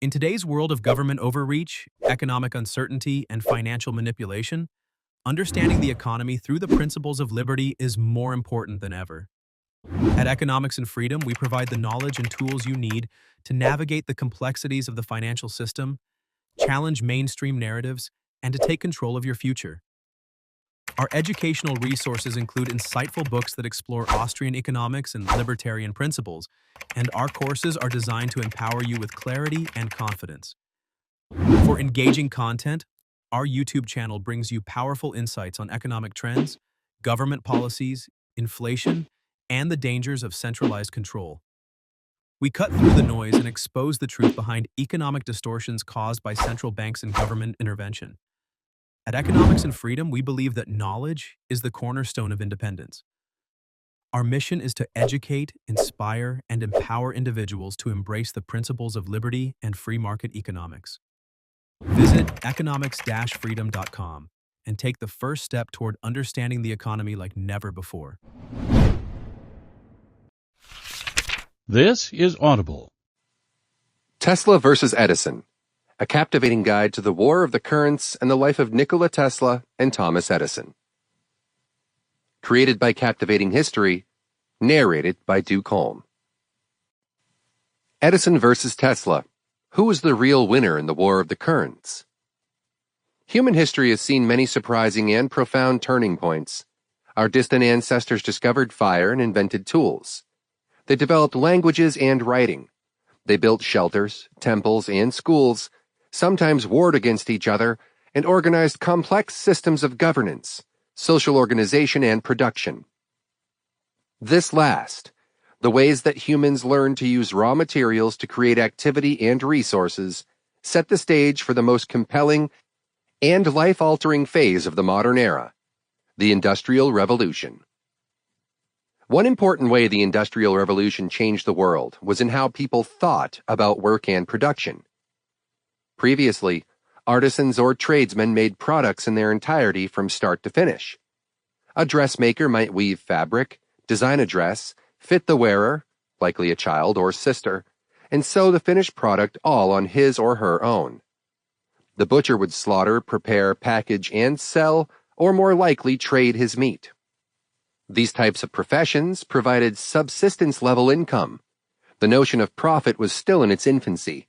In today's world of government overreach, economic uncertainty, and financial manipulation, understanding the economy through the principles of liberty is more important than ever. At Economics and Freedom, we provide the knowledge and tools you need to navigate the complexities of the financial system, challenge mainstream narratives, and to take control of your future. Our educational resources include insightful books that explore Austrian economics and libertarian principles, and our courses are designed to empower you with clarity and confidence. For engaging content, our YouTube channel brings you powerful insights on economic trends, government policies, inflation, and the dangers of centralized control. We cut through the noise and expose the truth behind economic distortions caused by central banks and government intervention. At Economics and Freedom, we believe that knowledge is the cornerstone of independence. Our mission is to educate, inspire, and empower individuals to embrace the principles of liberty and free market economics. Visit economics-freedom.com and take the first step toward understanding the economy like never before. This is Audible. Tesla versus Edison, a captivating guide to the War of the Currents and the life of Nikola Tesla and Thomas Edison. Created by Captivating History, narrated by Duke Holm. Edison versus Tesla. Who was the real winner in the War of the Currents? Human history has seen many surprising and profound turning points. Our distant ancestors discovered fire and invented tools. They developed languages and writing. They built shelters, temples, and schools, sometimes warred against each other, and organized complex systems of governance, social organization, and production. This last, the ways that humans learned to use raw materials to create activity and resources, set the stage for the most compelling and life-altering phase of the modern era, the Industrial Revolution. One important way the Industrial Revolution changed the world was in how people thought about work and production. Previously, artisans or tradesmen made products in their entirety from start to finish. A dressmaker might weave fabric, design a dress, fit the wearer, likely a child or sister, and sew the finished product all on his or her own. The butcher would slaughter, prepare, package, and sell, or more likely trade his meat. These types of professions provided subsistence-level income. The notion of profit was still in its infancy.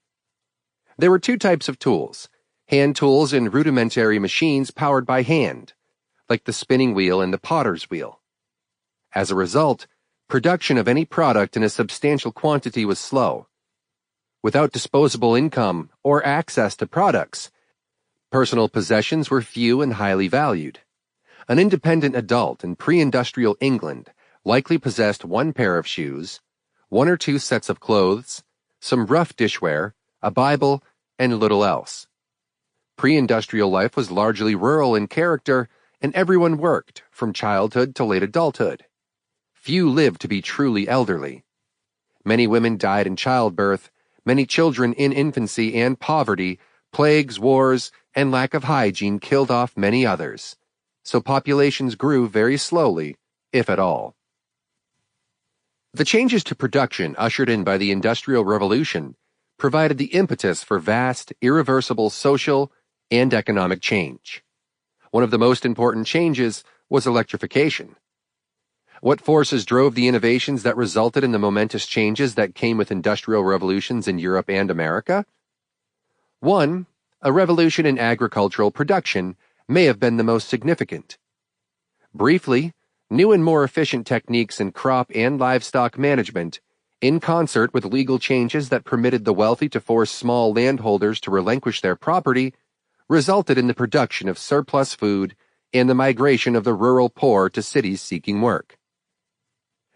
There were two types of tools, hand tools and rudimentary machines powered by hand, like the spinning wheel and the potter's wheel. As a result, production of any product in a substantial quantity was slow. Without disposable income or access to products, personal possessions were few and highly valued. An independent adult in pre-industrial England likely possessed one pair of shoes, one or two sets of clothes, some rough dishware, a Bible, and little else. Pre-industrial life was largely rural in character, and everyone worked from childhood to late adulthood. Few lived to be truly elderly. Many women died in childbirth, many children in infancy, and poverty, plagues, wars, and lack of hygiene killed off many others. So populations grew very slowly, if at all. The changes to production ushered in by the Industrial Revolution provided the impetus for vast, irreversible social and economic change. One of the most important changes was electrification. What forces drove the innovations that resulted in the momentous changes that came with industrial revolutions in Europe and America? 1. A revolution in agricultural production may have been the most significant. Briefly, new and more efficient techniques in crop and livestock management, in concert with legal changes that permitted the wealthy to force small landholders to relinquish their property, resulted in the production of surplus food and the migration of the rural poor to cities seeking work.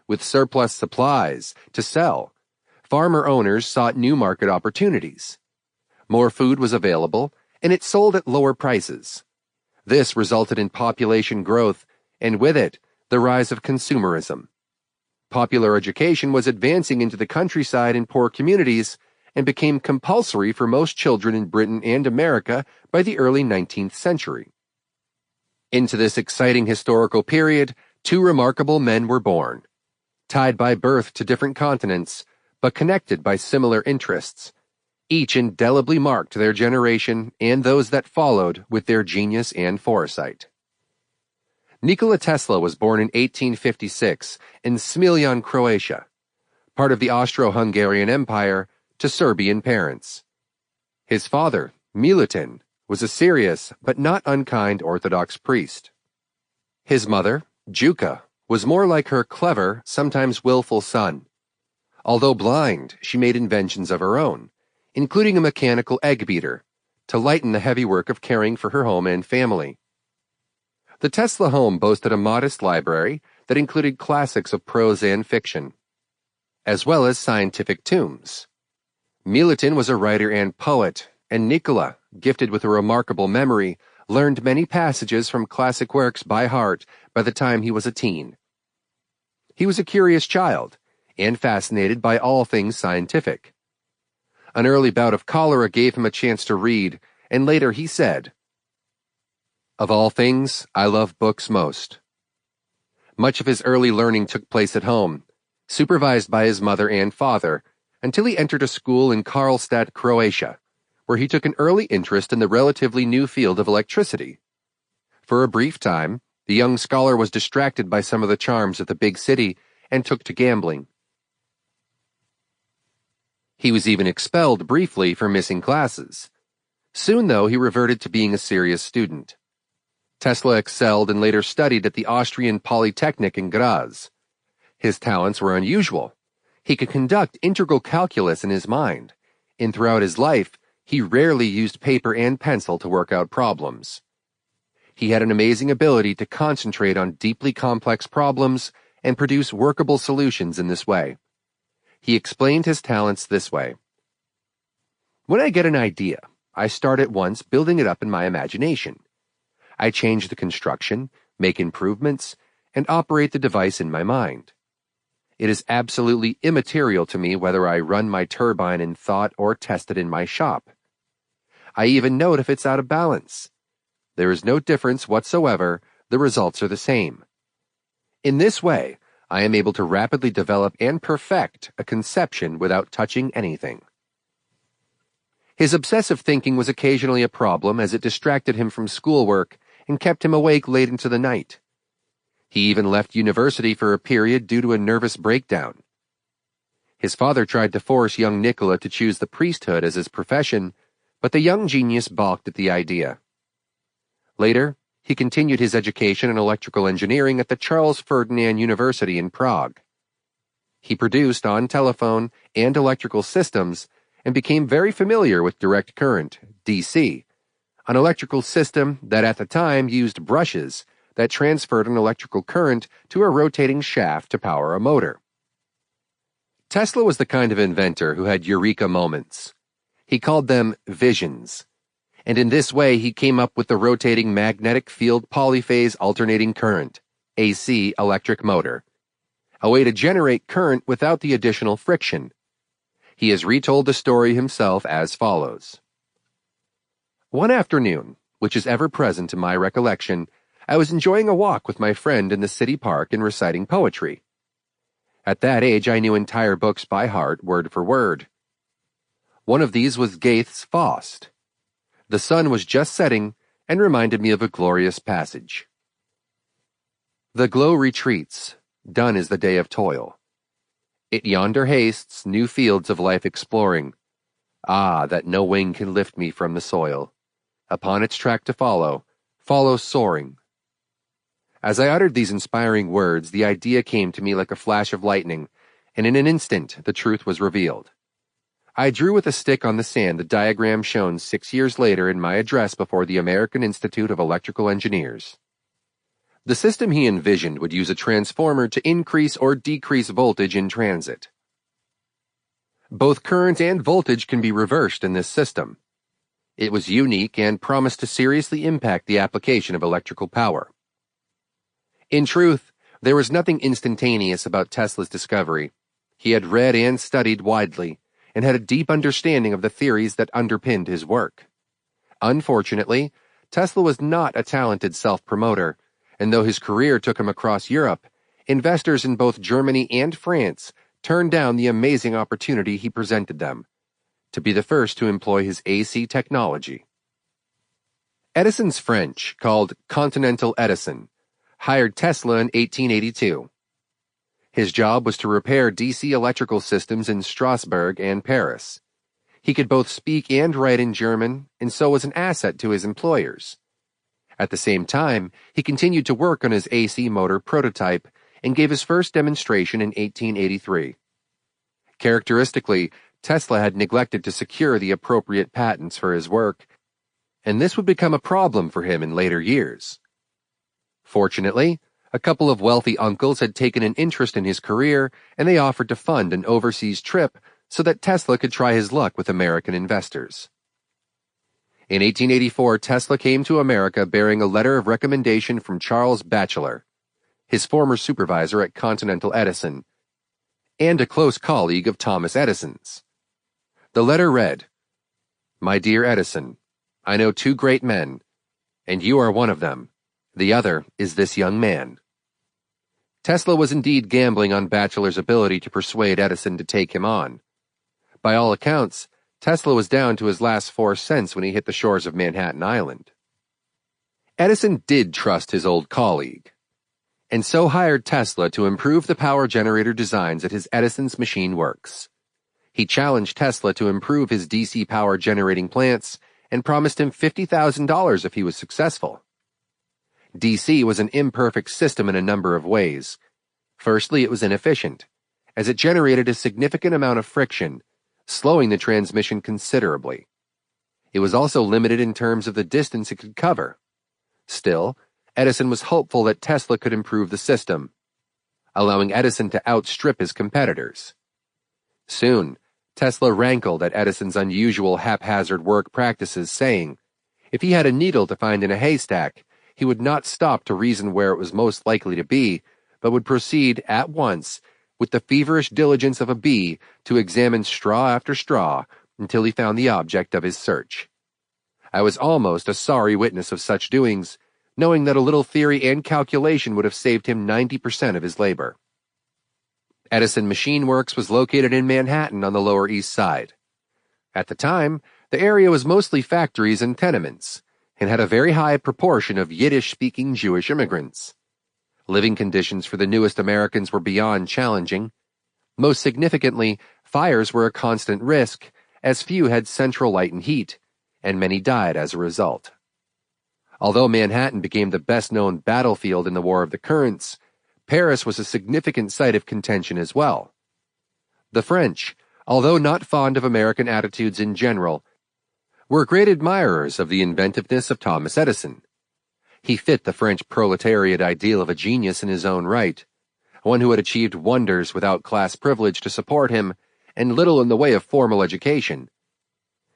With surplus supplies to sell, farmer owners sought new market opportunities. More food was available, and it sold at lower prices. This resulted in population growth, and with it, the rise of consumerism. Popular education was advancing into the countryside and poor communities and became compulsory for most children in Britain and America by the early 19th century. Into this exciting historical period, two remarkable men were born, tied by birth to different continents, but connected by similar interests, Each indelibly marked their generation and those that followed with their genius and foresight. Nikola Tesla was born in 1856 in Smiljan, Croatia, part of the Austro-Hungarian Empire, to Serbian parents. His father, Milutin, was a serious but not unkind Orthodox priest. His mother, Juka, was more like her clever, sometimes willful son. Although blind, she made inventions of her own, including a mechanical egg beater, to lighten the heavy work of caring for her home and family. The Tesla home boasted a modest library that included classics of prose and fiction, as well as scientific tomes. Milutin was a writer and poet, and Nikola, gifted with a remarkable memory, learned many passages from classic works by heart by the time he was a teen. He was a curious child, and fascinated by all things scientific. An early bout of cholera gave him a chance to read, and later he said, "Of all things, I love books most." Much of his early learning took place at home, supervised by his mother and father, until he entered a school in Karlstad, Croatia, where he took an early interest in the relatively new field of electricity. For a brief time, the young scholar was distracted by some of the charms of the big city and took to gambling. He was even expelled briefly for missing classes. Soon, though, he reverted to being a serious student. Tesla excelled and later studied at the Austrian Polytechnic in Graz. His talents were unusual. He could conduct integral calculus in his mind, and throughout his life, he rarely used paper and pencil to work out problems. He had an amazing ability to concentrate on deeply complex problems and produce workable solutions in this way. He explained his talents this way: "When I get an idea, I start at once building it up in my imagination. I change the construction, make improvements, and operate the device in my mind. It is absolutely immaterial to me whether I run my turbine in thought or test it in my shop. I even note if it's out of balance. There is no difference whatsoever, the results are the same. In this way, I am able to rapidly develop and perfect a conception without touching anything." His obsessive thinking was occasionally a problem as it distracted him from schoolwork and kept him awake late into the night. He even left university for a period due to a nervous breakdown. His father tried to force young Nikola to choose the priesthood as his profession, but the young genius balked at the idea. Later, he continued his education in electrical engineering at the Charles Ferdinand University in Prague. He produced on telephone and electrical systems and became very familiar with direct current, DC, an electrical system that at the time used brushes that transferred an electrical current to a rotating shaft to power a motor. Tesla was the kind of inventor who had eureka moments. He called them visions, and in this way he came up with the rotating magnetic field polyphase alternating current, AC electric motor, a way to generate current without the additional friction. He has retold the story himself as follows. "One afternoon, which is ever present in my recollection, I was enjoying a walk with my friend in the city park and reciting poetry. At that age, I knew entire books by heart, word for word. One of these was Goethe's Faust. The sun was just setting and reminded me of a glorious passage. The glow retreats, done is the day of toil. It yonder hastes, new fields of life exploring. Ah, that no wing can lift me from the soil. Upon its track to follow, follow soaring." As I uttered these inspiring words, the idea came to me like a flash of lightning, and in an instant the truth was revealed. I drew with a stick on the sand the diagram shown 6 years later in my address before the American Institute of Electrical Engineers. The system he envisioned would use a transformer to increase or decrease voltage in transit. Both current and voltage can be reversed in this system. It was unique and promised to seriously impact the application of electrical power. In truth, there was nothing instantaneous about Tesla's discovery. He had read and studied widely, and had a deep understanding of the theories that underpinned his work. Unfortunately, Tesla was not a talented self-promoter, and though his career took him across Europe, investors in both Germany and France turned down the amazing opportunity he presented them. to be the first to employ his AC technology. Edison's French, called Continental Edison, hired Tesla in 1882. His job was to repair DC electrical systems in Strasbourg and Paris. He could both speak and write in German, and so was an asset to his employers. At the same time, he continued to work on his AC motor prototype and gave his first demonstration in 1883. Characteristically, Tesla had neglected to secure the appropriate patents for his work, and this would become a problem for him in later years. Fortunately, a couple of wealthy uncles had taken an interest in his career, and they offered to fund an overseas trip so that Tesla could try his luck with American investors. In 1884, Tesla came to America bearing a letter of recommendation from Charles Batchelor, his former supervisor at Continental Edison, and a close colleague of Thomas Edison's. The letter read, "My dear Edison, I know two great men, and you are one of them. The other is this young man." Tesla was indeed gambling on Batchelor's ability to persuade Edison to take him on. By all accounts, Tesla was down to his last 4 cents when he hit the shores of Manhattan Island. Edison did trust his old colleague, and so hired Tesla to improve the power generator designs at his Edison's Machine Works. He challenged Tesla to improve his DC power generating plants and promised him $50,000 if he was successful. DC was an imperfect system in a number of ways. Firstly, it was inefficient, as it generated a significant amount of friction, slowing the transmission considerably. It was also limited in terms of the distance it could cover. Still, Edison was hopeful that Tesla could improve the system, allowing Edison to outstrip his competitors. Soon, Tesla rankled at Edison's unusual haphazard work practices, saying, if he had a needle to find in a haystack, he would not stop to reason where it was most likely to be, but would proceed at once, with the feverish diligence of a bee, to examine straw after straw until he found the object of his search. I was almost a sorry witness of such doings, knowing that a little theory and calculation would have saved him 90% of his labor. Edison Machine Works was located in Manhattan on the Lower East Side. At the time, the area was mostly factories and tenements, and had a very high proportion of Yiddish-speaking Jewish immigrants. Living conditions for the newest Americans were beyond challenging. Most significantly, fires were a constant risk, as few had central light and heat, and many died as a result. Although Manhattan became the best-known battlefield in the War of the Currents, Paris was a significant site of contention as well. The French, although not fond of American attitudes in general, were great admirers of the inventiveness of Thomas Edison. He fit the French proletariat ideal of a genius in his own right, one who had achieved wonders without class privilege to support him, and little in the way of formal education.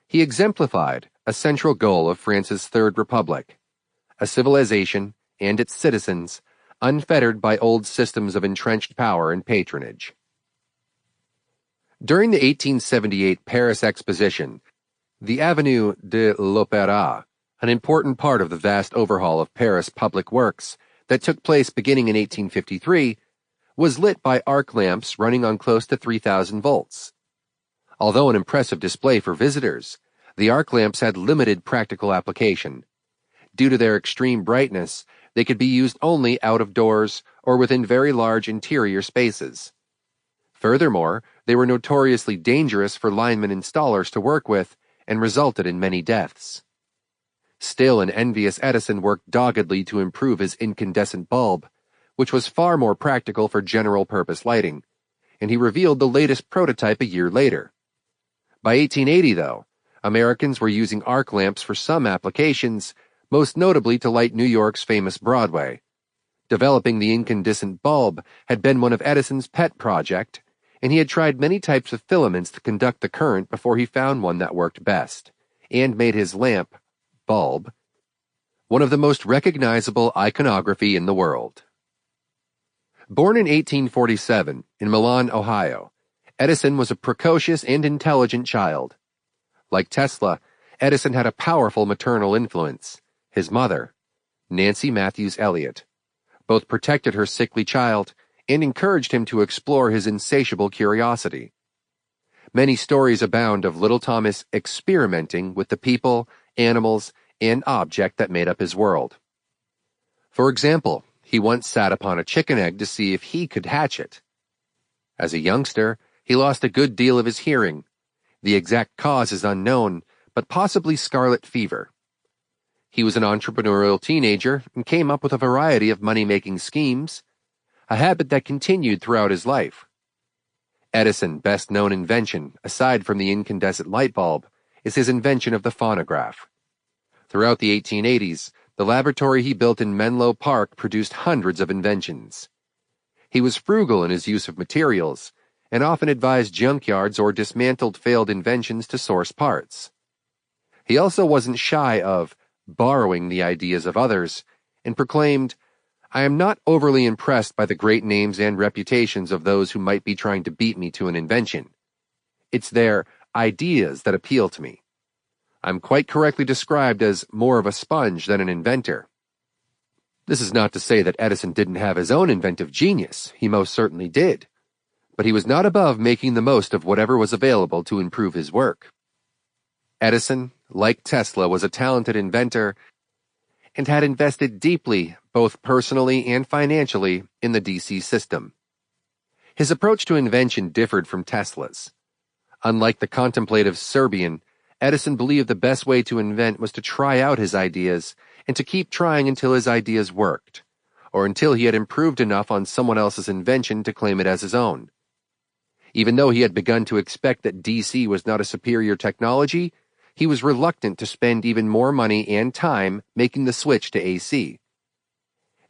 He exemplified a central goal of France's Third Republic, a civilization and its citizens unfettered by old systems of entrenched power and patronage. During the 1878 Paris Exposition, the Avenue de l'Opéra, an important part of the vast overhaul of Paris public works that took place beginning in 1853, was lit by arc lamps running on close to 3,000 volts. Although an impressive display for visitors, the arc lamps had limited practical application. Due to their extreme brightness, they could be used only out of doors or within very large interior spaces. Furthermore, they were notoriously dangerous for lineman installers to work with and resulted in many deaths. Still, an envious Edison worked doggedly to improve his incandescent bulb, which was far more practical for general-purpose lighting, and he revealed the latest prototype a year later. By 1880, though, Americans were using arc lamps for some applications, most notably to light New York's famous Broadway. Developing the incandescent bulb had been one of Edison's pet projects, and he had tried many types of filaments to conduct the current before he found one that worked best, and made his bulb, one of the most recognizable iconography in the world. Born in 1847 in Milan, Ohio, Edison was a precocious and intelligent child. Like Tesla, Edison had a powerful maternal influence. His mother, Nancy Matthews Elliott, both protected her sickly child and encouraged him to explore his insatiable curiosity. Many stories abound of little Thomas experimenting with the people, animals, and object that made up his world. For example, he once sat upon a chicken egg to see if he could hatch it. As a youngster, he lost a good deal of his hearing. The exact cause is unknown, but possibly scarlet fever. He was an entrepreneurial teenager and came up with a variety of money-making schemes, a habit that continued throughout his life. Edison's best-known invention, aside from the incandescent light bulb, is his invention of the phonograph. Throughout the 1880s, the laboratory he built in Menlo Park produced hundreds of inventions. He was frugal in his use of materials, and often advised junkyards or dismantled failed inventions to source parts. He also wasn't shy of borrowing the ideas of others, and proclaimed, "I am not overly impressed by the great names and reputations of those who might be trying to beat me to an invention. It's their ideas that appeal to me. I'm quite correctly described as more of a sponge than an inventor." This is not to say that Edison didn't have his own inventive genius. He most certainly did. But he was not above making the most of whatever was available to improve his work. Edison, like Tesla, was a talented inventor and had invested deeply, both personally and financially, in the DC system. His approach to invention differed from Tesla's. Unlike the contemplative Serbian, Edison believed the best way to invent was to try out his ideas and to keep trying until his ideas worked, or until he had improved enough on someone else's invention to claim it as his own. Even though he had begun to expect that DC was not a superior technology, he was reluctant to spend even more money and time making the switch to AC.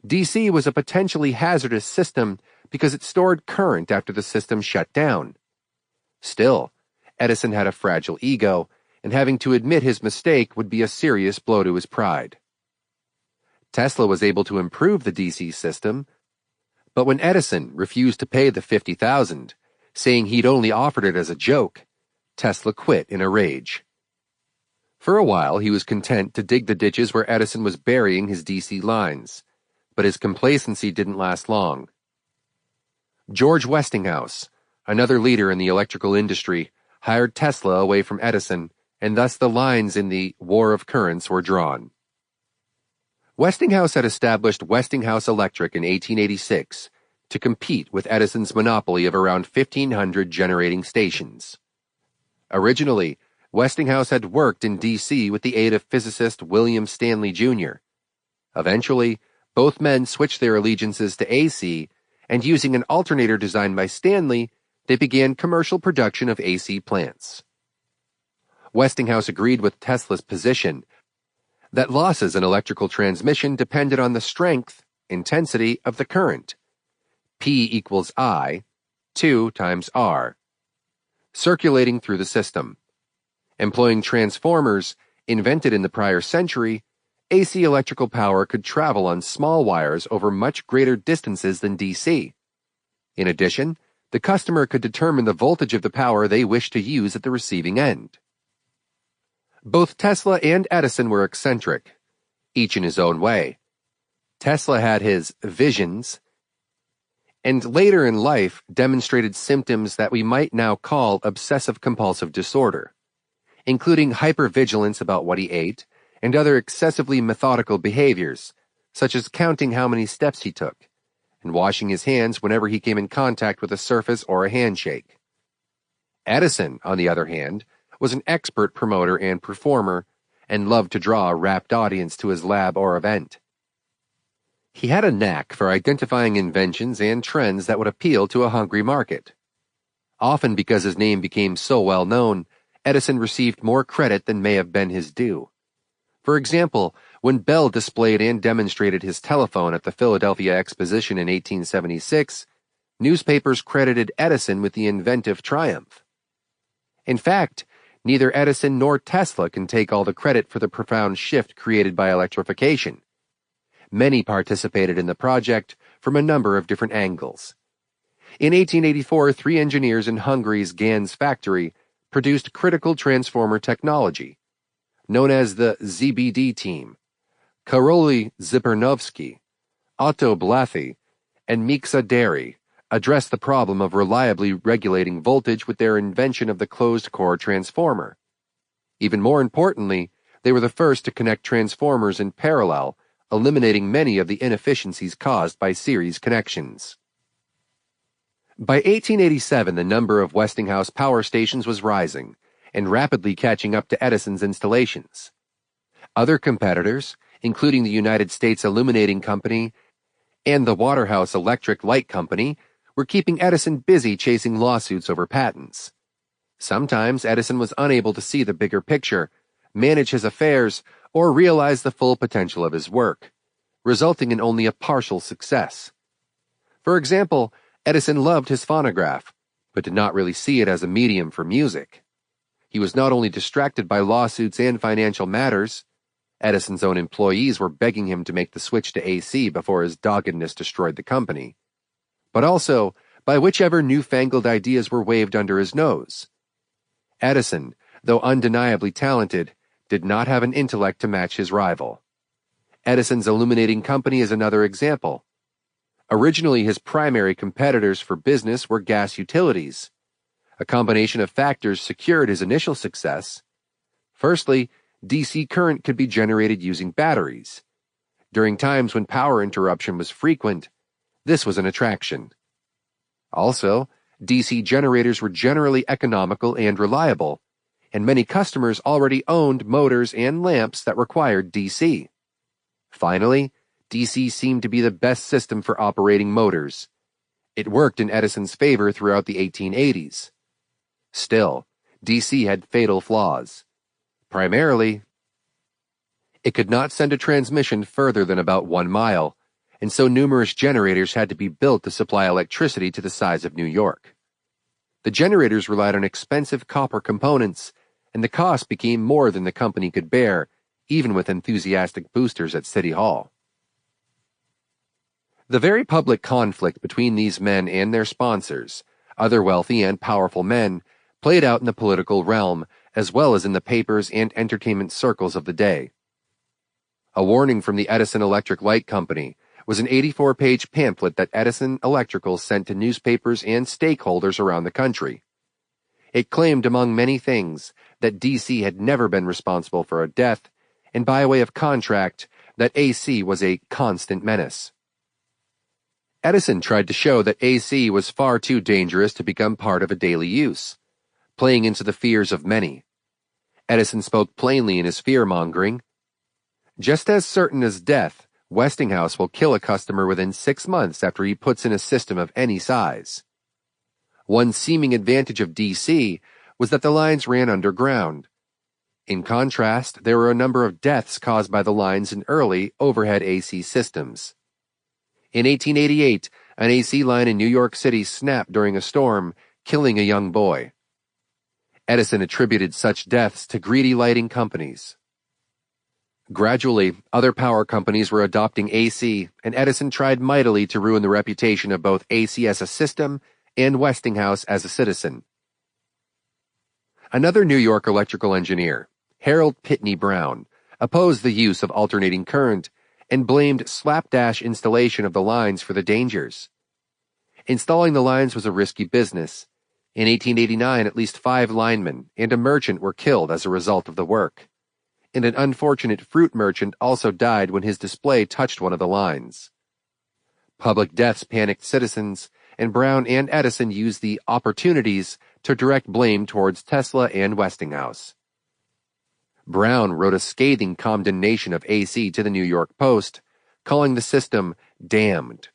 DC was a potentially hazardous system because it stored current after the system shut down. Still, Edison had a fragile ego, and having to admit his mistake would be a serious blow to his pride. Tesla was able to improve the DC system, but when Edison refused to pay the $50,000, saying he'd only offered it as a joke, Tesla quit in a rage. For a while, he was content to dig the ditches where Edison was burying his DC lines, but his complacency didn't last long. George Westinghouse, another leader in the electrical industry, hired Tesla away from Edison, and thus the lines in the War of Currents were drawn. Westinghouse had established Westinghouse Electric in 1886 to compete with Edison's monopoly of around 1,500 generating stations. Originally, Westinghouse had worked in D.C. with the aid of physicist William Stanley Jr. Eventually, both men switched their allegiances to AC, and using an alternator designed by Stanley, they began commercial production of AC plants. Westinghouse agreed with Tesla's position that losses in electrical transmission depended on the strength, intensity of the current, P equals I, 2 times R, circulating through the system. Employing transformers, invented in the prior century, AC electrical power could travel on small wires over much greater distances than DC. In addition, the customer could determine the voltage of the power they wished to use at the receiving end. Both Tesla and Edison were eccentric, each in his own way. Tesla had his visions, and later in life demonstrated symptoms that we might now call obsessive-compulsive disorder, including hypervigilance about what he ate and other excessively methodical behaviors, such as counting how many steps he took and washing his hands whenever he came in contact with a surface or a handshake. Edison, on the other hand, was an expert promoter and performer and loved to draw a rapt audience to his lab or event. He had a knack for identifying inventions and trends that would appeal to a hungry market. Often because his name became so well known, Edison received more credit than may have been his due. For example, when Bell displayed and demonstrated his telephone at the Philadelphia Exposition in 1876, newspapers credited Edison with the inventive triumph. In fact, neither Edison nor Tesla can take all the credit for the profound shift created by electrification. Many participated in the project from a number of different angles. In 1884, 3 engineers in Hungary's Ganz factory produced critical transformer technology, known as the ZBD team. Karoly Zipernowski, Otto Blathy, and Miksa Dary addressed the problem of reliably regulating voltage with their invention of the closed-core transformer. Even more importantly, they were the first to connect transformers in parallel, eliminating many of the inefficiencies caused by series connections. By 1887, the number of Westinghouse power stations was rising and rapidly catching up to Edison's installations. Other competitors, including the United States Illuminating Company and the Waterhouse Electric Light Company, were keeping Edison busy chasing lawsuits over patents. Sometimes Edison was unable to see the bigger picture, manage his affairs, or realize the full potential of his work, resulting in only a partial success. For example, Edison loved his phonograph, but did not really see it as a medium for music. He was not only distracted by lawsuits and financial matters. Edison's own employees were begging him to make the switch to AC before his doggedness destroyed the company, but also by whichever newfangled ideas were waved under his nose. Edison, though undeniably talented, did not have an intellect to match his rival. Edison's Illuminating Company is another example. Originally, his primary competitors for business were gas utilities. A combination of factors secured his initial success. Firstly, DC current could be generated using batteries. During times when power interruption was frequent, this was an attraction. Also, DC generators were generally economical and reliable, and many customers already owned motors and lamps that required DC. Finally, DC seemed to be the best system for operating motors. It worked in Edison's favor throughout the 1880s. Still, DC had fatal flaws. Primarily, it could not send a transmission further than about 1 mile, and so numerous generators had to be built to supply electricity to the size of New York. The generators relied on expensive copper components, and the cost became more than the company could bear, even with enthusiastic boosters at City Hall. The very public conflict between these men and their sponsors, other wealthy and powerful men, played out in the political realm, as well as in the papers and entertainment circles of the day. A warning from the Edison Electric Light Company was an 84-page pamphlet that Edison Electrical sent to newspapers and stakeholders around the country. It claimed, among many things, that DC had never been responsible for a death, and by way of contract, that AC was a constant menace. Edison tried to show that AC was far too dangerous to become part of a daily use, playing into the fears of many. Edison spoke plainly in his fear-mongering. Just as certain as death, Westinghouse will kill a customer within 6 months after he puts in a system of any size. One seeming advantage of DC was that the lines ran underground. In contrast, there were a number of deaths caused by the lines in early overhead AC systems. In 1888, an AC line in New York City snapped during a storm, killing a young boy. Edison attributed such deaths to greedy lighting companies. Gradually, other power companies were adopting AC, and Edison tried mightily to ruin the reputation of both AC as a system and Westinghouse as a citizen. Another New York electrical engineer, Harold Pitney Brown, opposed the use of alternating current and blamed slapdash installation of the lines for the dangers. Installing the lines was a risky business. In 1889, at least 5 linemen and a merchant were killed as a result of the work, and an unfortunate fruit merchant also died when his display touched one of the lines. Public deaths panicked citizens, and Brown and Edison used the opportunities to direct blame towards Tesla and Westinghouse. Brown wrote a scathing condemnation of AC to the New York Post, calling the system damned.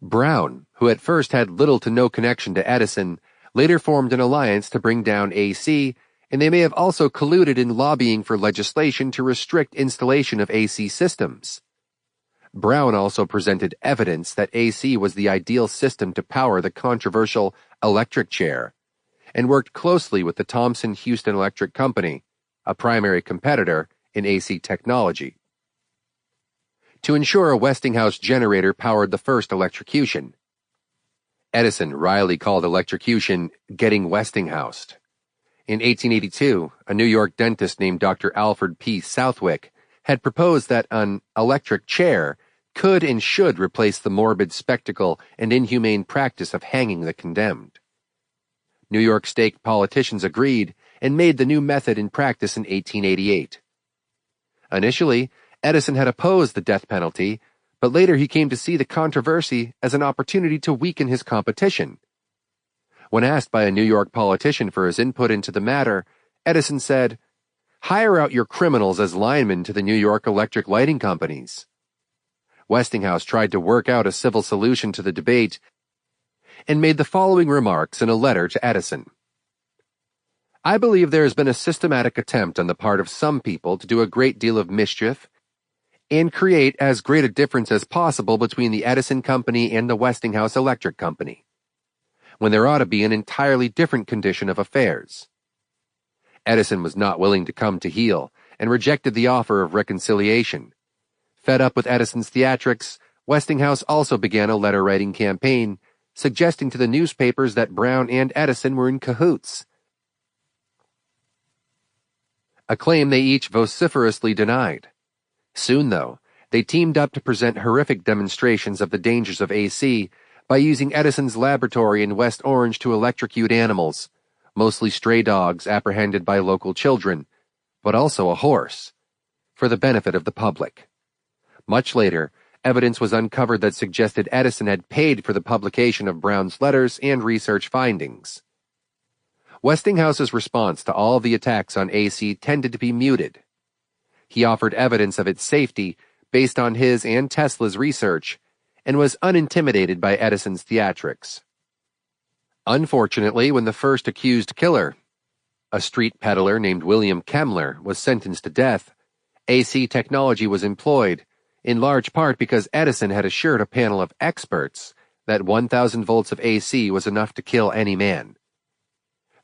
Brown, who at first had little to no connection to Edison, later formed an alliance to bring down AC, and they may have also colluded in lobbying for legislation to restrict installation of AC systems. Brown also presented evidence that AC was the ideal system to power the controversial electric chair, and worked closely with the Thomson-Houston Electric Company, a primary competitor in AC technology, to ensure a Westinghouse generator powered the first electrocution. Edison wryly called electrocution getting Westinghoused. In 1882, a New York dentist named Dr. Alfred P. Southwick had proposed that an electric chair could and should replace the morbid spectacle and inhumane practice of hanging the condemned. New York State politicians agreed and made the new method in practice in 1888. Initially, Edison had opposed the death penalty, but later he came to see the controversy as an opportunity to weaken his competition. When asked by a New York politician for his input into the matter, Edison said, "Hire out your criminals as linemen to the New York electric lighting companies." Westinghouse tried to work out a civil solution to the debate and made the following remarks in a letter to Edison. "I believe there has been a systematic attempt on the part of some people to do a great deal of mischief and create as great a difference as possible between the Edison Company and the Westinghouse Electric Company, when there ought to be an entirely different condition of affairs." Edison was not willing to come to heel and rejected the offer of reconciliation. Fed up with Edison's theatrics, Westinghouse also began a letter-writing campaign suggesting to the newspapers that Brown and Edison were in cahoots, a claim they each vociferously denied. Soon, though, they teamed up to present horrific demonstrations of the dangers of AC by using Edison's laboratory in West Orange to electrocute animals, mostly stray dogs apprehended by local children, but also a horse, for the benefit of the public. Much later, evidence was uncovered that suggested Edison had paid for the publication of Brown's letters and research findings. Westinghouse's response to all the attacks on AC tended to be muted. He offered evidence of its safety based on his and Tesla's research, and was unintimidated by Edison's theatrics. Unfortunately, when the first accused killer, a street peddler named William Kemmler, was sentenced to death, AC technology was employed, in large part because Edison had assured a panel of experts that 1,000 volts of AC was enough to kill any man.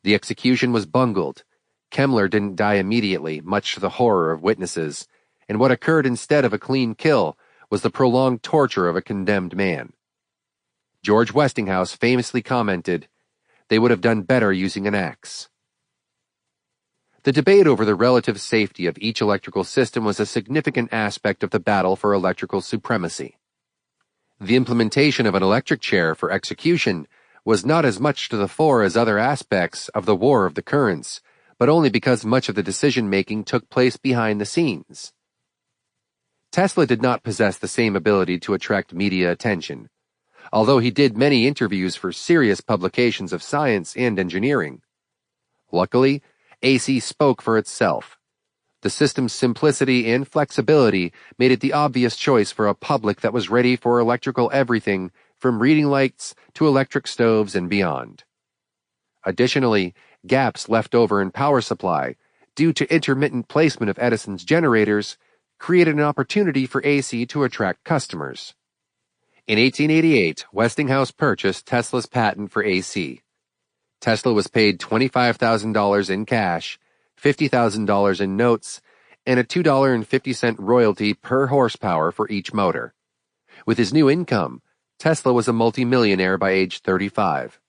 The execution was bungled. Kemmler didn't die immediately, much to the horror of witnesses, and what occurred instead of a clean kill was the prolonged torture of a condemned man. George Westinghouse famously commented, "They would have done better using an axe." The debate over the relative safety of each electrical system was a significant aspect of the battle for electrical supremacy. The implementation of an electric chair for execution was not as much to the fore as other aspects of the War of the Currents, but only because much of the decision-making took place behind the scenes. Tesla did not possess the same ability to attract media attention, although he did many interviews for serious publications of science and engineering. Luckily, AC spoke for itself. The system's simplicity and flexibility made it the obvious choice for a public that was ready for electrical everything from reading lights to electric stoves and beyond. Additionally, gaps left over in power supply, due to intermittent placement of Edison's generators, created an opportunity for AC to attract customers. In 1888, Westinghouse purchased Tesla's patent for AC. Tesla was paid $25,000 in cash, $50,000 in notes, and a $2.50 royalty per horsepower for each motor. With his new income, Tesla was a multimillionaire by age 35.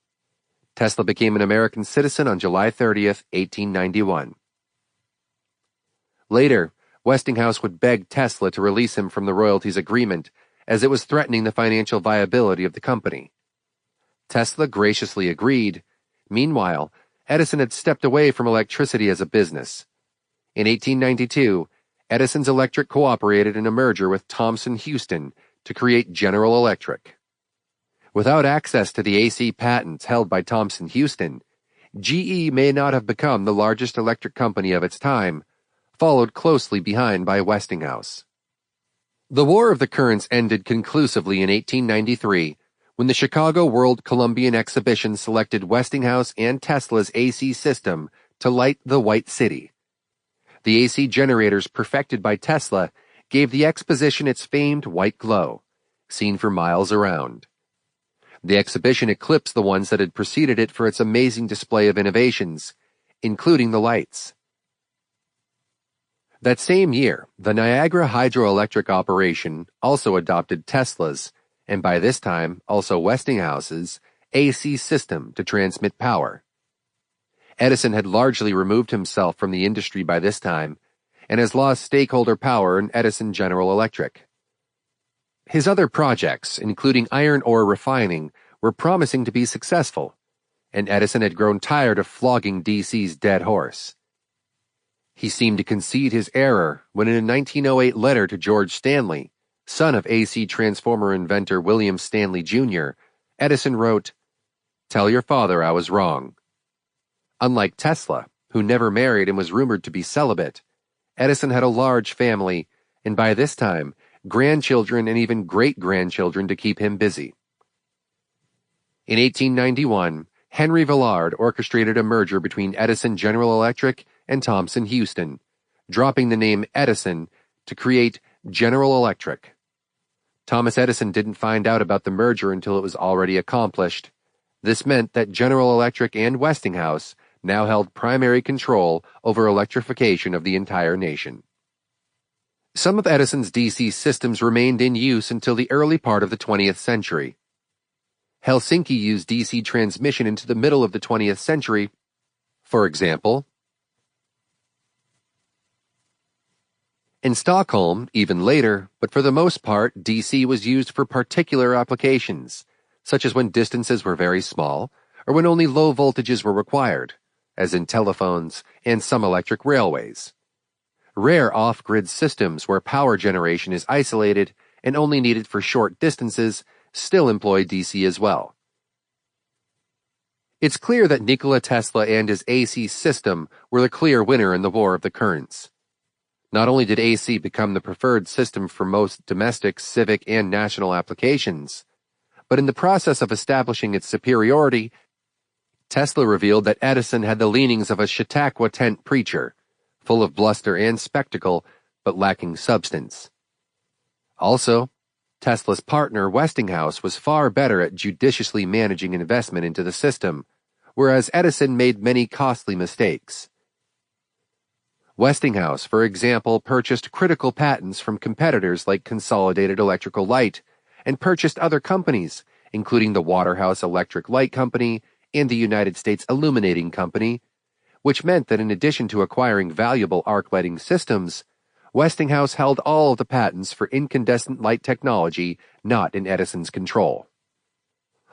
Tesla became an American citizen on July 30th, 1891. Later, Westinghouse would beg Tesla to release him from the royalties agreement, as it was threatening the financial viability of the company. Tesla graciously agreed. Meanwhile, Edison had stepped away from electricity as a business. In 1892, Edison's Electric cooperated in a merger with Thomson Houston to create General Electric. Without access to the AC patents held by Thomson Houston, GE may not have become the largest electric company of its time, followed closely behind by Westinghouse. The War of the Currents ended conclusively in 1893, when the Chicago World Columbian Exhibition selected Westinghouse and Tesla's AC system to light the White City. The AC generators perfected by Tesla gave the exposition its famed white glow, seen for miles around. The exhibition eclipsed the ones that had preceded it for its amazing display of innovations, including the lights. That same year, the Niagara Hydroelectric Operation also adopted Tesla's, and by this time also Westinghouse's, AC system to transmit power. Edison had largely removed himself from the industry by this time, and has lost stakeholder power in Edison General Electric. His other projects, including iron ore refining, were promising to be successful, and Edison had grown tired of flogging DC's dead horse. He seemed to concede his error when in a 1908 letter to George Stanley, son of AC transformer inventor William Stanley Jr., Edison wrote, "Tell your father I was wrong." Unlike Tesla, who never married and was rumored to be celibate, Edison had a large family, and by this time, grandchildren and even great-grandchildren to keep him busy. In 1891, Henry Villard orchestrated a merger between Edison General Electric and Thomson Houston, dropping the name Edison to create General Electric. Thomas Edison didn't find out about the merger until it was already accomplished. This meant that General Electric and Westinghouse now held primary control over electrification of the entire nation. Some of Edison's DC systems remained in use until the early part of the 20th century. Helsinki used DC transmission into the middle of the 20th century, for example. In Stockholm, even later, but for the most part, DC was used for particular applications, such as when distances were very small, or when only low voltages were required, as in telephones and some electric railways. Rare off-grid systems where power generation is isolated and only needed for short distances still employ DC as well. It's clear that Nikola Tesla and his AC system were the clear winner in the War of the Currents. Not only did AC become the preferred system for most domestic, civic, and national applications, but in the process of establishing its superiority, Tesla revealed that Edison had the leanings of a Chautauqua tent preacher, full of bluster and spectacle, but lacking substance. Also, Tesla's partner, Westinghouse, was far better at judiciously managing investment into the system, whereas Edison made many costly mistakes. Westinghouse, for example, purchased critical patents from competitors like Consolidated Electrical Light, and purchased other companies, including the Waterhouse Electric Light Company and the United States Illuminating Company, which meant that in addition to acquiring valuable arc lighting systems, Westinghouse held all of the patents for incandescent light technology not in Edison's control.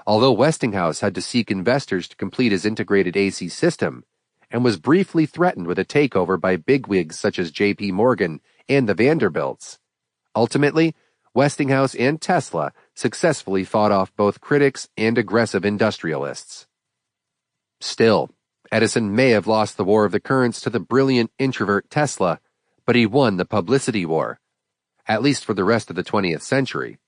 Although Westinghouse had to seek investors to complete his integrated AC system, and was briefly threatened with a takeover by bigwigs such as J.P. Morgan and the Vanderbilts, ultimately, Westinghouse and Tesla successfully fought off both critics and aggressive industrialists. Still, Edison may have lost the War of the Currents to the brilliant introvert Tesla, but he won the publicity war, at least for the rest of the 20th century.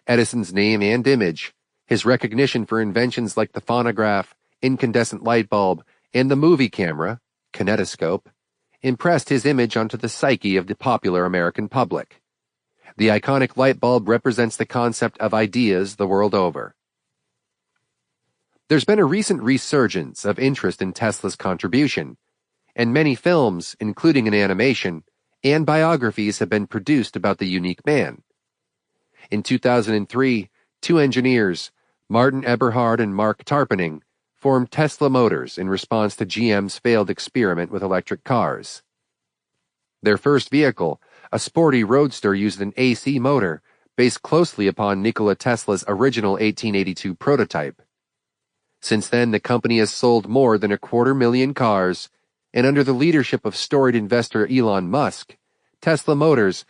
Edison's name and image, his recognition for inventions like the phonograph, incandescent light bulb, and the movie camera, kinetoscope, impressed his image onto the psyche of the popular American public. The iconic light bulb represents the concept of ideas the world over. There's been a recent resurgence of interest in Tesla's contribution, and many films, including an animation, and biographies have been produced about the unique man. In 2003, two engineers, Martin Eberhard and Mark Tarpenning, formed Tesla Motors in response to GM's failed experiment with electric cars. Their first vehicle, a sporty roadster, used an AC motor based closely upon Nikola Tesla's original 1882 prototype. Since then, the company has sold more than 250,000 cars, and under the leadership of storied investor Elon Musk, Tesla Motors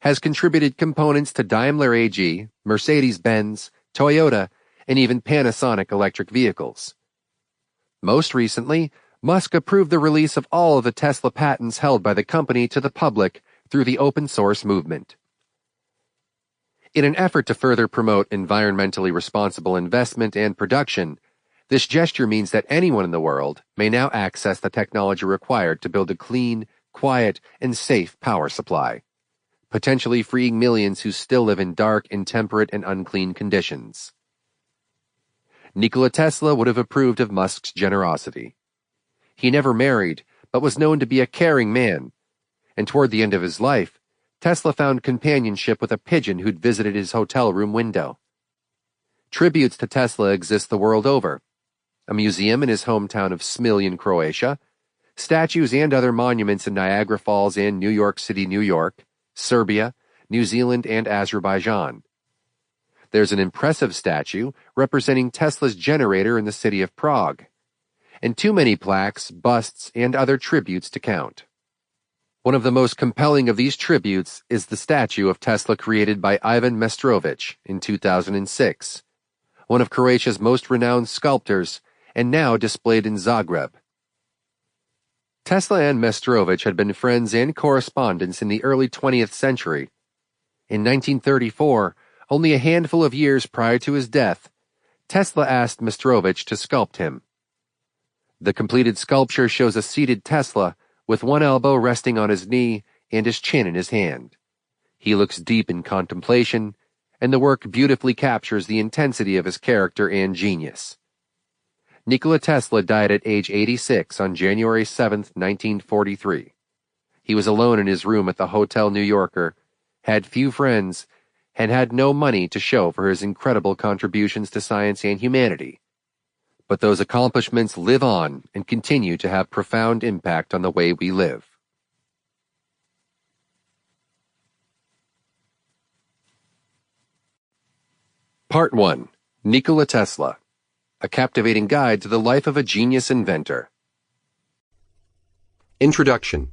has contributed components to Daimler AG, Mercedes-Benz, Toyota, and even Panasonic electric vehicles. Most recently, Musk approved the release of all of the Tesla patents held by the company to the public through the open source movement. In an effort to further promote environmentally responsible investment and production, this gesture means that anyone in the world may now access the technology required to build a clean, quiet, and safe power supply, potentially freeing millions who still live in dark, intemperate, and unclean conditions. Nikola Tesla would have approved of Musk's generosity. He never married, but was known to be a caring man, and toward the end of his life, Tesla found companionship with a pigeon who'd visited his hotel room window. Tributes to Tesla exist the world over. A museum in his hometown of Smilj in Croatia, statues and other monuments in Niagara Falls and New York City, New York, Serbia, New Zealand, and Azerbaijan. There's an impressive statue representing Tesla's generator in the city of Prague, and too many plaques, busts, and other tributes to count. One of the most compelling of these tributes is the statue of Tesla created by Ivan Mestrovich in 2006, one of Croatia's most renowned sculptors, and now displayed in Zagreb. Tesla and Mestrovich had been friends and correspondents in the early 20th century. In 1934, only a handful of years prior to his death, Tesla asked Mestrovich to sculpt him. The completed sculpture shows a seated Tesla with one elbow resting on his knee and his chin in his hand. He looks deep in contemplation, and the work beautifully captures the intensity of his character and genius. Nikola Tesla died at age 86 on January 7, 1943. He was alone in his room at the Hotel New Yorker, had few friends, and had no money to show for his incredible contributions to science and humanity. But those accomplishments live on and continue to have profound impact on the way we live. Part 1. Nikola Tesla. A captivating guide to the life of a genius inventor. Introduction.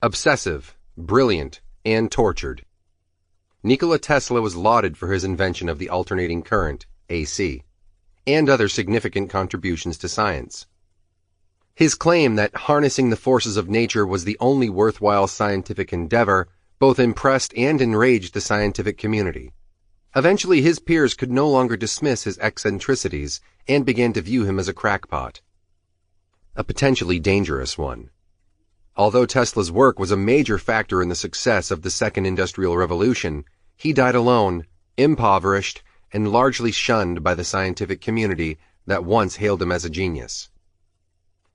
Obsessive, brilliant, and tortured. Nikola Tesla was lauded for his invention of the alternating current, AC, and other significant contributions to science. His claim that harnessing the forces of nature was the only worthwhile scientific endeavor both impressed and enraged the scientific community. Eventually, his peers could no longer dismiss his eccentricities and began to view him as a crackpot, a potentially dangerous one. Although Tesla's work was a major factor in the success of the Second Industrial Revolution, he died alone, impoverished, and largely shunned by the scientific community that once hailed him as a genius.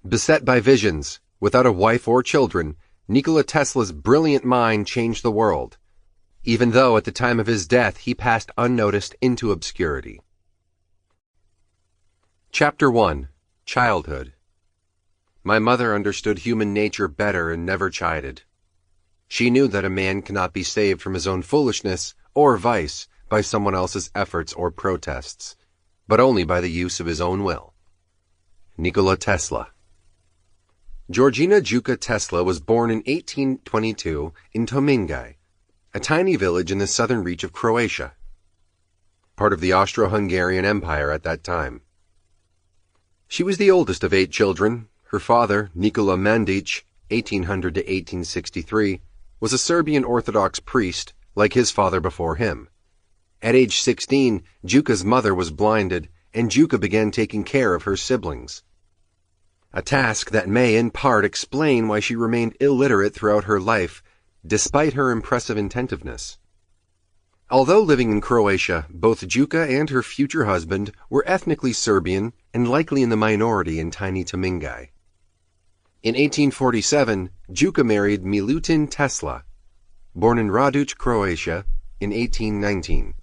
Beset by visions, without a wife or children, Nikola Tesla's brilliant mind changed the world, even though at the time of his death he passed unnoticed into obscurity. Chapter 1. Childhood. My mother understood human nature better and never chided. She knew that a man cannot be saved from his own foolishness or vice by someone else's efforts or protests, but only by the use of his own will. Nikola Tesla. Georgina Juka Tesla was born in 1822 in Tomingai, a tiny village in the southern reach of Croatia, part of the Austro-Hungarian Empire at that time. She was the oldest of 8 children. Her father, Nikola Mandic, 1800 to 1863, was a Serbian Orthodox priest like his father before him. At age 16, Juka's mother was blinded, and Juka began taking care of her siblings, a task that may in part explain why she remained illiterate throughout her life, despite her impressive inventiveness. Although living in Croatia, both Juka and her future husband were ethnically Serbian and likely in the minority in tiny Tomingai. In 1847, Juka married Milutin Tesla, born in Raduc, Croatia, in 1819.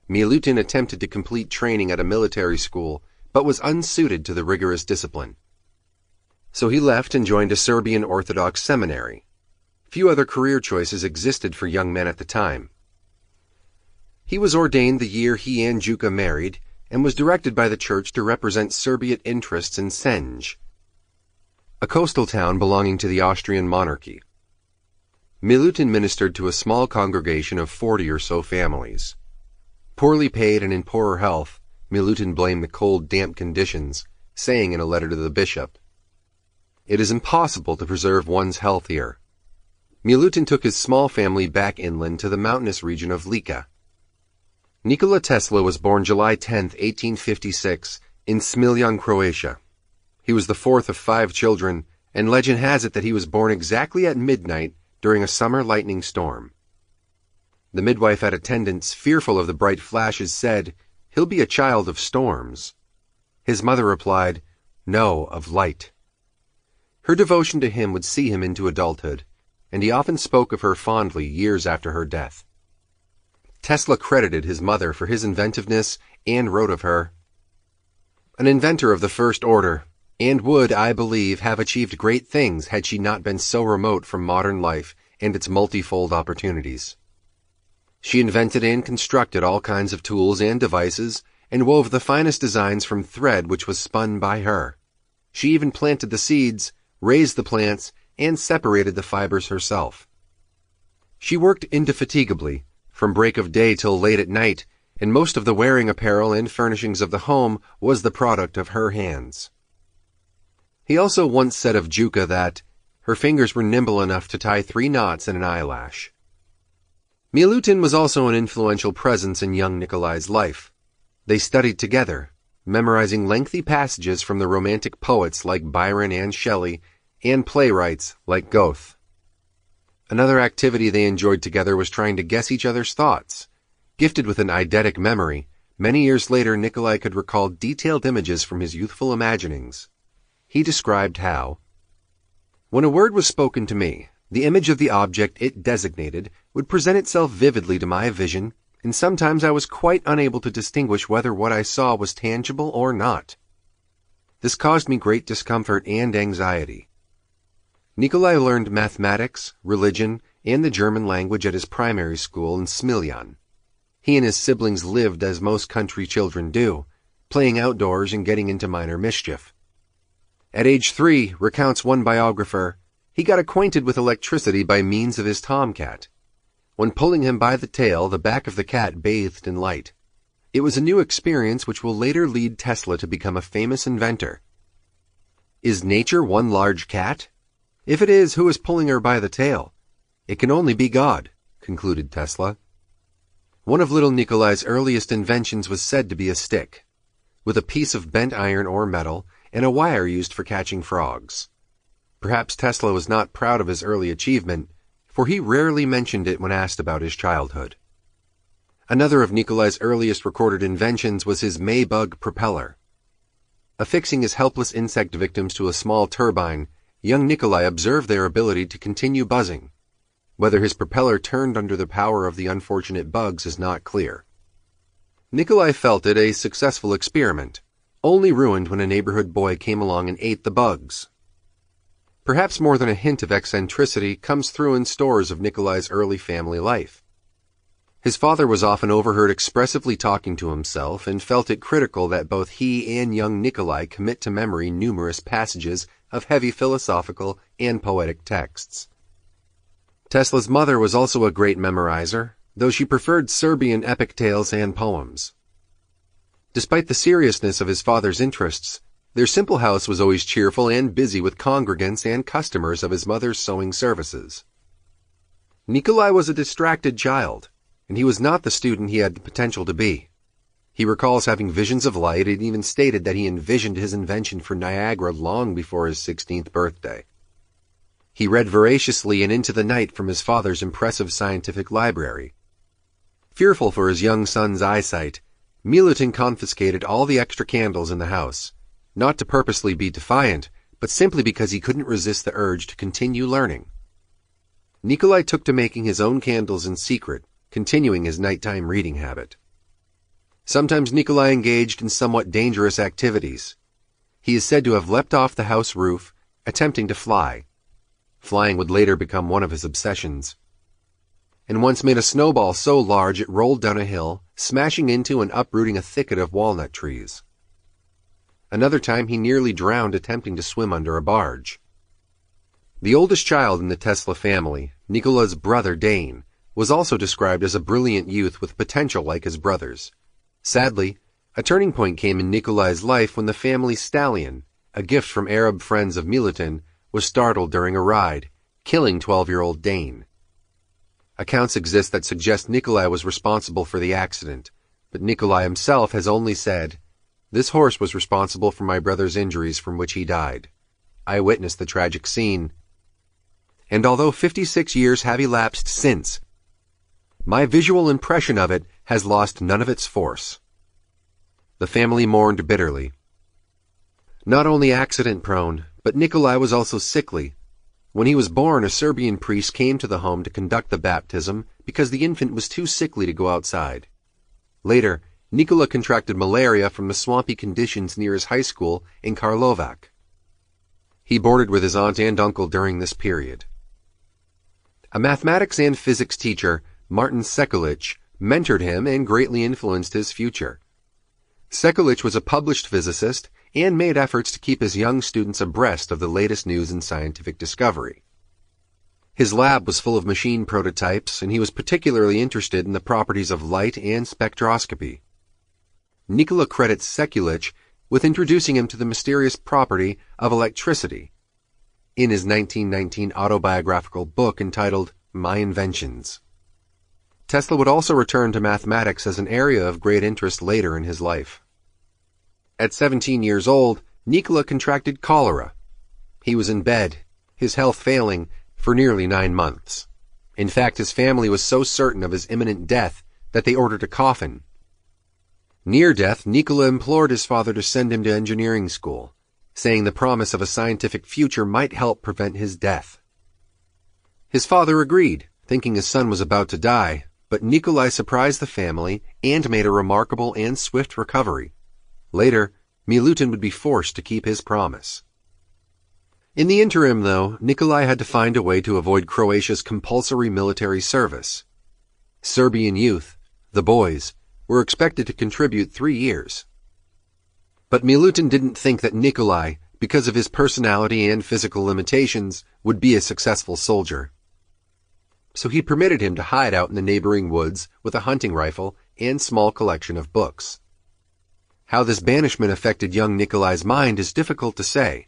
Milutin attempted to complete training at a military school, but was unsuited to the rigorous discipline. So he left and joined a Serbian Orthodox seminary. Few other career choices existed for young men at the time. He was ordained the year he and Juka married, and was directed by the church to represent Serbian interests in Senj, a coastal town belonging to the Austrian monarchy. Milutin ministered to a small congregation of 40 or so families. Poorly paid and in poorer health, Milutin blamed the cold, damp conditions, saying in a letter to the bishop, "It is impossible to preserve one's health here." Milutin took his small family back inland to the mountainous region of Lika. Nikola Tesla was born July 10, 1856, in Smiljan, Croatia. He was the 4th of 5 children, and legend has it that he was born exactly at midnight during a summer lightning storm. The midwife at attendance, fearful of the bright flashes, said, "He'll be a child of storms." His mother replied, "No, of light." Her devotion to him would see him into adulthood, and he often spoke of her fondly years after her death. Tesla credited his mother for his inventiveness and wrote of her, "An inventor of the first order, and would, I believe, have achieved great things had she not been so remote from modern life and its multifold opportunities. She invented and constructed all kinds of tools and devices, and wove the finest designs from thread which was spun by her. She even planted the seeds, raised the plants, and separated the fibers herself. She worked indefatigably, from break of day till late at night, and most of the wearing apparel and furnishings of the home was the product of her hands. He also once said of Juka that her fingers were nimble enough to tie 3 knots in an eyelash. Milutin was also an influential presence in young Nikolai's life. They studied together, memorizing lengthy passages from the romantic poets like Byron and Shelley, and playwrights like Goethe. Another activity they enjoyed together was trying to guess each other's thoughts. Gifted with an eidetic memory, many years later Nikolai could recall detailed images from his youthful imaginings. He described how, when a word was spoken to me, the image of the object it designated would present itself vividly to my vision, and sometimes I was quite unable to distinguish whether what I saw was tangible or not. This caused me great discomfort and anxiety. Nikolai learned mathematics, religion, and the German language at his primary school in Smiljan. He and his siblings lived as most country children do, playing outdoors and getting into minor mischief. At age 3, recounts one biographer, he got acquainted with electricity by means of his tomcat. When pulling him by the tail, the back of the cat bathed in light. It was a new experience which will later lead Tesla to become a famous inventor. Is nature one large cat? If it is, who is pulling her by the tail? It can only be God, concluded Tesla. One of little Nikolai's earliest inventions was said to be a stick, with a piece of bent iron or metal and a wire used for catching frogs. Perhaps Tesla was not proud of his early achievement, for he rarely mentioned it when asked about his childhood. Another of Nikolai's earliest recorded inventions was his Maybug propeller. Affixing his helpless insect victims to a small turbine, young Nikolai observed their ability to continue buzzing. Whether his propeller turned under the power of the unfortunate bugs is not clear. Nikolai felt it a successful experiment, only ruined when a neighborhood boy came along and ate the bugs. Perhaps more than a hint of eccentricity comes through in stores of Nikolai's early family life. His father was often overheard expressively talking to himself and felt it critical that both he and young Nikolai commit to memory numerous passages of heavy philosophical and poetic texts. Tesla's mother was also a great memorizer, though she preferred Serbian epic tales and poems. Despite the seriousness of his father's interests, their simple house was always cheerful and busy with congregants and customers of his mother's sewing services. Nikolai was a distracted child, and he was not the student he had the potential to be. He recalls having visions of light and even stated that he envisioned his invention for Niagara long before his 16th birthday. He read voraciously and into the night from his father's impressive scientific library. Fearful for his young son's eyesight, Milutin confiscated all the extra candles in the house, not to purposely be defiant, but simply because he couldn't resist the urge to continue learning. Nikolai took to making his own candles in secret, continuing his nighttime reading habit. Sometimes Nikolai engaged in somewhat dangerous activities. He is said to have leapt off the house roof, attempting to fly. Flying would later become one of his obsessions. And once made a snowball so large it rolled down a hill, smashing into and uprooting a thicket of walnut trees. Another time he nearly drowned attempting to swim under a barge. The oldest child in the Tesla family, Nikola's brother Dane, was also described as a brilliant youth with potential like his brothers. Sadly, a turning point came in Nikolai's life when the family stallion, a gift from Arab friends of Milutin, was startled during a ride, killing 12-year-old Dane. Accounts exist that suggest Nikolai was responsible for the accident, but Nikolai himself has only said, "This horse was responsible for my brother's injuries from which he died. I witnessed the tragic scene. And although 56 years have elapsed since, my visual impression of it has lost none of its force." The family mourned bitterly. Not only accident-prone, but Nikolai was also sickly. When he was born, a Serbian priest came to the home to conduct the baptism because the infant was too sickly to go outside. Later, Nikola contracted malaria from the swampy conditions near his high school in Karlovac. He boarded with his aunt and uncle during this period. A mathematics and physics teacher, Martin Sekulic, mentored him and greatly influenced his future. Sekulic was a published physicist and made efforts to keep his young students abreast of the latest news in scientific discovery. His lab was full of machine prototypes, and he was particularly interested in the properties of light and spectroscopy. Nikola credits Sekulic with introducing him to the mysterious property of electricity in his 1919 autobiographical book entitled My Inventions. Tesla would also return to mathematics as an area of great interest later in his life. At 17 years old, Nikola contracted cholera. He was in bed, his health failing, for nearly 9 months. In fact, his family was so certain of his imminent death that they ordered a coffin. Near death, Nikola implored his father to send him to engineering school, saying the promise of a scientific future might help prevent his death. His father agreed, thinking his son was about to die, but Nikola surprised the family and made a remarkable and swift recovery. Later, Milutin would be forced to keep his promise. In the interim, though, Nikola had to find a way to avoid Croatia's compulsory military service. Serbian youth, the boys, were expected to contribute 3 years. But Milutin didn't think that Nikola, because of his personality and physical limitations, would be a successful soldier. So he permitted him to hide out in the neighboring woods with a hunting rifle and small collection of books. How this banishment affected young Nikola's mind is difficult to say.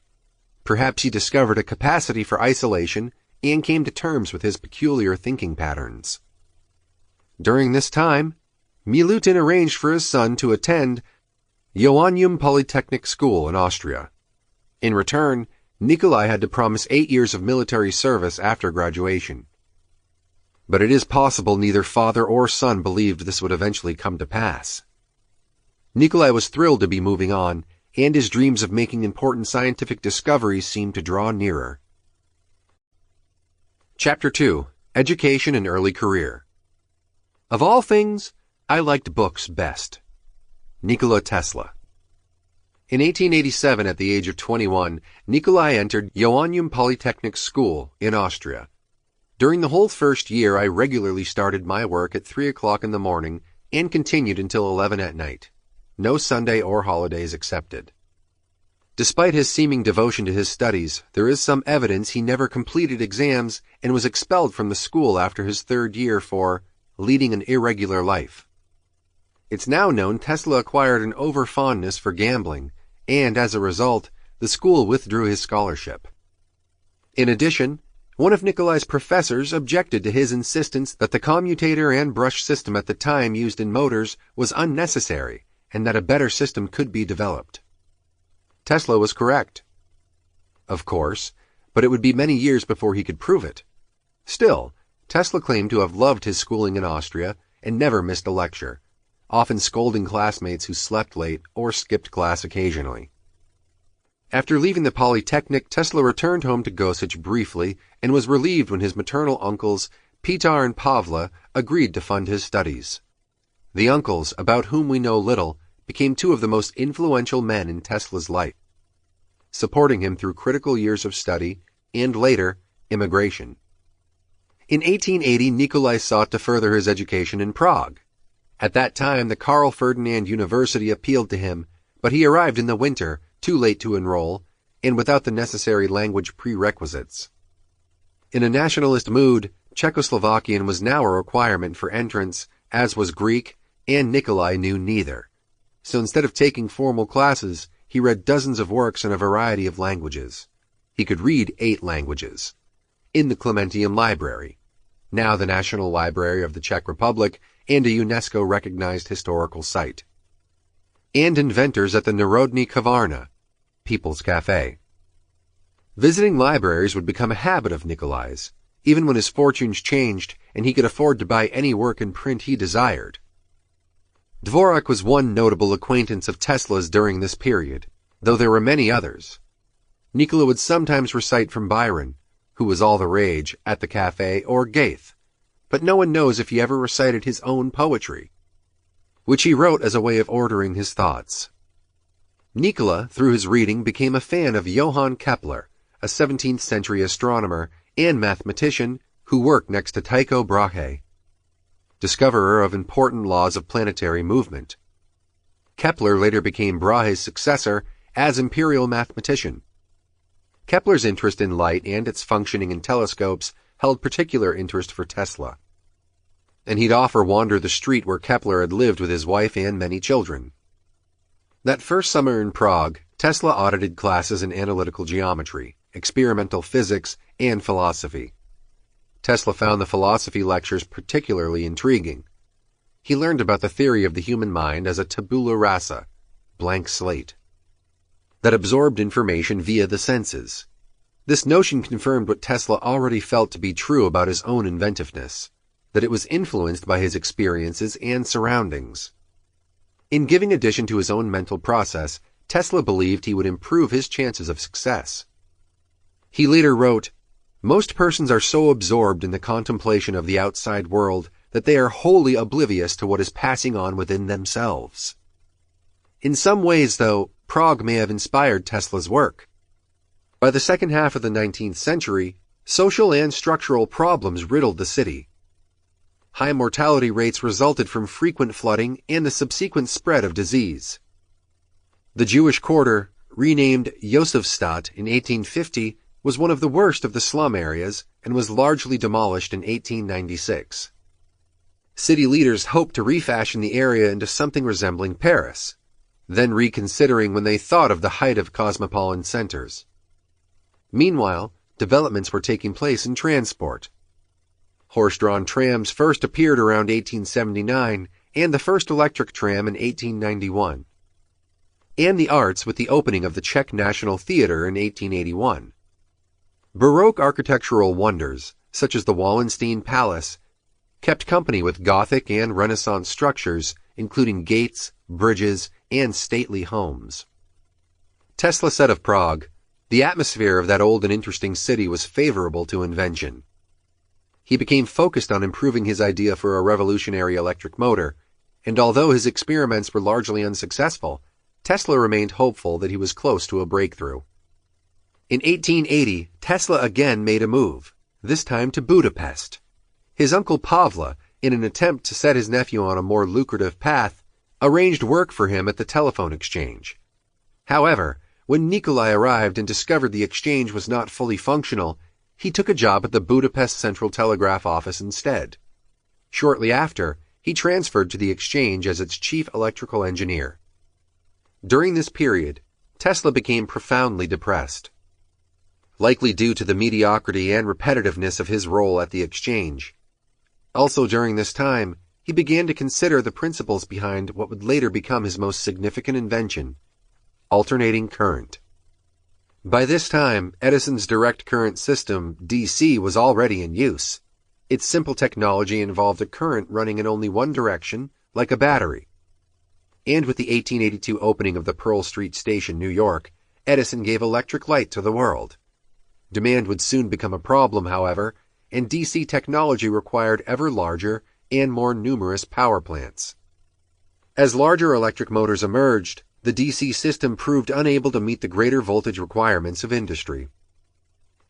Perhaps he discovered a capacity for isolation and came to terms with his peculiar thinking patterns. During this time, Milutin arranged for his son to attend Joanneum Polytechnic School in Austria. In return, Nikola had to promise 8 years of military service after graduation. But it is possible neither father or son believed this would eventually come to pass. Nikola was thrilled to be moving on, and his dreams of making important scientific discoveries seemed to draw nearer. Chapter 2. Education and Early Career. Of all things, I liked books best. Nikola Tesla. In 1887, at the age of 21, Nikola entered Joanneum Polytechnic School in Austria. During the whole first year, I regularly started my work at 3 o'clock in the morning and continued until 11 at night. No Sunday or holidays accepted. Despite his seeming devotion to his studies, there is some evidence he never completed exams and was expelled from the school after his 3rd year for leading an irregular life. It's now known Tesla acquired an overfondness for gambling, and as a result, the school withdrew his scholarship. In addition, one of Nikola's professors objected to his insistence that the commutator and brush system at the time used in motors was unnecessary, and that a better system could be developed. Tesla was correct. Of course, but it would be many years before he could prove it. Still, Tesla claimed to have loved his schooling in Austria and never missed a lecture, often scolding classmates who slept late or skipped class occasionally. After leaving the Polytechnic, Tesla returned home to Gossach briefly and was relieved when his maternal uncles, Petar and Pavla, agreed to fund his studies. The uncles, about whom we know little, became 2 of the most influential men in Tesla's life, supporting him through critical years of study and, later, immigration. In 1880, Nikola sought to further his education in Prague. At that time, the Karl Ferdinand University appealed to him, but he arrived in the winter, too late to enroll, and without the necessary language prerequisites. In a nationalist mood, Czechoslovakian was now a requirement for entrance, as was Greek, and Nikola knew neither. So instead of taking formal classes, he read dozens of works in a variety of languages. He could read 8 languages. In the Clementium Library, now the National Library of the Czech Republic and a UNESCO-recognized historical site. And inventors at the Narodny Kavarna, People's Cafe. Visiting libraries would become a habit of Nikola's, even when his fortunes changed and he could afford to buy any work in print he desired. Dvorak was one notable acquaintance of Tesla's during this period, though there were many others. Nikola would sometimes recite from Byron, who was all the rage, at the cafe, or Goethe, but no one knows if he ever recited his own poetry, which he wrote as a way of ordering his thoughts. Nikola, through his reading, became a fan of Johann Kepler, a 17th-century astronomer and mathematician who worked next to Tycho Brahe, discoverer of important laws of planetary movement. Kepler later became Brahe's successor as imperial mathematician. Kepler's interest in light and its functioning in telescopes held particular interest for Tesla, and he'd often wander the street where Kepler had lived with his wife and many children. That first summer in Prague, Tesla audited classes in analytical geometry, experimental physics, and philosophy. Tesla found the philosophy lectures particularly intriguing. He learned about the theory of the human mind as a tabula rasa, blank slate, that absorbed information via the senses. This notion confirmed what Tesla already felt to be true about his own inventiveness, that it was influenced by his experiences and surroundings. In giving addition to his own mental process, Tesla believed he would improve his chances of success. He later wrote, "Most persons are so absorbed in the contemplation of the outside world that they are wholly oblivious to what is passing on within themselves." In some ways, though, Prague may have inspired Tesla's work. By the second half of the 19th century, social and structural problems riddled the city. High mortality rates resulted from frequent flooding and the subsequent spread of disease. The Jewish quarter, renamed Josefstadt in 1850, was one of the worst of the slum areas and was largely demolished in 1896. City leaders hoped to refashion the area into something resembling Paris, then reconsidering when they thought of the height of cosmopolitan centers. Meanwhile, developments were taking place in transport. Horse-drawn trams first appeared around 1879, and the first electric tram in 1891. And the arts with the opening of the Czech National Theatre in 1881. Baroque architectural wonders, such as the Wallenstein Palace, kept company with Gothic and Renaissance structures, including gates, bridges, and stately homes. Tesla said of Prague, "The atmosphere of that old and interesting city was favorable to invention." He became focused on improving his idea for a revolutionary electric motor, and although his experiments were largely unsuccessful, Tesla remained hopeful that he was close to a breakthrough. In 1880, Tesla again made a move, this time to Budapest. His uncle Pavla, in an attempt to set his nephew on a more lucrative path, arranged work for him at the telephone exchange. However, when Nikolai arrived and discovered the exchange was not fully functional, he took a job at the Budapest Central Telegraph Office instead. Shortly after, he transferred to the exchange as its chief electrical engineer. During this period, Tesla became profoundly depressed, likely due to the mediocrity and repetitiveness of his role at the exchange. Also during this time, he began to consider the principles behind what would later become his most significant invention, alternating current. By this time, Edison's direct current system, DC, was already in use. Its simple technology involved a current running in only one direction, like a battery. And with the 1882 opening of the Pearl Street Station, New York, Edison gave electric light to the world. Demand would soon become a problem, however, and DC technology required ever larger and more numerous power plants. As larger electric motors emerged, the DC system proved unable to meet the greater voltage requirements of industry.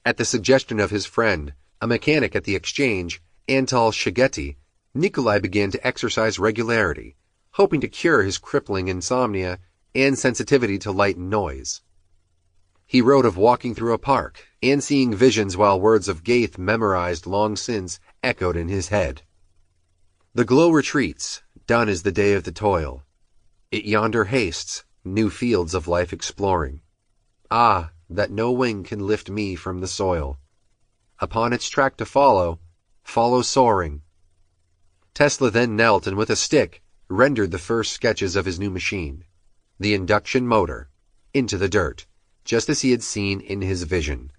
At the suggestion of his friend, a mechanic at the exchange, Antal Szigeti, Nikolai began to exercise regularity, hoping to cure his crippling insomnia and sensitivity to light and noise. He wrote of walking through a park and seeing visions while words of Goethe memorized long since echoed in his head. The glow retreats, done is the day of the toil. It yonder hastes, new fields of life exploring. Ah, that no wing can lift me from the soil. Upon its track to follow, follow soaring. Tesla then knelt and with a stick rendered the first sketches of his new machine, the induction motor, into the dirt, just as he had seen in his vision.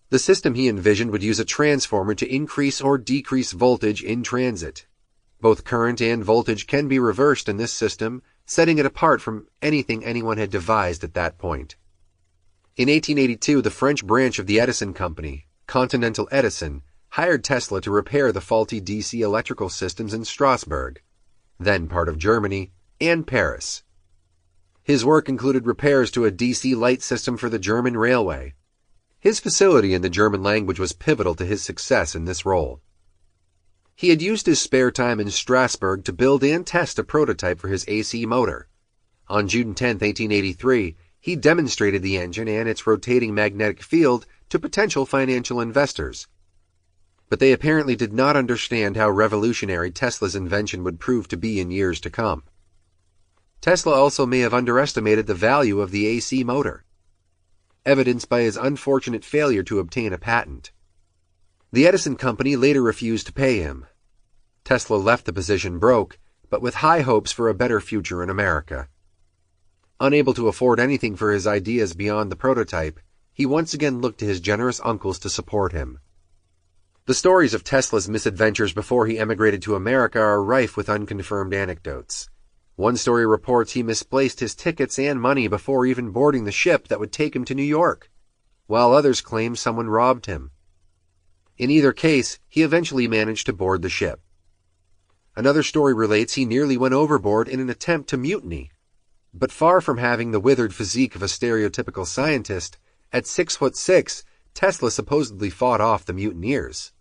The system he envisioned would use a transformer to increase or decrease voltage in transit. Both current and voltage can be reversed in this system, setting it apart from anything anyone had devised at that point. In 1882, the French branch of the Edison Company, Continental Edison, hired Tesla to repair the faulty DC electrical systems in Strasbourg, then part of Germany, and Paris. His work included repairs to a DC light system for the German railway. His facility in the German language was pivotal to his success in this role. He had used his spare time in Strasbourg to build and test a prototype for his AC motor. On June 10, 1883, he demonstrated the engine and its rotating magnetic field to potential financial investors. But they apparently did not understand how revolutionary Tesla's invention would prove to be in years to come. Tesla also may have underestimated the value of the AC motor, evidenced by his unfortunate failure to obtain a patent. The Edison company later refused to pay him. Tesla left the position broke, but with high hopes for a better future in America. Unable to afford anything for his ideas beyond the prototype, he once again looked to his generous uncles to support him. The stories of Tesla's misadventures before he emigrated to America are rife with unconfirmed anecdotes. One story reports he misplaced his tickets and money before even boarding the ship that would take him to New York, while others claim someone robbed him. In either case, he eventually managed to board the ship. Another story relates he nearly went overboard in an attempt to mutiny. But far from having the withered physique of a stereotypical scientist, at 6'6", Tesla supposedly fought off the mutineers.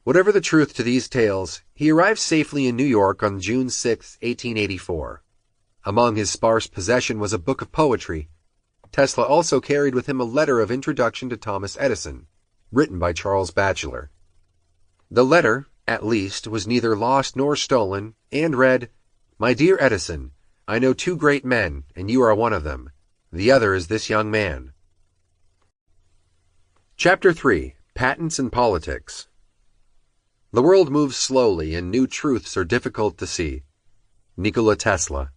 Whatever the truth to these tales, he arrived safely in New York on June 6, 1884. Among his sparse possession was a book of poetry. Tesla also carried with him a letter of introduction to Thomas Edison, written by Charles Batchelor. The letter, at least, was neither lost nor stolen, and read, "My dear Edison, I know two great men, and you are one of them. The other is this young man." Chapter 3. Patents and Politics. The world moves slowly, and new truths are difficult to see. Nikola Tesla.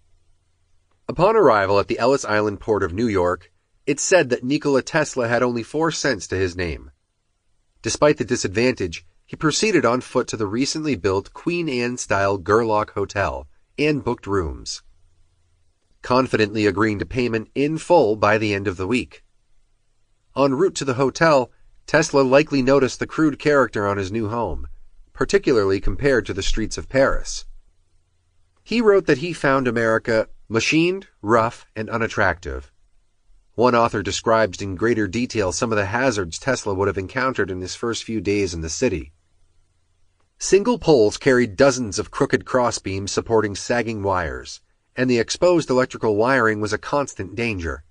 Upon arrival at the Ellis Island port of New York, it's said that Nikola Tesla had only 4 cents to his name. Despite the disadvantage, he proceeded on foot to the recently built Queen Anne-style Gerlach Hotel and booked rooms, confidently agreeing to payment in full by the end of the week. En route to the hotel, Tesla likely noticed the crude character on his new home, particularly compared to the streets of Paris. He wrote that he found America machined, rough, and unattractive. One author describes in greater detail some of the hazards Tesla would have encountered in his first few days in the city. Single poles carried dozens of crooked crossbeams supporting sagging wires, and the exposed electrical wiring was a constant danger.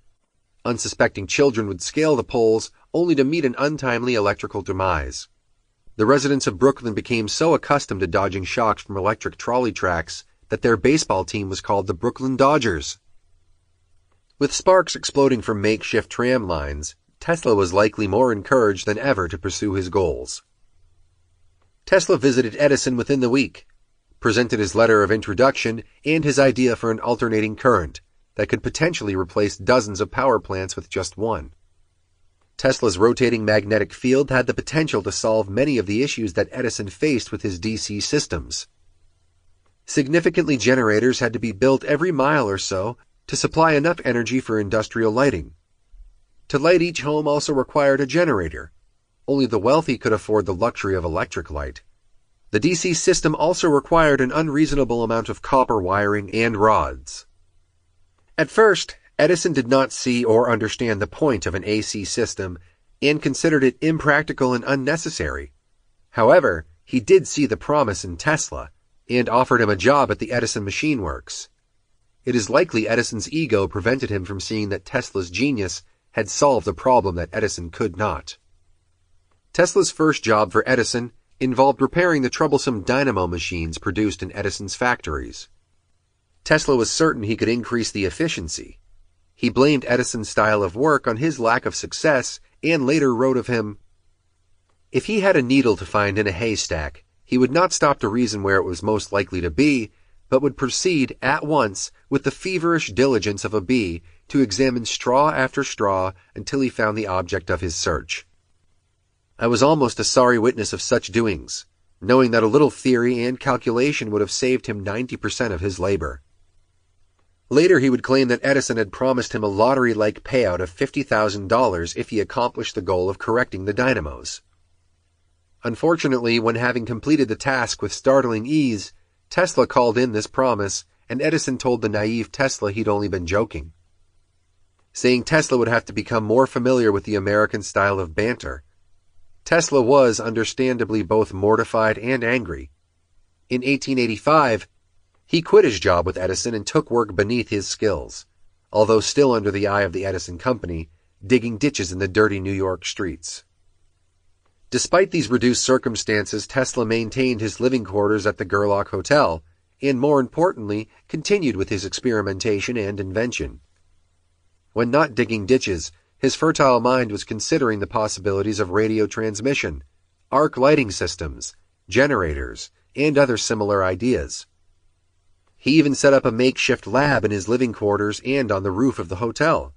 Unsuspecting children would scale the poles only to meet an untimely electrical demise. The residents of Brooklyn became so accustomed to dodging shocks from electric trolley tracks that their baseball team was called the Brooklyn Dodgers. With sparks exploding from makeshift tram lines, Tesla was likely more encouraged than ever to pursue his goals. Tesla visited Edison within the week, presented his letter of introduction and his idea for an alternating current that could potentially replace dozens of power plants with just one. Tesla's rotating magnetic field had the potential to solve many of the issues that Edison faced with his DC systems. Significantly, generators had to be built every mile or so to supply enough energy for industrial lighting. To light each home also required a generator. Only the wealthy could afford the luxury of electric light. The DC system also required an unreasonable amount of copper wiring and rods. At first, Edison did not see or understand the point of an AC system and considered it impractical and unnecessary. However, he did see the promise in Tesla and offered him a job at the Edison Machine Works. It is likely Edison's ego prevented him from seeing that Tesla's genius had solved a problem that Edison could not. Tesla's first job for Edison involved repairing the troublesome dynamo machines produced in Edison's factories. Tesla was certain he could increase the efficiency. He blamed Edison's style of work on his lack of success and later wrote of him, "If he had a needle to find in a haystack, he would not stop to reason where it was most likely to be, but would proceed at once with the feverish diligence of a bee to examine straw after straw until he found the object of his search. I was almost a sorry witness of such doings, knowing that a little theory and calculation would have saved him 90% of his labor." Later he would claim that Edison had promised him a lottery-like payout of $50,000 if he accomplished the goal of correcting the dynamos. Unfortunately, when having completed the task with startling ease, Tesla called in this promise, and Edison told the naive Tesla he'd only been joking. saying Tesla would have to become more familiar with the American style of banter. Tesla was, understandably, both mortified and angry. In 1885, he quit his job with Edison and took work beneath his skills, although still under the eye of the Edison Company, digging ditches in the dirty New York streets. Despite these reduced circumstances, Tesla maintained his living quarters at the Gerlach Hotel, and more importantly, continued with his experimentation and invention. When not digging ditches, his fertile mind was considering the possibilities of radio transmission, arc lighting systems, generators, and other similar ideas. He even set up a makeshift lab in his living quarters and on the roof of the hotel.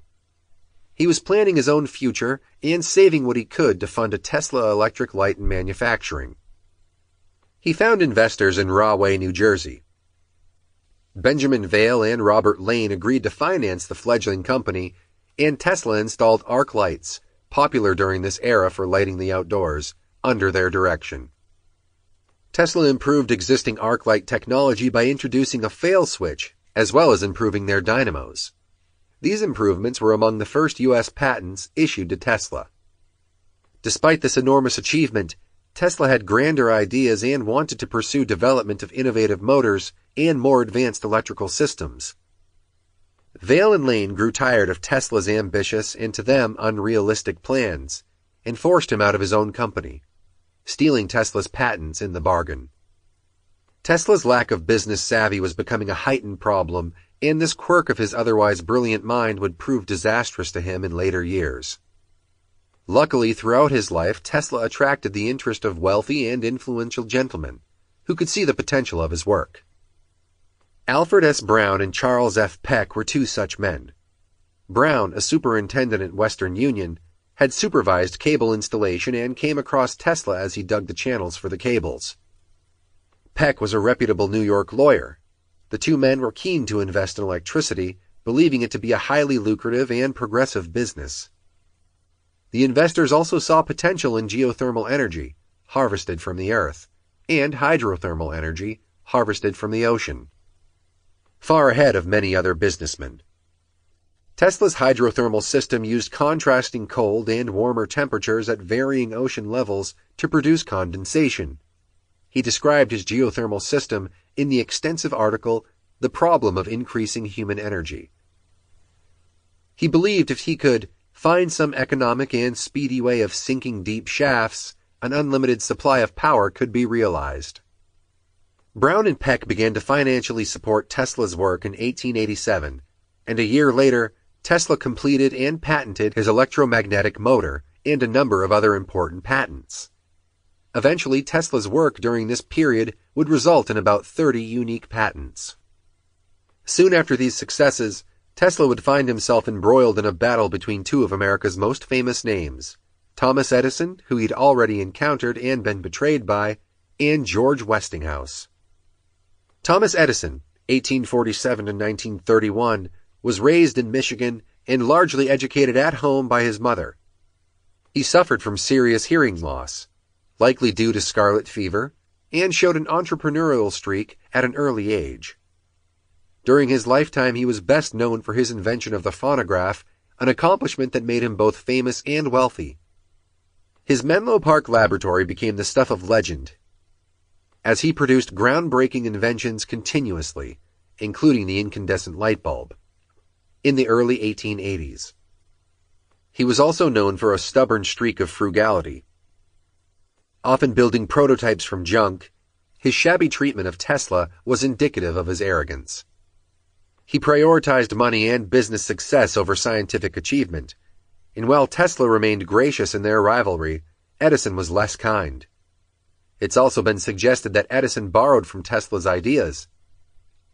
He was planning his own future and saving what he could to fund a Tesla electric light and manufacturing. He found investors in Rahway, New Jersey. Benjamin Vail and Robert Lane agreed to finance the fledgling company, and Tesla installed arc lights, popular during this era for lighting the outdoors, under their direction. Tesla improved existing arc light technology by introducing a fail switch, as well as improving their dynamos. These improvements were among the first U.S. patents issued to Tesla. Despite this enormous achievement, Tesla had grander ideas and wanted to pursue development of innovative motors and more advanced electrical systems. Vail and Lane grew tired of Tesla's ambitious and to them unrealistic plans, and forced him out of his own company, stealing Tesla's patents in the bargain. Tesla's lack of business savvy was becoming a heightened problem, and this quirk of his otherwise brilliant mind would prove disastrous to him in later years. Luckily, throughout his life, Tesla attracted the interest of wealthy and influential gentlemen who could see the potential of his work. Alfred S. Brown and Charles F. Peck were two such men. Brown, a superintendent at Western Union, had supervised cable installation and came across Tesla as he dug the channels for the cables. Peck was a reputable New York lawyer. The two men were keen to invest in electricity, believing it to be a highly lucrative and progressive business. The investors also saw potential in geothermal energy, harvested from the earth, and hydrothermal energy, harvested from the ocean. Far ahead of many other businessmen. Tesla's hydrothermal system used contrasting cold and warmer temperatures at varying ocean levels to produce condensation. He described his geothermal system in the extensive article, The Problem of Increasing Human Energy. He believed if he could find some economic and speedy way of sinking deep shafts, an unlimited supply of power could be realized. Brown and Peck began to financially support Tesla's work in 1887, and a year later, Tesla completed and patented his electromagnetic motor and a number of other important patents. Eventually, Tesla's work during this period would result in about 30 unique patents. Soon after these successes, Tesla would find himself embroiled in a battle between two of America's most famous names, Thomas Edison, who he'd already encountered and been betrayed by, and George Westinghouse. Thomas Edison, 1847 to 1931, was raised in Michigan and largely educated at home by his mother. He suffered from serious hearing loss, likely due to scarlet fever, and showed an entrepreneurial streak at an early age. During his lifetime, he was best known for his invention of the phonograph, an accomplishment that made him both famous and wealthy. His Menlo Park laboratory became the stuff of legend, as he produced groundbreaking inventions continuously, including the incandescent light bulb, in the early 1880s. He was also known for a stubborn streak of frugality. Often building prototypes from junk, his shabby treatment of Tesla was indicative of his arrogance. He prioritized money and business success over scientific achievement, and while Tesla remained gracious in their rivalry, Edison was less kind. It's also been suggested that Edison borrowed from Tesla's ideas.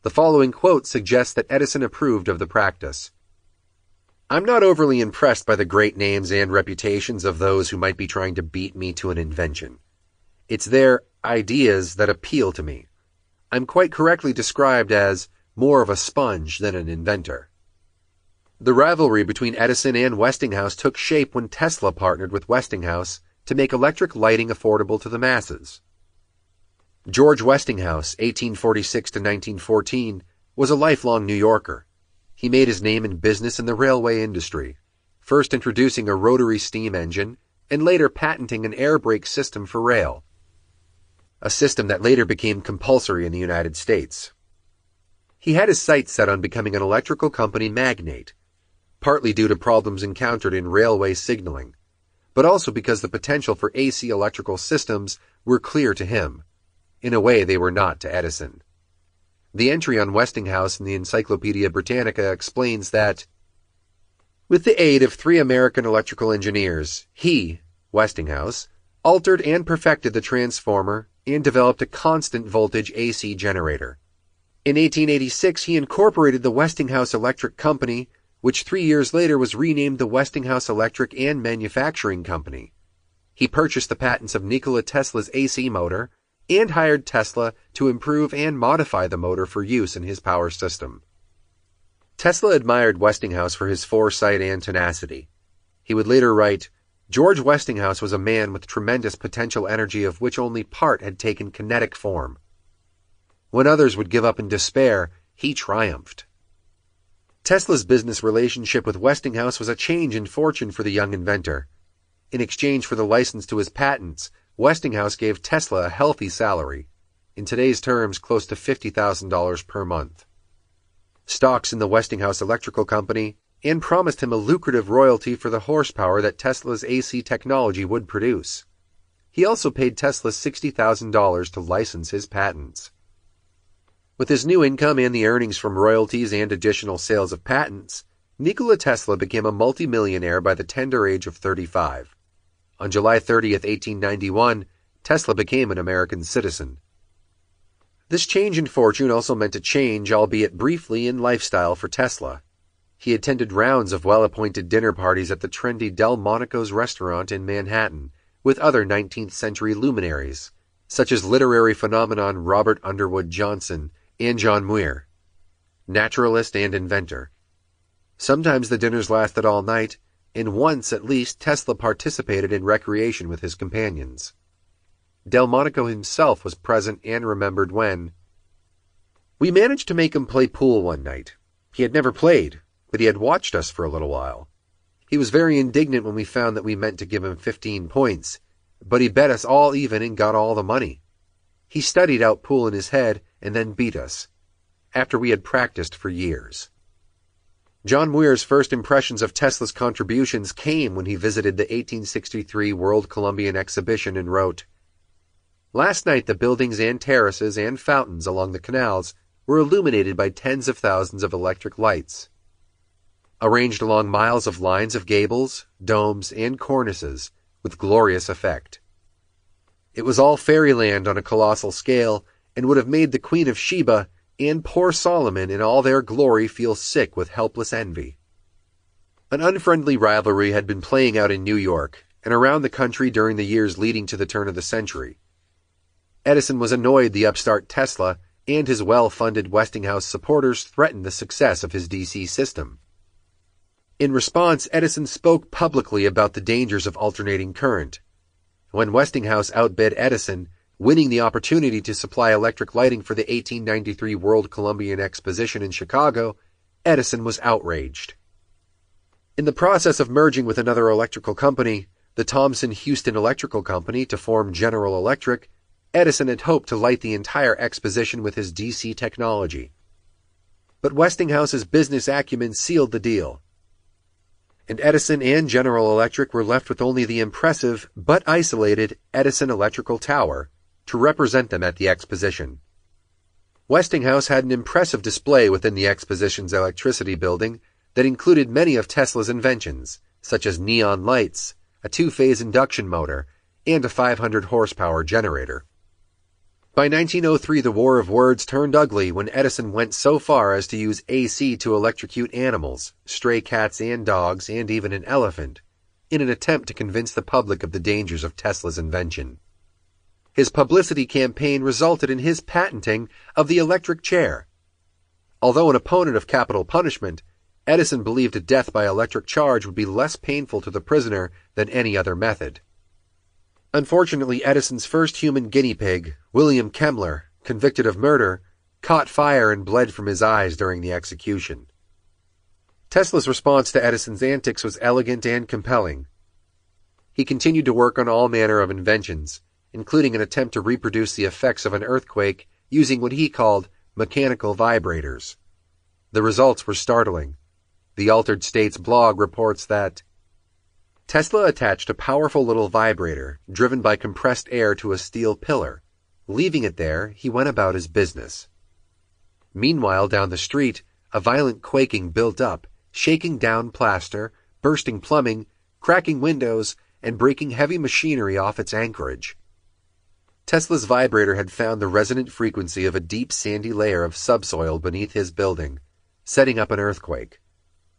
The following quote suggests that Edison approved of the practice. "I'm not overly impressed by the great names and reputations of those who might be trying to beat me to an invention. It's their ideas that appeal to me. I'm quite correctly described as more of a sponge than an inventor." The rivalry between Edison and Westinghouse took shape when Tesla partnered with Westinghouse to make electric lighting affordable to the masses. George Westinghouse, 1846 to 1914, was a lifelong New Yorker. He made his name in business in the railway industry, first introducing a rotary steam engine and later patenting an air brake system for rail, a system that later became compulsory in the United States. He had his sights set on becoming an electrical company magnate, partly due to problems encountered in railway signaling, but also because the potential for AC electrical systems were clear to him. In a way, they were not to Edison. The entry on Westinghouse in the Encyclopedia Britannica explains that, with the aid of 3 American electrical engineers, he, Westinghouse, altered and perfected the transformer and developed a constant voltage AC generator. In 1886, he incorporated the Westinghouse Electric Company, which 3 years later was renamed the Westinghouse Electric and Manufacturing Company. He purchased the patents of Nikola Tesla's AC motor and hired Tesla to improve and modify the motor for use in his power system. Tesla admired Westinghouse for his foresight and tenacity. He would later write, "George Westinghouse was a man with tremendous potential energy of which only part had taken kinetic form. When others would give up in despair, he triumphed." Tesla's business relationship with Westinghouse was a change in fortune for the young inventor. In exchange for the license to his patents, Westinghouse gave Tesla a healthy salary, in today's terms close to $50,000 per month, stocks in the Westinghouse Electrical Company, and promised him a lucrative royalty for the horsepower that Tesla's AC technology would produce. He also paid Tesla $60,000 to license his patents. With his new income and the earnings from royalties and additional sales of patents, Nikola Tesla became a multimillionaire by the tender age of 35. On July 30th, 1891, Tesla became an American citizen. This change in fortune also meant a change, albeit briefly, in lifestyle for Tesla. He attended rounds of well-appointed dinner parties at the trendy Delmonico's restaurant in Manhattan with other 19th century luminaries, such as literary phenomenon Robert Underwood Johnson and John Muir, naturalist and inventor. Sometimes the dinners lasted all night, and once at least Tesla participated in recreation with his companions. Delmonico himself was present and remembered when, "We managed to make him play pool one night. He had never played, but he had watched us for a little while. He was very indignant when we found that we meant to give him 15 points, but he bet us all even and got all the money. He studied out pool in his head and then beat us, after we had practiced for years." John Muir's first impressions of Tesla's contributions came when he visited the 1863 World Columbian Exhibition and wrote, "Last night the buildings and terraces and fountains along the canals were illuminated by tens of thousands of electric lights, arranged along miles of lines of gables, domes, and cornices, with glorious effect. It was all fairyland on a colossal scale, and would have made the Queen of Sheba and poor Solomon in all their glory feel sick with helpless envy." An unfriendly rivalry had been playing out in New York and around the country during the years leading to the turn of the century. Edison was annoyed the upstart Tesla and his well-funded Westinghouse supporters threatened the success of his DC system. In response, Edison spoke publicly about the dangers of alternating current. When Westinghouse outbid Edison, winning the opportunity to supply electric lighting for the 1893 World Columbian Exposition in Chicago, Edison was outraged. In the process of merging with another electrical company, the Thomson-Houston Electrical Company, to form General Electric, Edison had hoped to light the entire exposition with his DC technology. But Westinghouse's business acumen sealed the deal, and Edison and General Electric were left with only the impressive but isolated Edison Electrical Tower to represent them at the exposition. Westinghouse had an impressive display within the exposition's electricity building that included many of Tesla's inventions, such as neon lights, a two-phase induction motor, and a 500 horsepower generator. By 1903, the war of words turned ugly when Edison went so far as to use AC to electrocute animals, stray cats and dogs, and even an elephant, in an attempt to convince the public of the dangers of Tesla's invention. His publicity campaign resulted in his patenting of the electric chair. Although an opponent of capital punishment, Edison believed death by electric charge would be less painful to the prisoner than any other method. Unfortunately, Edison's first human guinea pig, William Kemmler, convicted of murder, caught fire and bled from his eyes during the execution. Tesla's response to Edison's antics was elegant and compelling. He continued to work on all manner of inventions, including an attempt to reproduce the effects of an earthquake using what he called mechanical vibrators. The results were startling. The Altered States blog reports that Tesla attached a powerful little vibrator driven by compressed air to a steel pillar. Leaving it there, he went about his business. Meanwhile, down the street, a violent quaking built up, shaking down plaster, bursting plumbing, cracking windows, and breaking heavy machinery off its anchorage. Tesla's vibrator had found the resonant frequency of a deep sandy layer of subsoil beneath his building, setting up an earthquake.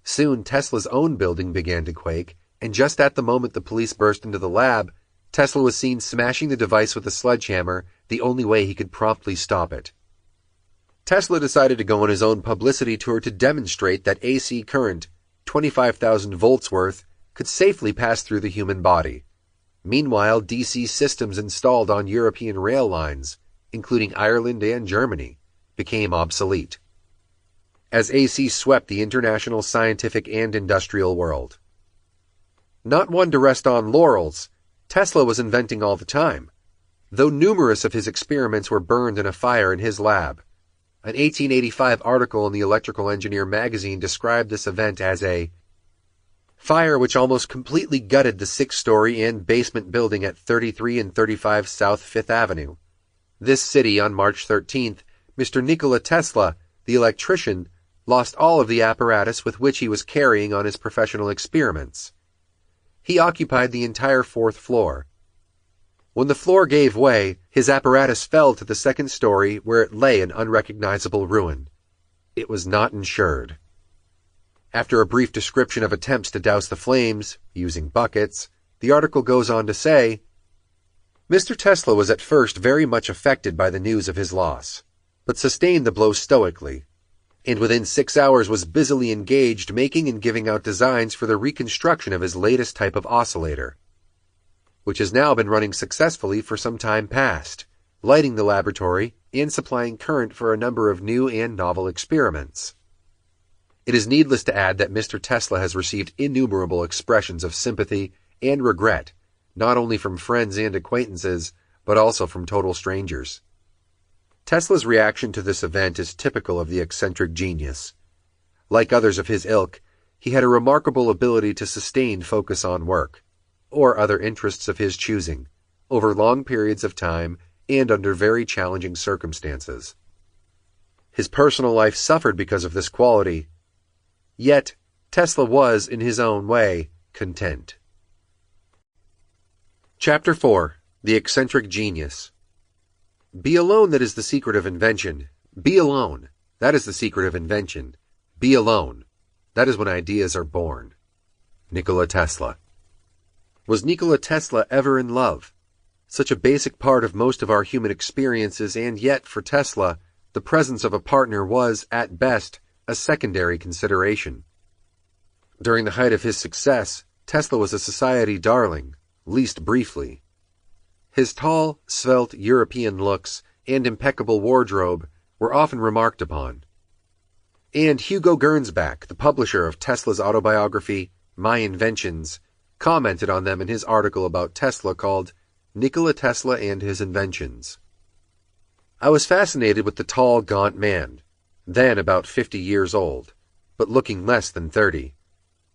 Soon Tesla's own building began to quake, and just at the moment the police burst into the lab, Tesla was seen smashing the device with a sledgehammer, the only way he could promptly stop it. Tesla decided to go on his own publicity tour to demonstrate that AC current, 25,000 volts worth, could safely pass through the human body. Meanwhile, DC systems installed on European rail lines, including Ireland and Germany, became obsolete, as AC swept the international scientific and industrial world. Not one to rest on laurels, Tesla was inventing all the time, though numerous of his experiments were burned in a fire in his lab. An 1885 article in the Electrical Engineer magazine described this event as a fire which almost completely gutted the 6-story and basement building at 33 and 35 South 5th Avenue. This city, on March 13th, Mr. Nikola Tesla, the electrician, lost all of the apparatus with which he was carrying on his professional experiments. He occupied the entire 4th floor. When the floor gave way, his apparatus fell to the 2nd story where it lay in unrecognizable ruin. It was not insured. After a brief description of attempts to douse the flames, using buckets, the article goes on to say, Mr. Tesla was at first very much affected by the news of his loss, but sustained the blow stoically, and within 6 hours was busily engaged making and giving out designs for the reconstruction of his latest type of oscillator, which has now been running successfully for some time past, lighting the laboratory and supplying current for a number of new and novel experiments. It is needless to add that Mr. Tesla has received innumerable expressions of sympathy and regret, not only from friends and acquaintances, but also from total strangers. Tesla's reaction to this event is typical of the eccentric genius. Like others of his ilk, he had a remarkable ability to sustain focus on work, or other interests of his choosing, over long periods of time and under very challenging circumstances. His personal life suffered because of this quality. Yet, Tesla was, in his own way, content. Chapter 4. The Eccentric Genius. Be alone, that is the secret of invention. Be alone. That is the secret of invention. Be alone. That is when ideas are born. Nikola Tesla. Was Nikola Tesla ever in love? Such a basic part of most of our human experiences, and yet, for Tesla, the presence of a partner was, at best, a secondary consideration. During the height of his success, Tesla was a society darling, least briefly. His tall, svelte European looks and impeccable wardrobe were often remarked upon. And Hugo Gernsback, the publisher of Tesla's autobiography, My Inventions, commented on them in his article about Tesla called Nikola Tesla and His Inventions. I was fascinated with the tall, gaunt man, then about 50 years old, but looking less than 30.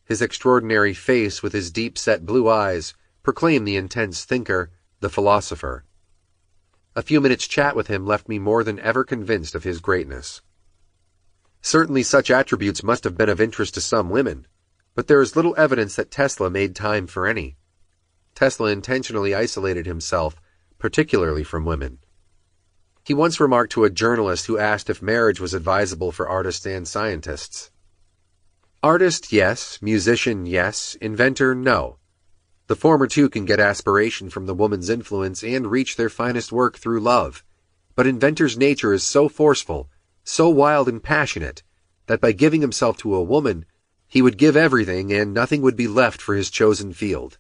His extraordinary face with his deep-set blue eyes proclaimed the intense thinker, the philosopher. A few minutes' chat with him left me more than ever convinced of his greatness. Certainly such attributes must have been of interest to some women, but there is little evidence that Tesla made time for any. Tesla intentionally isolated himself, particularly from women. He once remarked to a journalist who asked if marriage was advisable for artists and scientists. Artist, yes. Musician, yes. Inventor, no. The former two can get aspiration from the woman's influence and reach their finest work through love, but inventor's nature is so forceful, so wild and passionate, that by giving himself to a woman, he would give everything and nothing would be left for his chosen field.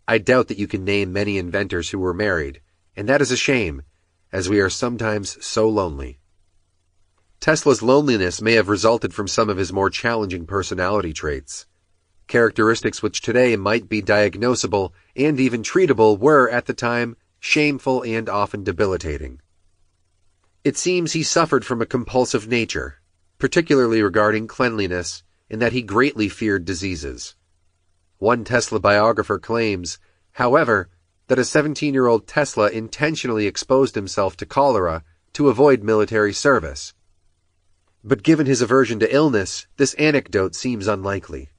I doubt that you can name many inventors who were married, and that is a shame, as we are sometimes so lonely. Tesla's loneliness may have resulted from some of his more challenging personality traits. Characteristics which today might be diagnosable and even treatable were, at the time, shameful and often debilitating. It seems he suffered from a compulsive nature, particularly regarding cleanliness, and that he greatly feared diseases. One Tesla biographer claims, however, that a 17-year-old Tesla intentionally exposed himself to cholera to avoid military service. But given his aversion to illness, this anecdote seems unlikely.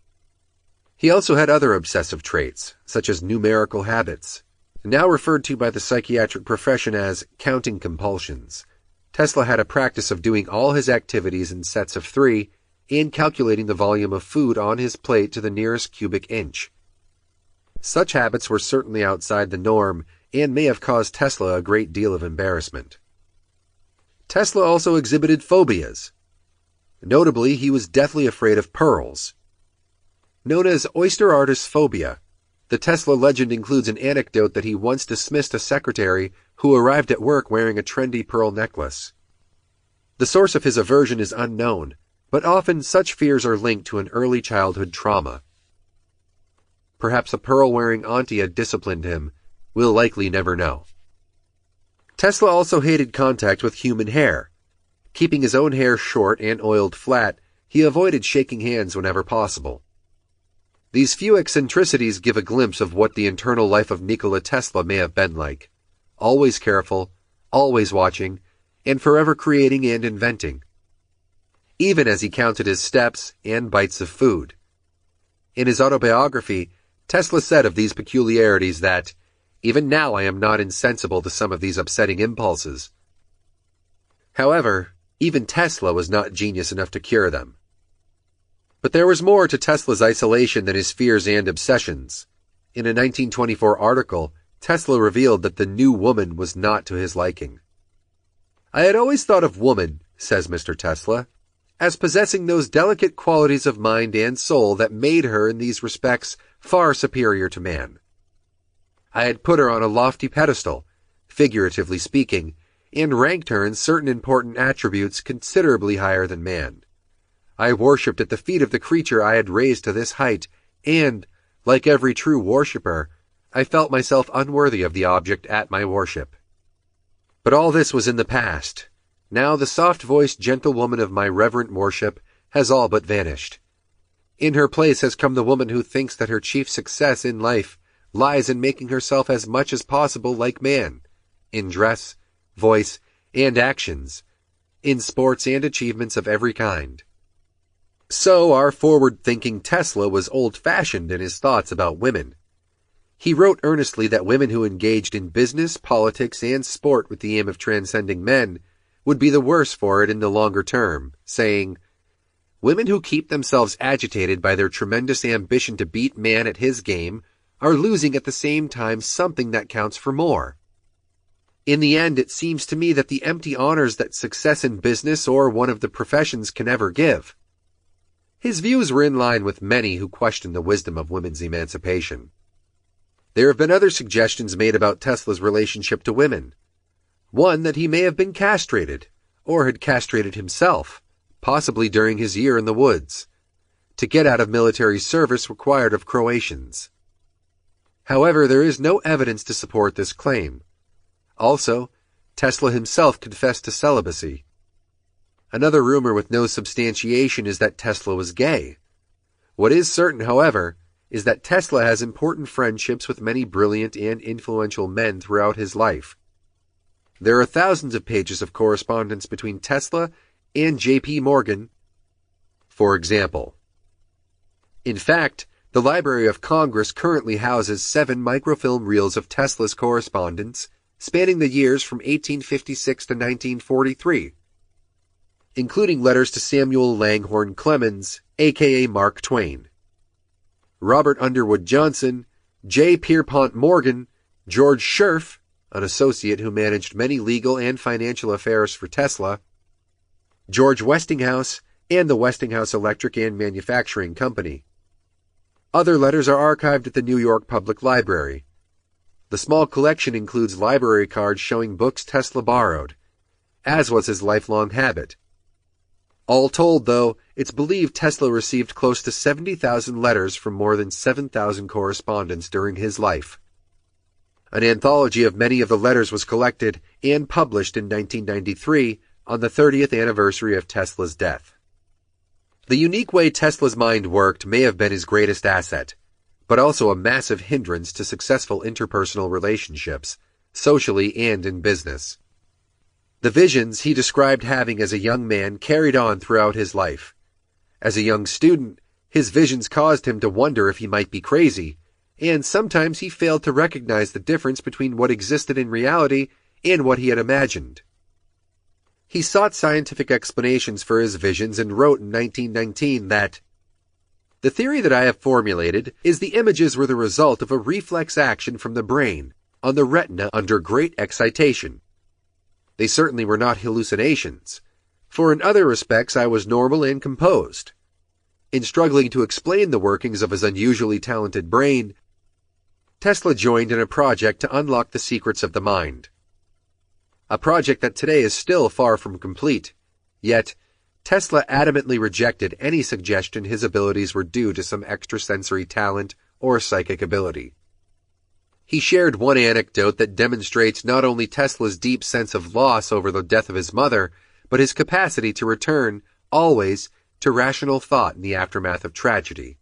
He also had other obsessive traits, such as numerical habits, now referred to by the psychiatric profession as counting compulsions. Tesla had a practice of doing all his activities in sets of 3 and calculating the volume of food on his plate to the nearest cubic inch. Such habits were certainly outside the norm and may have caused Tesla a great deal of embarrassment. Tesla also exhibited phobias. Notably, he was deathly afraid of pearls. Known as oyster artist phobia, the Tesla legend includes an anecdote that he once dismissed a secretary who arrived at work wearing a trendy pearl necklace. The source of his aversion is unknown, but often such fears are linked to an early childhood trauma. Perhaps a pearl-wearing auntie had disciplined him. We'll likely never know. Tesla also hated contact with human hair. Keeping his own hair short and oiled flat, he avoided shaking hands whenever possible. These few eccentricities give a glimpse of what the internal life of Nikola Tesla may have been like. Always careful, always watching, and forever creating and inventing. Even as he counted his steps and bites of food. In his autobiography, Tesla said of these peculiarities that, "Even now I am not insensible to some of these upsetting impulses." However, even Tesla was not genius enough to cure them. But there was more to Tesla's isolation than his fears and obsessions. In a 1924 article, Tesla revealed that the new woman was not to his liking. "I had always thought of woman," says Mr. Tesla, "as possessing those delicate qualities of mind and soul that made her in these respects far superior to man. I had put her on a lofty pedestal, figuratively speaking, and ranked her in certain important attributes considerably higher than man. I worshipped at the feet of the creature I had raised to this height, and, like every true worshipper, I felt myself unworthy of the object at my worship. But all this was in the past. Now the soft-voiced gentlewoman of my reverent worship has all but vanished. In her place has come the woman who thinks that her chief success in life lies in making herself as much as possible like man, in dress, voice, and actions, in sports and achievements of every kind." So our forward-thinking Tesla was old-fashioned in his thoughts about women. He wrote earnestly that women who engaged in business, politics, and sport with the aim of transcending men would be the worse for it in the longer term, saying, "Women who keep themselves agitated by their tremendous ambition to beat man at his game are losing at the same time something that counts for more. In the end, it seems to me that the empty honors that success in business or one of the professions can ever give." His views were in line with many who question the wisdom of women's emancipation. There have been other suggestions made about Tesla's relationship to women. One that he may have been castrated, or had castrated himself, possibly during his year in the woods, to get out of military service required of Croatians. However, there is no evidence to support this claim. Also, Tesla himself confessed to celibacy. Another rumor with no substantiation is that Tesla was gay. What is certain, however, is that Tesla has important friendships with many brilliant and influential men throughout his life. There are thousands of pages of correspondence between Tesla and J.P. Morgan, for example. In fact, the Library of Congress currently houses 7 microfilm reels of Tesla's correspondence spanning the years from 1856 to 1943, including letters to Samuel Langhorne Clemens, a.k.a. Mark Twain, Robert Underwood Johnson, J. Pierpont Morgan, George Scherf, an associate who managed many legal and financial affairs for Tesla, George Westinghouse, and the Westinghouse Electric and Manufacturing Company. Other letters are archived at the New York Public Library. The small collection includes library cards showing books Tesla borrowed, as was his lifelong habit. All told, though, it's believed Tesla received close to 70,000 letters from more than 7,000 correspondents during his life. An anthology of many of the letters was collected and published in 1993 on the 30th anniversary of Tesla's death. The unique way Tesla's mind worked may have been his greatest asset, but also a massive hindrance to successful interpersonal relationships, socially and in business. The visions he described having as a young man carried on throughout his life. As a young student, his visions caused him to wonder if he might be crazy, and sometimes he failed to recognize the difference between what existed in reality and what he had imagined. He sought scientific explanations for his visions and wrote in 1919 that, "The theory that I have formulated is the images were the result of a reflex action from the brain on the retina under great excitation. They certainly were not hallucinations, for in other respects I was normal and composed." In struggling to explain the workings of his unusually talented brain, Tesla joined in a project to unlock the secrets of the mind. A project that today is still far from complete, yet Tesla adamantly rejected any suggestion his abilities were due to some extrasensory talent or psychic ability. He shared one anecdote that demonstrates not only Tesla's deep sense of loss over the death of his mother, but his capacity to return, always, to rational thought in the aftermath of tragedy.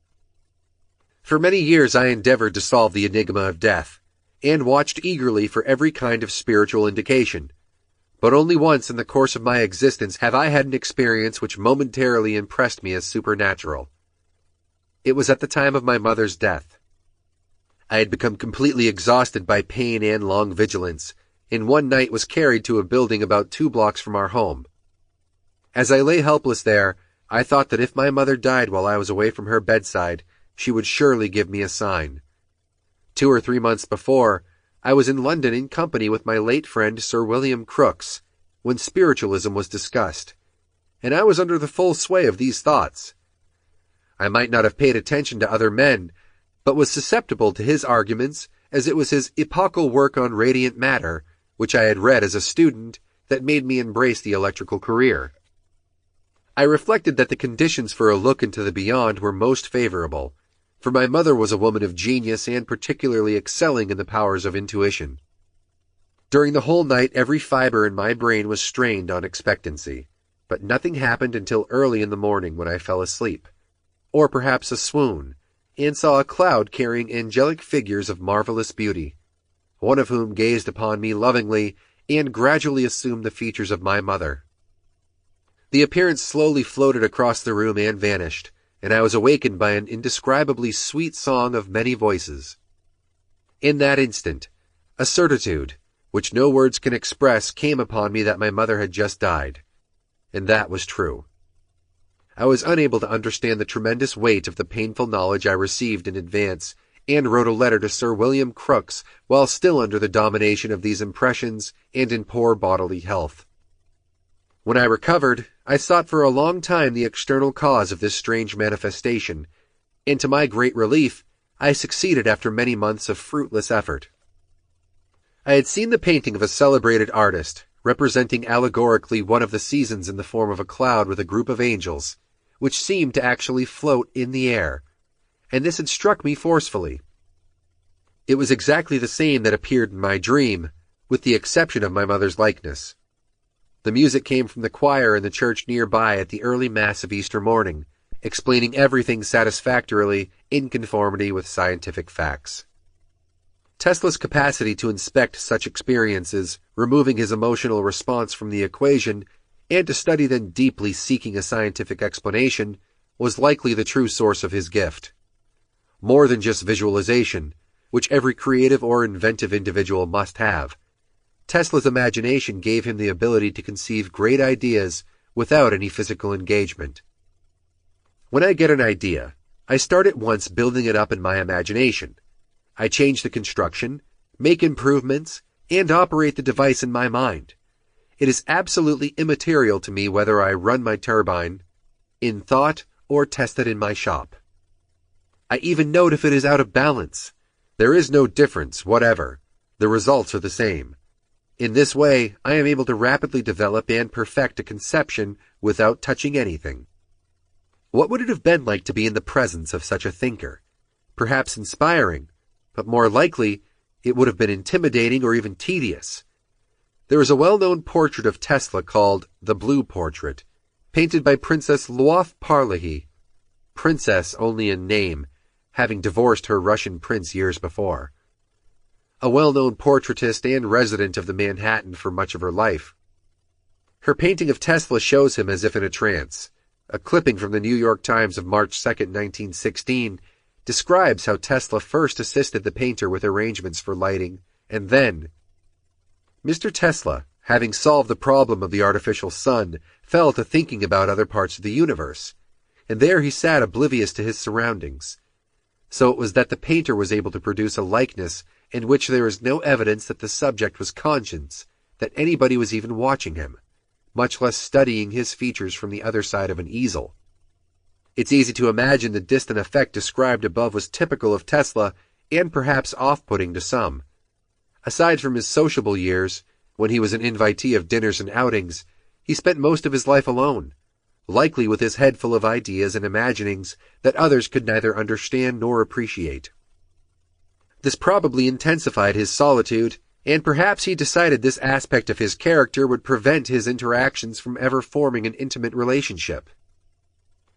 "For many years I endeavored to solve the enigma of death, and watched eagerly for every kind of spiritual indication. But only once in the course of my existence have I had an experience which momentarily impressed me as supernatural. It was at the time of my mother's death. I had become completely exhausted by pain and long vigilance, and one night was carried to a building about 2 blocks from our home. As I lay helpless there, I thought that if my mother died while I was away from her bedside, she would surely give me a sign. 2 or 3 months before, I was in London in company with my late friend Sir William Crookes, when spiritualism was discussed, and I was under the full sway of these thoughts. I might not have paid attention to other men, but was susceptible to his arguments, as it was his epochal work on radiant matter, which I had read as a student, that made me embrace the electrical career. I reflected that the conditions for a look into the beyond were most favorable, for my mother was a woman of genius and particularly excelling in the powers of intuition. During the whole night every fiber in my brain was strained on expectancy, but nothing happened until early in the morning when I fell asleep, or perhaps a swoon, and saw a cloud carrying angelic figures of marvelous beauty, one of whom gazed upon me lovingly and gradually assumed the features of my mother. The appearance slowly floated across the room and vanished, and I was awakened by an indescribably sweet song of many voices. In that instant, a certitude, which no words can express, came upon me that my mother had just died. And that was true. I was unable to understand the tremendous weight of the painful knowledge I received in advance, and wrote a letter to Sir William Crookes while still under the domination of these impressions and in poor bodily health. When I recovered, I sought for a long time the external cause of this strange manifestation, and to my great relief, I succeeded after many months of fruitless effort. I had seen the painting of a celebrated artist, representing allegorically one of the seasons in the form of a cloud with a group of angels, which seemed to actually float in the air, and this had struck me forcefully. It was exactly the same that appeared in my dream, with the exception of my mother's likeness. The music came from the choir in the church nearby at the early Mass of Easter morning, explaining everything satisfactorily in conformity with scientific facts. Tesla's capacity to inspect such experiences, removing his emotional response from the equation, and to study them deeply seeking a scientific explanation, was likely the true source of his gift. More than just visualization, which every creative or inventive individual must have, Tesla's imagination gave him the ability to conceive great ideas without any physical engagement. When I get an idea, I start at once building it up in my imagination. I change the construction, make improvements, and operate the device in my mind. It is absolutely immaterial to me whether I run my turbine in thought or test it in my shop. I even note if it is out of balance. There is no difference whatever. The results are the same. In this way, I am able to rapidly develop and perfect a conception without touching anything. What would it have been like to be in the presence of such a thinker? Perhaps inspiring, but more likely, it would have been intimidating or even tedious. There is a well-known portrait of Tesla called the Blue Portrait, painted by Princess Loaf Parlahi, princess only in name, having divorced her Russian prince years before. A well-known portraitist and resident of the Manhattan for much of her life. Her painting of Tesla shows him as if in a trance. A clipping from the New York Times of March 2, 1916, describes how Tesla first assisted the painter with arrangements for lighting, and then, Mr. Tesla, having solved the problem of the artificial sun, fell to thinking about other parts of the universe, and there he sat oblivious to his surroundings. So it was that the painter was able to produce a likeness in which there is no evidence that the subject was conscious, that anybody was even watching him, much less studying his features from the other side of an easel. It's easy to imagine the distant effect described above was typical of Tesla and perhaps off-putting to some. Aside from his sociable years, when he was an invitee of dinners and outings, he spent most of his life alone, likely with his head full of ideas and imaginings that others could neither understand nor appreciate. This probably intensified his solitude, and perhaps he decided this aspect of his character would prevent his interactions from ever forming an intimate relationship.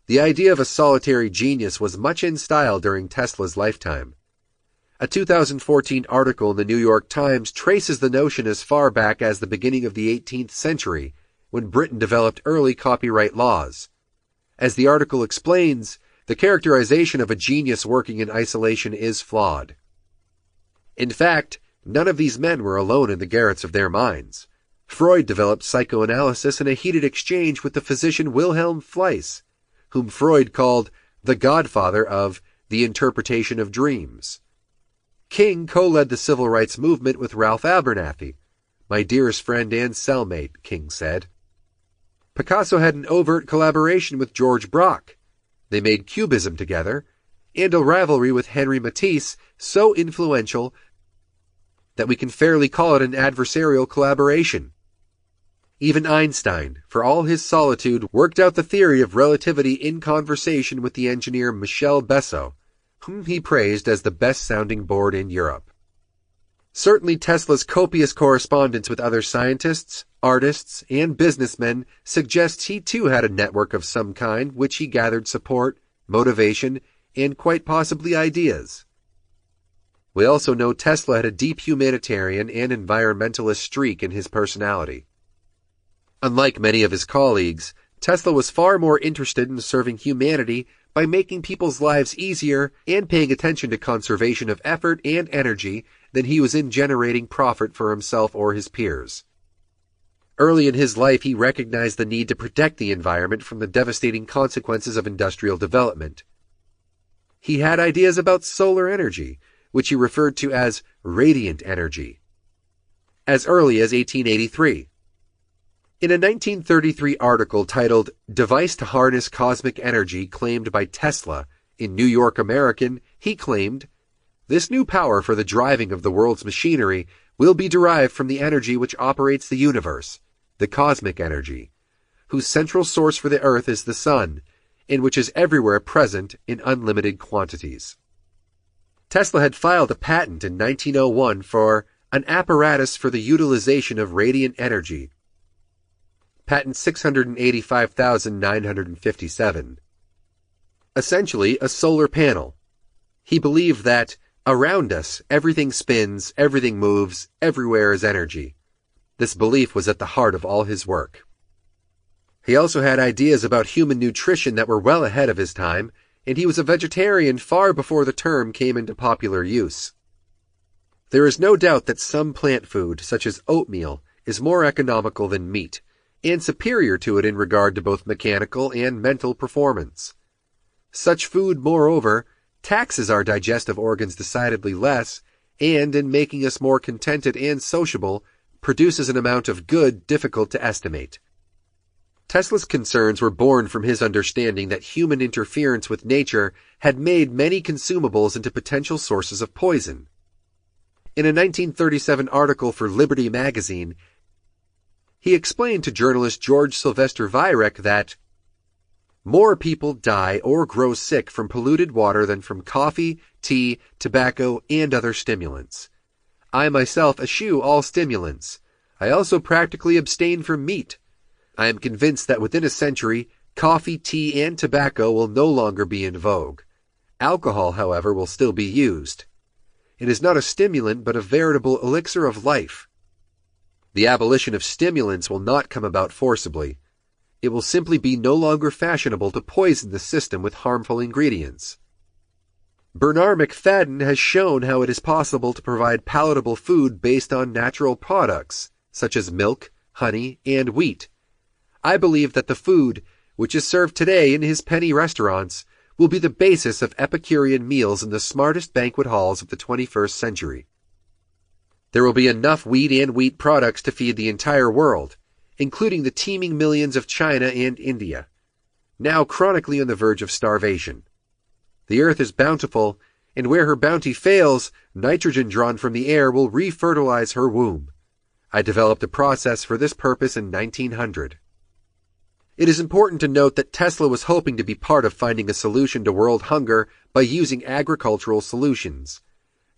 The idea of a solitary genius was much in style during Tesla's lifetime. A 2014 article in the New York Times traces the notion as far back as the beginning of the 18th century, when Britain developed early copyright laws. As the article explains, the characterization of a genius working in isolation is flawed. In fact, none of these men were alone in the garrets of their minds. Freud developed psychoanalysis in a heated exchange with the physician Wilhelm Fleiss, whom Freud called the godfather of the interpretation of dreams. King co-led the civil rights movement with Ralph Abernathy, my dearest friend and cellmate, King said. Picasso had an overt collaboration with George Braque. They made Cubism together, and a rivalry with Henri Matisse so influential that we can fairly call it an adversarial collaboration. Even Einstein, for all his solitude, worked out the theory of relativity in conversation with the engineer Michel Besso, whom he praised as the best-sounding board in Europe. Certainly Tesla's copious correspondence with other scientists, artists, and businessmen suggests he too had a network of some kind which he gathered support, motivation, and quite possibly ideas. We also know Tesla had a deep humanitarian and environmentalist streak in his personality. Unlike many of his colleagues, Tesla was far more interested in serving humanity by making people's lives easier and paying attention to conservation of effort and energy than he was in generating profit for himself or his peers. Early in his life, he recognized the need to protect the environment from the devastating consequences of industrial development. He had ideas about solar energy, which he referred to as radiant energy, as early as 1883. In a 1933 article titled "Device to Harness Cosmic Energy" claimed by Tesla in New York American, he claimed, "This new power for the driving of the world's machinery will be derived from the energy which operates the universe, the cosmic energy, whose central source for the earth is the sun, and which is everywhere present in unlimited quantities." Tesla had filed a patent in 1901 for an apparatus for the utilization of radiant energy, patent 685,957. Essentially, a solar panel. He believed that, around us, everything spins, everything moves, everywhere is energy. This belief was at the heart of all his work. He also had ideas about human nutrition that were well ahead of his time, and he was a vegetarian far before the term came into popular use. There is no doubt that some plant food, such as oatmeal, is more economical than meat, and superior to it in regard to both mechanical and mental performance. Such food, moreover, taxes our digestive organs decidedly less, and in making us more contented and sociable, produces an amount of good difficult to estimate. Tesla's concerns were born from his understanding that human interference with nature had made many consumables into potential sources of poison. In a 1937 article for Liberty magazine, he explained to journalist George Sylvester Virek that more people die or grow sick from polluted water than from coffee, tea, tobacco, and other stimulants. I myself eschew all stimulants. I also practically abstain from meat. I am convinced that within a century, coffee, tea, and tobacco will no longer be in vogue. Alcohol, however, will still be used. It is not a stimulant, but a veritable elixir of life. The abolition of stimulants will not come about forcibly. It will simply be no longer fashionable to poison the system with harmful ingredients. Bernard McFadden has shown how it is possible to provide palatable food based on natural products, such as milk, honey, and wheat. I believe that the food, which is served today in his penny restaurants, will be the basis of Epicurean meals in the smartest banquet halls of the 21st century. There will be enough wheat and wheat products to feed the entire world, including the teeming millions of China and India, now chronically on the verge of starvation. The earth is bountiful, and where her bounty fails, nitrogen drawn from the air will refertilize her womb. I developed a process for this purpose in 1900. It is important to note that Tesla was hoping to be part of finding a solution to world hunger by using agricultural solutions.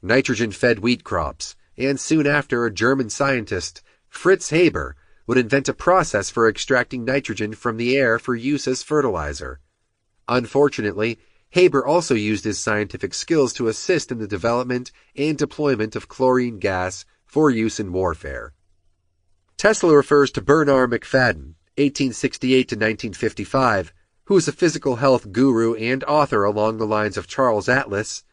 Nitrogen-fed wheat crops, and soon after a German scientist, Fritz Haber, would invent a process for extracting nitrogen from the air for use as fertilizer. Unfortunately, Haber also used his scientific skills to assist in the development and deployment of chlorine gas for use in warfare. Tesla refers to Bernard McFadden, 1868 to 1955, who is a physical health guru and author along the lines of Charles Atlas.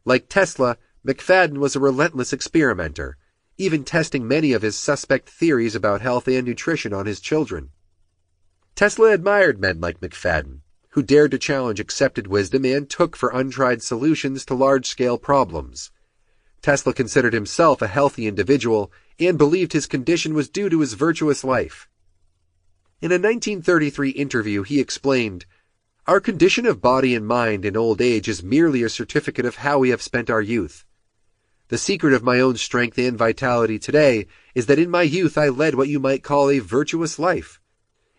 Like Tesla, McFadden was a relentless experimenter, even testing many of his suspect theories about health and nutrition on his children. Tesla admired men like McFadden, who dared to challenge accepted wisdom and took for untried solutions to large-scale problems. Tesla considered himself a healthy individual and believed his condition was due to his virtuous life. In a 1933 interview, he explained, "Our condition of body and mind in old age is merely a certificate of how we have spent our youth. The secret of my own strength and vitality today is that in my youth I led what you might call a virtuous life."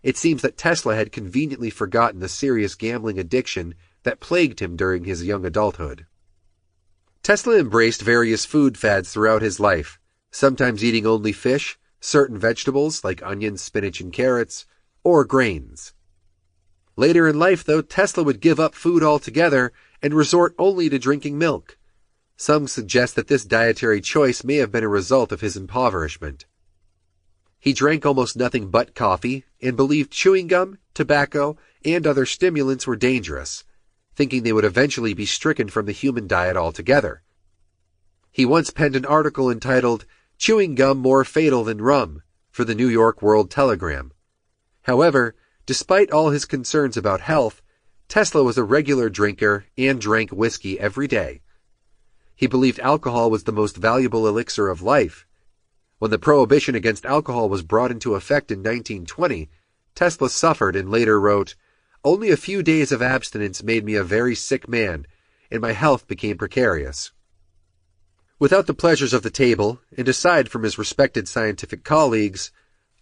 It seems that Tesla had conveniently forgotten the serious gambling addiction that plagued him during his young adulthood. Tesla embraced various food fads throughout his life, sometimes eating only fish, certain vegetables like onions, spinach, and carrots, or grains. Later in life, though, Tesla would give up food altogether and resort only to drinking milk. Some suggest that this dietary choice may have been a result of his impoverishment. He drank almost nothing but coffee and believed chewing gum, tobacco, and other stimulants were dangerous, thinking they would eventually be stricken from the human diet altogether. He once penned an article entitled, "Chewing Gum More Fatal Than Rum," for the New York World Telegram. However, despite all his concerns about health, Tesla was a regular drinker and drank whiskey every day. He believed alcohol was the most valuable elixir of life. When the prohibition against alcohol was brought into effect in 1920, Tesla suffered and later wrote, "Only a few days of abstinence made me a very sick man, and my health became precarious." Without the pleasures of the table, and aside from his respected scientific colleagues,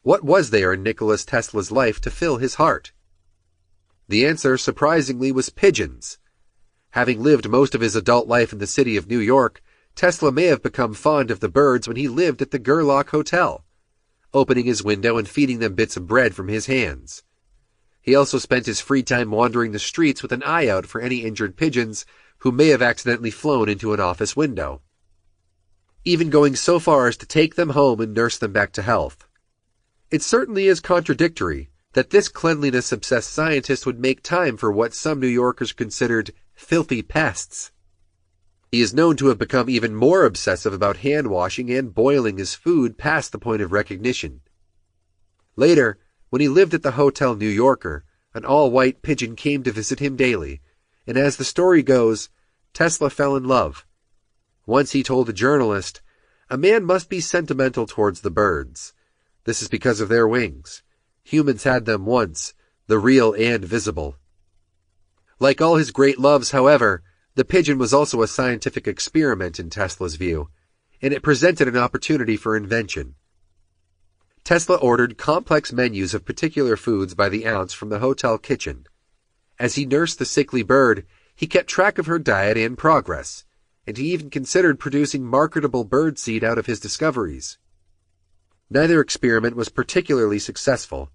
what was there in Nikola Tesla's life to fill his heart? The answer, surprisingly, was pigeons. Having lived most of his adult life in the city of New York, Tesla may have become fond of the birds when he lived at the Gerlach Hotel, opening his window and feeding them bits of bread from his hands. He also spent his free time wandering the streets with an eye out for any injured pigeons who may have accidentally flown into an office window, even going so far as to take them home and nurse them back to health. It certainly is contradictory that this cleanliness-obsessed scientist would make time for what some New Yorkers considered filthy pests. He is known to have become even more obsessive about hand-washing and boiling his food past the point of recognition. Later, when he lived at the Hotel New Yorker, an all-white pigeon came to visit him daily, and as the story goes, Tesla fell in love. Once he told a journalist, "A man must be sentimental towards the birds. This is because of their wings. Humans had them once, the real and visible." Like all his great loves, however, the pigeon was also a scientific experiment in Tesla's view. and it presented an opportunity for invention. Tesla ordered complex menus of particular foods by the ounce from the hotel kitchen. As he nursed the sickly bird, he kept track of her diet and progress, and he even considered producing marketable birdseed out of his discoveries. Neither experiment was particularly successful.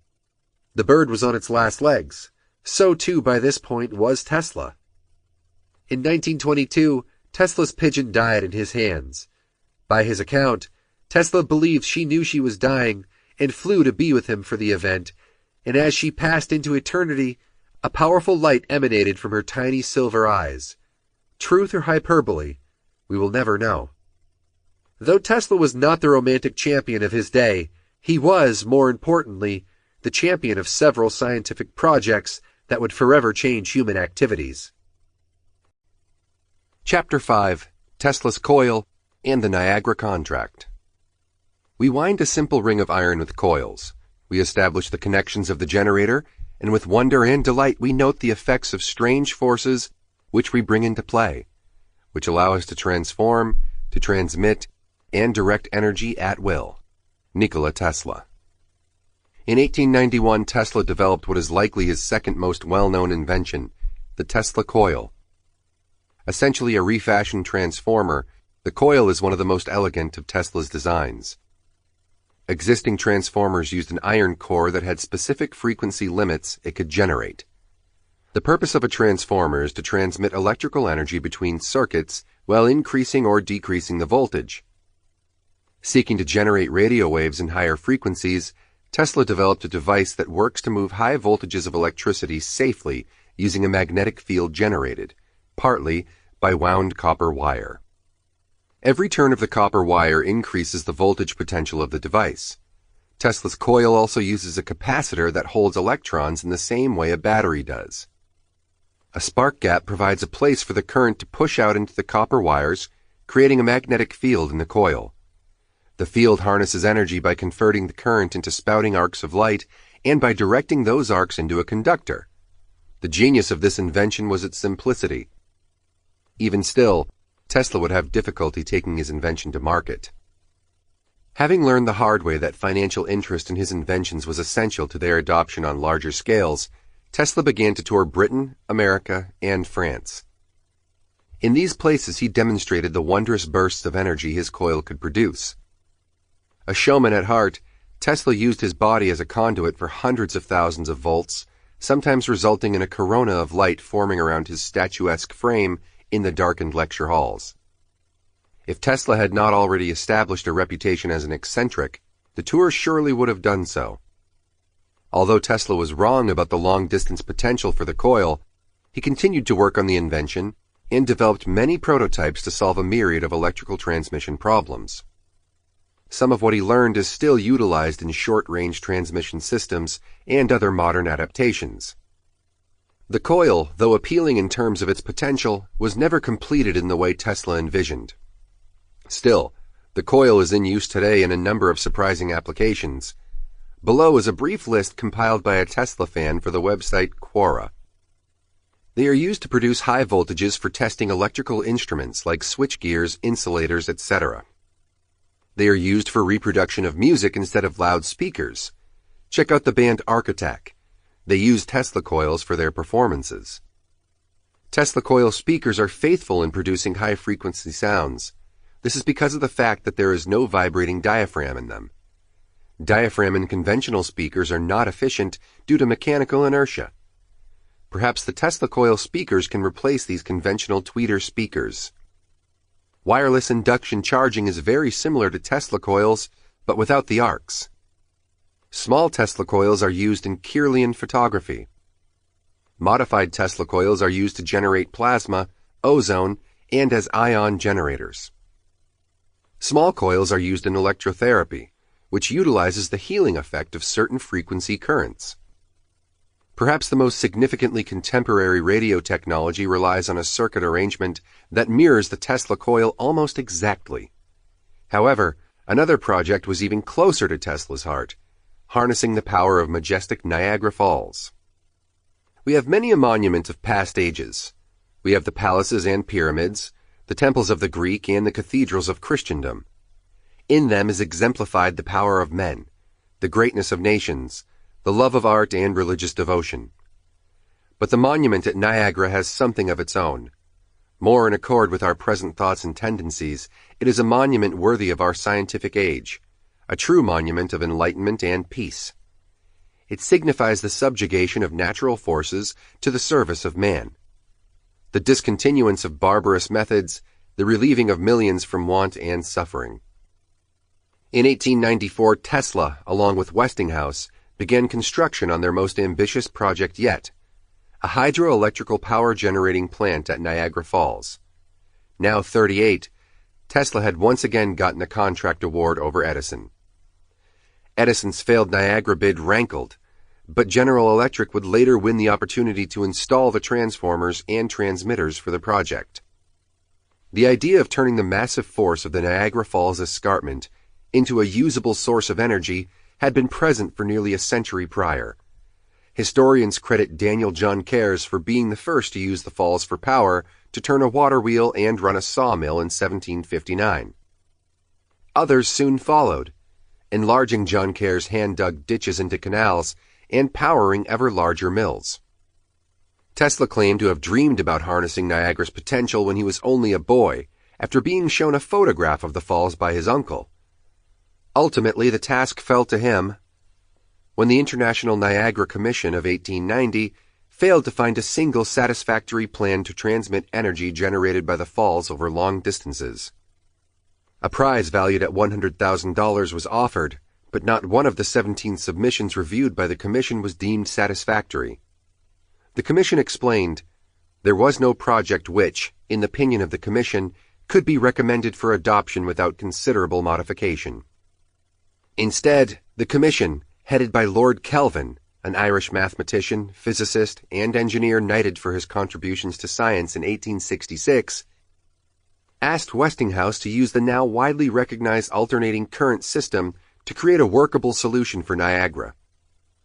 The bird was on its last legs. So too, by this point, was Tesla. In 1922, Tesla's pigeon died in his hands. By his account, Tesla believed she knew she was dying and flew to be with him for the event, and as she passed into eternity, a powerful light emanated from her tiny silver eyes. Truth or hyperbole, we will never know. Though Tesla was not the romantic champion of his day, he was, more importantly, the champion of several scientific projects that would forever change human activities. Chapter 5. Tesla's Coil and the Niagara Contract. We wind a simple ring of iron with coils. We establish the connections of the generator, and with wonder and delight we note the effects of strange forces which we bring into play, which allow us to transform, to transmit, and direct energy at will. Nikola Tesla. In 1891, Tesla developed what is likely his second most well-known invention, the Tesla coil. Essentially a refashioned transformer, the coil is one of the most elegant of Tesla's designs. Existing transformers used an iron core that had specific frequency limits it could generate. The purpose of a transformer is to transmit electrical energy between circuits while increasing or decreasing the voltage. Seeking to generate radio waves in higher frequencies, Tesla developed a device that works to move high voltages of electricity safely using a magnetic field generated, partly by wound copper wire. Every turn of the copper wire increases the voltage potential of the device. Tesla's coil also uses a capacitor that holds electrons in the same way a battery does. A spark gap provides a place for the current to push out into the copper wires, creating a magnetic field in the coil. The field harnesses energy by converting the current into spouting arcs of light and by directing those arcs into a conductor. The genius of this invention was its simplicity. Even still, Tesla would have difficulty taking his invention to market. Having learned the hard way that financial interest in his inventions was essential to their adoption on larger scales, Tesla began to tour Britain, America, and France. In these places he demonstrated the wondrous bursts of energy his coil could produce. A showman at heart, Tesla used his body as a conduit for hundreds of thousands of volts, sometimes resulting in a corona of light forming around his statuesque frame in the darkened lecture halls. If Tesla had not already established a reputation as an eccentric, the tour surely would have done so. Although Tesla was wrong about the long-distance potential for the coil, he continued to work on the invention and developed many prototypes to solve a myriad of electrical transmission problems. Some of what he learned is still utilized in short-range transmission systems and other modern adaptations. The coil, though appealing in terms of its potential, was never completed in the way Tesla envisioned. Still, the coil is in use today in a number of surprising applications. Below is a brief list compiled by a Tesla fan for the website Quora. They are used to produce high voltages for testing electrical instruments like switchgears, insulators, etc. They are used for reproduction of music instead of loudspeakers. Check out the band Arc Attack. They use Tesla coils for their performances. Tesla coil speakers are faithful in producing high-frequency sounds. This is because of the fact that there is no vibrating diaphragm in them. Diaphragm in conventional speakers are not efficient due to mechanical inertia. Perhaps the Tesla coil speakers can replace these conventional tweeter speakers. Wireless induction charging is very similar to Tesla coils, but without the arcs. Small Tesla coils are used in Kirlian photography. Modified Tesla coils are used to generate plasma, ozone, and as ion generators. Small coils are used in electrotherapy, which utilizes the healing effect of certain frequency currents. Perhaps the most significantly contemporary radio technology relies on a circuit arrangement that mirrors the Tesla coil almost exactly. However, another project was even closer to Tesla's heart, harnessing the power of majestic Niagara Falls. We have many a monument of past ages. We have the palaces and pyramids, the temples of the Greek and the cathedrals of Christendom. In them is exemplified the power of men, the greatness of nations, the love of art and religious devotion. But the monument at Niagara has something of its own. More in accord with our present thoughts and tendencies, it is a monument worthy of our scientific age, a true monument of enlightenment and peace. It signifies the subjugation of natural forces to the service of man, the discontinuance of barbarous methods, the relieving of millions from want and suffering. In 1894, Tesla, along with Westinghouse, began construction on their most ambitious project yet, a hydroelectrical power generating plant at Niagara Falls. Now 38, Tesla had once again gotten a contract award over Edison. Edison's failed Niagara bid rankled, but General Electric would later win the opportunity to install the transformers and transmitters for the project. The idea of turning the massive force of the Niagara Falls escarpment into a usable source of energy had been present for nearly a century prior. Historians credit Daniel John Cares for being the first to use the falls for power to turn a water wheel and run a sawmill in 1759. Others soon followed, enlarging John Care's hand-dug ditches into canals and powering ever larger mills. Tesla claimed to have dreamed about harnessing Niagara's potential when he was only a boy, after being shown a photograph of the falls by his uncle. Ultimately, the task fell to him when the International Niagara Commission of 1890 failed to find a single satisfactory plan to transmit energy generated by the falls over long distances. A prize valued at $100,000 was offered, but not one of the 17 submissions reviewed by the Commission was deemed satisfactory. The Commission explained, there was no project which, in the opinion of the Commission, could be recommended for adoption without considerable modification. Instead, the Commission, headed by Lord Kelvin, an Irish mathematician, physicist, and engineer knighted for his contributions to science in 1866, asked Westinghouse to use the now widely recognized alternating current system to create a workable solution for Niagara.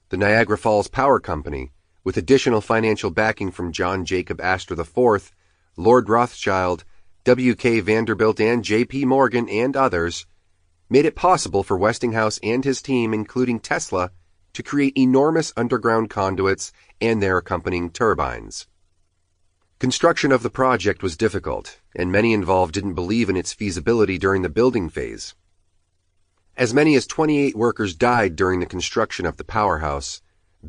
The Niagara Falls Power Company, with additional financial backing from John Jacob Astor IV, Lord Rothschild, W.K. Vanderbilt, and J.P. Morgan, and others, made it possible for Westinghouse and his team, including Tesla, to create enormous underground conduits and their accompanying turbines. Construction of the project was difficult, and many involved didn't believe in its feasibility during the building phase. As many as 28 workers died during the construction of the powerhouse.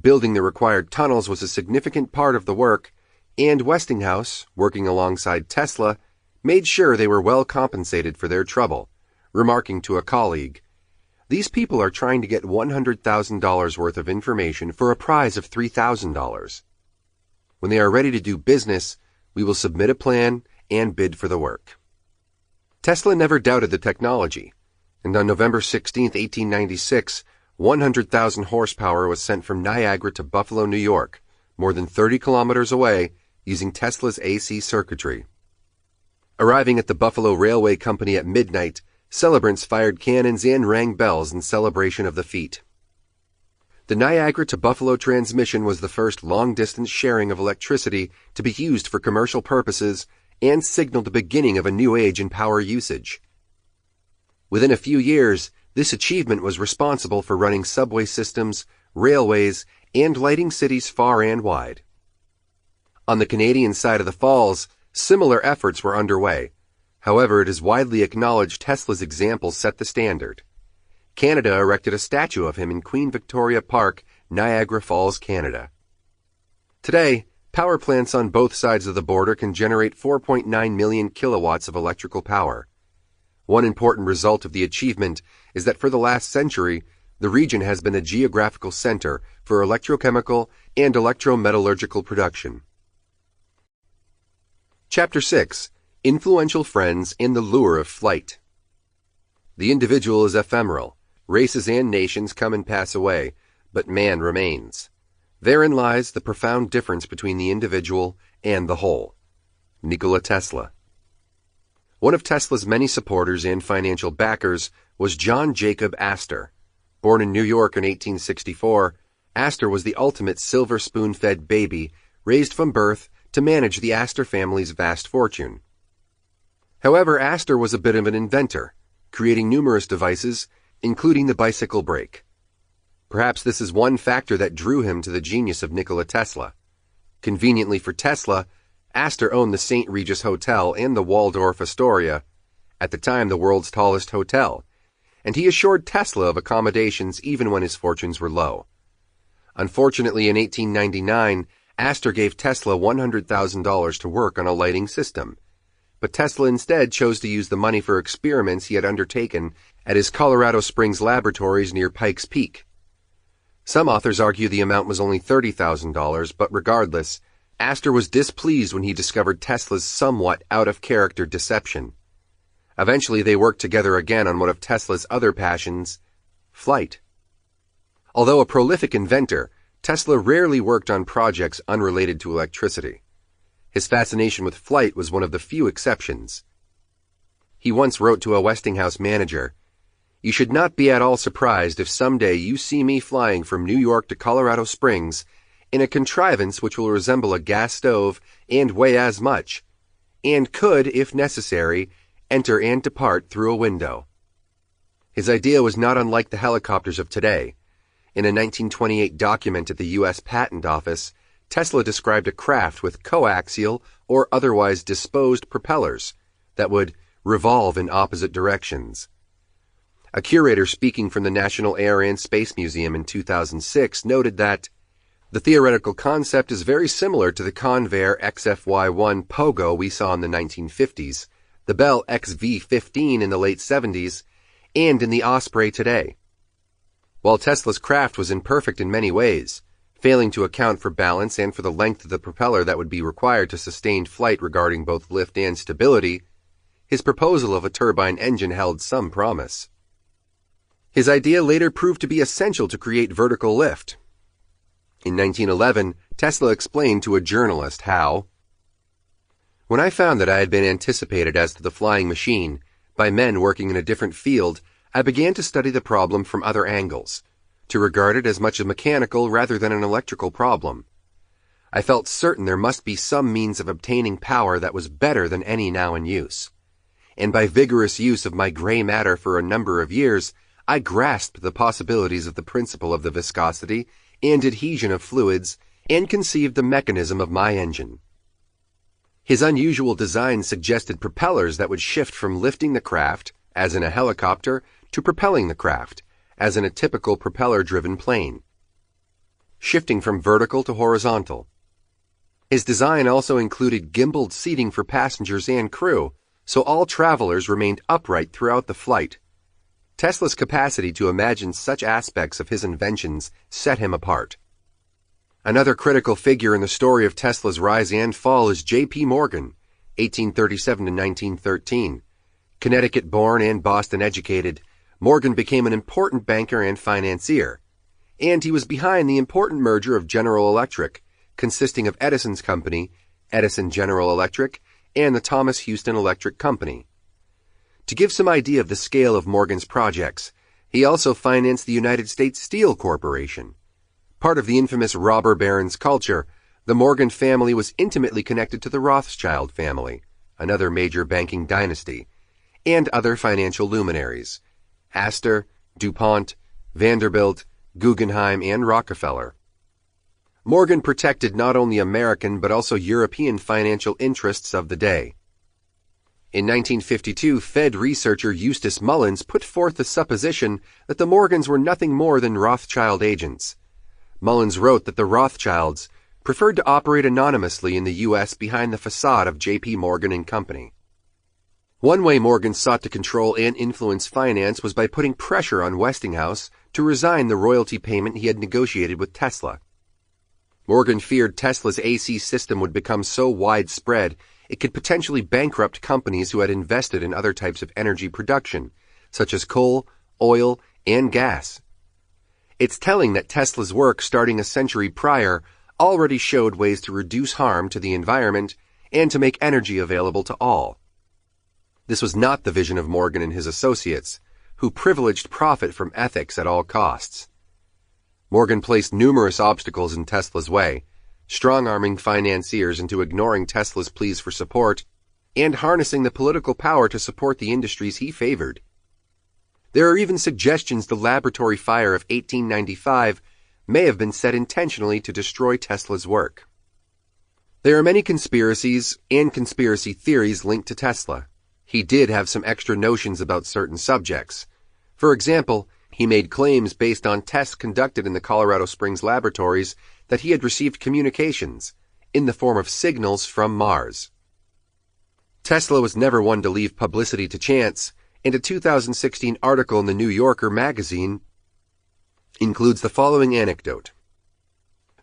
Building the required tunnels was a significant part of the work, and Westinghouse, working alongside Tesla, made sure they were well compensated for their trouble, remarking to a colleague, "These people are trying to get $100,000 worth of information for a prize of $3,000. When they are ready to do business, we will submit a plan and bid for the work." Tesla never doubted the technology, and on November 16, 1896, 100,000 horsepower was sent from Niagara to Buffalo, New York, more than 30 kilometers away, using Tesla's AC circuitry. Arriving at the Buffalo Railway Company at midnight, celebrants fired cannons and rang bells in celebration of the feat. The Niagara to Buffalo transmission was the first long-distance sharing of electricity to be used for commercial purposes and signaled the beginning of a new age in power usage. Within a few years, this achievement was responsible for running subway systems, railways, and lighting cities far and wide. On the Canadian side of the falls, similar efforts were underway. However, it is widely acknowledged Tesla's example set the standard. Canada erected a statue of him in Queen Victoria Park, Niagara Falls, Canada. Today, power plants on both sides of the border can generate 4.9 million kilowatts of electrical power. One important result of the achievement is that for the last century, the region has been a geographical center for electrochemical and electrometallurgical production. Chapter 6. Influential Friends and the Lure of Flight. The individual is ephemeral. Races and nations come and pass away, but man remains. Therein lies the profound difference between the individual and the whole. Nikola Tesla. One of Tesla's many supporters and financial backers was John Jacob Astor. Born in New York in 1864, Astor was the ultimate silver spoon-fed baby, raised from birth to manage the Astor family's vast fortune. However, Astor was a bit of an inventor, creating numerous devices, including the bicycle brake. Perhaps this is one factor that drew him to the genius of Nikola Tesla. Conveniently for Tesla, Astor owned the St. Regis Hotel and the Waldorf Astoria, at the time the world's tallest hotel, and he assured Tesla of accommodations even when his fortunes were low. Unfortunately, in 1899, Astor gave Tesla $100,000 to work on a lighting system, but Tesla instead chose to use the money for experiments he had undertaken at his Colorado Springs laboratories near Pikes Peak. Some authors argue the amount was only $30,000, but regardless, Astor was displeased when he discovered Tesla's somewhat out-of-character deception. Eventually, they worked together again on one of Tesla's other passions, flight. Although a prolific inventor, Tesla rarely worked on projects unrelated to electricity. His fascination with flight was one of the few exceptions. He once wrote to a Westinghouse manager, "You should not be at all surprised if someday you see me flying from New York to Colorado Springs in a contrivance which will resemble a gas stove and weigh as much, and could, if necessary, enter and depart through a window." His idea was not unlike the helicopters of today. In a 1928 document at the U.S. Patent Office, Tesla described a craft with coaxial or otherwise disposed propellers that would revolve in opposite directions. A curator speaking from the National Air and Space Museum in 2006 noted that the theoretical concept is very similar to the Convair XFY-1 Pogo we saw in the 1950s, the Bell XV-15 in the late 70s, and in the Osprey today. While Tesla's craft was imperfect in many ways, failing to account for balance and for the length of the propeller that would be required to sustain flight regarding both lift and stability, his proposal of a turbine engine held some promise. His idea later proved to be essential to create vertical lift. In 1911, Tesla explained to a journalist how, "When I found that I had been anticipated as to the flying machine by men working in a different field, I began to study the problem from other angles, to regard it as much a mechanical rather than an electrical problem. I felt certain there must be some means of obtaining power that was better than any now in use. And by vigorous use of my gray matter for a number of years, I grasped the possibilities of the principle of the viscosity and adhesion of fluids and conceived the mechanism of my engine." His unusual design suggested propellers that would shift from lifting the craft, as in a helicopter, to propelling the craft, as in a typical propeller-driven plane, shifting from vertical to horizontal. His design also included gimbaled seating for passengers and crew, so all travelers remained upright throughout the flight. Tesla's capacity to imagine such aspects of his inventions set him apart. Another critical figure in the story of Tesla's rise and fall is J.P. Morgan, 1837 to 1913. Connecticut-born and Boston-educated, Morgan became an important banker and financier, and he was behind the important merger of General Electric, consisting of Edison's company, Edison General Electric, and the Thomas Houston Electric Company. To give some idea of the scale of Morgan's projects, he also financed the United States Steel Corporation. Part of the infamous robber barons culture, the Morgan family was intimately connected to the Rothschild family, another major banking dynasty, and other financial luminaries, Astor, DuPont, Vanderbilt, Guggenheim, and Rockefeller. Morgan protected not only American but also European financial interests of the day. In 1952, Fed researcher Eustace Mullins put forth the supposition that the Morgans were nothing more than Rothschild agents. Mullins wrote that the Rothschilds preferred to operate anonymously in the U.S. behind the facade of J.P. Morgan and Company. One way Morgan sought to control and influence finance was by putting pressure on Westinghouse to resign the royalty payment he had negotiated with Tesla. Morgan feared Tesla's AC system would become so widespread it could potentially bankrupt companies who had invested in other types of energy production, such as coal, oil, and gas. It's telling that Tesla's work starting a century prior already showed ways to reduce harm to the environment and to make energy available to all. This was not the vision of Morgan and his associates, who privileged profit from ethics at all costs. Morgan placed numerous obstacles in Tesla's way, strong-arming financiers into ignoring Tesla's pleas for support and harnessing the political power to support the industries he favored. There are even suggestions the laboratory fire of 1895 may have been set intentionally to destroy Tesla's work. There are many conspiracies and conspiracy theories linked to Tesla. He did have some extra notions about certain subjects. For example, he made claims based on tests conducted in the Colorado Springs laboratories that he had received communications in the form of signals from Mars. Tesla was never one to leave publicity to chance, and a 2016 article in the New Yorker magazine includes the following anecdote.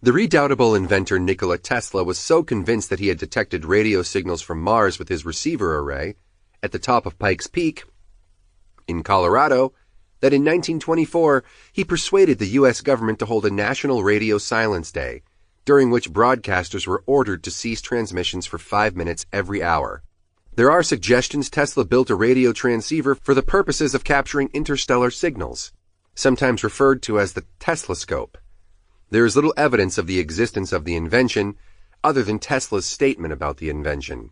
The redoubtable inventor Nikola Tesla was so convinced that he had detected radio signals from Mars with his receiver array at the top of Pikes Peak in Colorado that in 1924 he persuaded the U.S. government to hold a National Radio Silence Day, during which broadcasters were ordered to cease transmissions for 5 minutes every hour. There are suggestions Tesla built a radio transceiver for the purposes of capturing interstellar signals, sometimes referred to as the Teslascope. There is little evidence of the existence of the invention, other than Tesla's statement about the invention.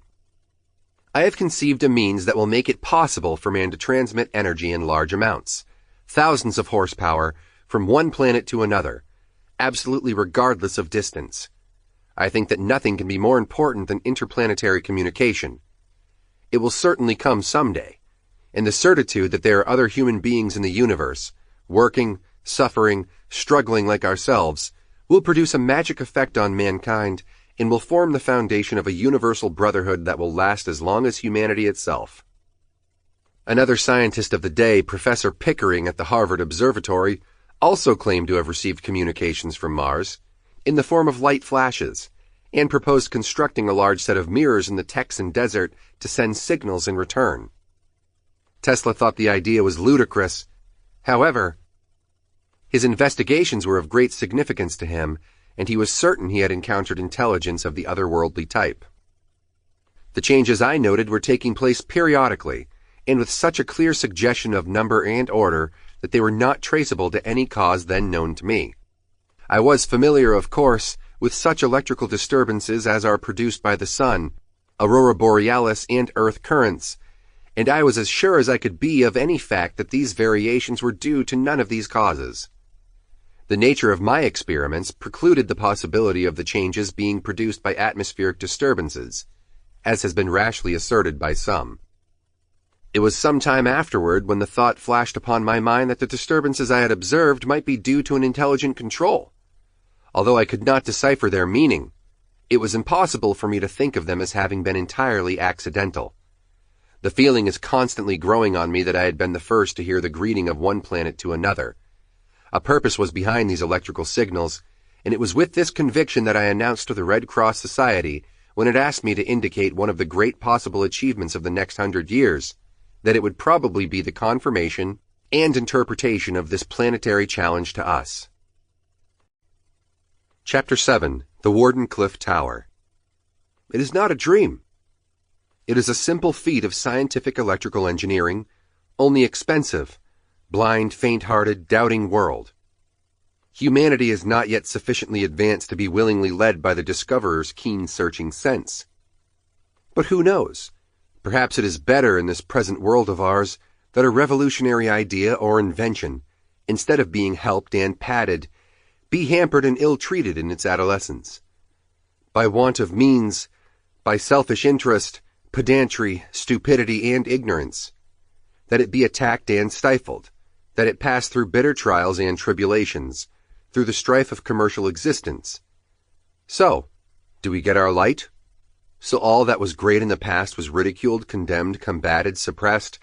I have conceived a means that will make it possible for man to transmit energy in large amounts, thousands of horsepower, from one planet to another, absolutely regardless of distance. I think that nothing can be more important than interplanetary communication. It will certainly come someday, and the certitude that there are other human beings in the universe, working, suffering, struggling like ourselves, will produce a magic effect on mankind and will form the foundation of a universal brotherhood that will last as long as humanity itself. Another scientist of the day, Professor Pickering at the Harvard Observatory, also claimed to have received communications from Mars in the form of light flashes, and proposed constructing a large set of mirrors in the Texan desert to send signals in return. Tesla thought the idea was ludicrous. However, his investigations were of great significance to him, and he was certain he had encountered intelligence of the otherworldly type. The changes I noted were taking place periodically, and with such a clear suggestion of number and order that they were not traceable to any cause then known to me. I was familiar, of course, with such electrical disturbances as are produced by the sun, aurora borealis, and earth currents, and I was as sure as I could be of any fact that these variations were due to none of these causes. The nature of my experiments precluded the possibility of the changes being produced by atmospheric disturbances, as has been rashly asserted by some. It was some time afterward when the thought flashed upon my mind that the disturbances I had observed might be due to an intelligent control. Although I could not decipher their meaning, it was impossible for me to think of them as having been entirely accidental. The feeling is constantly growing on me that I had been the first to hear the greeting of one planet to another. A purpose was behind these electrical signals, and it was with this conviction that I announced to the Red Cross Society, when it asked me to indicate one of the great possible achievements of the next 100 years, that it would probably be the confirmation and interpretation of this planetary challenge to us. Chapter 7. The Wardenclyffe Tower. It is not a dream. It is a simple feat of scientific electrical engineering, only expensive, blind, faint-hearted, doubting world. Humanity is not yet sufficiently advanced to be willingly led by the discoverer's keen searching sense. But who knows? Perhaps it is better in this present world of ours that a revolutionary idea or invention, instead of being helped and padded, be hampered and ill-treated in its adolescence. By want of means, by selfish interest, pedantry, stupidity, and ignorance. That it be attacked and stifled. That it pass through bitter trials and tribulations, through the strife of commercial existence. So, do we get our light? So all that was great in the past was ridiculed, condemned, combated, suppressed,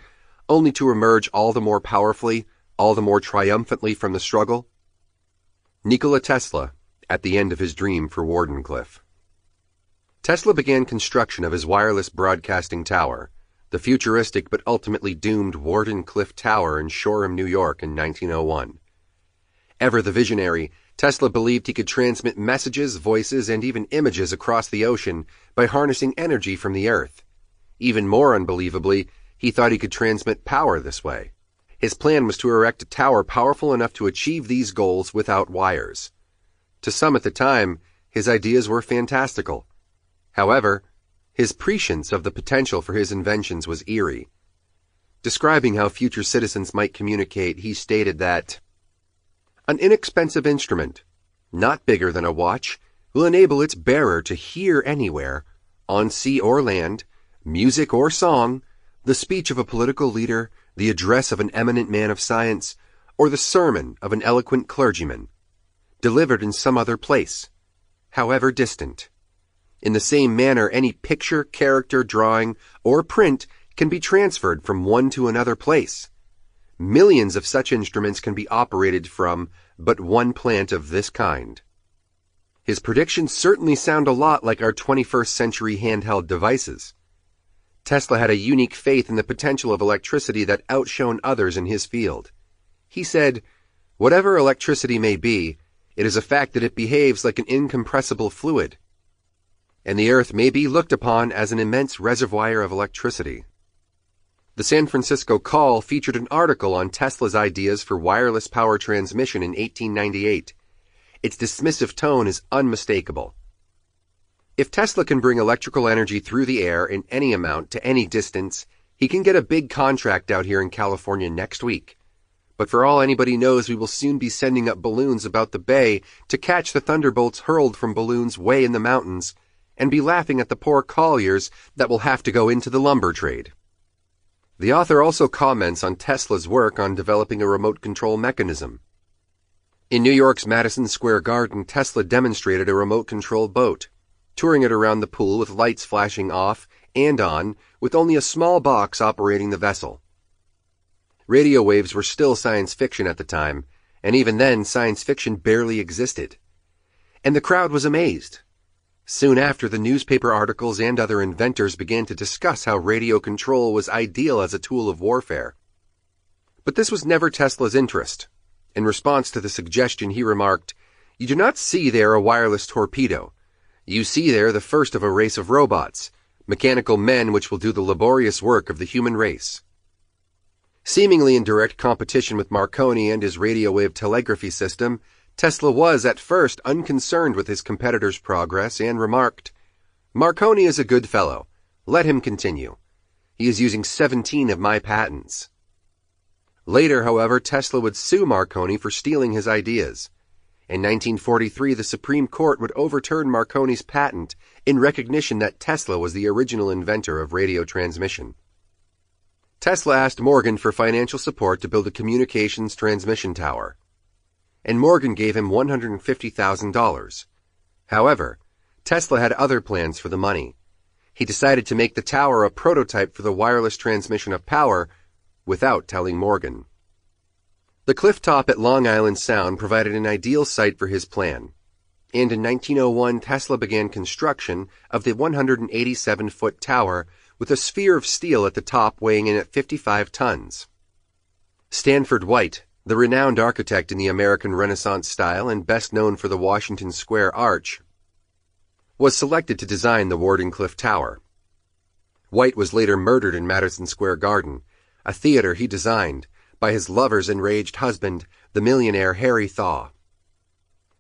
only to emerge all the more powerfully, all the more triumphantly from the struggle? Nikola Tesla, at the end of his dream for Wardenclyffe. Tesla began construction of his wireless broadcasting tower, the futuristic but ultimately doomed Wardenclyffe Tower in Shoreham, New York in 1901. Ever the visionary, Tesla believed he could transmit messages, voices, and even images across the ocean by harnessing energy from the Earth. Even more unbelievably, he thought he could transmit power this way. His plan was to erect a tower powerful enough to achieve these goals without wires. To some at the time, his ideas were fantastical. However, his prescience of the potential for his inventions was eerie. Describing how future citizens might communicate, he stated that an inexpensive instrument, not bigger than a watch, will enable its bearer to hear anywhere, on sea or land, music or song, the speech of a political leader, the address of an eminent man of science, or the sermon of an eloquent clergyman, delivered in some other place, however distant. In the same manner, any picture, character, drawing, or print can be transferred from one to another place. Millions of such instruments can be operated from but one plant of this kind. His predictions certainly sound a lot like our 21st century handheld devices. Tesla had a unique faith in the potential of electricity that outshone others in his field. He said, "Whatever electricity may be, it is a fact that it behaves like an incompressible fluid, and the Earth may be looked upon as an immense reservoir of electricity." The San Francisco Call featured an article on Tesla's ideas for wireless power transmission in 1898. Its dismissive tone is unmistakable. If Tesla can bring electrical energy through the air in any amount to any distance, he can get a big contract out here in California next week. But for all anybody knows, we will soon be sending up balloons about the bay to catch the thunderbolts hurled from balloons way in the mountains, and be laughing at the poor colliers that will have to go into the lumber trade. The author also comments on Tesla's work on developing a remote control mechanism. In New York's Madison Square Garden, Tesla demonstrated a remote-controlled boat, touring it around the pool with lights flashing off and on, with only a small box operating the vessel. Radio waves were still science fiction at the time, and even then science fiction barely existed. And the crowd was amazed. Soon after, the newspaper articles and other inventors began to discuss how radio control was ideal as a tool of warfare. But this was never Tesla's interest. In response to the suggestion, he remarked, "You do not see there a wireless torpedo. You see there the first of a race of robots, mechanical men which will do the laborious work of the human race." Seemingly in direct competition with Marconi and his radio wave telegraphy system, Tesla was at first unconcerned with his competitor's progress and remarked, "Marconi is a good fellow. Let him continue. He is using 17 of my patents." Later, however, Tesla would sue Marconi for stealing his ideas. In 1943, the Supreme Court would overturn Marconi's patent in recognition that Tesla was the original inventor of radio transmission. Tesla asked Morgan for financial support to build a communications transmission tower, and Morgan gave him $150,000. However, Tesla had other plans for the money. He decided to make the tower a prototype for the wireless transmission of power without telling Morgan. The cliff top at Long Island Sound provided an ideal site for his plan, and in 1901 Tesla began construction of the 187-foot tower with a sphere of steel at the top weighing in at 55 tons. Stanford White, the renowned architect in the American Renaissance style and best known for the Washington Square Arch, was selected to design the Wardenclyffe Tower. White was later murdered in Madison Square Garden, a theater he designed, by his lover's enraged husband, the millionaire Harry Thaw.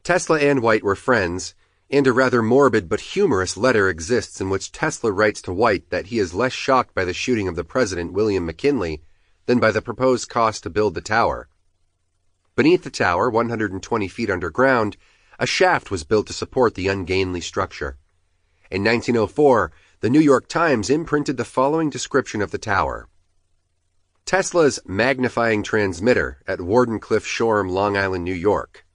Tesla and White were friends, and a rather morbid but humorous letter exists in which Tesla writes to White that he is less shocked by the shooting of the president, William McKinley, than by the proposed cost to build the tower. Beneath the tower, 120 feet underground, a shaft was built to support the ungainly structure. In 1904, the New York Times imprinted the following description of the tower. Tesla's magnifying transmitter at Wardenclyffe Shoreham, Long Island, New York.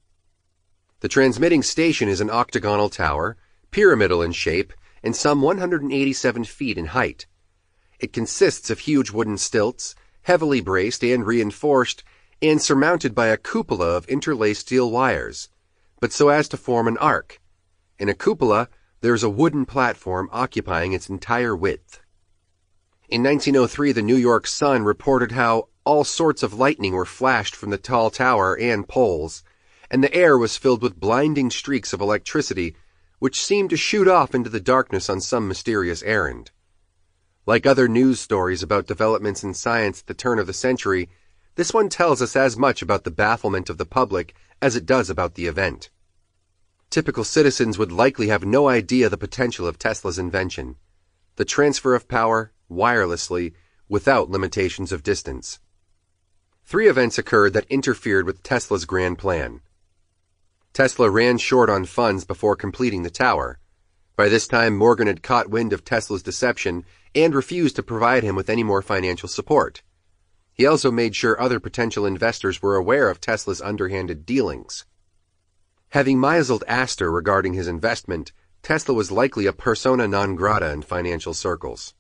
The transmitting station is an octagonal tower, pyramidal in shape, and some 187 feet in height. It consists of huge wooden stilts, heavily braced and reinforced, and surmounted by a cupola of interlaced steel wires, but so as to form an arc. In a cupola, there is a wooden platform occupying its entire width. In 1903, the New York Sun reported how all sorts of lightning were flashed from the tall tower and poles, and the air was filled with blinding streaks of electricity, which seemed to shoot off into the darkness on some mysterious errand. Like other news stories about developments in science at the turn of the century, this one tells us as much about the bafflement of the public as it does about the event. Typical citizens would likely have no idea the potential of Tesla's invention. The transfer of power, wirelessly, without limitations of distance. 3 events occurred that interfered with Tesla's grand plan. Tesla ran short on funds before completing the tower. By this time, Morgan had caught wind of Tesla's deception and refused to provide him with any more financial support. He also made sure other potential investors were aware of Tesla's underhanded dealings. Having misled Astor regarding his investment, Tesla was likely a persona non grata in financial circles.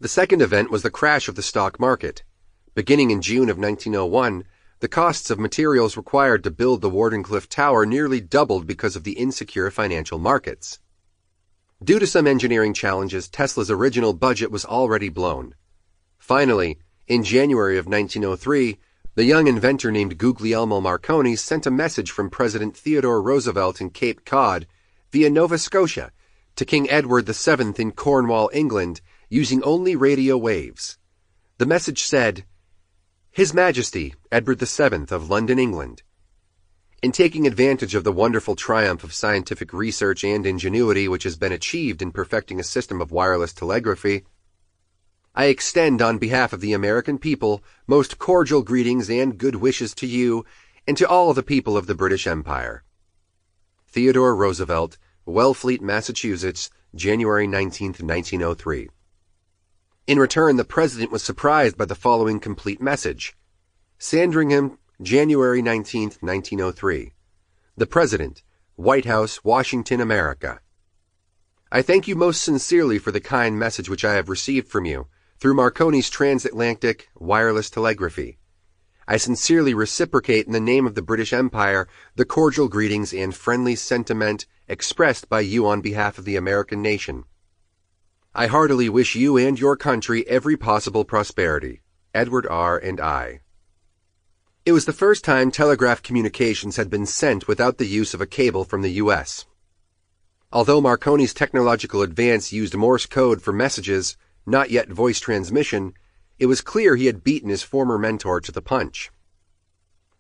The second event was the crash of the stock market. Beginning in June of 1901, the costs of materials required to build the Wardenclyffe Tower nearly doubled because of the insecure financial markets. Due to some engineering challenges, Tesla's original budget was already blown. Finally, in January of 1903, the young inventor named Guglielmo Marconi sent a message from President Theodore Roosevelt in Cape Cod via Nova Scotia to King Edward VII in Cornwall, England, using only radio waves. The message said, "His Majesty, Edward VII of London, England. In taking advantage of the wonderful triumph of scientific research and ingenuity which has been achieved in perfecting a system of wireless telegraphy, I extend on behalf of the American people most cordial greetings and good wishes to you and to all the people of the British Empire." Theodore Roosevelt, Wellfleet, Massachusetts, January 19, 1903. In return, the President was surprised by the following complete message. Sandringham, January 19, 1903. The President, White House, Washington, America. I thank you most sincerely for the kind message which I have received from you through Marconi's transatlantic wireless telegraphy. I sincerely reciprocate in the name of the British Empire the cordial greetings and friendly sentiment expressed by you on behalf of the American nation. I heartily wish you and your country every possible prosperity. Edward R. and I. It was the first time telegraph communications had been sent without the use of a cable from the U.S. Although Marconi's technological advance used Morse code for messages, not yet voice transmission, it was clear he had beaten his former mentor to the punch.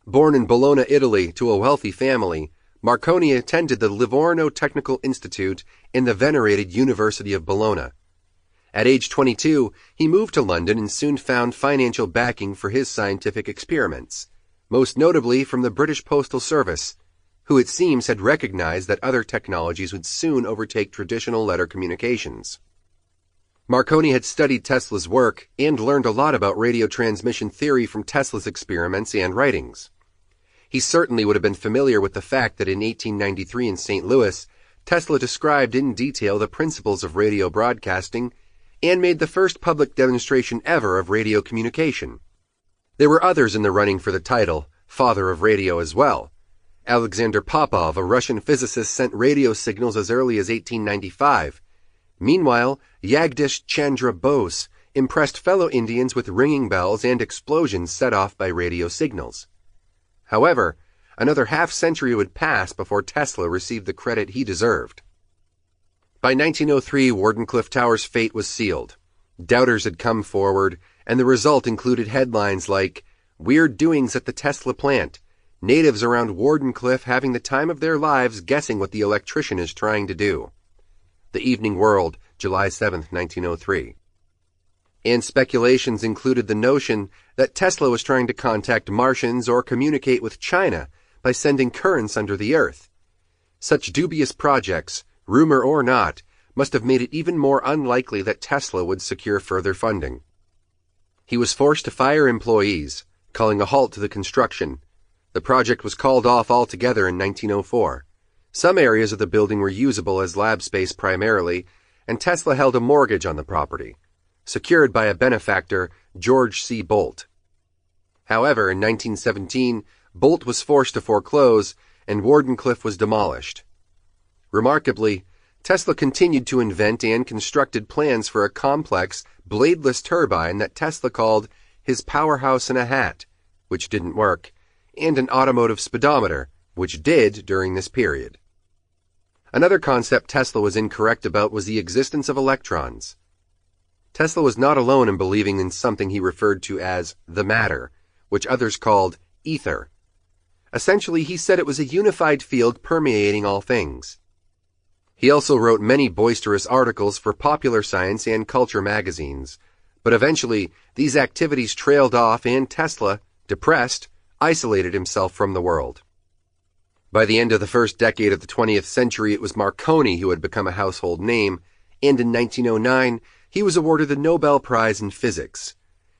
Born in Bologna, Italy, to a wealthy family, Marconi attended the Livorno Technical Institute in the venerated University of Bologna. At age 22, he moved to London and soon found financial backing for his scientific experiments, most notably from the British Postal Service, who it seems had recognized that other technologies would soon overtake traditional letter communications. Marconi had studied Tesla's work and learned a lot about radio transmission theory from Tesla's experiments and writings. He certainly would have been familiar with the fact that in 1893 in St. Louis, Tesla described in detail the principles of radio broadcasting and made the first public demonstration ever of radio communication. There were others in the running for the title, Father of Radio, as well. Alexander Popov, a Russian physicist, sent radio signals as early as 1895. Meanwhile, Jagdish Chandra Bose impressed fellow Indians with ringing bells and explosions set off by radio signals. However, another half-century would pass before Tesla received the credit he deserved. By 1903, Wardenclyffe Tower's fate was sealed. Doubters had come forward, and the result included headlines like, "Weird Doings at the Tesla Plant. Natives around Wardenclyffe having the time of their lives guessing what the electrician is trying to do." The Evening World, July 7, 1903. And speculations included the notion that Tesla was trying to contact Martians or communicate with China by sending currents under the earth. Such dubious projects, rumor or not, must have made it even more unlikely that Tesla would secure further funding. He was forced to fire employees, calling a halt to the construction. The project was called off altogether in 1904. Some areas of the building were usable as lab space primarily, and Tesla held a mortgage on the property, secured by a benefactor, George C. Bolt. However, in 1917, Bolt was forced to foreclose, and Wardenclyffe was demolished. Remarkably, Tesla continued to invent and constructed plans for a complex, bladeless turbine that Tesla called his powerhouse in a hat, which didn't work, and an automotive speedometer, which did during this period. Another concept Tesla was incorrect about was the existence of electrons. Tesla was not alone in believing in something he referred to as the matter, which others called ether. Essentially, he said it was a unified field permeating all things. He also wrote many boisterous articles for popular science and culture magazines, But eventually, these activities trailed off and Tesla, depressed, isolated himself from the world. By the end of the first decade of the 20th century, it was Marconi who had become a household name, and in 1909, he was awarded the Nobel Prize in Physics.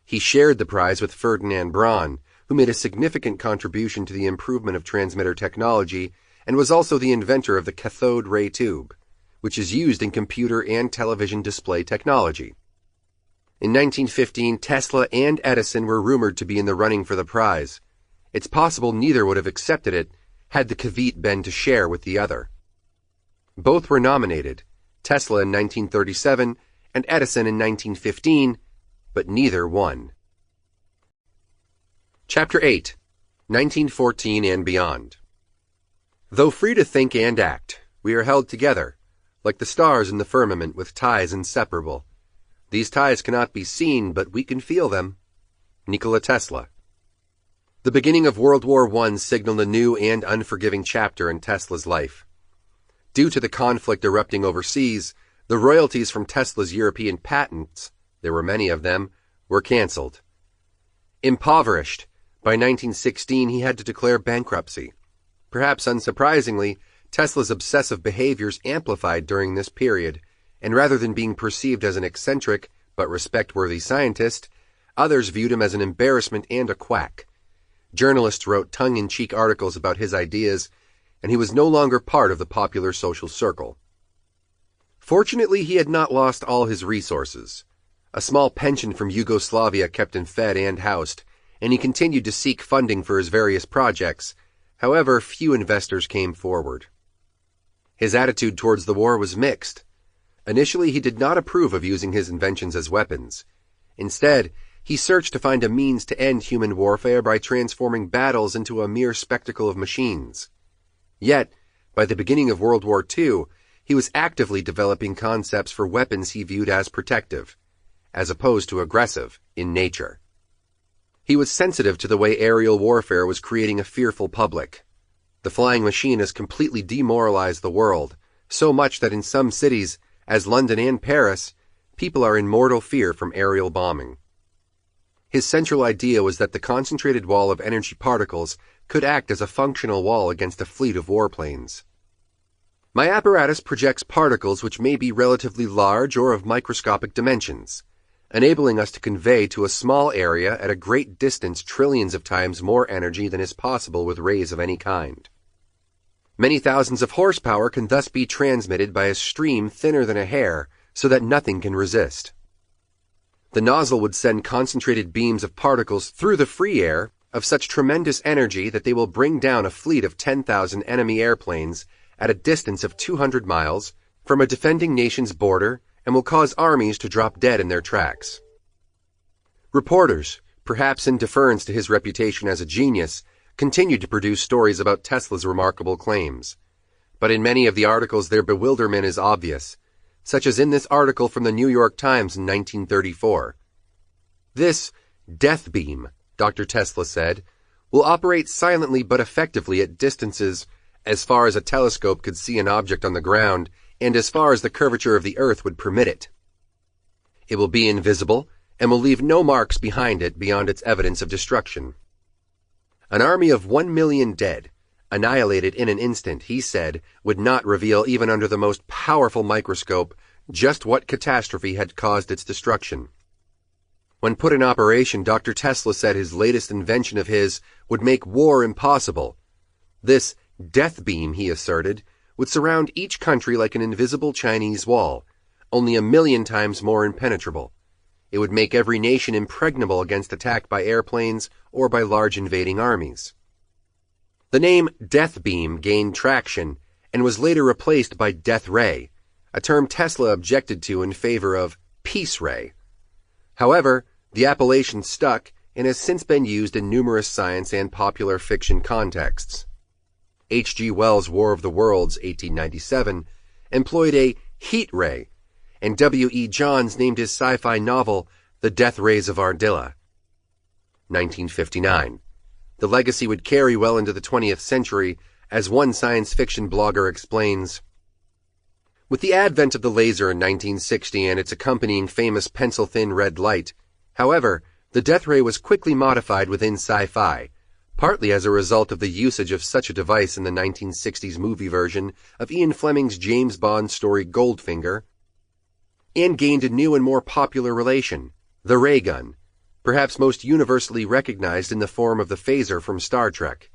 He shared the prize with Ferdinand Braun, who made a significant contribution to the improvement of transmitter technology and was also the inventor of the cathode ray tube, which is used in computer and television display technology. In 1915, Tesla and Edison were rumored to be in the running for the prize. It's possible neither would have accepted it had the caveat been to share with the other. Both were nominated, Tesla in 1937 and Edison in 1915, but neither won. Chapter 8. 1914 and Beyond. Though free to think and act, we are held together, like the stars in the firmament with ties inseparable. These ties cannot be seen, but we can feel them. Nikola Tesla. The beginning of World War I signaled a new and unforgiving chapter in Tesla's life. Due to the conflict erupting overseas, the royalties from Tesla's European patents, there were many of them, were cancelled. Impoverished, by 1916 he had to declare bankruptcy. Perhaps unsurprisingly, Tesla's obsessive behaviors amplified during this period, and rather than being perceived as an eccentric but respect-worthy scientist, others viewed him as an embarrassment and a quack. Journalists wrote tongue-in-cheek articles about his ideas, and he was no longer part of the popular social circle. Fortunately, he had not lost all his resources. A small pension from Yugoslavia kept him fed and housed, and he continued to seek funding for his various projects. However, few investors came forward. His attitude towards the war was mixed. Initially, he did not approve of using his inventions as weapons. Instead, he searched to find a means to end human warfare by transforming battles into a mere spectacle of machines. Yet, by the beginning of World War II, he was actively developing concepts for weapons he viewed as protective, as opposed to aggressive, in nature. He was sensitive to the way aerial warfare was creating a fearful public. The flying machine has completely demoralized the world, so much that in some cities, as London and Paris, people are in mortal fear from aerial bombing. His central idea was that the concentrated wall of energy particles could act as a functional wall against a fleet of warplanes. My apparatus projects particles which may be relatively large or of microscopic dimensions, enabling us to convey to a small area at a great distance trillions of times more energy than is possible with rays of any kind. Many thousands of horsepower can thus be transmitted by a stream thinner than a hair, so that nothing can resist. The nozzle would send concentrated beams of particles through the free air of such tremendous energy that they will bring down a fleet of 10,000 enemy airplanes at a distance of 200 miles from a defending nation's border and will cause armies to drop dead in their tracks. Reporters, perhaps in deference to his reputation as a genius, continued to produce stories about Tesla's remarkable claims. But in many of the articles their bewilderment is obvious, such as in this article from the New York Times in 1934. This death beam, Dr. Tesla said, will operate silently but effectively at distances as far as a telescope could see an object on the ground and as far as the curvature of the earth would permit it. It will be invisible and will leave no marks behind it beyond its evidence of destruction. An army of 1 million dead, annihilated in an instant, he said, would not reveal even under the most powerful microscope just what catastrophe had caused its destruction. When put in operation, Dr. Tesla said his latest invention of his would make war impossible. This death beam, he asserted, would surround each country like an invisible Chinese wall, only 1 million times more impenetrable. It would make every nation impregnable against attack by airplanes or by large invading armies. The name death beam gained traction and was later replaced by death ray, a term Tesla objected to in favor of peace ray. However, the appellation stuck and has since been used in numerous science and popular fiction contexts. H.G. Wells' War of the Worlds, 1897, employed a heat ray, and W.E. Johns named his sci-fi novel The Death Rays of Ardilla. 1959. The legacy would carry well into the 20th century, as one science fiction blogger explains. With the advent of the laser in 1960 and its accompanying famous pencil-thin red light, however, the death ray was quickly modified within sci-fi, partly as a result of the usage of such a device in the 1960s movie version of Ian Fleming's James Bond story Goldfinger, and gained a new and more popular relation, the ray gun, perhaps most universally recognized in the form of the phaser from Star Trek.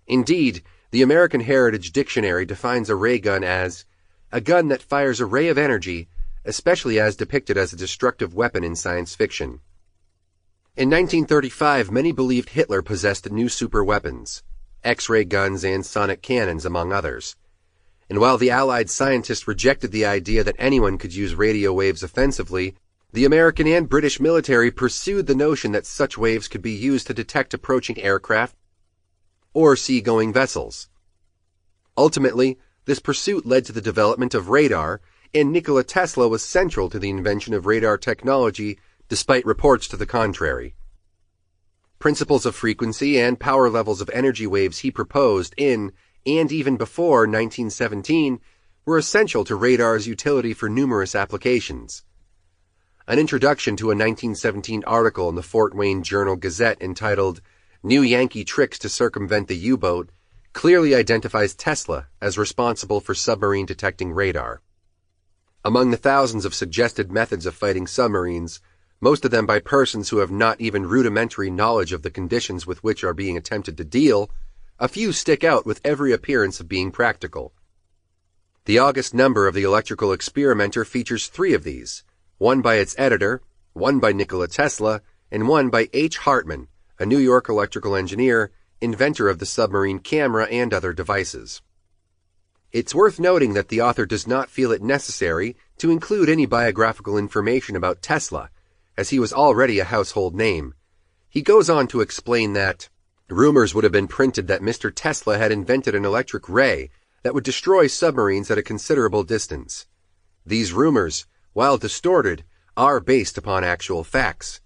Indeed, the American Heritage Dictionary defines a ray gun as a gun that fires a ray of energy, especially as depicted as a destructive weapon in science fiction. In 1935, many believed Hitler possessed new superweapons, X-ray guns and sonic cannons, among others. And while the Allied scientists rejected the idea that anyone could use radio waves offensively, the American and British military pursued the notion that such waves could be used to detect approaching aircraft or seagoing vessels. Ultimately, this pursuit led to the development of radar, and Nikola Tesla was central to the invention of radar technology, despite reports to the contrary. Principles of frequency and power levels of energy waves he proposed in, and even before 1917, were essential to radar's utility for numerous applications. An introduction to a 1917 article in the Fort Wayne Journal-Gazette entitled "New Yankee Tricks to Circumvent the U-Boat" clearly identifies Tesla as responsible for submarine detecting radar. Among the thousands of suggested methods of fighting submarines, most of them by persons who have not even rudimentary knowledge of the conditions with which are being attempted to deal, a few stick out with every appearance of being practical. The August number of the Electrical Experimenter features 3 of these, one by its editor, one by Nikola Tesla, and one by H. Hartman, a New York electrical engineer, inventor of the submarine camera and other devices. It's worth noting that the author does not feel it necessary to include any biographical information about Tesla, as he was already a household name. He goes on to explain that rumors would have been printed that Mr. Tesla had invented an electric ray that would destroy submarines at a considerable distance. These rumors, while distorted, are based upon actual facts.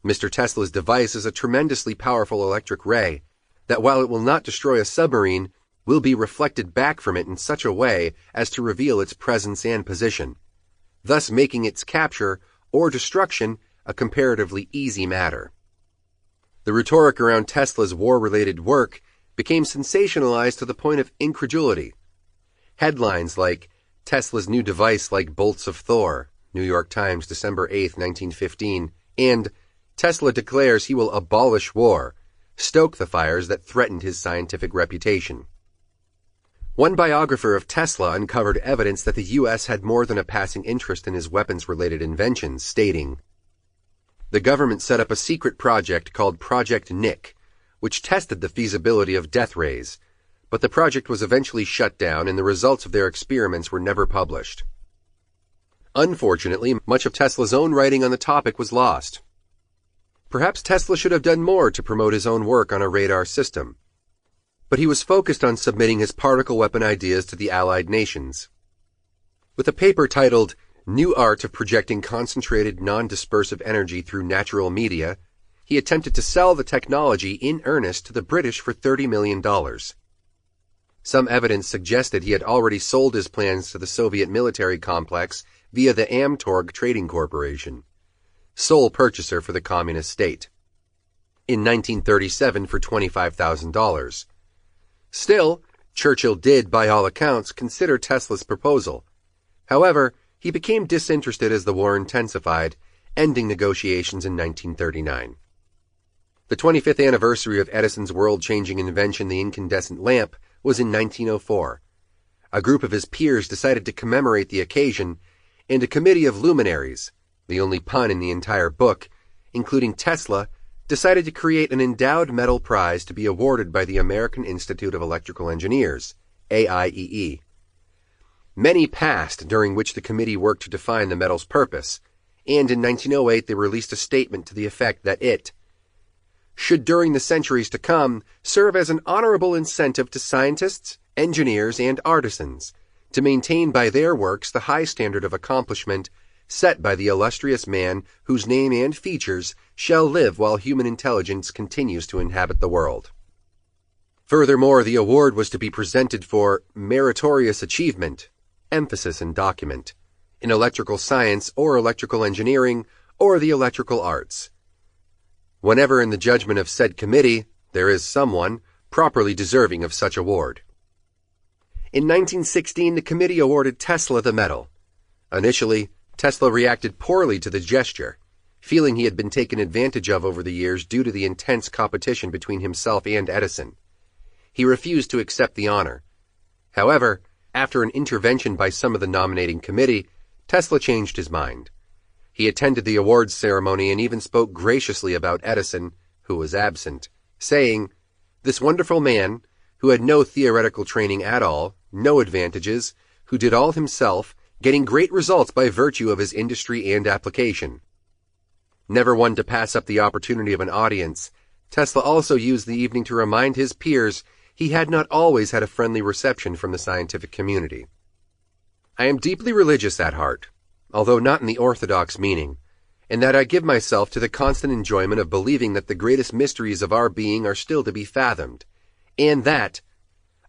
Mr. Tesla's device is a tremendously powerful electric ray that, while it will not destroy a submarine, will be reflected back from it in such a way as to reveal its presence and position, thus making its capture or destruction a comparatively easy matter. The rhetoric around Tesla's war-related work became sensationalized to the point of incredulity. Headlines like "Tesla's new device like bolts of Thor," New York Times, December 8, 1915, and "Tesla declares he will abolish war," stoke the fires that threatened his scientific reputation. One biographer of Tesla uncovered evidence that the U.S. had more than a passing interest in his weapons-related inventions, stating, "The government set up a secret project called Project Nick, which tested the feasibility of death rays, but the project was eventually shut down and the results of their experiments were never published." Unfortunately, much of Tesla's own writing on the topic was lost. Perhaps Tesla should have done more to promote his own work on a radar system, but he was focused on submitting his particle weapon ideas to the Allied nations. With a paper titled "New Art of Projecting Concentrated Non-Dispersive Energy Through Natural Media," he attempted to sell the technology in earnest to the British for $30 million. Some evidence suggested he had already sold his plans to the Soviet military complex via the Amtorg Trading Corporation, sole purchaser for the communist state, in 1937 for $25,000. Still, Churchill did, by all accounts, consider Tesla's proposal. However, he became disinterested as the war intensified, ending negotiations in 1939. The 25th anniversary of Edison's world-changing invention, the incandescent lamp, was in 1904. A group of his peers decided to commemorate the occasion, and a committee of luminaries, the only pun in the entire book, including Tesla, decided to create an endowed metal prize to be awarded by the American Institute of Electrical Engineers, AIEE. Many passed, during which the committee worked to define the metal's purpose, and in 1908 they released a statement to the effect that it should, during the centuries to come, serve as an honorable incentive to scientists, engineers, and artisans to maintain by their works the high standard of accomplishment set by the illustrious man whose name and features shall live while human intelligence continues to inhabit the world. Furthermore, the award was to be presented for meritorious achievement, emphasis and document, in electrical science or electrical engineering or the electrical arts. Whenever in the judgment of said committee there is someone properly deserving of such award. In 1916, the committee awarded Tesla the medal. Initially, Tesla reacted poorly to the gesture, feeling he had been taken advantage of over the years due to the intense competition between himself and Edison. He refused to accept the honor. However, after an intervention by some of the nominating committee, Tesla changed his mind. He attended the awards ceremony and even spoke graciously about Edison, who was absent, saying, "This wonderful man, who had no theoretical training at all, no advantages, who did all himself, getting great results by virtue of his industry and application." Never one to pass up the opportunity of an audience, Tesla also used the evening to remind his peers he had not always had a friendly reception from the scientific community. I am deeply religious at heart, although not in the orthodox meaning, in that I give myself to the constant enjoyment of believing that the greatest mysteries of our being are still to be fathomed, and that,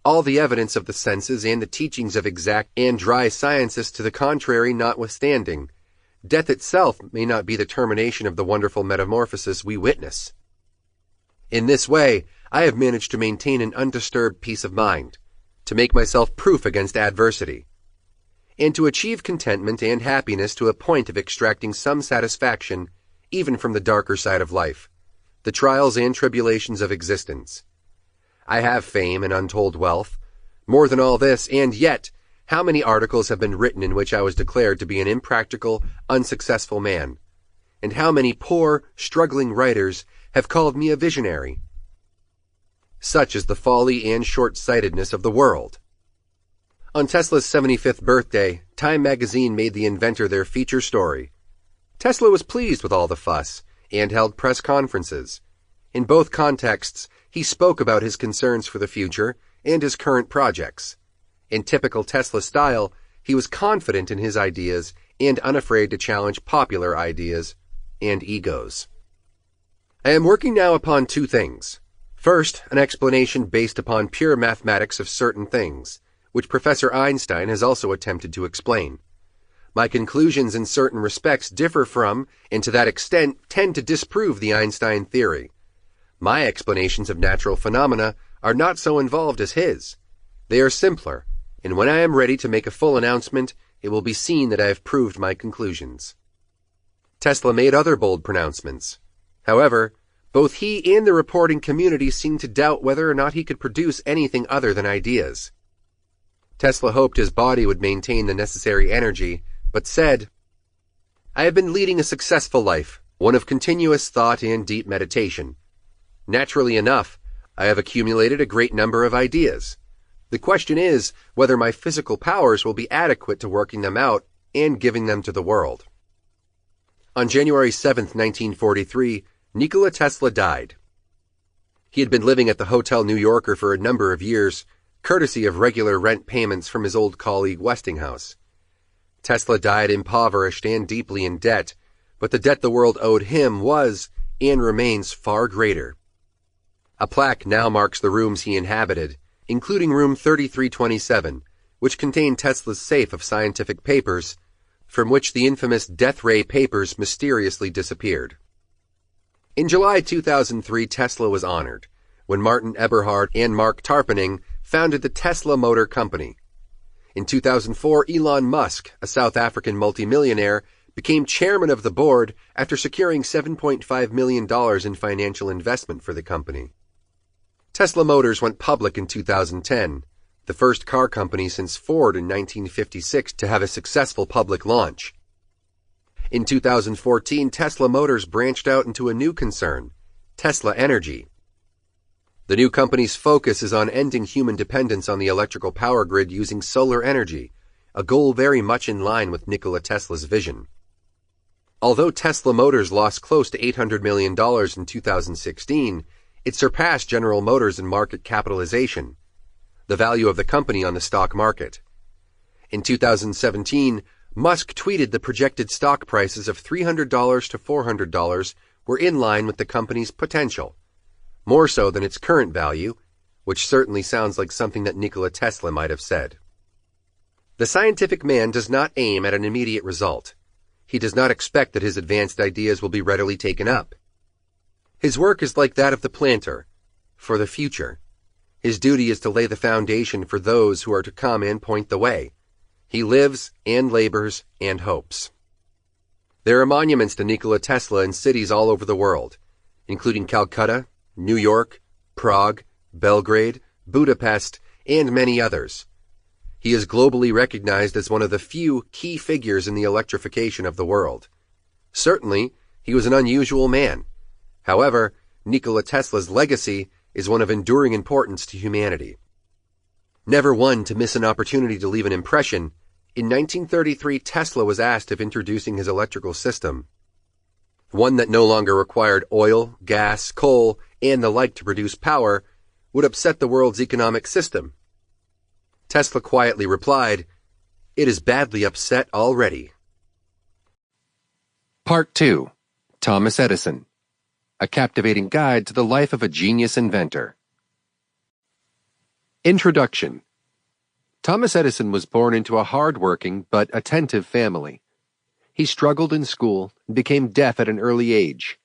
all the evidence of the senses and the teachings of exact and dry sciences to the contrary notwithstanding, death itself may not be the termination of the wonderful metamorphosis we witness. In this way, I have managed to maintain an undisturbed peace of mind, to make myself proof against adversity, and to achieve contentment and happiness to a point of extracting some satisfaction even from the darker side of life, the trials and tribulations of existence. I have fame and untold wealth. More than all this, and yet, how many articles have been written in which I was declared to be an impractical, unsuccessful man? And how many poor, struggling writers have called me a visionary? Such is the folly and short-sightedness of the world. On Tesla's 75th birthday, Time magazine made the inventor their feature story. Tesla was pleased with all the fuss, and held press conferences. In both contexts, he spoke about his concerns for the future and his current projects. In typical Tesla style, he was confident in his ideas and unafraid to challenge popular ideas and egos. I am working now upon two things. First, an explanation based upon pure mathematics of certain things, which Professor Einstein has also attempted to explain. My conclusions in certain respects differ from, and to that extent tend to disprove the Einstein theory. My explanations of natural phenomena are not so involved as his. They are simpler, and when I am ready to make a full announcement, it will be seen that I have proved my conclusions. Tesla made other bold pronouncements. However, both he and the reporting community seemed to doubt whether or not he could produce anything other than ideas. Tesla hoped his body would maintain the necessary energy, but said, "I have been leading a successful life, one of continuous thought and deep meditation. Naturally enough, I have accumulated a great number of ideas. The question is whether my physical powers will be adequate to working them out and giving them to the world." On January 7, 1943, Nikola Tesla died. He had been living at the Hotel New Yorker for a number of years, courtesy of regular rent payments from his old colleague Westinghouse. Tesla died impoverished and deeply in debt, but the debt the world owed him was, and remains, far greater. A plaque now marks the rooms he inhabited, including room 3327, which contained Tesla's safe of scientific papers, from which the infamous death ray papers mysteriously disappeared. In July 2003, Tesla was honored, when Martin Eberhard and Mark Tarpenning founded the Tesla Motor Company. In 2004, Elon Musk, a South African multimillionaire, became chairman of the board after securing $7.5 million in financial investment for the company. Tesla Motors went public in 2010, the first car company since Ford in 1956 to have a successful public launch. In 2014, Tesla Motors branched out into a new concern, Tesla Energy. The new company's focus is on ending human dependence on the electrical power grid using solar energy, a goal very much in line with Nikola Tesla's vision. Although Tesla Motors lost close to $800 million in 2016, it surpassed General Motors in market capitalization, the value of the company on the stock market. In 2017, Musk tweeted the projected stock prices of $300 to $400 were in line with the company's potential, more so than its current value, which certainly sounds like something that Nikola Tesla might have said. The scientific man does not aim at an immediate result. He does not expect that his advanced ideas will be readily taken up. His work is like that of the planter, for the future. His duty is to lay the foundation for those who are to come and point the way. He lives and labors and hopes. There are monuments to Nikola Tesla in cities all over the world, including Calcutta, New York, Prague, Belgrade, Budapest, and many others. He is globally recognized as one of the few key figures in the electrification of the world. Certainly, he was an unusual man. However, Nikola Tesla's legacy is one of enduring importance to humanity. Never one to miss an opportunity to leave an impression, in 1933 Tesla was asked if introducing his electrical system, one that no longer required oil, gas, coal, and the like to produce power, would upset the world's economic system. Tesla quietly replied, "It is badly upset already." Part 2. Thomas Edison. A captivating guide to the life of a genius inventor. Introduction. Thomas Edison was born into a hard-working but attentive family. He struggled in school and became deaf at an early age.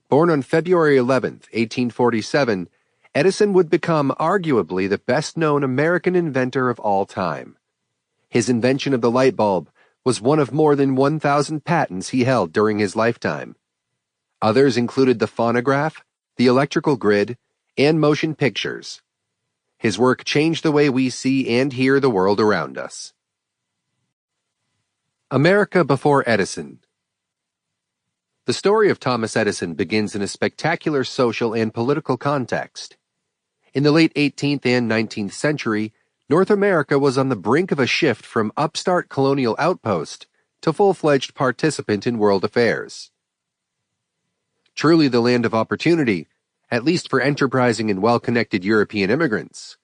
Born on February 11, 1847, Edison would become arguably the best-known American inventor of all time. His invention of the light bulb was one of more than 1,000 patents he held during his lifetime. Others included the phonograph, the electrical grid, and motion pictures. His work changed the way we see and hear the world around us. America before Edison. The story of Thomas Edison begins in a spectacular social and political context. In the late 18th and 19th century, North America was on the brink of a shift from upstart colonial outpost to full-fledged participant in world affairs. Truly the land of opportunity, at least for enterprising and well-connected European immigrants.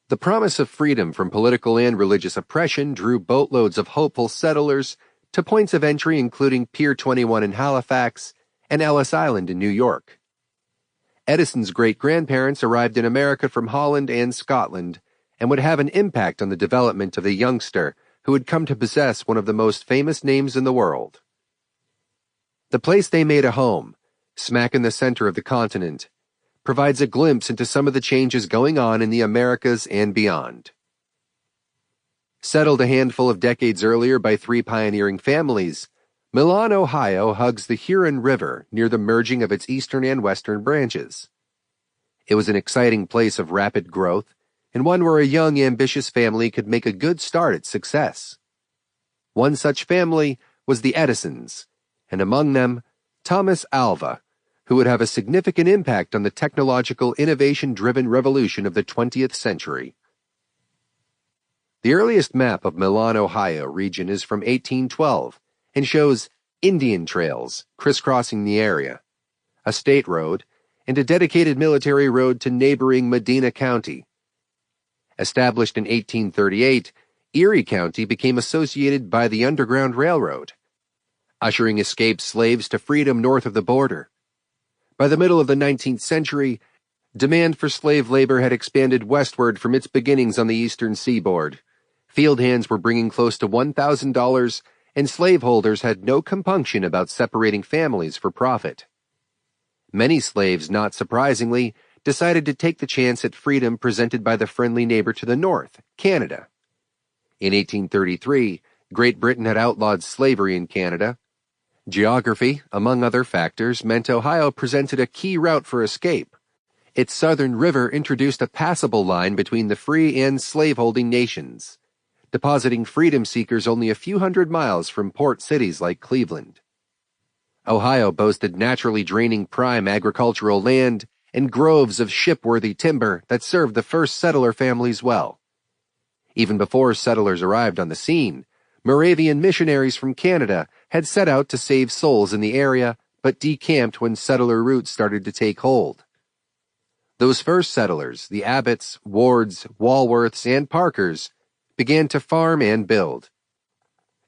The promise of freedom from political and religious oppression drew boatloads of hopeful settlers to points of entry including Pier 21 in Halifax and Ellis Island in New York. Edison's great-grandparents arrived in America from Holland and Scotland and would have an impact on the development of the youngster who had come to possess one of the most famous names in the world. The place they made a home, smack in the center of the continent, provides a glimpse into some of the changes going on in the Americas and beyond. Settled a handful of decades earlier by three pioneering families, Milan, Ohio hugs the Huron River near the merging of its eastern and western branches. It was an exciting place of rapid growth, and one where a young, ambitious family could make a good start at success. One such family was the Edisons, and among them, Thomas Alva, who would have a significant impact on the technological innovation-driven revolution of the 20th century. The earliest map of Milan, Ohio region is from 1812 and shows Indian trails crisscrossing the area, a state road, and a dedicated military road to neighboring Medina County. Established in 1838, Erie County became associated by the Underground Railroad, ushering escaped slaves to freedom north of the border. By the middle of the 19th century, demand for slave labor had expanded westward from its beginnings on the eastern seaboard. Field hands were bringing close to $1,000, and slaveholders had no compunction about separating families for profit. Many slaves, not surprisingly, decided to take the chance at freedom presented by the friendly neighbor to the north, Canada. In 1833, Great Britain had outlawed slavery in Canada. Geography, among other factors, meant Ohio presented a key route for escape. Its southern river introduced a passable line between the free and slaveholding nations, depositing freedom seekers only a few hundred miles from port cities like Cleveland. Ohio boasted naturally draining prime agricultural land and groves of shipworthy timber that served the first settler families well. Even before settlers arrived on the scene, Moravian missionaries from Canada had set out to save souls in the area, but decamped when settler roots started to take hold. Those first settlers, the Abbotts, Wards, Walworths, and Parkers, began to farm and build.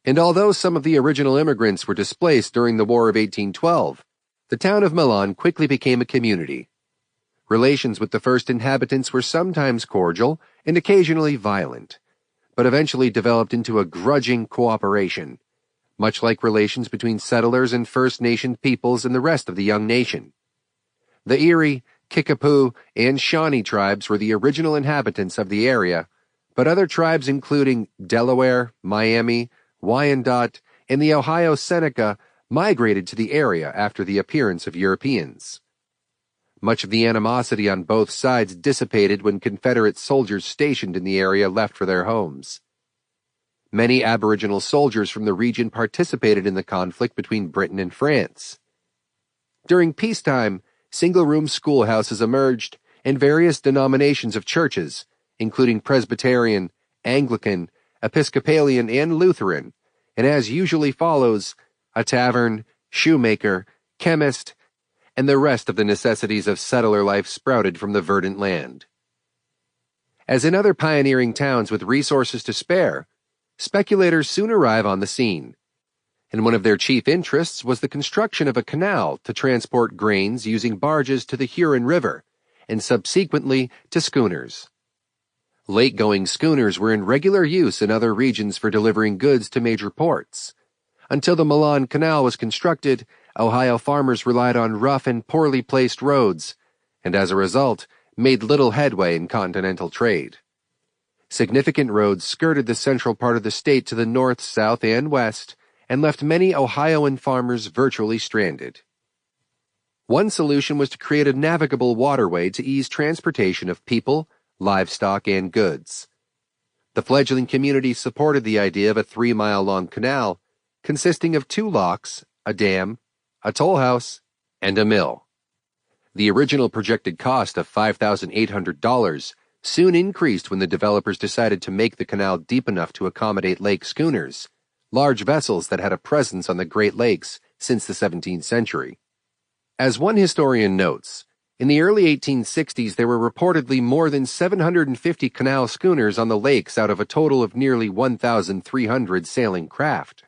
And although some of the original immigrants were displaced during the War of 1812, the town of Milan quickly became a community. Relations with the first inhabitants were sometimes cordial and occasionally violent, but eventually developed into a grudging cooperation, much like relations between settlers and First Nation peoples and the rest of the young nation. The Erie, Kickapoo, and Shawnee tribes were the original inhabitants of the area, but other tribes including Delaware, Miami, Wyandot, and the Ohio Seneca migrated to the area after the appearance of Europeans. Much of the animosity on both sides dissipated when Confederate soldiers stationed in the area left for their homes. Many Aboriginal soldiers from the region participated in the conflict between Britain and France. During peacetime, single-room schoolhouses emerged, and various denominations of churches, including Presbyterian, Anglican, Episcopalian, and Lutheran, and as usually follows, a tavern, shoemaker, chemist, and the rest of the necessities of settler life sprouted from the verdant land. As in other pioneering towns with resources to spare, speculators soon arrive on the scene, and one of their chief interests was the construction of a canal to transport grains using barges to the Huron River, and subsequently to schooners. Lake-going schooners were in regular use in other regions for delivering goods to major ports. Until the Milan Canal was constructed, Ohio farmers relied on rough and poorly placed roads, and as a result, made little headway in continental trade. Significant roads skirted the central part of the state to the north, south, and west, and left many Ohioan farmers virtually stranded. One solution was to create a navigable waterway to ease transportation of people, livestock, and goods. The fledgling community supported the idea of a 3-mile-long canal consisting of 2 locks, a dam, a toll house, and a mill. The original projected cost of $5,800 soon increased when the developers decided to make the canal deep enough to accommodate lake schooners, large vessels that had a presence on the Great Lakes since the 17th century. As one historian notes, in the early 1860s there were reportedly more than 750 canal schooners on the lakes out of a total of nearly 1,300 sailing craft.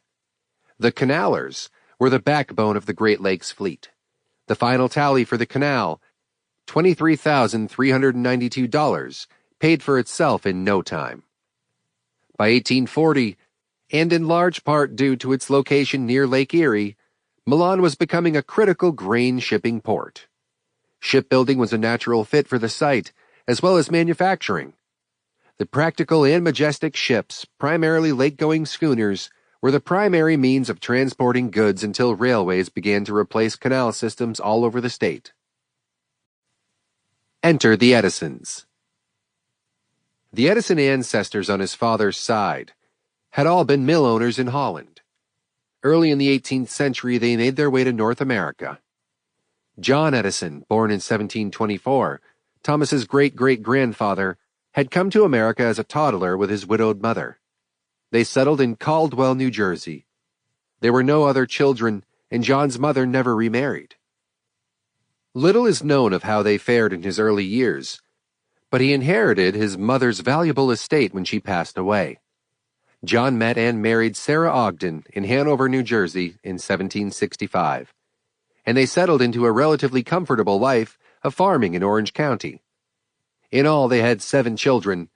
The canalers were the backbone of the Great Lakes fleet. The final tally for the canal, $23,392, paid for itself in no time. By 1840, and in large part due to its location near Lake Erie, Milan was becoming a critical grain shipping port. Shipbuilding was a natural fit for the site, as well as manufacturing. The practical and majestic ships, primarily lake-going schooners, were the primary means of transporting goods until railways began to replace canal systems all over the state. Enter the Edisons. The Edison ancestors on his father's side had all been mill owners in Holland. Early in the 18th century, they made their way to North America. John Edison, born in 1724, Thomas's great-great-grandfather, had come to America as a toddler with his widowed mother. They settled in Caldwell, New Jersey. There were no other children, and John's mother never remarried. Little is known of how they fared in his early years, but he inherited his mother's valuable estate when she passed away. John met and married Sarah Ogden in Hanover, New Jersey in 1765, and they settled into a relatively comfortable life of farming in Orange County. In all, they had 7 children: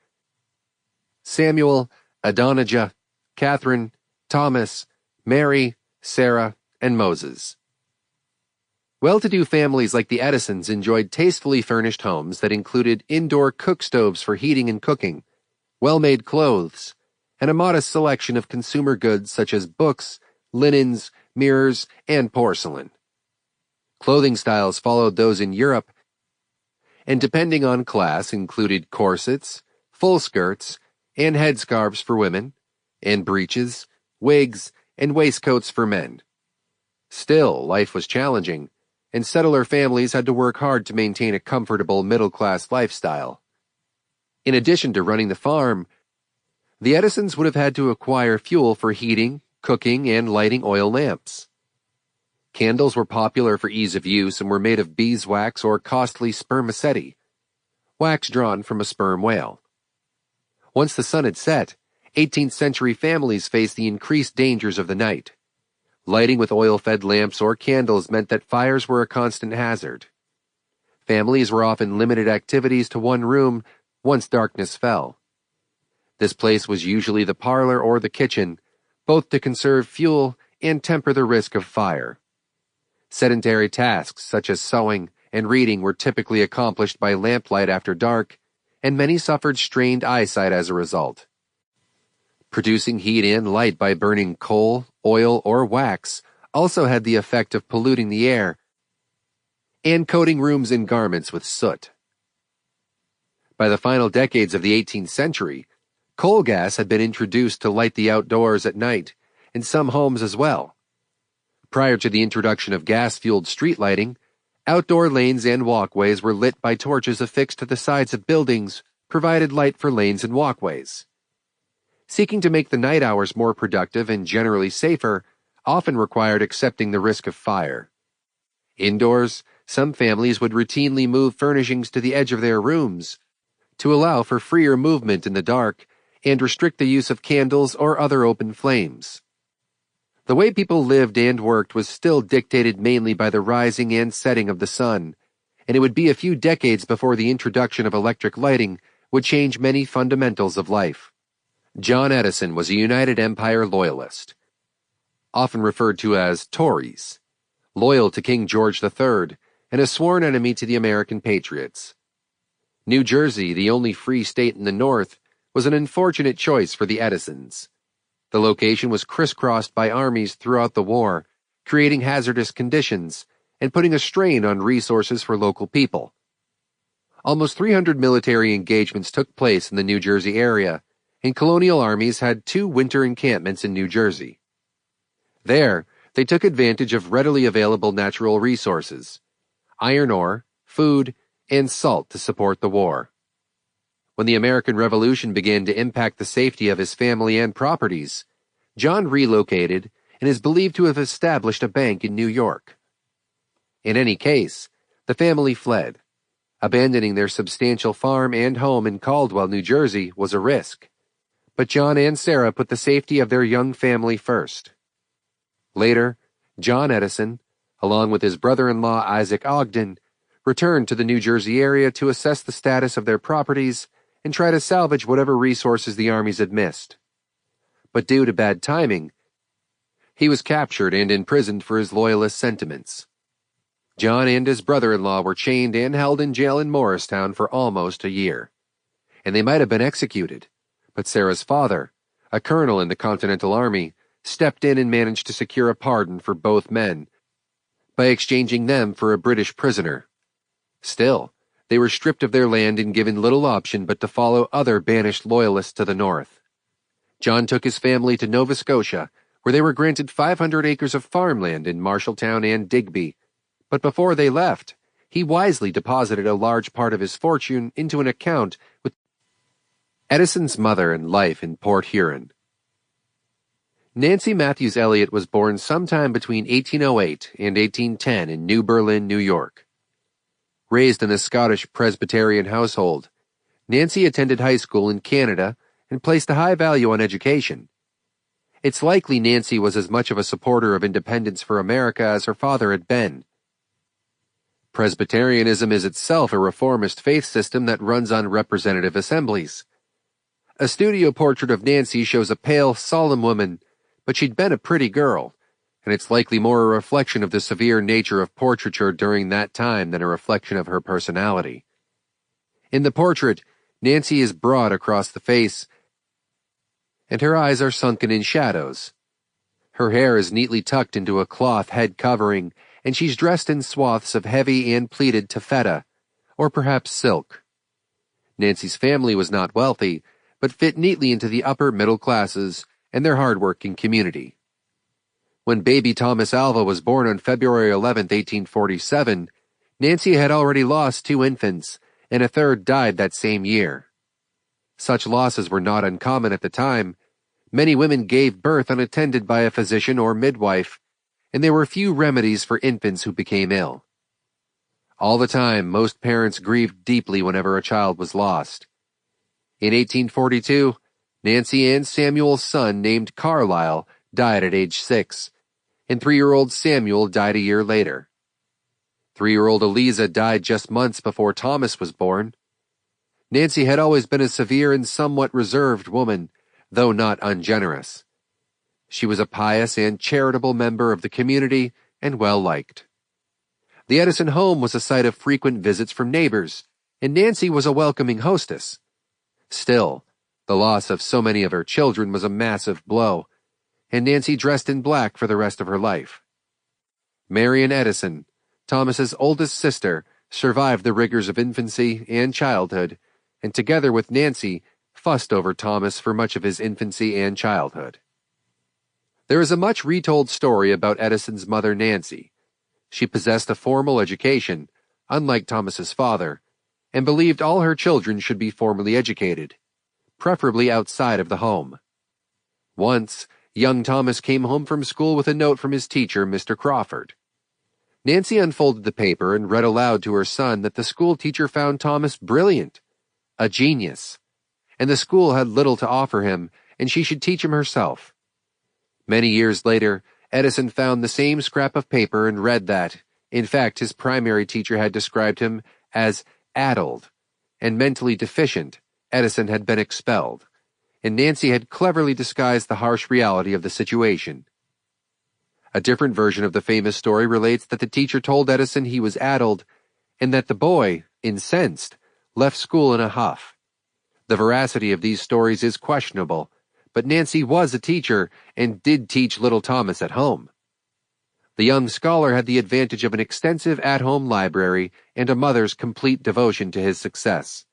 Samuel, Adonijah, Catherine, Thomas, Mary, Sarah, and Moses. Well-to-do families like the Edisons enjoyed tastefully furnished homes that included indoor cook stoves for heating and cooking, well-made clothes, and a modest selection of consumer goods such as books, linens, mirrors, and porcelain. Clothing styles followed those in Europe, and depending on class included corsets, full skirts, and headscarves for women, and breeches, wigs, and waistcoats for men. Still, life was challenging, and settler families had to work hard to maintain a comfortable middle-class lifestyle. In addition to running the farm, the Edisons would have had to acquire fuel for heating, cooking, and lighting oil lamps. Candles were popular for ease of use and were made of beeswax or costly spermaceti, wax drawn from a sperm whale. Once the sun had set, 18th century families faced the increased dangers of the night. Lighting with oil-fed lamps or candles meant that fires were a constant hazard. Families were often limited activities to one room once darkness fell. This place was usually the parlor or the kitchen, both to conserve fuel and temper the risk of fire. Sedentary tasks such as sewing and reading were typically accomplished by lamplight after dark, and many suffered strained eyesight as a result. Producing heat and light by burning coal, oil, or wax also had the effect of polluting the air and coating rooms and garments with soot. By the final decades of the 18th century, coal gas had been introduced to light the outdoors at night, in some homes as well. Prior to the introduction of gas-fueled street lighting, outdoor lanes and walkways were lit by torches affixed to the sides of buildings, provided light for lanes and walkways. Seeking to make the night hours more productive and generally safer often required accepting the risk of fire. Indoors, some families would routinely move furnishings to the edge of their rooms to allow for freer movement in the dark and restrict the use of candles or other open flames. The way people lived and worked was still dictated mainly by the rising and setting of the sun, and it would be a few decades before the introduction of electric lighting would change many fundamentals of life. John Edison was a United Empire loyalist, often referred to as Tories, loyal to King George III, and a sworn enemy to the American patriots. New Jersey, the only free state in the North, was an unfortunate choice for the Edisons. The location was crisscrossed by armies throughout the war, creating hazardous conditions and putting a strain on resources for local people. Almost 300 military engagements took place in the New Jersey area, and colonial armies had 2 winter encampments in New Jersey. There, they took advantage of readily available natural resources, iron ore, food, and salt to support the war. When the American Revolution began to impact the safety of his family and properties, John relocated and is believed to have established a bank in New York. In any case, the family fled. Abandoning their substantial farm and home in Caldwell, New Jersey, was a risk. But John and Sarah put the safety of their young family first. Later, John Edison, along with his brother-in-law Isaac Ogden, returned to the New Jersey area to assess the status of their properties and try to salvage whatever resources the armies had missed. But due to bad timing, he was captured and imprisoned for his loyalist sentiments. John and his brother-in-law were chained and held in jail in Morristown for almost a year, and they might have been executed, but Sarah's father, a colonel in the Continental Army, stepped in and managed to secure a pardon for both men by exchanging them for a British prisoner. Still, they were stripped of their land and given little option but to follow other banished loyalists to the north. John took his family to Nova Scotia, where they were granted 500 acres of farmland in Marshalltown and Digby, but before they left, he wisely deposited a large part of his fortune into an account with Edison's mother and life in Port Huron. Nancy Matthews Elliott was born sometime between 1808 and 1810 in New Berlin, New York. Raised in a Scottish Presbyterian household, Nancy attended high school in Canada and placed a high value on education. It's likely Nancy was as much of a supporter of independence for America as her father had been. Presbyterianism is itself a reformist faith system that runs on representative assemblies. A studio portrait of Nancy shows a pale, solemn woman, but she'd been a pretty girl, and it's likely more a reflection of the severe nature of portraiture during that time than a reflection of her personality. In the portrait, Nancy is broad across the face, and her eyes are sunken in shadows. Her hair is neatly tucked into a cloth head covering, and she's dressed in swaths of heavy and pleated taffeta, or perhaps silk. Nancy's family was not wealthy, but fit neatly into the upper middle classes and their hard-working community. When baby Thomas Alva was born on February 11, 1847, Nancy had already lost 2 infants, and a third died that same year. Such losses were not uncommon at the time. Many women gave birth unattended by a physician or midwife, and there were few remedies for infants who became ill. All the time, most parents grieved deeply whenever a child was lost. In 1842, Nancy and Samuel's son, named Carlisle, died at age 6, and 3-year-old Samuel died a year later. 3-year-old Eliza died just months before Thomas was born. Nancy had always been a severe and somewhat reserved woman, though not ungenerous. She was a pious and charitable member of the community and well-liked. The Edison home was a site of frequent visits from neighbors, and Nancy was a welcoming hostess. Still, the loss of so many of her children was a massive blow, and Nancy dressed in black for the rest of her life. Marian Edison, Thomas's oldest sister, survived the rigors of infancy and childhood, and together with Nancy, fussed over Thomas for much of his infancy and childhood. There is a much retold story about Edison's mother Nancy. She possessed a formal education, unlike Thomas's father, and believed all her children should be formally educated, preferably outside of the home. Once, young Thomas came home from school with a note from his teacher, Mr. Crawford. Nancy unfolded the paper and read aloud to her son that the school teacher found Thomas brilliant, a genius, and the school had little to offer him, and she should teach him herself. Many years later, Edison found the same scrap of paper and read that, in fact, his primary teacher had described him as addled and mentally deficient. Edison had been expelled, and Nancy had cleverly disguised the harsh reality of the situation. A different version of the famous story relates that the teacher told Edison he was addled, and that the boy, incensed, left school in a huff. The veracity of these stories is questionable, but Nancy was a teacher and did teach little Thomas at home. The young scholar had the advantage of an extensive at-home library and a mother's complete devotion to his success.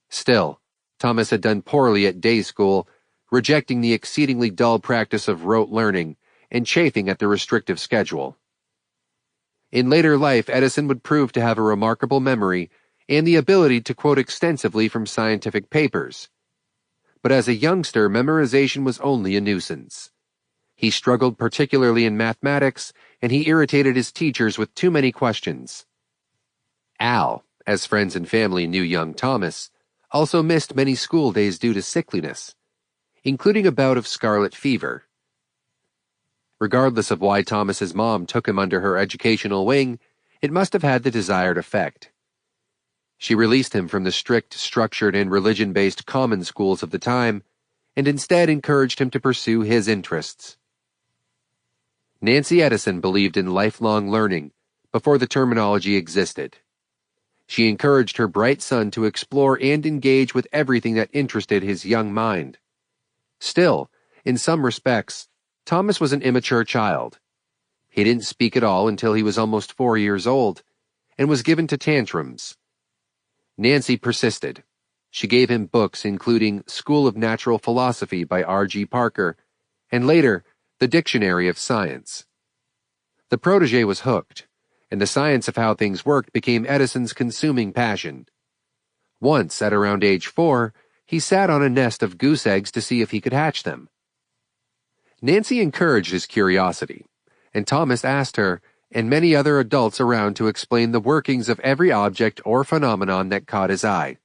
Still, Thomas had done poorly at day school, rejecting the exceedingly dull practice of rote learning and chafing at the restrictive schedule. In later life, Edison would prove to have a remarkable memory and the ability to quote extensively from scientific papers. But as a youngster, memorization was only a nuisance. He struggled particularly in mathematics, and he irritated his teachers with too many questions. Al, as friends and family knew young Thomas, also missed many school days due to sickliness, including a bout of scarlet fever. Regardless of why Thomas's mom took him under her educational wing, it must have had the desired effect. She released him from the strict, structured, and religion-based common schools of the time, and instead encouraged him to pursue his interests. Nancy Edison believed in lifelong learning before the terminology existed. She encouraged her bright son to explore and engage with everything that interested his young mind. Still, in some respects, Thomas was an immature child. He didn't speak at all until he was almost 4 years old, and was given to tantrums. Nancy persisted. She gave him books including School of Natural Philosophy by R.G. Parker, and later, The Dictionary of Science. The protege was hooked, and the science of how things worked became Edison's consuming passion. Once, at around age 4, he sat on a nest of goose eggs to see if he could hatch them. Nancy encouraged his curiosity, and Thomas asked her and many other adults around to explain the workings of every object or phenomenon that caught his eye.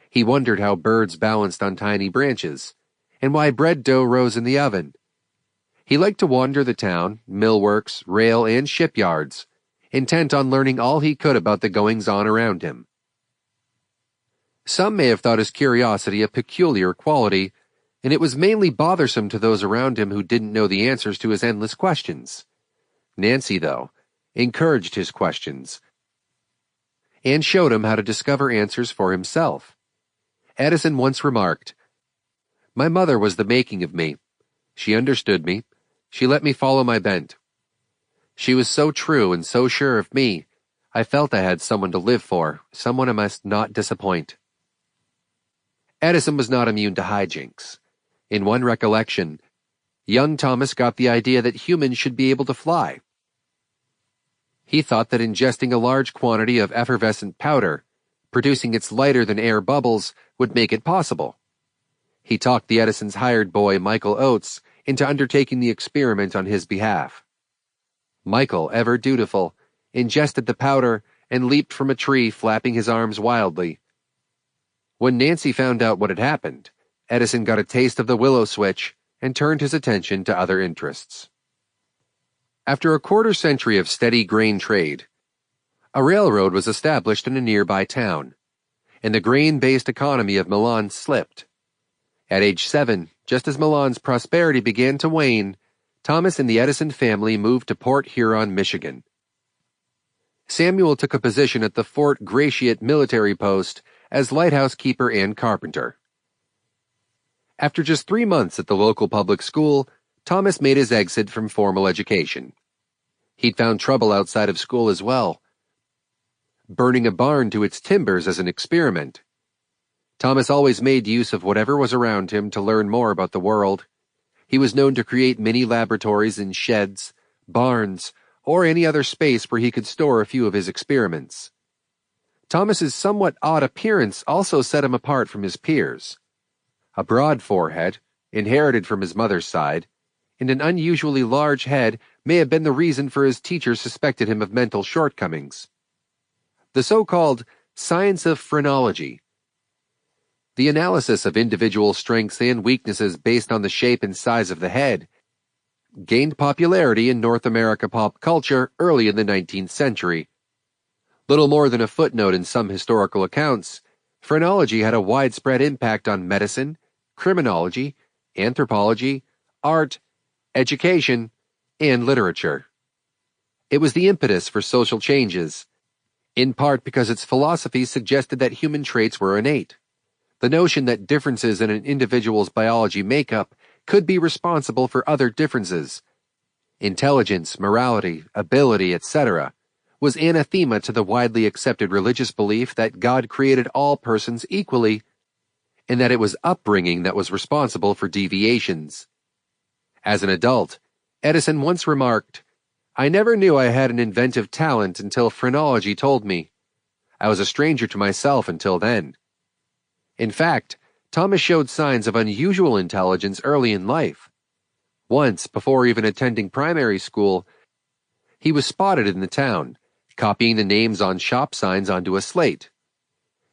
He wondered how birds balanced on tiny branches, and why bread dough rose in the oven. He liked to wander the town, millworks, rail, and shipyards, intent on learning all he could about the goings-on around him. Some may have thought his curiosity a peculiar quality, and it was mainly bothersome to those around him who didn't know the answers to his endless questions. Nancy, though, encouraged his questions and showed him how to discover answers for himself. Edison once remarked, "My mother was the making of me. She understood me. She let me follow my bent. She was so true and so sure of me, I felt I had someone to live for, someone I must not disappoint." Edison was not immune to hijinks. In one recollection, young Thomas got the idea that humans should be able to fly. He thought that ingesting a large quantity of effervescent powder, producing its lighter-than-air bubbles, would make it possible. He talked the Edison's hired boy, Michael Oates, into undertaking the experiment on his behalf. Michael, ever dutiful, ingested the powder and leaped from a tree, flapping his arms wildly. When Nancy found out what had happened, Edison got a taste of the willow switch and turned his attention to other interests. After a quarter-century of steady grain trade, a railroad was established in a nearby town, and the grain-based economy of Milan slipped. At age 7, just as Milan's prosperity began to wane, Thomas and the Edison family moved to Port Huron, Michigan. Samuel took a position at the Fort Gratiot military post as lighthouse keeper and carpenter. After just 3 months at the local public school, Thomas made his exit from formal education. He'd found trouble outside of school as well, burning a barn to its timbers as an experiment. Thomas always made use of whatever was around him to learn more about the world. He was known to create mini laboratories in sheds, barns, or any other space where he could store a few of his experiments. Thomas's somewhat odd appearance also set him apart from his peers. A broad forehead, inherited from his mother's side, and an unusually large head may have been the reason for his teachers suspected him of mental shortcomings. The so-called science of phrenology, the analysis of individual strengths and weaknesses based on the shape and size of the head, gained popularity in North America pop culture early in the 19th century. Little more than a footnote in some historical accounts, phrenology had a widespread impact on medicine, criminology, anthropology, art, education, and literature. It was the impetus for social changes, in part because its philosophy suggested that human traits were innate. The notion that differences in an individual's biology makeup could be responsible for other differences, intelligence, morality, ability, etc., was anathema to the widely accepted religious belief that God created all persons equally, and that it was upbringing that was responsible for deviations. As an adult, Edison once remarked, "I never knew I had an inventive talent until phrenology told me. I was a stranger to myself until then." In fact, Thomas showed signs of unusual intelligence early in life. Once, before even attending primary school, he was spotted in the town, copying the names on shop signs onto a slate.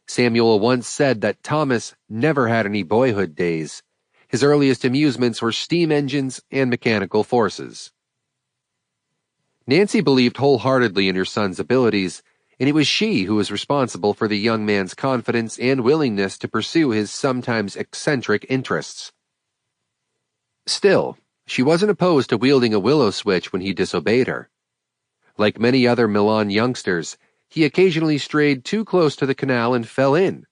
Samuel once said that Thomas never had any boyhood days. His earliest amusements were steam engines and mechanical forces. Nancy believed wholeheartedly in her son's abilities, and it was she who was responsible for the young man's confidence and willingness to pursue his sometimes eccentric interests. Still, she wasn't opposed to wielding a willow switch when he disobeyed her. Like many other Milan youngsters, he occasionally strayed too close to the canal and fell in.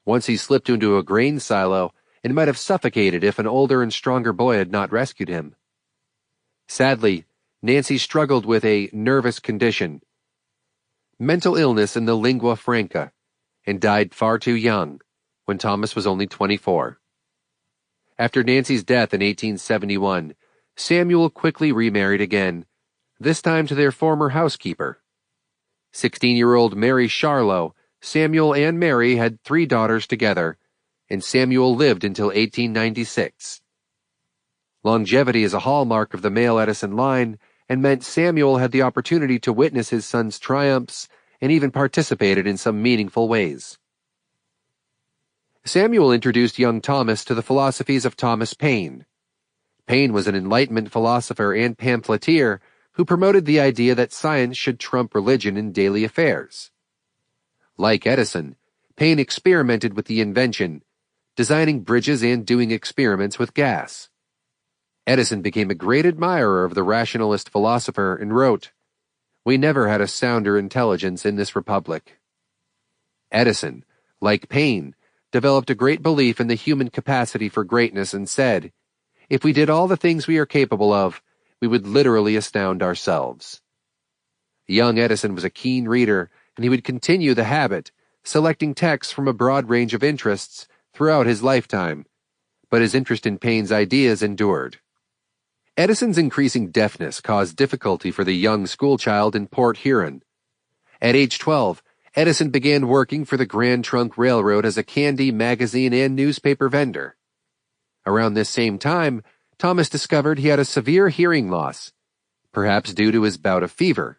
Once he slipped into a grain silo and might have suffocated if an older and stronger boy had not rescued him. Sadly, Nancy struggled with a nervous condition, mental illness in the lingua franca, and died far too young, when Thomas was only 24. After Nancy's death in 1871, Samuel quickly remarried again, this time to their former housekeeper. 16-year-old Mary Charlotte, Samuel and Mary had 3 daughters together, and Samuel lived until 1896. Longevity is a hallmark of the male Edison line, and meant Samuel had the opportunity to witness his son's triumphs and even participated in some meaningful ways. Samuel introduced young Thomas to the philosophies of Thomas Paine. Paine was an Enlightenment philosopher and pamphleteer who promoted the idea that science should trump religion in daily affairs. Like Edison, Paine experimented with the invention, designing bridges and doing experiments with gas. Edison became a great admirer of the rationalist philosopher and wrote, "We never had a sounder intelligence in this republic." Edison, like Paine, developed a great belief in the human capacity for greatness and said, "If we did all the things we are capable of, we would literally astound ourselves." Young Edison was a keen reader, and he would continue the habit, selecting texts from a broad range of interests throughout his lifetime, but his interest in Paine's ideas endured. Edison's increasing deafness caused difficulty for the young schoolchild in Port Huron. At age 12, Edison began working for the Grand Trunk Railroad as a candy, magazine, and newspaper vendor. Around this same time, Thomas discovered he had a severe hearing loss, perhaps due to his bout of fever.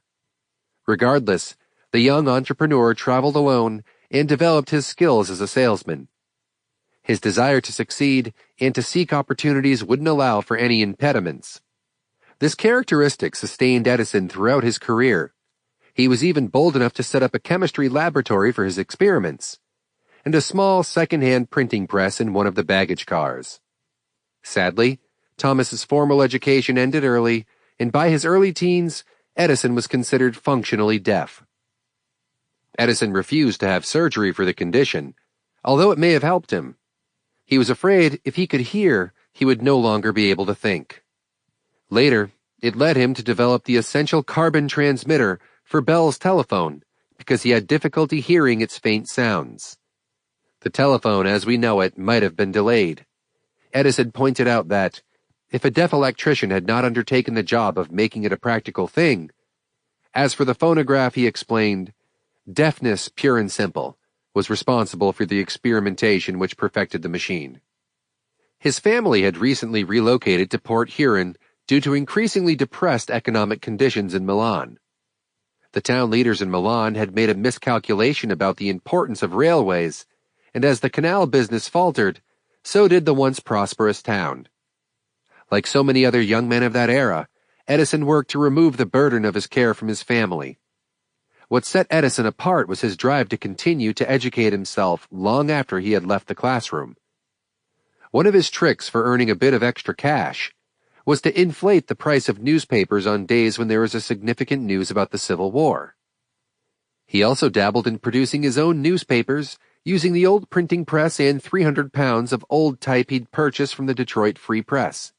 Regardless, the young entrepreneur traveled alone and developed his skills as a salesman. His desire to succeed and to seek opportunities wouldn't allow for any impediments. This characteristic sustained Edison throughout his career. He was even bold enough to set up a chemistry laboratory for his experiments. and a small second-hand printing press in one of the baggage cars. Sadly, Thomas's formal education ended early, and by his early teens, Edison was considered functionally deaf. Edison refused to have surgery for the condition, although it may have helped him. He was afraid if he could hear, he would no longer be able to think. Later, it led him to develop the essential carbon transmitter for Bell's telephone because he had difficulty hearing its faint sounds. The telephone, as we know it, might have been delayed. Edison pointed out that, if a deaf electrician had not undertaken the job of making it a practical thing, as for the phonograph, he explained, deafness, pure and simple, was responsible for the experimentation which perfected the machine. His family had recently relocated to Port Huron due to increasingly depressed economic conditions in Milan. The town leaders in Milan had made a miscalculation about the importance of railways, and as the canal business faltered, so did the once prosperous town. Like so many other young men of that era, Edison worked to remove the burden of his care from his family. What set Edison apart was his drive to continue to educate himself long after he had left the classroom. One of his tricks for earning a bit of extra cash was to inflate the price of newspapers on days when there was a significant news about the Civil War. He also dabbled in producing his own newspapers using the old printing press and 300 pounds of old type he'd purchased from the Detroit Free Press.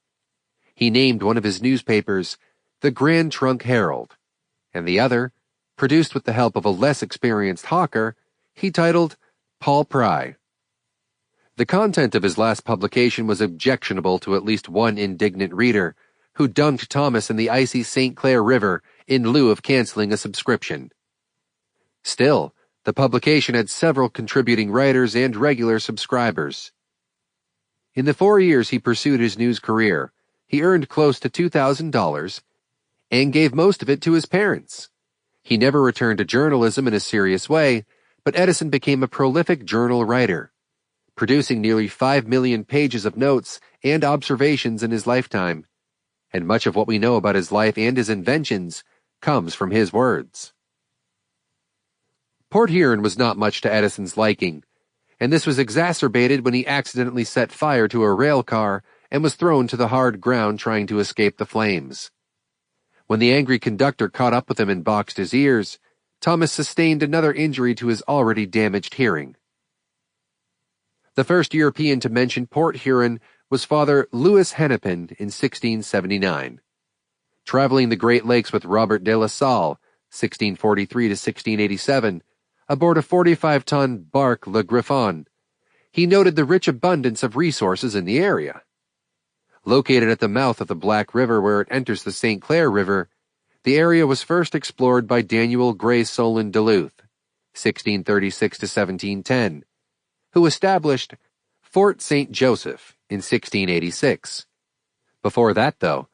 He named one of his newspapers the Grand Trunk Herald, and the other, produced with the help of a less experienced hawker, he titled Paul Pry. The content of his last publication was objectionable to at least one indignant reader, who dunked Thomas in the icy St. Clair River in lieu of canceling a subscription. Still, the publication had several contributing writers and regular subscribers. In the 4 years he pursued his news career, he earned close to $2,000 and gave most of it to his parents. He never returned to journalism in a serious way, but Edison became a prolific journal writer, producing nearly 5 million pages of notes and observations in his lifetime, and much of what we know about his life and his inventions comes from his words. Port Huron was not much to Edison's liking, and this was exacerbated when he accidentally set fire to a rail car and was thrown to the hard ground trying to escape the flames. When the angry conductor caught up with him and boxed his ears, Thomas sustained another injury to his already damaged hearing. The first European to mention Port Huron was Father Louis Hennepin in 1679. Traveling the Great Lakes with Robert de la Salle, 1643 to 1687, aboard a 45-ton bark Le Griffon, he noted the rich abundance of resources in the area. Located at the mouth of the Black River where it enters the St. Clair River, the area was first explored by Daniel Gray Solon Duluth, 1636 to 1710, who established Fort St. Joseph in 1686. Before that, though,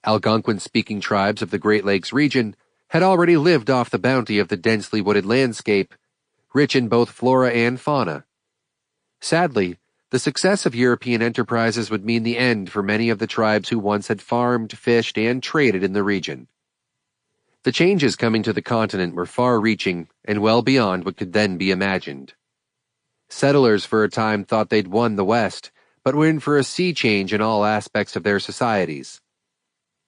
Algonquin-speaking tribes of the Great Lakes region had already lived off the bounty of the densely wooded landscape, rich in both flora and fauna. Sadly, the success of European enterprises would mean the end for many of the tribes who once had farmed, fished, and traded in the region. The changes coming to the continent were far-reaching and well beyond what could then be imagined. Settlers for a time thought they'd won the West, but were in for a sea change in all aspects of their societies.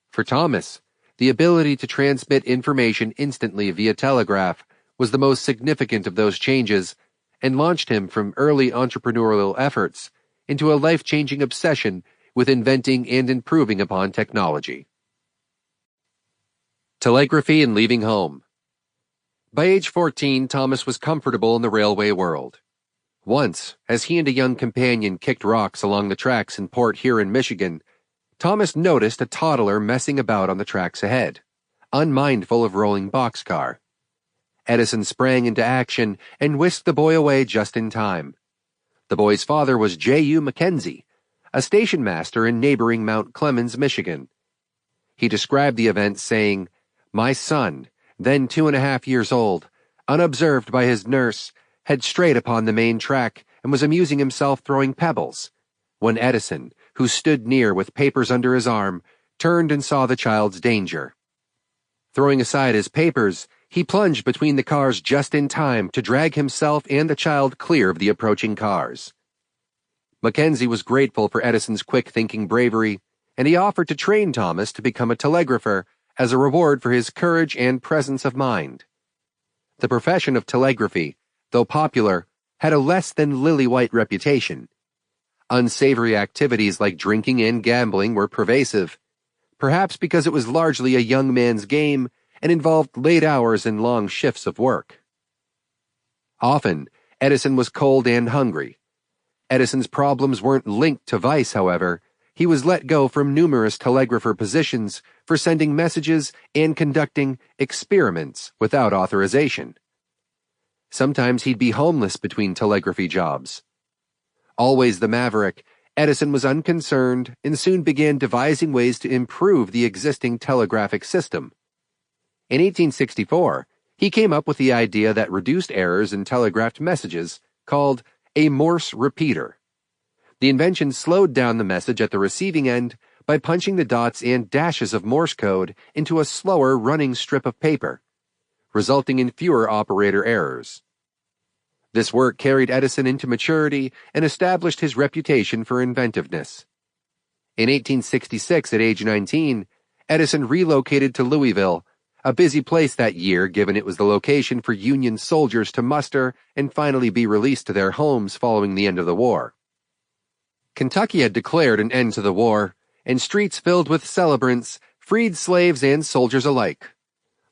For Thomas, the ability to transmit information instantly via telegraph was the most significant of those changes, and launched him from early entrepreneurial efforts into a life-changing obsession with inventing and improving upon technology. Telegraphy and leaving home. By age 14, Thomas was comfortable in the railway world. Once, as he and a young companion kicked rocks along the tracks in Port Huron, Michigan, Thomas noticed a toddler messing about on the tracks ahead, unmindful of rolling boxcar. Edison sprang into action and whisked the boy away just in time. The boy's father was J.U. Mackenzie, a station master in neighboring Mount Clemens, Michigan. He described the event saying, "My son, then 2.5 years old, unobserved by his nurse, had strayed upon the main track and was amusing himself throwing pebbles, when Edison, who stood near with papers under his arm, turned and saw the child's danger. Throwing aside his papers, He plunged between the cars just in time to drag himself and the child clear of the approaching cars. Mackenzie was grateful for Edison's quick-thinking bravery, and he offered to train Thomas to become a telegrapher as a reward for his courage and presence of mind. The profession of telegraphy, though popular, had a less than lily-white reputation. Unsavory activities like drinking and gambling were pervasive, perhaps because it was largely a young man's game and involved late hours and long shifts of work. Often, Edison was cold and hungry. Edison's problems weren't linked to vice, however. He was let go from numerous telegrapher positions for sending messages and conducting experiments without authorization. Sometimes he'd be homeless between telegraphy jobs. Always the maverick, Edison was unconcerned and soon began devising ways to improve the existing telegraphic system. In 1864, he came up with the idea that reduced errors in telegraphed messages, called a Morse repeater. The invention slowed down the message at the receiving end by punching the dots and dashes of Morse code into a slower running strip of paper, resulting in fewer operator errors. This work carried Edison into maturity and established his reputation for inventiveness. In 1866, at age 19, Edison relocated to Louisville, a busy place that year given it was the location for Union soldiers to muster and finally be released to their homes following the end of the war. Kentucky had declared an end to the war, and streets filled with celebrants, freed slaves and soldiers alike.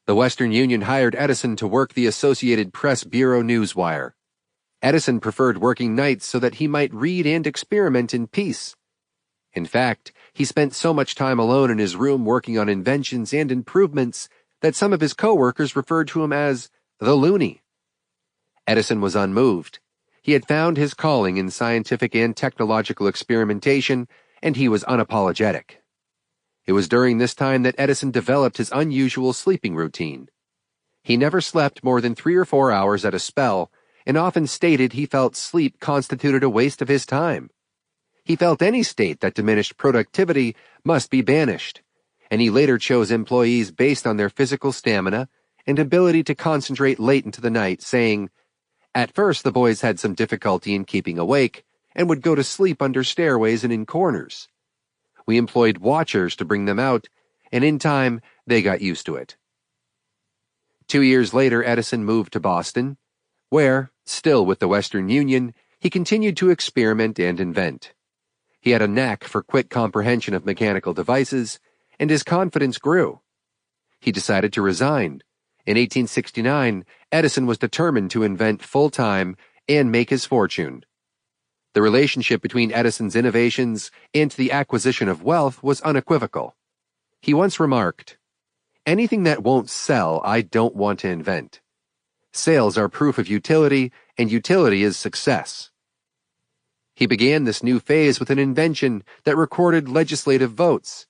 The Western Union hired Edison to work the Associated Press Bureau newswire. Edison preferred working nights so that he might read and experiment in peace. In fact, he spent so much time alone in his room working on inventions and improvements that some of his co-workers referred to him as the loony. Edison was unmoved. He had found his calling in scientific and technological experimentation, and he was unapologetic. It was during this time that Edison developed his unusual sleeping routine. He never slept more than 3 or 4 hours at a spell, and often stated he felt sleep constituted a waste of his time. He felt any state that diminished productivity must be banished, and he later chose employees based on their physical stamina and ability to concentrate late into the night, saying, "At first the boys had some difficulty in keeping awake and would go to sleep under stairways and in corners. We employed watchers to bring them out, and in time they got used to it." 2 years later, Edison moved to Boston, where, still with the Western Union, he continued to experiment and invent. He had a knack for quick comprehension of mechanical devices, and his confidence grew. He decided to resign. In 1869, Edison was determined to invent full-time and make his fortune. The relationship between Edison's innovations and the acquisition of wealth was unequivocal. He once remarked, "Anything that won't sell, I don't want to invent. Sales are proof of utility, and utility is success." He began this new phase with an invention that recorded legislative votes.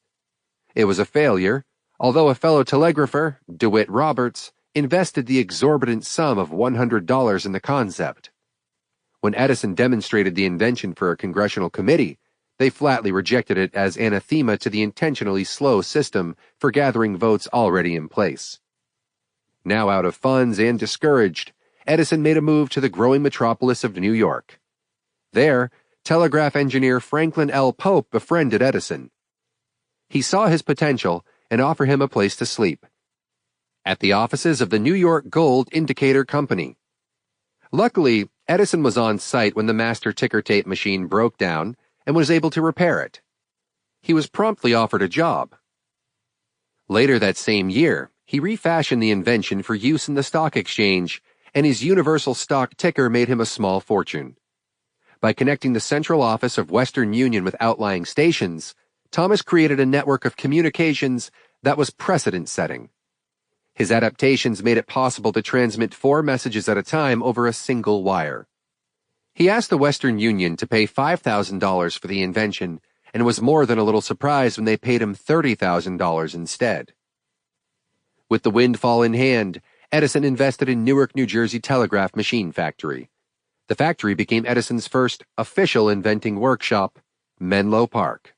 It was a failure, although a fellow telegrapher, DeWitt Roberts, invested the exorbitant sum of $100 in the concept. When Edison demonstrated the invention for a congressional committee, they flatly rejected it as anathema to the intentionally slow system for gathering votes already in place. Now out of funds and discouraged, Edison made a move to the growing metropolis of New York. There, telegraph engineer Franklin L. Pope befriended Edison. He saw his potential and offered him a place to sleep at the offices of the New York Gold Indicator Company. Luckily, Edison was on site when the master ticker tape machine broke down and was able to repair it. He was promptly offered a job. Later that same year, he refashioned the invention for use in the stock exchange, and his universal stock ticker made him a small fortune. By connecting the central office of Western Union with outlying stations, Thomas created a network of communications that was precedent-setting. His adaptations made it possible to transmit 4 messages at a time over a single wire. He asked the Western Union to pay $5,000 for the invention and was more than a little surprised when they paid him $30,000 instead. With the windfall in hand, Edison invested in Newark, New Jersey Telegraph Machine Factory. The factory became Edison's first official inventing workshop, Menlo Park.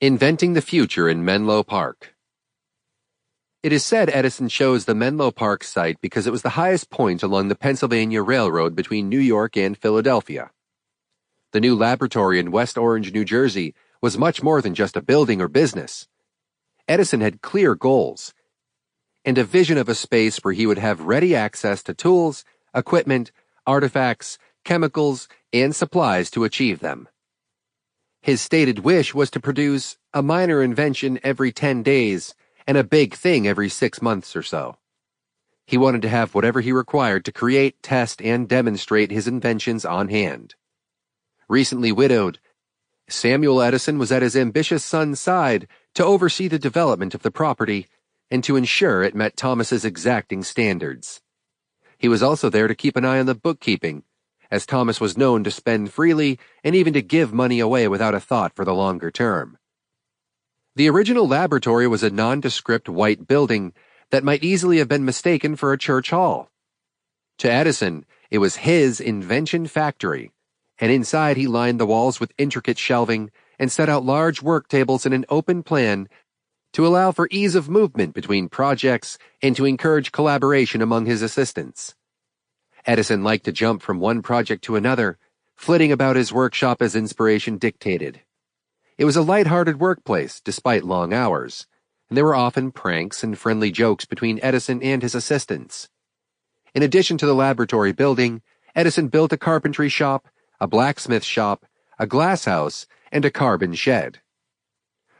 Inventing the future in Menlo Park. It is said Edison chose the Menlo Park site because it was the highest point along the Pennsylvania Railroad between New York and Philadelphia. The new laboratory in West Orange, New Jersey, was much more than just a building or business. Edison had clear goals and a vision of a space where he would have ready access to tools, equipment, artifacts, chemicals, and supplies to achieve them. His stated wish was to produce a minor invention every 10 days and a big thing every 6 months or so. He wanted to have whatever he required to create, test, and demonstrate his inventions on hand. Recently widowed, Samuel Edison was at his ambitious son's side to oversee the development of the property and to ensure it met Thomas's exacting standards. He was also there to keep an eye on the bookkeeping, as Thomas was known to spend freely and even to give money away without a thought for the longer term. The original laboratory was a nondescript white building that might easily have been mistaken for a church hall. To Edison, it was his invention factory, and inside he lined the walls with intricate shelving and set out large work tables in an open plan to allow for ease of movement between projects and to encourage collaboration among his assistants. Edison liked to jump from one project to another, flitting about his workshop as inspiration dictated. It was a light-hearted workplace, despite long hours, and there were often pranks and friendly jokes between Edison and his assistants. In addition to the laboratory building, Edison built a carpentry shop, a blacksmith shop, a glass house, and a carbon shed.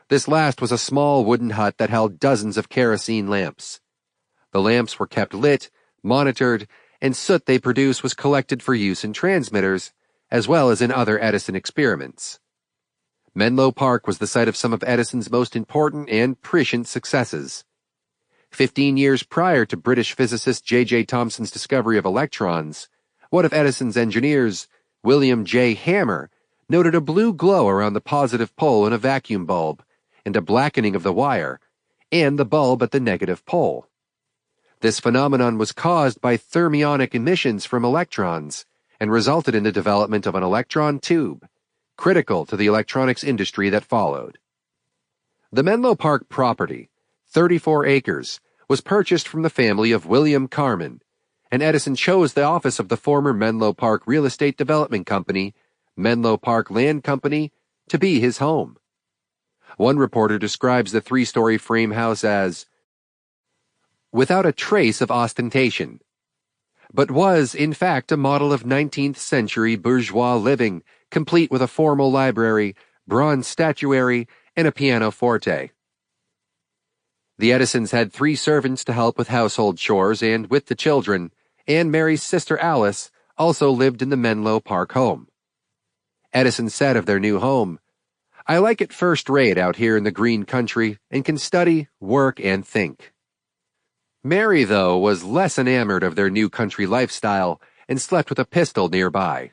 This last was a small wooden hut that held dozens of kerosene lamps. The lamps were kept lit, monitored, and soot they produced was collected for use in transmitters, as well as in other Edison experiments. Menlo Park was the site of some of Edison's most important and prescient successes. 15 years prior to British physicist J.J. Thomson's discovery of electrons, one of Edison's engineers, William J. Hammer, noted a blue glow around the positive pole in a vacuum bulb, and a blackening of the wire, and the bulb at the negative pole. This phenomenon was caused by thermionic emissions from electrons, and resulted in the development of an electron tube, critical to the electronics industry that followed. The Menlo Park property, 34 acres, was purchased from the family of William Carman, and Edison chose the office of the former Menlo Park Real Estate Development Company, Menlo Park Land Company, to be his home. One reporter describes the 3-story frame house as without a trace of ostentation, but was, in fact, a model of 19th-century bourgeois living, complete with a formal library, bronze statuary, and a pianoforte. The Edisons had 3 servants to help with household chores and with the children, and Mary's sister Alice also lived in the Menlo Park home. Edison said of their new home, "I like it first-rate out here in the green country and can study, work, and think." Mary, though, was less enamored of their new country lifestyle and slept with a pistol nearby.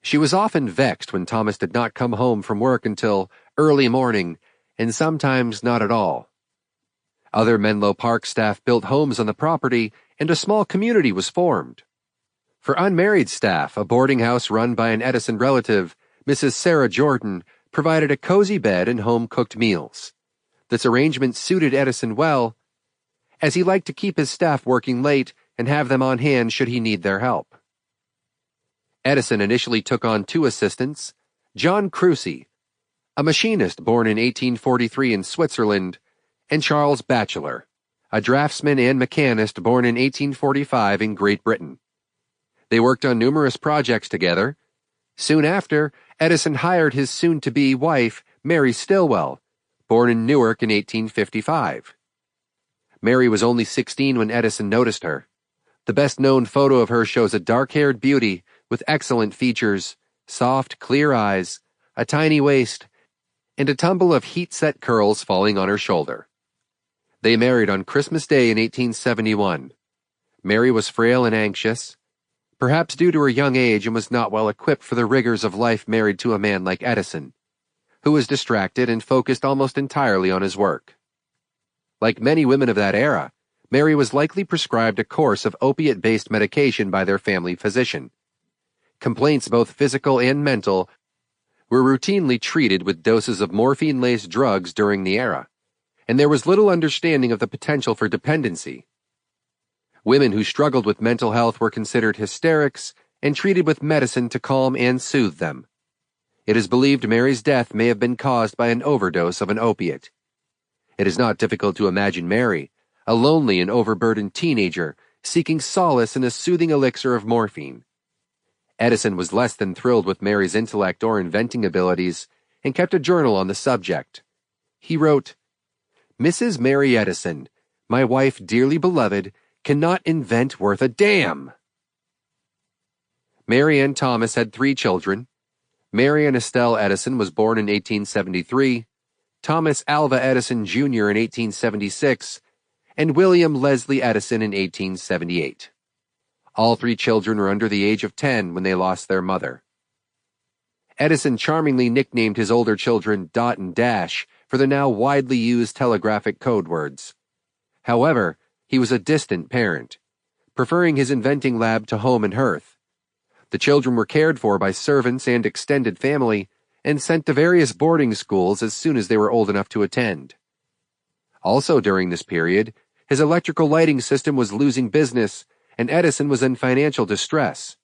She was often vexed when Thomas did not come home from work until early morning, and sometimes not at all. Other Menlo Park staff built homes on the property, and a small community was formed. For unmarried staff, a boarding house run by an Edison relative, Mrs. Sarah Jordan, provided a cozy bed and home-cooked meals. This arrangement suited Edison well, as he liked to keep his staff working late and have them on hand should he need their help. Edison initially took on 2 assistants, John Crucy, a machinist born in 1843 in Switzerland, and Charles Batchelor, a draftsman and mechanist born in 1845 in Great Britain. They worked on numerous projects together. Soon after, Edison hired his soon-to-be wife, Mary Stilwell, born in Newark in 1855. Mary was only 16 when Edison noticed her. The best-known photo of her shows a dark-haired beauty with excellent features, soft, clear eyes, a tiny waist, and a tumble of heat-set curls falling on her shoulder. They married on Christmas Day in 1871. Mary was frail and anxious, perhaps due to her young age, and was not well equipped for the rigors of life married to a man like Edison, who was distracted and focused almost entirely on his work. Like many women of that era, Mary was likely prescribed a course of opiate-based medication by their family physician. Complaints, both physical and mental, were routinely treated with doses of morphine-laced drugs during the era, and there was little understanding of the potential for dependency. Women who struggled with mental health were considered hysterics and treated with medicine to calm and soothe them. It is believed Mary's death may have been caused by an overdose of an opiate. It is not difficult to imagine Mary, a lonely and overburdened teenager, seeking solace in a soothing elixir of morphine. Edison was less than thrilled with Mary's intellect or inventing abilities and kept a journal on the subject. He wrote, "Mrs. Mary Edison, my wife dearly beloved, cannot invent worth a damn." Mary and Thomas had 3 children. Mary Ann Estelle Edison was born in 1873, Thomas Alva Edison Jr. in 1876, and William Leslie Edison in 1878. All 3 children were under the age of 10 when they lost their mother. Edison charmingly nicknamed his older children Dot and Dash for the now widely used telegraphic code words. However, he was a distant parent, preferring his inventing lab to home and hearth. The children were cared for by servants and extended family and sent to various boarding schools as soon as they were old enough to attend. Also during this period, his electrical lighting system was losing business, and Edison was in financial distress.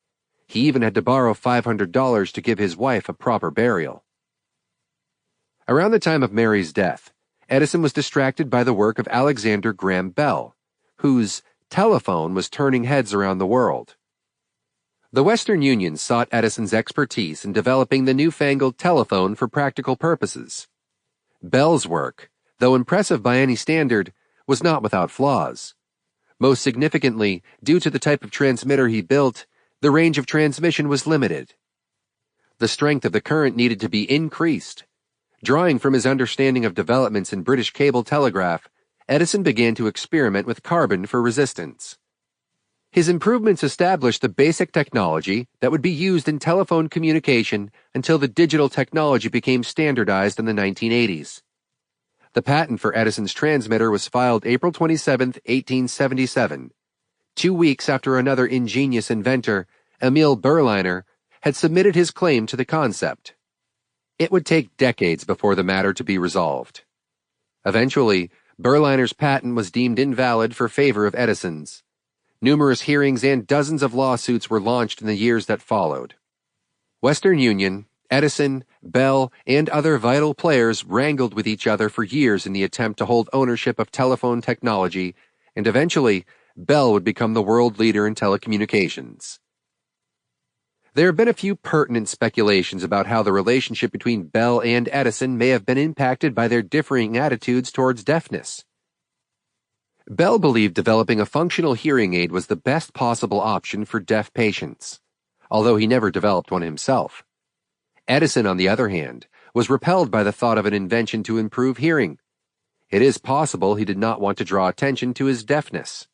He even had to borrow $500 to give his wife a proper burial. Around the time of Mary's death, Edison was distracted by the work of Alexander Graham Bell, whose telephone was turning heads around the world. The Western Union sought Edison's expertise in developing the newfangled telephone for practical purposes. Bell's work, though impressive by any standard, was not without flaws. Most significantly, due to the type of transmitter he built, the range of transmission was limited. The strength of the current needed to be increased. Drawing from his understanding of developments in British cable telegraph, Edison began to experiment with carbon for resistance. His improvements established the basic technology that would be used in telephone communication until the digital technology became standardized in the 1980s. The patent for Edison's transmitter was filed April 27, 1877, 2 weeks after another ingenious inventor, Emil Berliner, had submitted his claim to the concept. It would take decades before the matter to be resolved. Eventually, Berliner's patent was deemed invalid for favor of Edison's. Numerous hearings and dozens of lawsuits were launched in the years that followed. Western Union, Edison, Bell, and other vital players wrangled with each other for years in the attempt to hold ownership of telephone technology, and eventually, Bell would become the world leader in telecommunications. There have been a few pertinent speculations about how the relationship between Bell and Edison may have been impacted by their differing attitudes towards deafness. Bell believed developing a functional hearing aid was the best possible option for deaf patients, although he never developed one himself. Edison, on the other hand, was repelled by the thought of an invention to improve hearing. It is possible he did not want to draw attention to his deafness.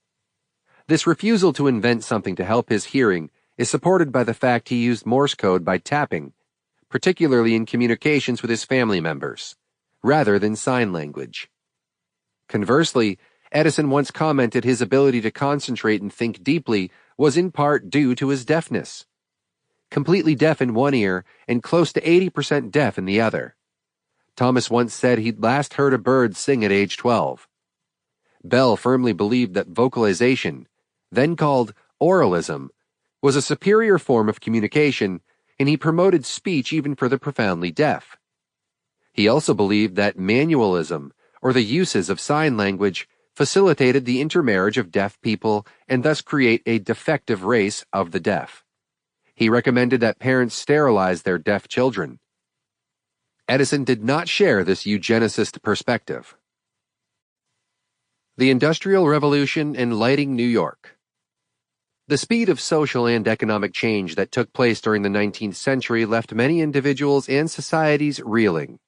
This refusal to invent something to help his hearing is supported by the fact he used Morse code by tapping, particularly in communications with his family members, rather than sign language. Conversely, Edison once commented his ability to concentrate and think deeply was in part due to his deafness. Completely deaf in one ear and close to 80% deaf in the other. Thomas once said he'd last heard a bird sing at age 12. Bell firmly believed that vocalization, then called oralism, was a superior form of communication, and he promoted speech even for the profoundly deaf. He also believed that manualism, or the uses of sign language, facilitated the intermarriage of deaf people and thus create a defective race of the deaf. He recommended that parents sterilize their deaf children. Edison did not share this eugenicist perspective. The Industrial Revolution and Lighting New York. The speed of social and economic change that took place during the 19th century left many individuals and societies reeling.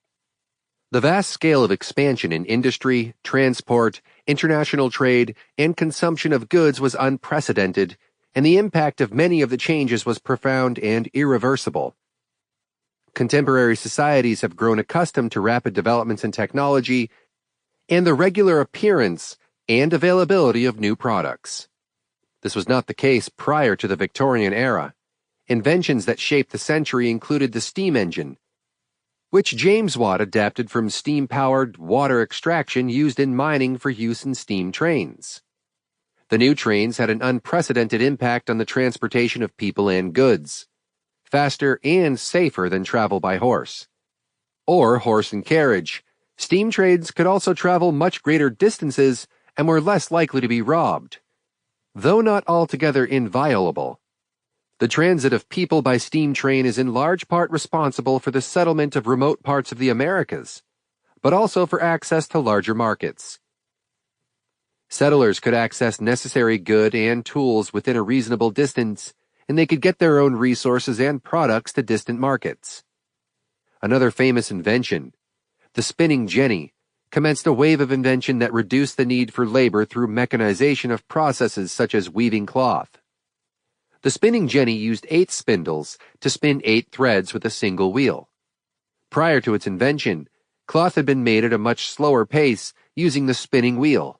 The vast scale of expansion in industry, transport, international trade, and consumption of goods was unprecedented, and the impact of many of the changes was profound and irreversible. Contemporary societies have grown accustomed to rapid developments in technology and the regular appearance and availability of new products. This was not the case prior to the Victorian era. Inventions that shaped the century included the steam engine, which James Watt adapted from steam-powered water extraction used in mining for use in steam trains. The new trains had an unprecedented impact on the transportation of people and goods, faster and safer than travel by horse. Or horse and carriage. Steam trains could also travel much greater distances and were less likely to be robbed, though not altogether inviolable. The transit of people by steam train is in large part responsible for the settlement of remote parts of the Americas, but also for access to larger markets. Settlers could access necessary goods and tools within a reasonable distance, and they could get their own resources and products to distant markets. Another famous invention, the spinning jenny, commenced a wave of invention that reduced the need for labor through mechanization of processes such as weaving cloth. The spinning jenny used 8 spindles to spin 8 threads with a single wheel. Prior to its invention, cloth had been made at a much slower pace using the spinning wheel.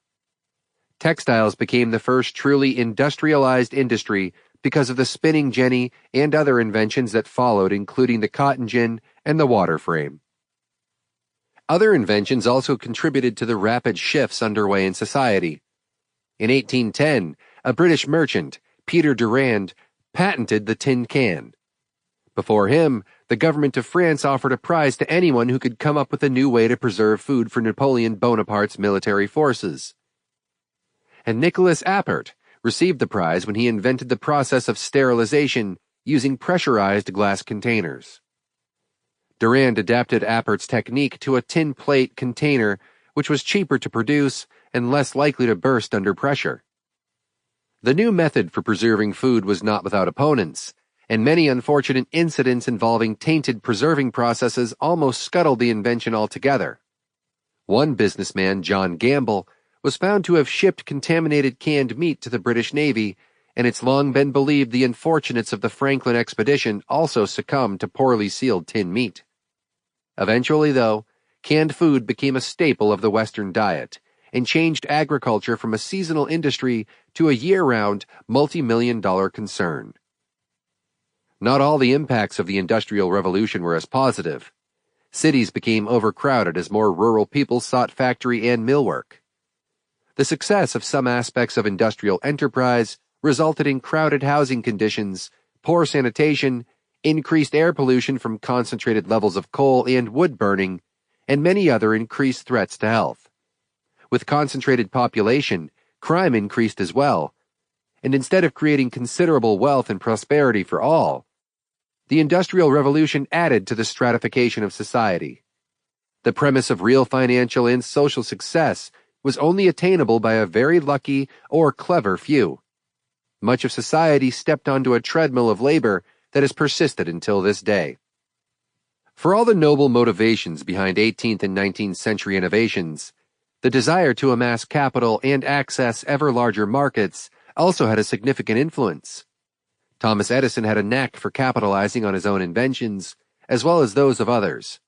Textiles became the first truly industrialized industry because of the spinning jenny and other inventions that followed, including the cotton gin and the water frame. Other inventions also contributed to the rapid shifts underway in society. In 1810, a British merchant, Peter Durand, patented the tin can. Before him, the government of France offered a prize to anyone who could come up with a new way to preserve food for Napoleon Bonaparte's military forces. And Nicholas Appert received the prize when he invented the process of sterilization using pressurized glass containers. Durand adapted Appert's technique to a tin plate container, which was cheaper to produce and less likely to burst under pressure. The new method for preserving food was not without opponents, and many unfortunate incidents involving tainted preserving processes almost scuttled the invention altogether. One businessman, John Gamble, was found to have shipped contaminated canned meat to the British Navy, and it's long been believed the unfortunates of the Franklin expedition also succumbed to poorly sealed tin meat. Eventually, though, canned food became a staple of the Western diet and changed agriculture from a seasonal industry to a year-round, multi-million-dollar concern. Not all the impacts of the Industrial Revolution were as positive. Cities became overcrowded as more rural people sought factory and mill work. The success of some aspects of industrial enterprise resulted in crowded housing conditions, poor sanitation, increased air pollution from concentrated levels of coal and wood burning, and many other increased threats to health. With concentrated population, crime increased as well, and instead of creating considerable wealth and prosperity for all, the Industrial Revolution added to the stratification of society. The premise of real financial and social success was only attainable by a very lucky or clever few. Much of society stepped onto a treadmill of labor that has persisted until this day. For all the noble motivations behind 18th and 19th century innovations, the desire to amass capital and access ever larger markets also had a significant influence. Thomas Edison had a knack for capitalizing on his own inventions, as well as those of others.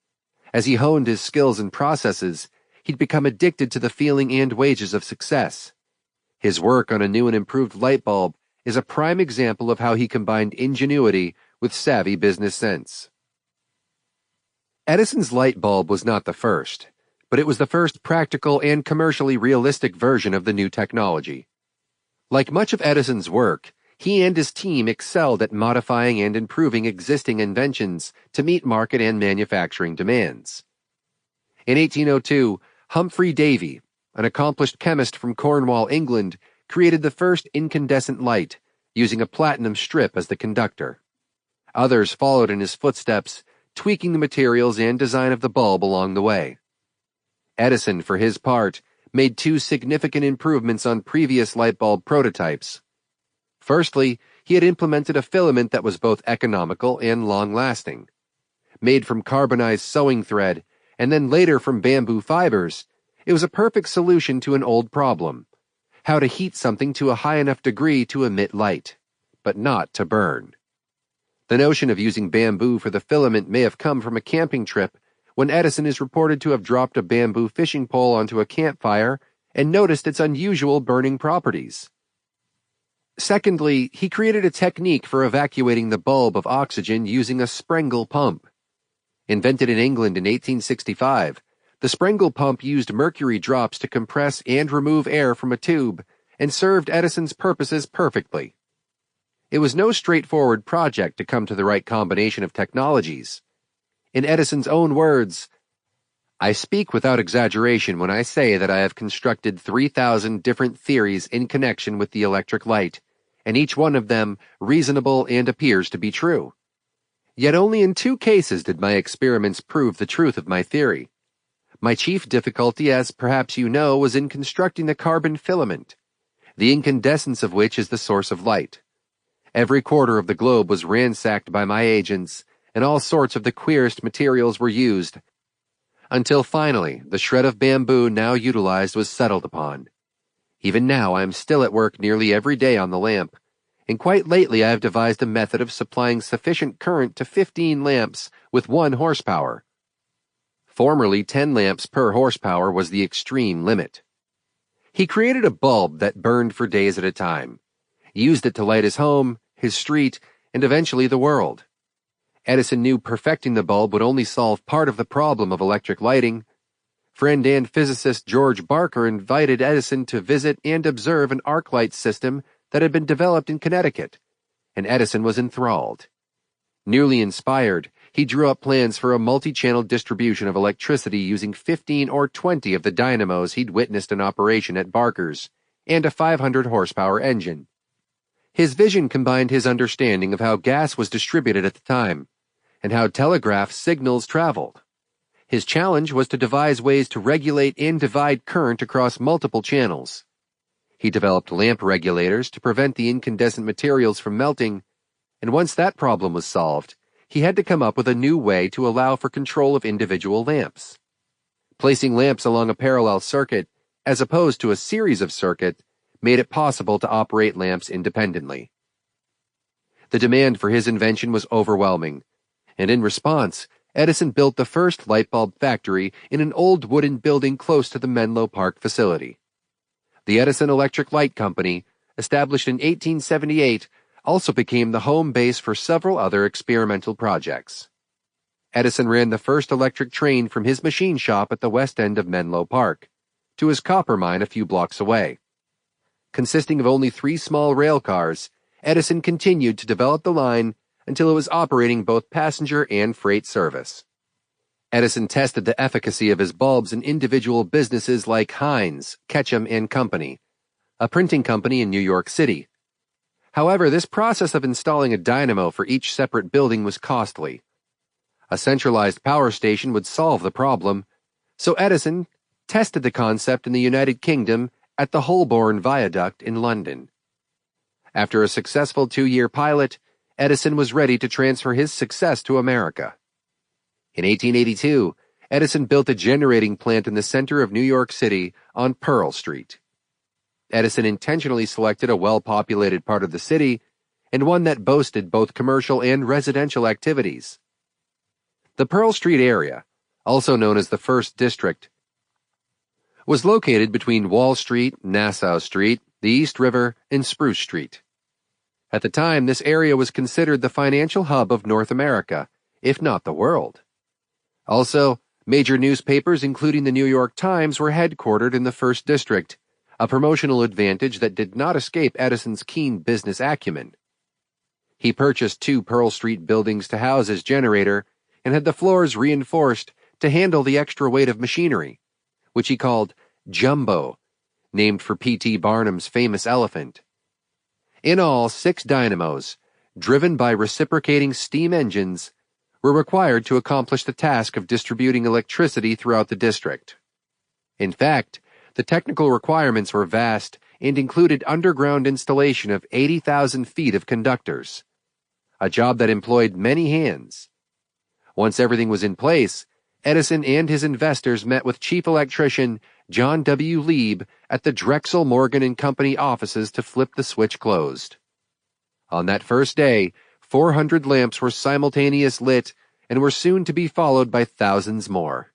As he honed his skills and processes, he'd become addicted to the feeling and wages of success. His work on a new and improved light bulb is a prime example of how he combined ingenuity with savvy business sense. Edison's light bulb was not the first, but it was the first practical and commercially realistic version of the new technology. Like much of Edison's work, he and his team excelled at modifying and improving existing inventions to meet market and manufacturing demands. In 1802, Humphrey Davy, an accomplished chemist from Cornwall, England, created the first incandescent light, using a platinum strip as the conductor. Others followed in his footsteps, tweaking the materials and design of the bulb along the way. Edison, for his part, made 2 significant improvements on previous light bulb prototypes. Firstly, he had implemented a filament that was both economical and long-lasting. Made from carbonized sewing thread, and then later from bamboo fibers, it was a perfect solution to an old problem: how to heat something to a high enough degree to emit light, but not to burn. The notion of using bamboo for the filament may have come from a camping trip when Edison is reported to have dropped a bamboo fishing pole onto a campfire and noticed its unusual burning properties. Secondly, he created a technique for evacuating the bulb of oxygen using a Sprengel pump. Invented in England in 1865, the Sprengel pump used mercury drops to compress and remove air from a tube and served Edison's purposes perfectly. It was no straightforward project to come to the right combination of technologies. In Edison's own words, "I speak without exaggeration when I say that I have constructed 3,000 different theories in connection with the electric light, and each one of them reasonable and appears to be true. Yet only in 2 cases did my experiments prove the truth of my theory. My chief difficulty, as perhaps you know, was in constructing the carbon filament, the incandescence of which is the source of light. Every quarter of the globe was ransacked by my agents, and all sorts of the queerest materials were used, until finally the shred of bamboo now utilized was settled upon. Even now I am still at work nearly every day on the lamp, and quite lately I have devised a method of supplying sufficient current to 15 lamps with 1 horsepower. Formerly 10 lamps per horsepower was the extreme limit." He created a bulb that burned for days at a time, used it to light his home, his street, and eventually the world. Edison knew perfecting the bulb would only solve part of the problem of electric lighting. Friend and physicist George Barker invited Edison to visit and observe an arc light system that had been developed in Connecticut, and Edison was enthralled. Nearly inspired, he drew up plans for a multi-channel distribution of electricity using 15 or 20 of the dynamos he'd witnessed in operation at Barker's, and a 500 horsepower engine. His vision combined his understanding of how gas was distributed at the time, and how telegraph signals traveled. His challenge was to devise ways to regulate and divide current across multiple channels. He developed lamp regulators to prevent the incandescent materials from melting, and once that problem was solved, he had to come up with a new way to allow for control of individual lamps. Placing lamps along a parallel circuit, as opposed to a series of circuits, made it possible to operate lamps independently. The demand for his invention was overwhelming, and in response, Edison built the first light bulb factory in an old wooden building close to the Menlo Park facility. The Edison Electric Light Company, established in 1878, also became the home base for several other experimental projects. Edison ran the first electric train from his machine shop at the west end of Menlo Park to his copper mine a few blocks away. Consisting of only 3 small rail cars, Edison continued to develop the line until it was operating both passenger and freight service. Edison tested the efficacy of his bulbs in individual businesses like Heinz, Ketchum and Company, a printing company in New York City. However, this process of installing a dynamo for each separate building was costly. A centralized power station would solve the problem, so Edison tested the concept in the United Kingdom at the Holborn Viaduct in London. After a successful 2-year pilot, Edison was ready to transfer his success to America. In 1882, Edison built a generating plant in the center of New York City on Pearl Street. Edison intentionally selected a well-populated part of the city and one that boasted both commercial and residential activities. The Pearl Street area, also known as the First District, was located between Wall Street, Nassau Street, the East River, and Spruce Street. At the time, this area was considered the financial hub of North America, if not the world. Also, major newspapers, including the New York Times, were headquartered in the First District, a promotional advantage that did not escape Edison's keen business acumen. He purchased 2 Pearl Street buildings to house his generator and had the floors reinforced to handle the extra weight of machinery, which he called Jumbo, named for P.T. Barnum's famous elephant. In all, 6 dynamos, driven by reciprocating steam engines, were required to accomplish the task of distributing electricity throughout the district. In fact, the technical requirements were vast and included underground installation of 80,000 feet of conductors, a job that employed many hands. Once everything was in place, Edison and his investors met with Chief Electrician John W. Lieb at the Drexel Morgan & Company offices to flip the switch closed. On that first day, 400 lamps were simultaneously lit and were soon to be followed by thousands more.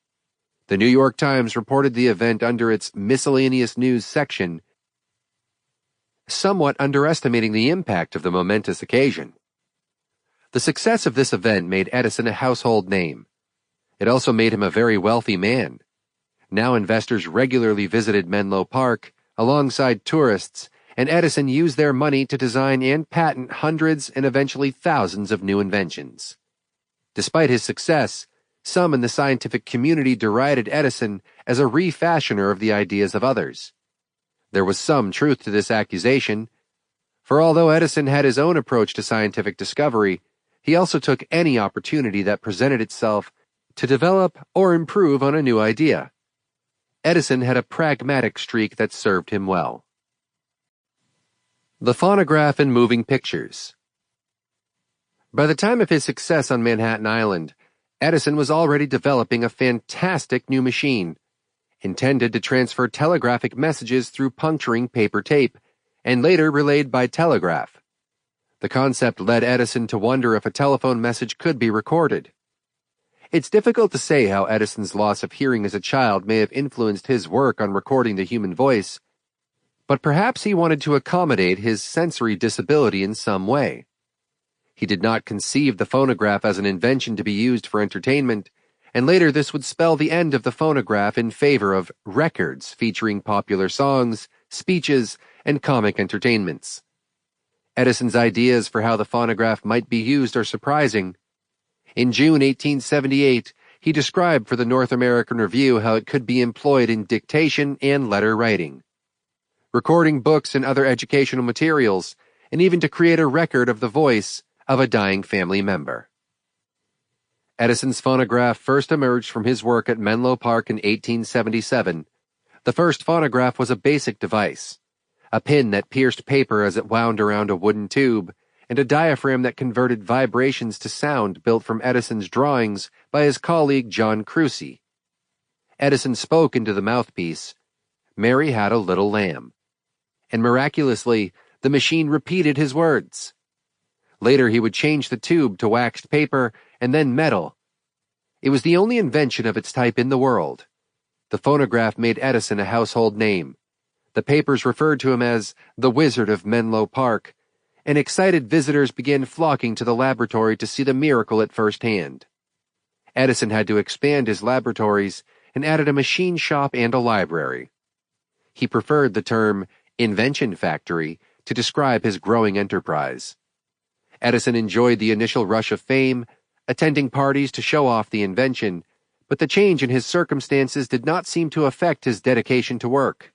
The New York Times reported the event under its miscellaneous news section, somewhat underestimating the impact of the momentous occasion. The success of this event made Edison a household name. It also made him a very wealthy man. Now investors regularly visited Menlo Park alongside tourists, and Edison used their money to design and patent hundreds and eventually thousands of new inventions. Despite his success, some in the scientific community derided Edison as a refashioner of the ideas of others. There was some truth to this accusation, for although Edison had his own approach to scientific discovery, he also took any opportunity that presented itself to develop or improve on a new idea. Edison had a pragmatic streak that served him well. The phonograph and moving pictures. By the time of his success on Manhattan Island, Edison was already developing a fantastic new machine, intended to transfer telegraphic messages through puncturing paper tape, and later relayed by telegraph. The concept led Edison to wonder if a telephone message could be recorded. It's difficult to say how Edison's loss of hearing as a child may have influenced his work on recording the human voice, but perhaps he wanted to accommodate his sensory disability in some way. He did not conceive the phonograph as an invention to be used for entertainment, and later this would spell the end of the phonograph in favor of records featuring popular songs, speeches, and comic entertainments. Edison's ideas for how the phonograph might be used are surprising. In June 1878, he described for the North American Review how it could be employed in dictation and letter writing, recording books and other educational materials, and even to create a record of the voice of a dying family member. Edison's phonograph first emerged from his work at Menlo Park in 1877. The first phonograph was a basic device, a pin that pierced paper as it wound around a wooden tube, and a diaphragm that converted vibrations to sound built from Edison's drawings by his colleague John Crucy. Edison spoke into the mouthpiece, "Mary had a little lamb," and miraculously, the machine repeated his words. Later he would change the tube to waxed paper and then metal. It was the only invention of its type in the world. The phonograph made Edison a household name. The papers referred to him as the Wizard of Menlo Park, and excited visitors began flocking to the laboratory to see the miracle at first hand. Edison had to expand his laboratories and added a machine shop and a library. He preferred the term invention factory to describe his growing enterprise. Edison enjoyed the initial rush of fame, attending parties to show off the invention, but the change in his circumstances did not seem to affect his dedication to work.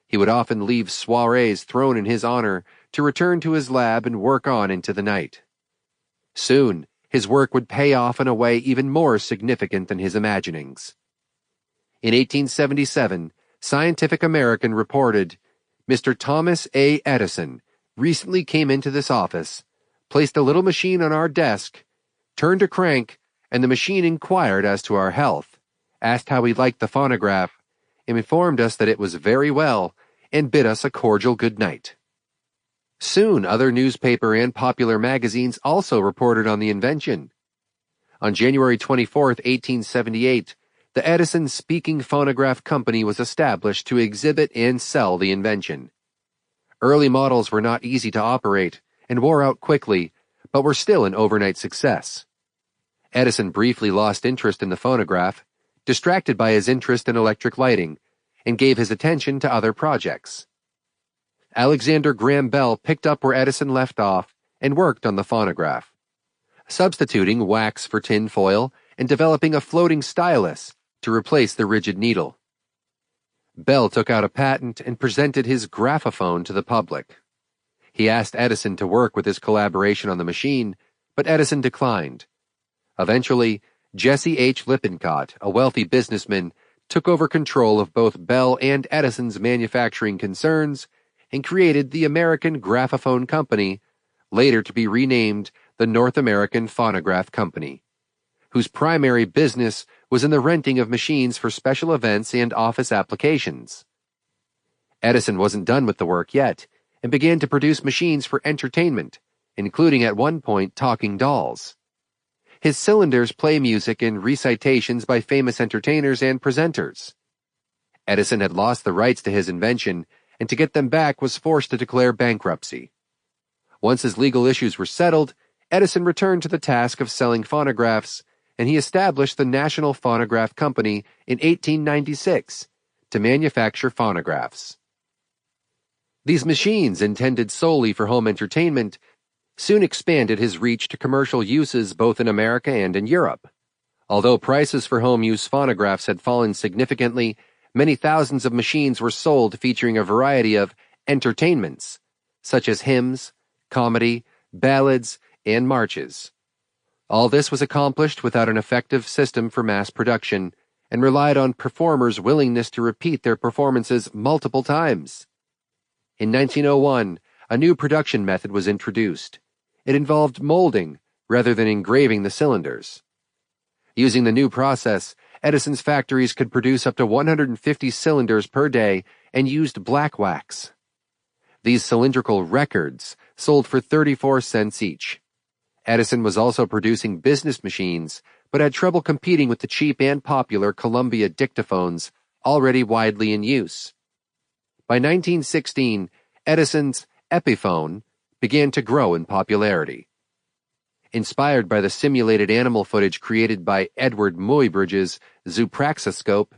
He would often leave soirees thrown in his honor to return to his lab and work on into the night. Soon, his work would pay off in a way even more significant than his imaginings. In 1877, Scientific American reported, "Mr. Thomas A. Edison recently came into this office, placed a little machine on our desk, turned a crank, and the machine inquired as to our health, asked how we liked the phonograph, and informed us that it was very well, and bid us a cordial good night." Soon, other newspaper and popular magazines also reported on the invention. On January 24, 1878, the Edison Speaking Phonograph Company was established to exhibit and sell the invention. Early models were not easy to operate and wore out quickly, but were still an overnight success. Edison briefly lost interest in the phonograph, distracted by his interest in electric lighting, and gave his attention to other projects. Alexander Graham Bell picked up where Edison left off and worked on the phonograph, substituting wax for tin foil and developing a floating stylus to replace the rigid needle. Bell took out a patent and presented his graphophone to the public. He asked Edison to work with his collaboration on the machine, but Edison declined. Eventually, Jesse H. Lippincott, a wealthy businessman, took over control of both Bell and Edison's manufacturing concerns and created the American Graphophone Company, later to be renamed the North American Phonograph Company, whose primary business was in the renting of machines for special events and office applications. Edison wasn't done with the work yet, and began to produce machines for entertainment, including at one point talking dolls. His cylinders play music in recitations by famous entertainers and presenters. Edison had lost the rights to his invention, and to get them back was forced to declare bankruptcy. Once his legal issues were settled, Edison returned to the task of selling phonographs, and he established the National Phonograph Company in 1896 to manufacture phonographs. These machines, intended solely for home entertainment, soon expanded his reach to commercial uses both in America and in Europe. Although prices for home-use phonographs had fallen significantly, many thousands of machines were sold featuring a variety of entertainments, such as hymns, comedy, ballads, and marches. All this was accomplished without an effective system for mass production and relied on performers' willingness to repeat their performances multiple times. In 1901, a new production method was introduced. It involved molding rather than engraving the cylinders. Using the new process, Edison's factories could produce up to 150 cylinders per day and used black wax. These cylindrical records sold for 34 cents each. Edison was also producing business machines, but had trouble competing with the cheap and popular Columbia dictaphones already widely in use. By 1916, Edison's Epiphone began to grow in popularity. Inspired by the simulated animal footage created by Edward Muybridge's Zoopraxiscope,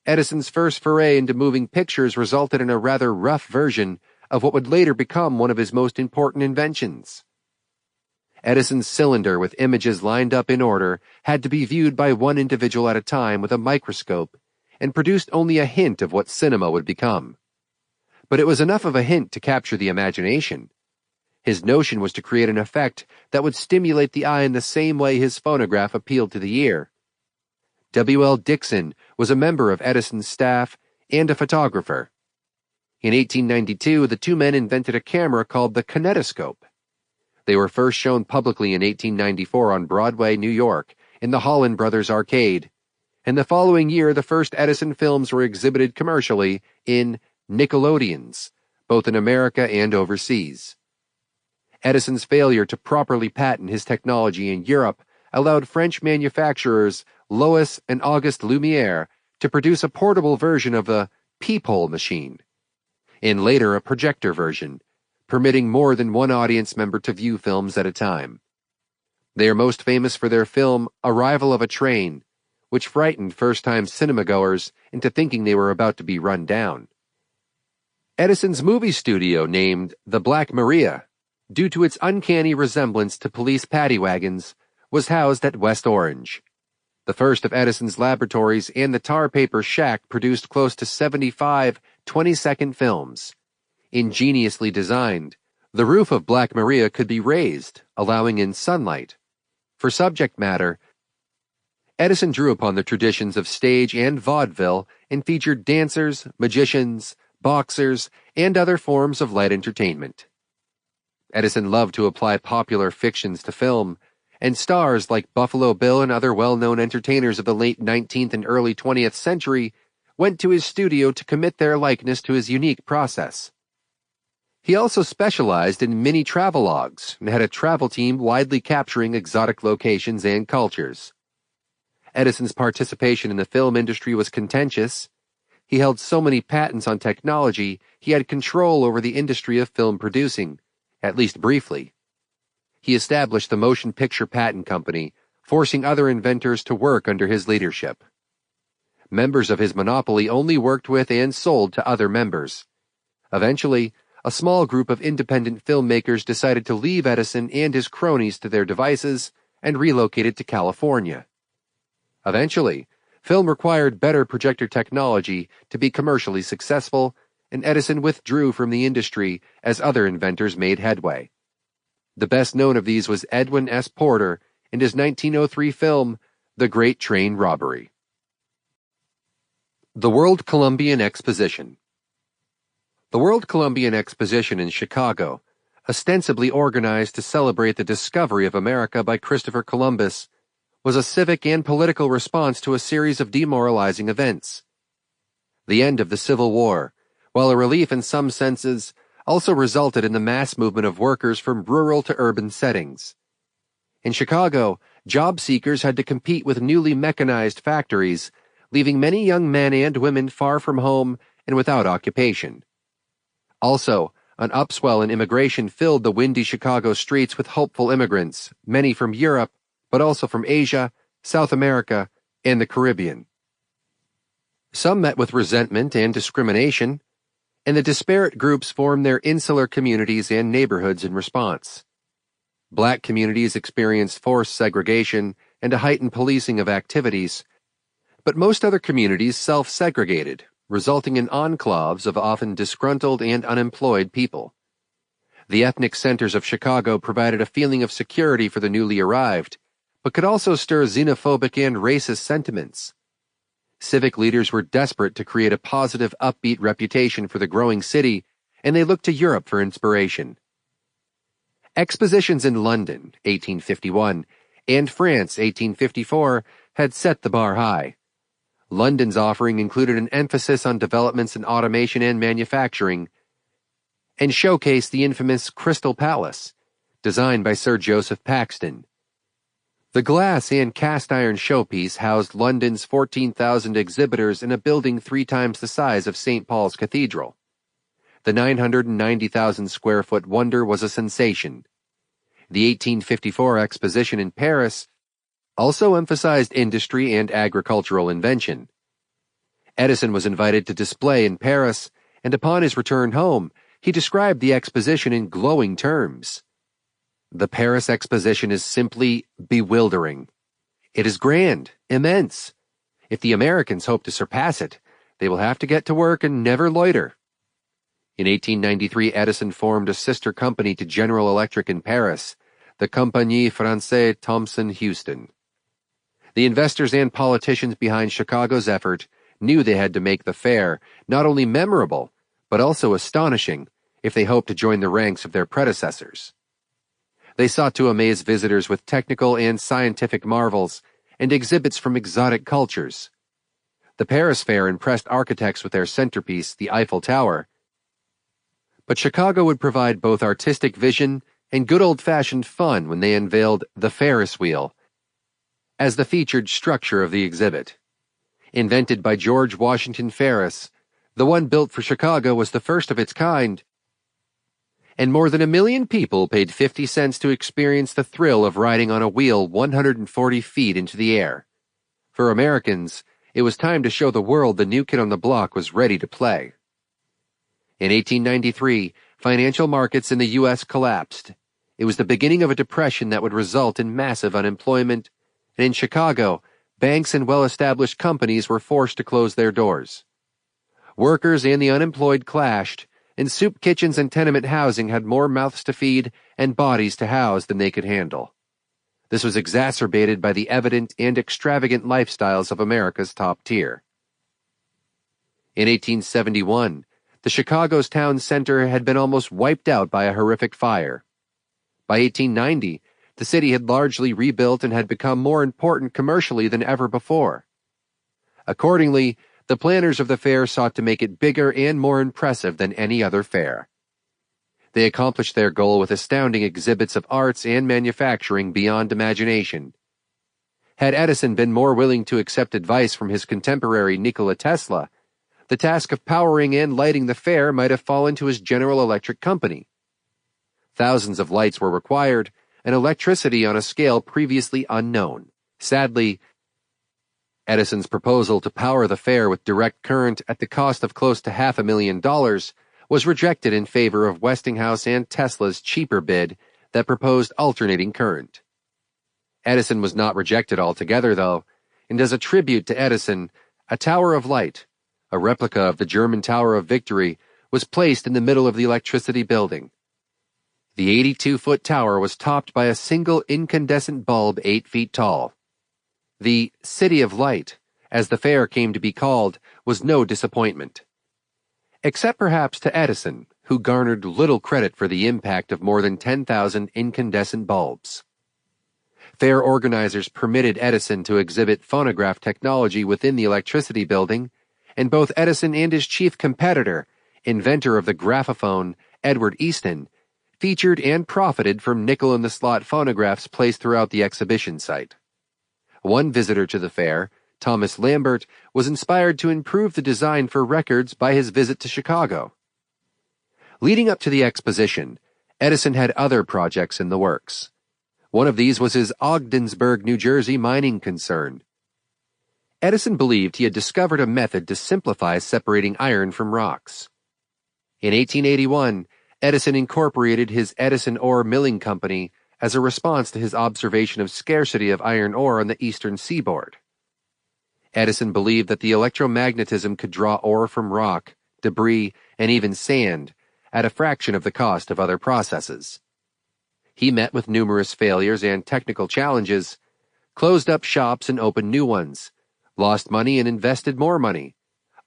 Edison's first foray into moving pictures resulted in a rather rough version of what would later become one of his most important inventions. Edison's cylinder with images lined up in order had to be viewed by one individual at a time with a microscope and produced only a hint of what cinema would become. But it was enough of a hint to capture the imagination. His notion was to create an effect that would stimulate the eye in the same way his phonograph appealed to the ear. W.L. Dixon was a member of Edison's staff and a photographer. In 1892, the two men invented a camera called the kinetoscope. They were first shown publicly in 1894 on Broadway, New York, in the Holland Brothers Arcade, and the following year the first Edison films were exhibited commercially in Nickelodeons, both in America and overseas. Edison's failure to properly patent his technology in Europe allowed French manufacturers Louis and Auguste Lumière to produce a portable version of the peephole machine, and later a projector version, permitting more than one audience member to view films at a time. They are most famous for their film Arrival of a Train, which frightened first-time cinema-goers into thinking they were about to be run down. Edison's movie studio, named the Black Maria, due to its uncanny resemblance to police paddy wagons, was housed at West Orange. The first of Edison's laboratories and the tar paper shack produced close to 75 20-second films. Ingeniously designed, the roof of Black Maria could be raised, allowing in sunlight. For subject matter, Edison drew upon the traditions of stage and vaudeville and featured dancers, magicians, boxers, and other forms of light entertainment. Edison loved to apply popular fictions to film, and stars like Buffalo Bill and other well-known entertainers of the late 19th and early 20th century went to his studio to commit their likeness to his unique process. He also specialized in mini travelogues and had a travel team widely capturing exotic locations and cultures. Edison's participation in the film industry was contentious. He held so many patents on technology, he had control over the industry of film producing, at least briefly. He established the Motion Picture Patent Company, forcing other inventors to work under his leadership. Members of his monopoly only worked with and sold to other members. Eventually, a small group of independent filmmakers decided to leave Edison and his cronies to their devices and relocated to California. Eventually, film required better projector technology to be commercially successful, and Edison withdrew from the industry as other inventors made headway. The best known of these was Edwin S. Porter and his 1903 film, The Great Train Robbery. The World Columbian Exposition. The World Columbian Exposition in Chicago, ostensibly organized to celebrate the discovery of America by Christopher Columbus, was a civic and political response to a series of demoralizing events. The end of the Civil War, while a relief in some senses, also resulted in the mass movement of workers from rural to urban settings. In Chicago, job seekers had to compete with newly mechanized factories, leaving many young men and women far from home and without occupation. Also, an upswell in immigration filled the windy Chicago streets with hopeful immigrants, many from Europe, but also from Asia, South America, and the Caribbean. Some met with resentment and discrimination, and the disparate groups formed their insular communities and neighborhoods in response. Black communities experienced forced segregation and a heightened policing of activities, but most other communities self-segregated, resulting in enclaves of often disgruntled and unemployed people. The ethnic centers of Chicago provided a feeling of security for the newly arrived, but could also stir xenophobic and racist sentiments. Civic leaders were desperate to create a positive, upbeat reputation for the growing city, and they looked to Europe for inspiration. Expositions in London, 1851, and France, 1854, had set the bar high. London's offering included an emphasis on developments in automation and manufacturing, and showcased the infamous Crystal Palace, designed by Sir Joseph Paxton. The glass and cast-iron showpiece housed London's 14,000 exhibitors in a building 3 times the size of St. Paul's Cathedral. The 990,000-square-foot wonder was a sensation. The 1854 exposition in Paris also emphasized industry and agricultural invention. Edison was invited to display in Paris, and upon his return home, he described the exposition in glowing terms. The Paris exposition is simply bewildering. It is grand, immense. If the Americans hope to surpass it, they will have to get to work and never loiter. In 1893, Edison formed a sister company to General Electric in Paris, the Compagnie Française Thomson-Houston. The investors and politicians behind Chicago's effort knew they had to make the fair not only memorable, but also astonishing if they hoped to join the ranks of their predecessors. They sought to amaze visitors with technical and scientific marvels and exhibits from exotic cultures. The Paris Fair impressed architects with their centerpiece, the Eiffel Tower. But Chicago would provide both artistic vision and good old-fashioned fun when they unveiled the Ferris wheel as the featured structure of the exhibit. Invented by George Washington Ferris, the one built for Chicago was the first of its kind, and more than 1 million people paid 50 cents to experience the thrill of riding on a wheel 140 feet into the air. For Americans, it was time to show the world the new kid on the block was ready to play. In 1893, financial markets in the U.S. collapsed. It was the beginning of a depression that would result in massive unemployment, and in Chicago, banks and well-established companies were forced to close their doors. Workers and the unemployed clashed, and soup kitchens and tenement housing had more mouths to feed and bodies to house than they could handle. This was exacerbated by the evident and extravagant lifestyles of America's top tier. In 1871, the Chicago's town center had been almost wiped out by a horrific fire. By 1890, the city had largely rebuilt and had become more important commercially than ever before. Accordingly, the planners of the fair sought to make it bigger and more impressive than any other fair. They accomplished their goal with astounding exhibits of arts and manufacturing beyond imagination. Had Edison been more willing to accept advice from his contemporary Nikola Tesla, the task of powering and lighting the fair might have fallen to his General Electric company. Thousands of lights were required, and electricity on a scale previously unknown. Sadly, Edison's proposal to power the fair with direct current at the cost of close to $500,000 was rejected in favor of Westinghouse and Tesla's cheaper bid that proposed alternating current. Edison was not rejected altogether, though, and as a tribute to Edison, a Tower of Light, a replica of the German Tower of Victory, was placed in the middle of the electricity building. The 82-foot tower was topped by a single incandescent bulb 8 feet tall. The City of Light, as the fair came to be called, was no disappointment. Except perhaps to Edison, who garnered little credit for the impact of more than 10,000 incandescent bulbs. Fair organizers permitted Edison to exhibit phonograph technology within the electricity building, and both Edison and his chief competitor, inventor of the graphophone, Edward Easton, featured and profited from nickel-in-the-slot phonographs placed throughout the exhibition site. One visitor to the fair, Thomas Lambert, was inspired to improve the design for records by his visit to Chicago. Leading up to the exposition, Edison had other projects in the works. One of these was his Ogdensburg, New Jersey mining concern. Edison believed he had discovered a method to simplify separating iron from rocks. In 1881, Edison incorporated his Edison Ore Milling Company as a response to his observation of scarcity of iron ore on the eastern seaboard. Edison believed that the electromagnetism could draw ore from rock, debris, and even sand at a fraction of the cost of other processes. He met with numerous failures and technical challenges, closed up shops and opened new ones, lost money and invested more money,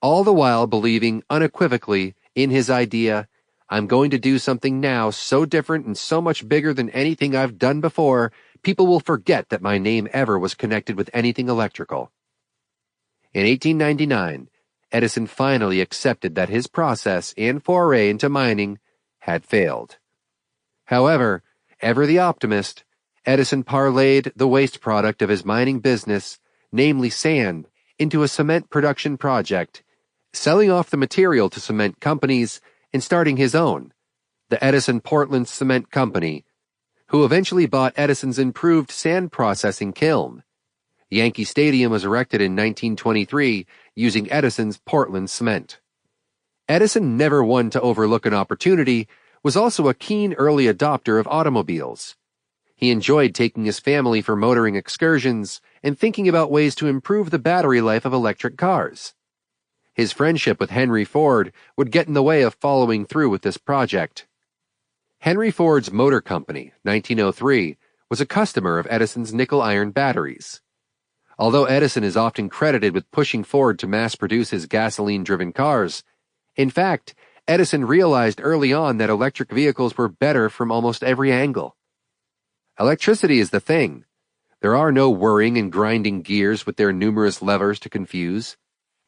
all the while believing unequivocally in his idea, "I'm going to do something now so different and so much bigger than anything I've done before, people will forget that my name ever was connected with anything electrical." In 1899, Edison finally accepted that his process and foray into mining had failed. However, ever the optimist, Edison parlayed the waste product of his mining business, namely sand, into a cement production project, selling off the material to cement companies and starting his own, the Edison Portland Cement Company, who eventually bought Edison's improved sand processing kiln. Yankee Stadium was erected in 1923 using Edison's Portland cement. Edison, never one to overlook an opportunity, was also a keen early adopter of automobiles. He enjoyed taking his family for motoring excursions and thinking about ways to improve the battery life of electric cars. His friendship with Henry Ford would get in the way of following through with this project. Henry Ford's Motor Company, 1903, was a customer of Edison's nickel iron batteries. Although Edison is often credited with pushing Ford to mass-produce his gasoline-driven cars, in fact, Edison realized early on that electric vehicles were better from almost every angle. Electricity is the thing. There are no whirring and grinding gears with their numerous levers to confuse.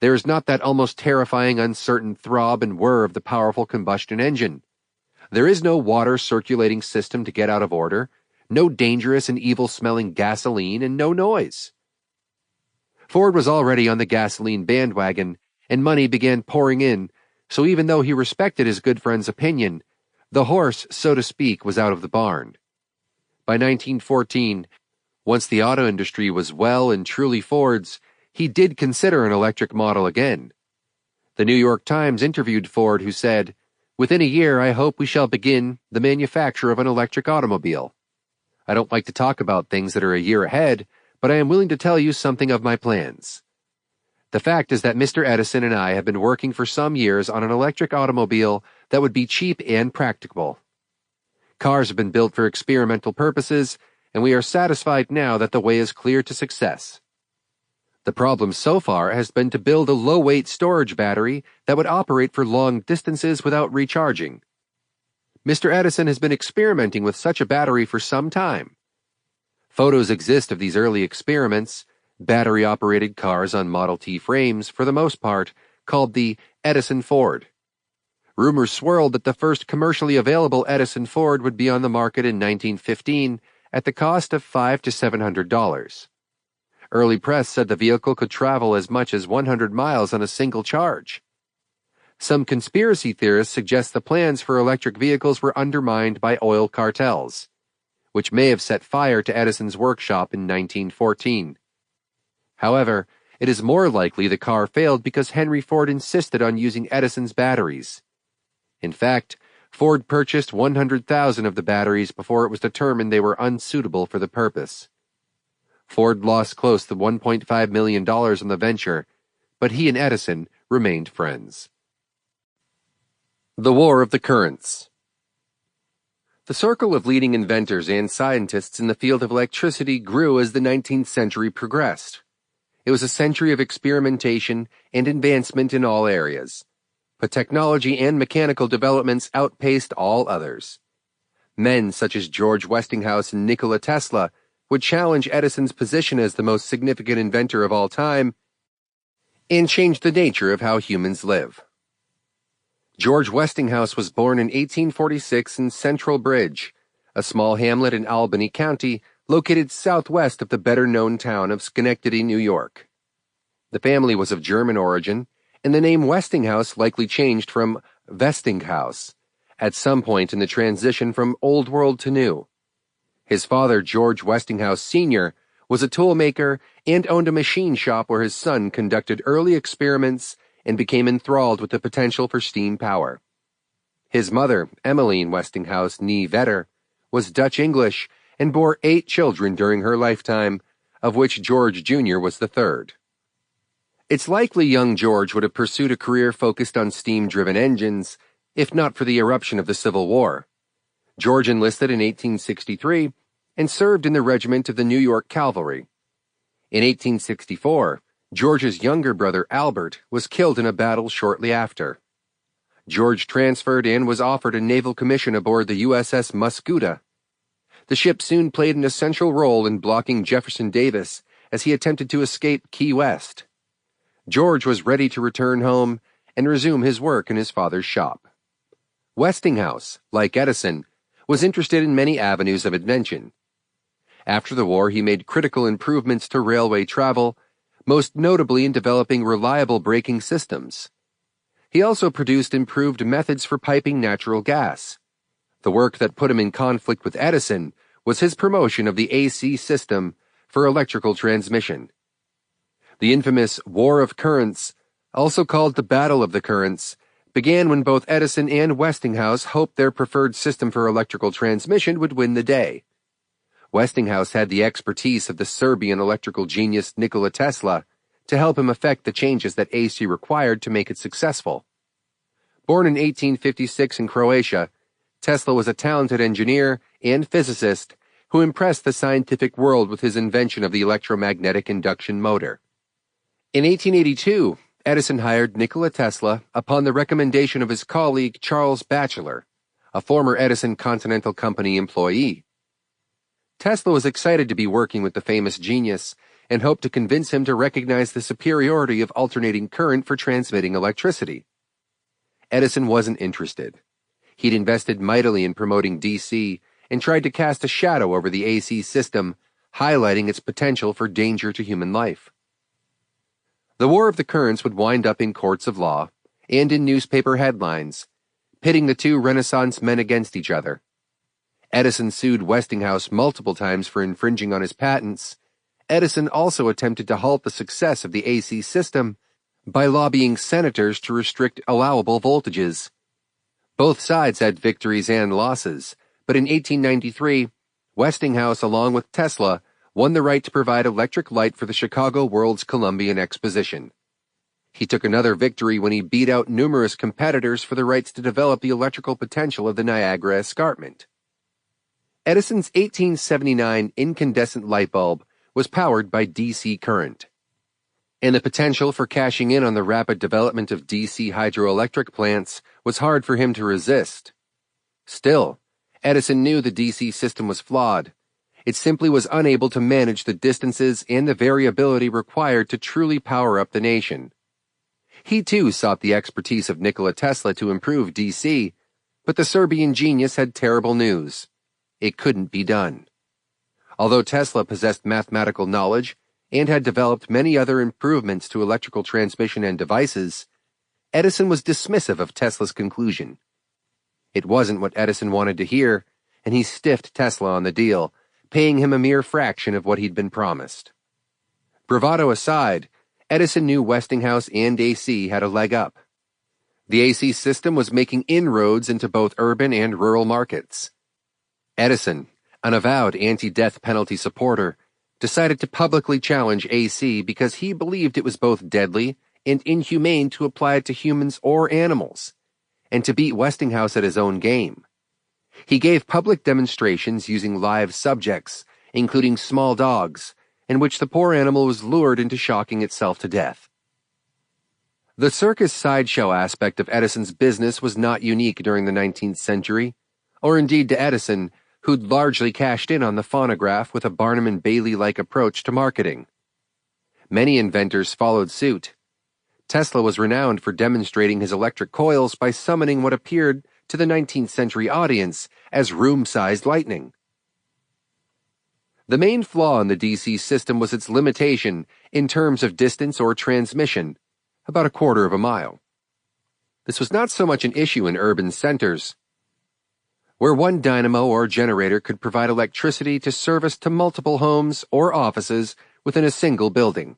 There is not that almost terrifying uncertain throb and whir of the powerful combustion engine. There is no water circulating system to get out of order, no dangerous and evil-smelling gasoline, and no noise. Ford was already on the gasoline bandwagon, and money began pouring in, so even though he respected his good friend's opinion, the horse, so to speak, was out of the barn. By 1914, once the auto industry was well and truly Ford's, he did consider an electric model again. The New York Times interviewed Ford, who said, "Within a year, I hope we shall begin the manufacture of an electric automobile. I don't like to talk about things that are a year ahead, but I am willing to tell you something of my plans. The fact is that Mr. Edison and I have been working for some years on an electric automobile that would be cheap and practicable. Cars have been built for experimental purposes, and we are satisfied now that the way is clear to success. The problem so far has been to build a low-weight storage battery that would operate for long distances without recharging. Mr. Edison has been experimenting with such a battery for some time. Photos exist of these early experiments, battery-operated cars on Model T frames, for the most part, called the Edison Ford. Rumors swirled that the first commercially available Edison Ford would be on the market in 1915 at the cost of $500 to $700. Early press said the vehicle could travel as much as 100 miles on a single charge. Some conspiracy theorists suggest the plans for electric vehicles were undermined by oil cartels, which may have set fire to Edison's workshop in 1914. However, it is more likely the car failed because Henry Ford insisted on using Edison's batteries. In fact, Ford purchased 100,000 of the batteries before it was determined they were unsuitable for the purpose. Ford lost close to $1.5 million on the venture, but he and Edison remained friends. The War of the Currents. The circle of leading inventors and scientists in the field of electricity grew as the 19th century progressed. It was a century of experimentation and advancement in all areas, but technology and mechanical developments outpaced all others. Men such as George Westinghouse and Nikola Tesla would challenge Edison's position as the most significant inventor of all time and change the nature of how humans live. George Westinghouse was born in 1846 in Central Bridge, a small hamlet in Albany County located southwest of the better-known town of Schenectady, New York. The family was of German origin, and the name Westinghouse likely changed from Westinghouse at some point in the transition from Old World to New. His father, George Westinghouse Sr., was a toolmaker and owned a machine shop where his son conducted early experiments and became enthralled with the potential for steam power. His mother, Emmeline Westinghouse nee Vetter, was Dutch English and bore 8 children during her lifetime, of which George Jr. was the third. It's likely young George would have pursued a career focused on steam-driven engines, if not for the eruption of the Civil War. George enlisted in 1863 and served in the regiment of the New York Cavalry. In 1864, George's younger brother Albert was killed in a battle shortly after. George transferred and was offered a naval commission aboard the USS Muscuda. The ship soon played an essential role in blocking Jefferson Davis as he attempted to escape Key West. George was ready to return home and resume his work in his father's shop. Westinghouse, like Edison, was interested in many avenues of invention. After the war, he made critical improvements to railway travel, most notably in developing reliable braking systems. He also produced improved methods for piping natural gas. The work that put him in conflict with Edison was his promotion of the AC system for electrical transmission. The infamous War of Currents, also called the Battle of the Currents, began when both Edison and Westinghouse hoped their preferred system for electrical transmission would win the day. Westinghouse had the expertise of the Serbian electrical genius Nikola Tesla to help him effect the changes that AC required to make it successful. Born in 1856 in Croatia, Tesla was a talented engineer and physicist who impressed the scientific world with his invention of the electromagnetic induction motor. In 1882, Edison hired Nikola Tesla upon the recommendation of his colleague Charles Batchelor, a former Edison Continental Company employee. Tesla was excited to be working with the famous genius and hoped to convince him to recognize the superiority of alternating current for transmitting electricity. Edison wasn't interested. He'd invested mightily in promoting DC and tried to cast a shadow over the AC system, highlighting its potential for danger to human life. The War of the Currents would wind up in courts of law and in newspaper headlines, pitting the two Renaissance men against each other. Edison sued Westinghouse multiple times for infringing on his patents. Edison also attempted to halt the success of the AC system by lobbying senators to restrict allowable voltages. Both sides had victories and losses, but in 1893, Westinghouse, along with Tesla, won the right to provide electric light for the Chicago World's Columbian Exposition. He took another victory when he beat out numerous competitors for the rights to develop the electrical potential of the Niagara Escarpment. Edison's 1879 incandescent light bulb was powered by DC current, and the potential for cashing in on the rapid development of DC hydroelectric plants was hard for him to resist. Still, Edison knew the DC system was flawed. It simply was unable to manage the distances and the variability required to truly power up the nation. He too sought the expertise of Nikola Tesla to improve DC, but the Serbian genius had terrible news. It couldn't be done. Although Tesla possessed mathematical knowledge and had developed many other improvements to electrical transmission and devices, Edison was dismissive of Tesla's conclusion. It wasn't what Edison wanted to hear, and he stiffed Tesla on the deal, paying him a mere fraction of what he'd been promised. Bravado aside, Edison knew Westinghouse and AC had a leg up. The AC system was making inroads into both urban and rural markets. Edison, an avowed anti-death penalty supporter, decided to publicly challenge AC because he believed it was both deadly and inhumane to apply it to humans or animals, and to beat Westinghouse at his own game. He gave public demonstrations using live subjects, including small dogs, in which the poor animal was lured into shocking itself to death. The circus sideshow aspect of Edison's business was not unique during the 19th century, or indeed to Edison, who'd largely cashed in on the phonograph with a Barnum and Bailey-like approach to marketing. Many inventors followed suit. Tesla was renowned for demonstrating his electric coils by summoning what appeared to the 19th century audience as room-sized lightning. The main flaw in the DC system was its limitation in terms of distance or transmission, about a quarter of a mile. This was not so much an issue in urban centers. where one dynamo or generator could provide electricity to service to multiple homes or offices within a single building.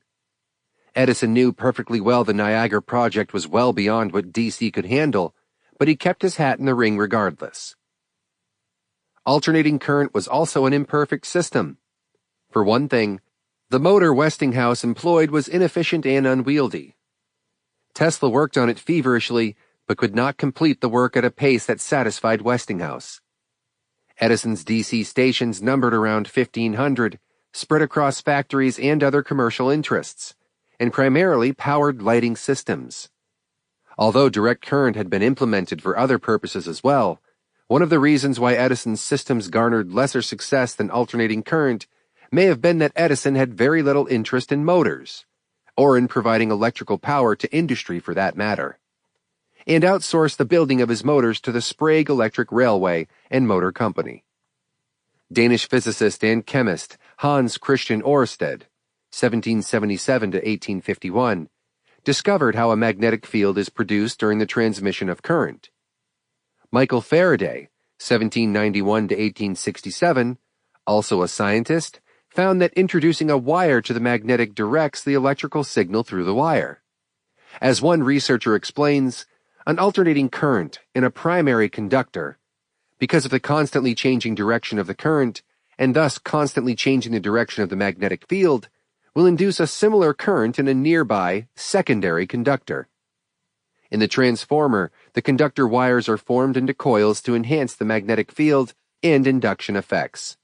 Edison knew perfectly well the Niagara project was well beyond what DC could handle, but he kept his hat in the ring regardless. Alternating current was also an imperfect system. For one thing, the motor Westinghouse employed was inefficient and unwieldy. Tesla worked on it feverishly, but could not complete the work at a pace that satisfied Westinghouse. Edison's DC stations numbered around 1,500, spread across factories and other commercial interests, and primarily powered lighting systems. Although direct current had been implemented for other purposes as well, one of the reasons why Edison's systems garnered lesser success than alternating current may have been that Edison had very little interest in motors, or in providing electrical power to industry for that matter, and outsourced the building of his motors to the Sprague Electric Railway and Motor Company. Danish physicist and chemist Hans Christian Ørsted, 1777 to 1851, discovered how a magnetic field is produced during the transmission of current. Michael Faraday, 1791 to 1867, also a scientist, found that introducing a wire to the magnetic directs the electrical signal through the wire. As one researcher explains, an alternating current in a primary conductor, because of the constantly changing direction of the current, and thus constantly changing the direction of the magnetic field, will induce a similar current in a nearby secondary conductor. In the transformer, the conductor wires are formed into coils to enhance the magnetic field and induction effects,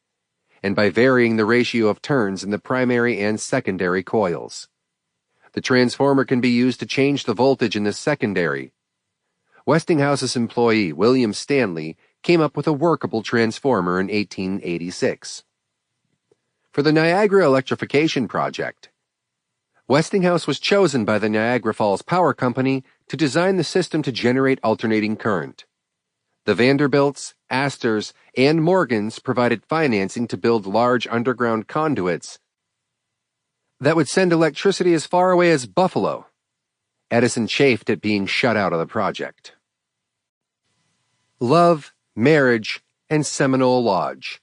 and by varying the ratio of turns in the primary and secondary coils. The transformer can be used to change the voltage in the secondary. Westinghouse's employee, William Stanley, came up with a workable transformer in 1886. For the Niagara electrification project, Westinghouse was chosen by the Niagara Falls Power Company to design the system to generate alternating current. The Vanderbilts, Astors, and Morgans provided financing to build large underground conduits that would send electricity as far away as Buffalo. Edison chafed at being shut out of the project. Love, marriage, and Seminole Lodge.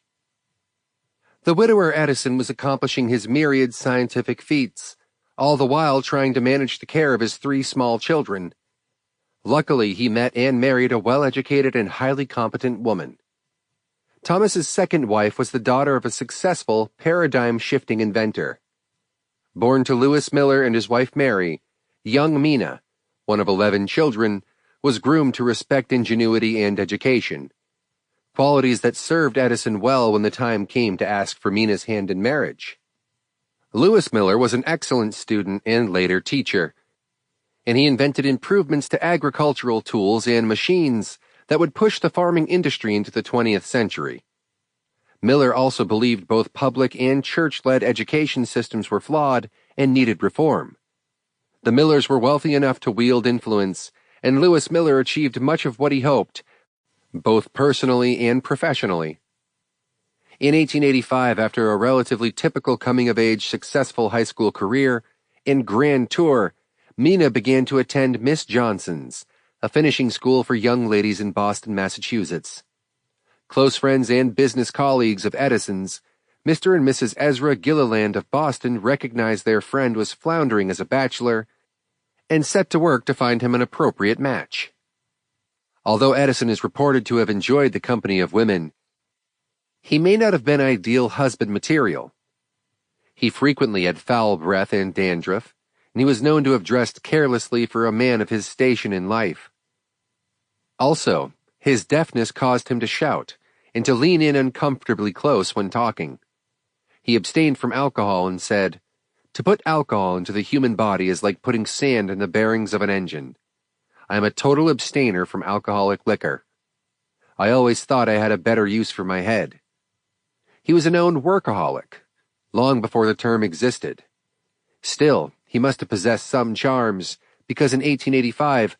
The widower Edison was accomplishing his myriad scientific feats, all the while trying to manage the care of his 3 small children. Luckily, he met and married a well-educated and highly competent woman. Thomas's second wife was the daughter of a successful, paradigm-shifting inventor. Born to Lewis Miller and his wife Mary, young Mina, one of 11 children, was groomed to respect ingenuity and education, qualities that served Edison well when the time came to ask for Mina's hand in marriage. Lewis Miller was an excellent student and later teacher, and he invented improvements to agricultural tools and machines that would push the farming industry into the 20th century. Miller also believed both public and church-led education systems were flawed and needed reform. The Millers were wealthy enough to wield influence, and Lewis Miller achieved much of what he hoped, both personally and professionally. In 1885, after a relatively typical coming-of-age successful high school career and grand tour, Mina began to attend Miss Johnson's, a finishing school for young ladies in Boston, Massachusetts. Close friends and business colleagues of Edison's, Mr. and Mrs. Ezra Gilliland of Boston recognized their friend was floundering as a bachelor and set to work to find him an appropriate match. Although Edison is reported to have enjoyed the company of women, he may not have been ideal husband material. He frequently had foul breath and dandruff, and he was known to have dressed carelessly for a man of his station in life. Also, his deafness caused him to shout and to lean in uncomfortably close when talking. He abstained from alcohol and said, "To put alcohol into the human body is like putting sand in the bearings of an engine. I am a total abstainer from alcoholic liquor. I always thought I had a better use for my head." He was a known workaholic, long before the term existed. Still, he must have possessed some charms, because in 1885,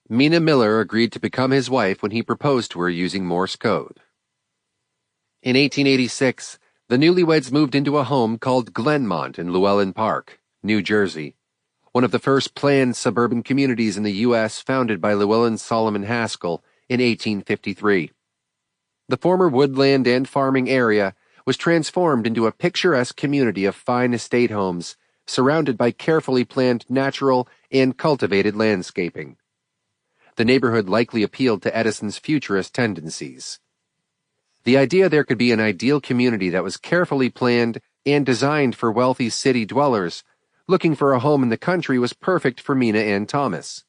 Mina Miller agreed to become his wife when he proposed to her using Morse code. In 1886, the newlyweds moved into a home called Glenmont in Llewellyn Park, New Jersey, one of the first planned suburban communities in the U.S. founded by Llewellyn Solomon Haskell in 1853. The former woodland and farming area was transformed into a picturesque community of fine estate homes surrounded by carefully planned natural and cultivated landscaping. The neighborhood likely appealed to Edison's futurist tendencies. The idea there could be an ideal community that was carefully planned and designed for wealthy city dwellers looking for a home in the country was perfect for Mina and Thomas.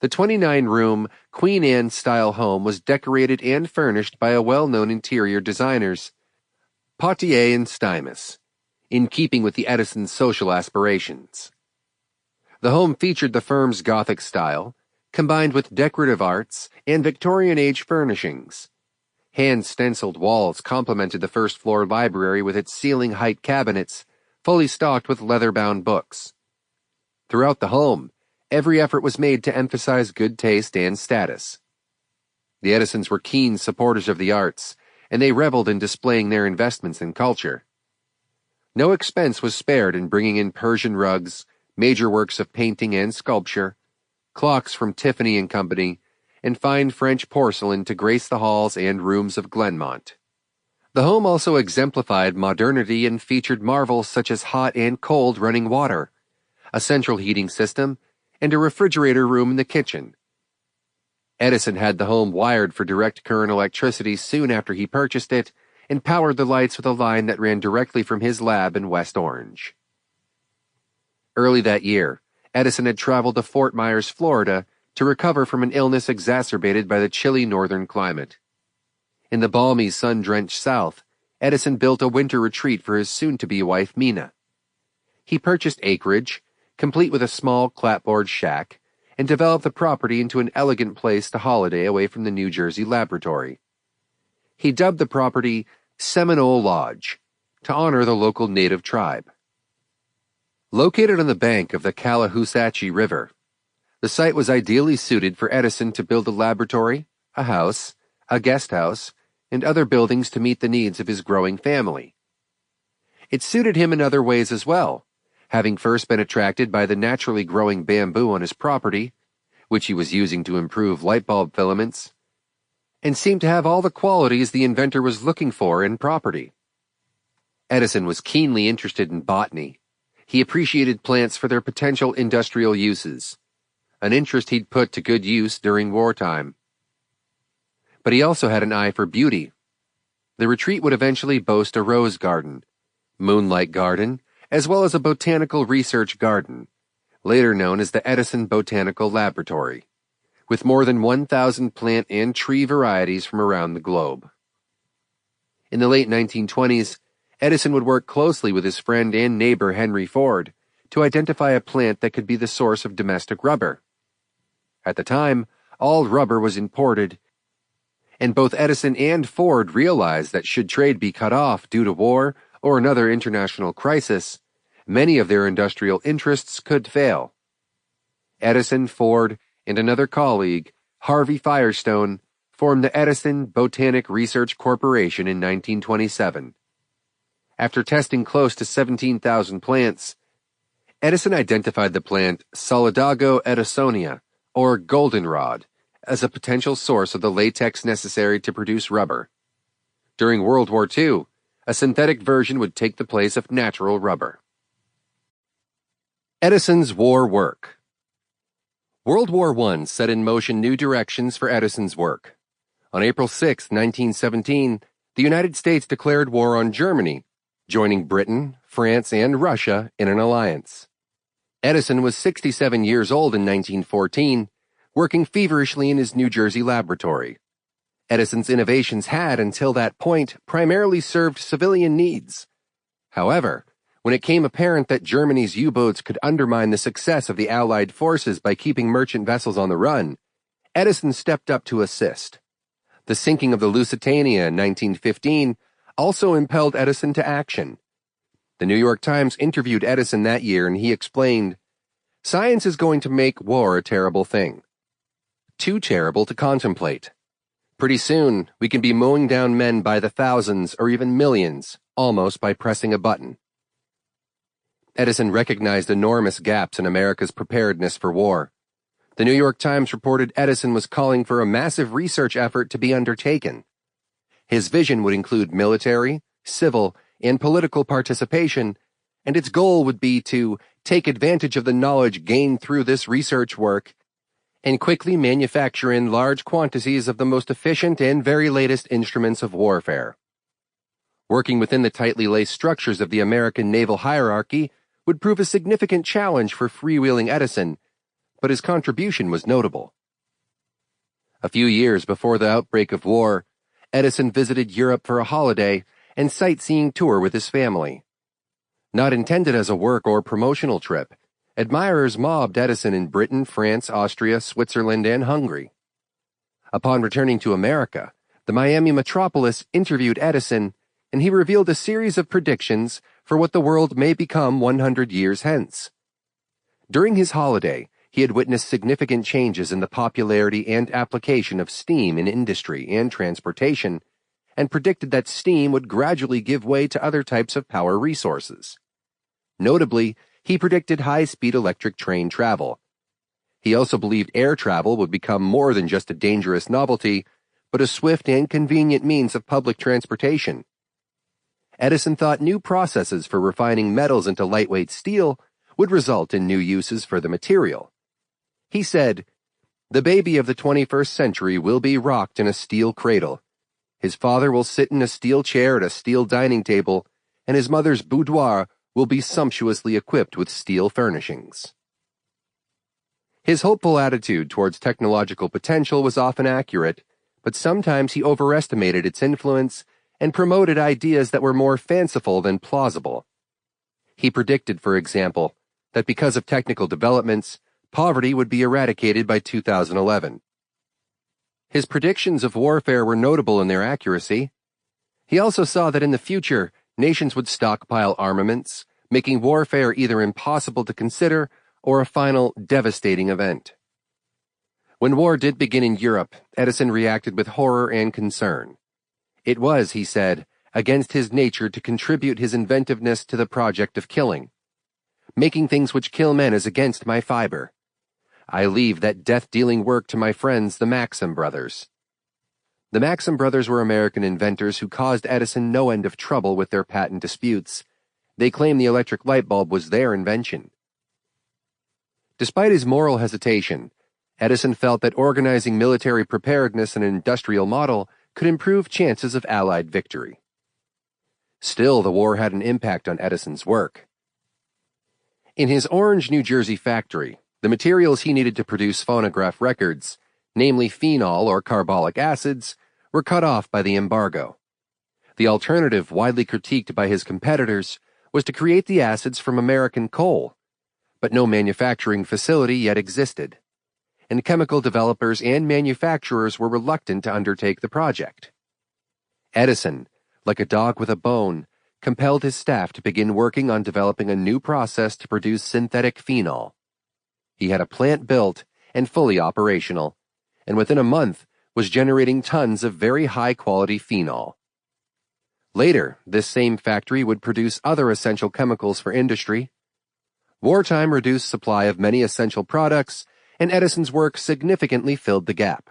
The 29-room Queen Anne-style home was decorated and furnished by a well-known interior designers, Potier and Stymus, in keeping with the Edison's social aspirations. The home featured the firm's Gothic style, combined with decorative arts and Victorian-age furnishings. Hand-stenciled walls complemented the first-floor library with its ceiling-height cabinets, fully stocked with leather-bound books. Throughout the home, every effort was made to emphasize good taste and status. The Edisons were keen supporters of the arts, and they reveled in displaying their investments in culture. No expense was spared in bringing in Persian rugs, major works of painting and sculpture, clocks from Tiffany and Company, and fine French porcelain to grace the halls and rooms of Glenmont. The home also exemplified modernity and featured marvels such as hot and cold running water, a central heating system, and a refrigerator room in the kitchen. Edison had the home wired for direct current electricity soon after he purchased it and powered the lights with a line that ran directly from his lab in West Orange. Early that year, Edison had traveled to Fort Myers, Florida, to recover from an illness exacerbated by the chilly northern climate. In the balmy, sun-drenched South, Edison built a winter retreat for his soon-to-be wife, Mina. He purchased acreage, complete with a small clapboard shack, and developed the property into an elegant place to holiday away from the New Jersey laboratory. He dubbed the property Seminole Lodge, to honor the local native tribe. Located on the bank of the Calahoosahatchee River, the site was ideally suited for Edison to build a laboratory, a house, a guest house, and other buildings to meet the needs of his growing family. It suited him in other ways as well, having first been attracted by the naturally growing bamboo on his property, which he was using to improve light bulb filaments, and seemed to have all the qualities the inventor was looking for in property. Edison was keenly interested in botany. He appreciated plants for their potential industrial uses, an interest he'd put to good use during wartime. But he also had an eye for beauty. The retreat would eventually boast a rose garden, moonlight garden, as well as a botanical research garden, later known as the Edison Botanical Laboratory, with more than 1,000 plant and tree varieties from around the globe. In the late 1920s, Edison would work closely with his friend and neighbor Henry Ford to identify a plant that could be the source of domestic rubber. At the time, all rubber was imported, and both Edison and Ford realized that should trade be cut off due to war or another international crisis, many of their industrial interests could fail. Edison, Ford, and another colleague, Harvey Firestone, formed the Edison Botanic Research Corporation in 1927. After testing close to 17,000 plants, Edison identified the plant Solidago edisonia, or goldenrod, as a potential source of the latex necessary to produce rubber. During World War II, a synthetic version would take the place of natural rubber. Edison's war work. World War I set in motion new directions for Edison's work. On April 6, 1917, the United States declared war on Germany, joining Britain, France, and Russia in an alliance. Edison was 67 years old in 1914, working feverishly in his New Jersey laboratory. Edison's innovations had, until that point, primarily served civilian needs. However, when it became apparent that Germany's U-boats could undermine the success of the Allied forces by keeping merchant vessels on the run, Edison stepped up to assist. The sinking of the Lusitania in 1915 also impelled Edison to action. The New York Times interviewed Edison that year, and he explained, "Science is going to make war a terrible thing. Too terrible to contemplate. Pretty soon, we can be mowing down men by the thousands or even millions, almost by pressing a button." Edison recognized enormous gaps in America's preparedness for war. The New York Times reported Edison was calling for a massive research effort to be undertaken. His vision would include military, civil, and political participation, and its goal would be to take advantage of the knowledge gained through this research work and quickly manufacture in large quantities of the most efficient and very latest instruments of warfare. Working within the tightly laced structures of the American naval hierarchy would prove a significant challenge for freewheeling Edison, but his contribution was notable. A few years before the outbreak of war, Edison visited Europe for a holiday and sightseeing tour with his family. Not intended as a work or promotional trip, admirers mobbed Edison in Britain, France, Austria, Switzerland, and Hungary. Upon returning to America, the Miami metropolis interviewed Edison, and he revealed a series of predictions for what the world may become 100 years hence. During his holiday, he had witnessed significant changes in the popularity and application of steam in industry and transportation, and predicted that steam would gradually give way to other types of power resources. Notably, he predicted high-speed electric train travel. He also believed air travel would become more than just a dangerous novelty, but a swift and convenient means of public transportation. Edison thought new processes for refining metals into lightweight steel would result in new uses for the material. He said, "The baby of the 21st century will be rocked in a steel cradle. His father will sit in a steel chair at a steel dining table, and his mother's boudoir will be sumptuously equipped with steel furnishings." His hopeful attitude towards technological potential was often accurate, but sometimes he overestimated its influence and promoted ideas that were more fanciful than plausible. He predicted, for example, that because of technical developments, poverty would be eradicated by 2011. His predictions of warfare were notable in their accuracy. He also saw that in the future, nations would stockpile armaments, making warfare either impossible to consider or a final, devastating event. When war did begin in Europe, Edison reacted with horror and concern. It was, he said, against his nature to contribute his inventiveness to the project of killing. Making things which kill men is against my fiber. I leave that death-dealing work to my friends, the Maxim brothers. The Maxim brothers were American inventors who caused Edison no end of trouble with their patent disputes. They claimed the electric light bulb was their invention. Despite his moral hesitation, Edison felt that organizing military preparedness in an industrial model could improve chances of Allied victory. Still, the war had an impact on Edison's work. In his Orange, New Jersey factory, the materials he needed to produce phonograph records, namely phenol or carbolic acids, were cut off by the embargo. The alternative, widely critiqued by his competitors, was to create the acids from American coal, but no manufacturing facility yet existed, and chemical developers and manufacturers were reluctant to undertake the project. Edison, like a dog with a bone, compelled his staff to begin working on developing a new process to produce synthetic phenol. He had a plant built and fully operational, and within a month was generating tons of very high-quality phenol. Later, this same factory would produce other essential chemicals for industry. Wartime reduced supply of many essential products, and Edison's work significantly filled the gap.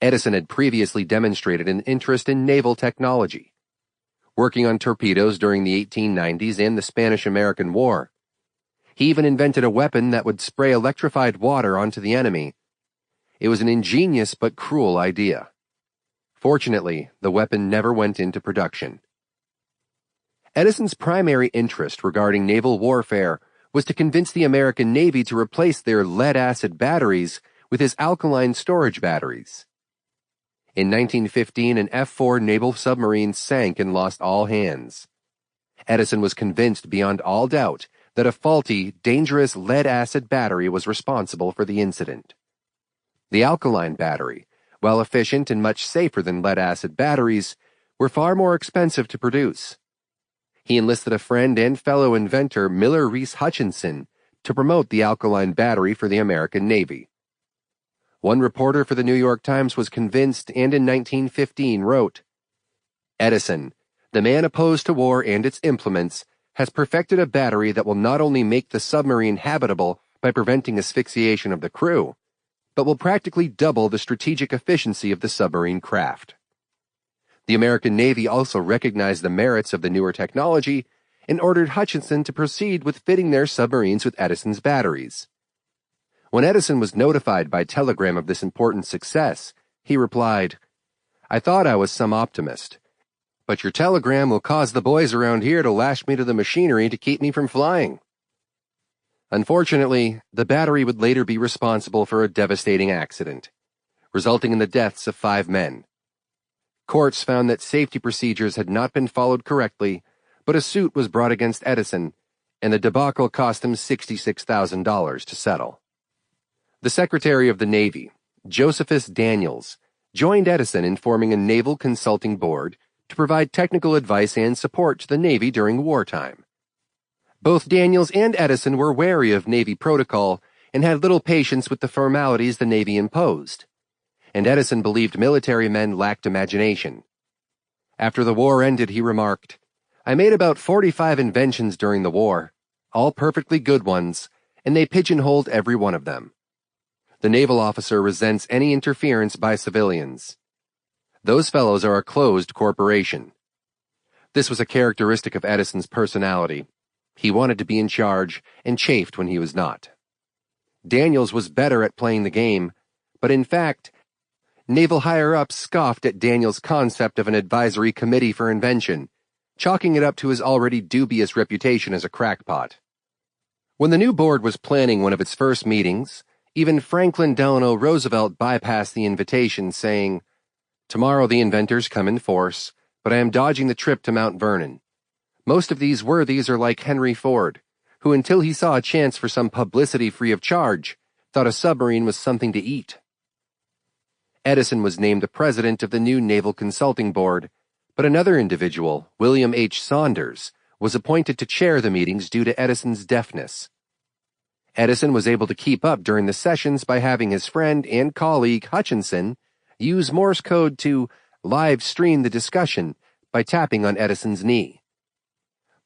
Edison had previously demonstrated an interest in naval technology, working on torpedoes during the 1890s and the Spanish-American War. He even invented a weapon that would spray electrified water onto the enemy. It was an ingenious but cruel idea. Fortunately, the weapon never went into production. Edison's primary interest regarding naval warfare was to convince the American Navy to replace their lead-acid batteries with his alkaline storage batteries. In 1915, an F-4 naval submarine sank and lost all hands. Edison was convinced beyond all doubt that a faulty, dangerous lead-acid battery was responsible for the incident. The alkaline battery, while efficient and much safer than lead-acid batteries, were far more expensive to produce. He enlisted a friend and fellow inventor, Miller Reese Hutchinson, to promote the alkaline battery for the American Navy. One reporter for the New York Times was convinced and in 1915 wrote, "Edison, the man opposed to war and its implements, has perfected a battery that will not only make the submarine habitable by preventing asphyxiation of the crew, but will practically double the strategic efficiency of the submarine craft." The American Navy also recognized the merits of the newer technology and ordered Hutchinson to proceed with fitting their submarines with Edison's batteries. When Edison was notified by telegram of this important success, he replied, "I thought I was some optimist, but your telegram will cause the boys around here to lash me to the machinery to keep me from flying." Unfortunately, the battery would later be responsible for a devastating accident, resulting in the deaths of 5 men. Courts found that safety procedures had not been followed correctly, but a suit was brought against Edison, and the debacle cost him $66,000 to settle. The Secretary of the Navy, Josephus Daniels, joined Edison in forming a naval consulting board to provide technical advice and support to the Navy during wartime. Both Daniels and Edison were wary of Navy protocol and had little patience with the formalities the Navy imposed, and Edison believed military men lacked imagination. After the war ended, he remarked, "I made about 45 inventions during the war, all perfectly good ones, and they pigeonholed every one of them. The naval officer resents any interference by civilians. Those fellows are a closed corporation." This was a characteristic of Edison's personality. He wanted to be in charge and chafed when he was not. Daniels was better at playing the game, but in fact, naval higher-ups scoffed at Daniels' concept of an advisory committee for invention, chalking it up to his already dubious reputation as a crackpot. When the new board was planning one of its first meetings, even Franklin Delano Roosevelt bypassed the invitation, saying, "Tomorrow the inventors come in force, but I am dodging the trip to Mount Vernon. Most of these worthies are like Henry Ford, who until he saw a chance for some publicity free of charge, thought a submarine was something to eat." Edison was named the president of the new Naval Consulting Board, but another individual, William H. Saunders, was appointed to chair the meetings due to Edison's deafness. Edison was able to keep up during the sessions by having his friend and colleague Hutchinson use Morse code to live stream the discussion by tapping on Edison's knee.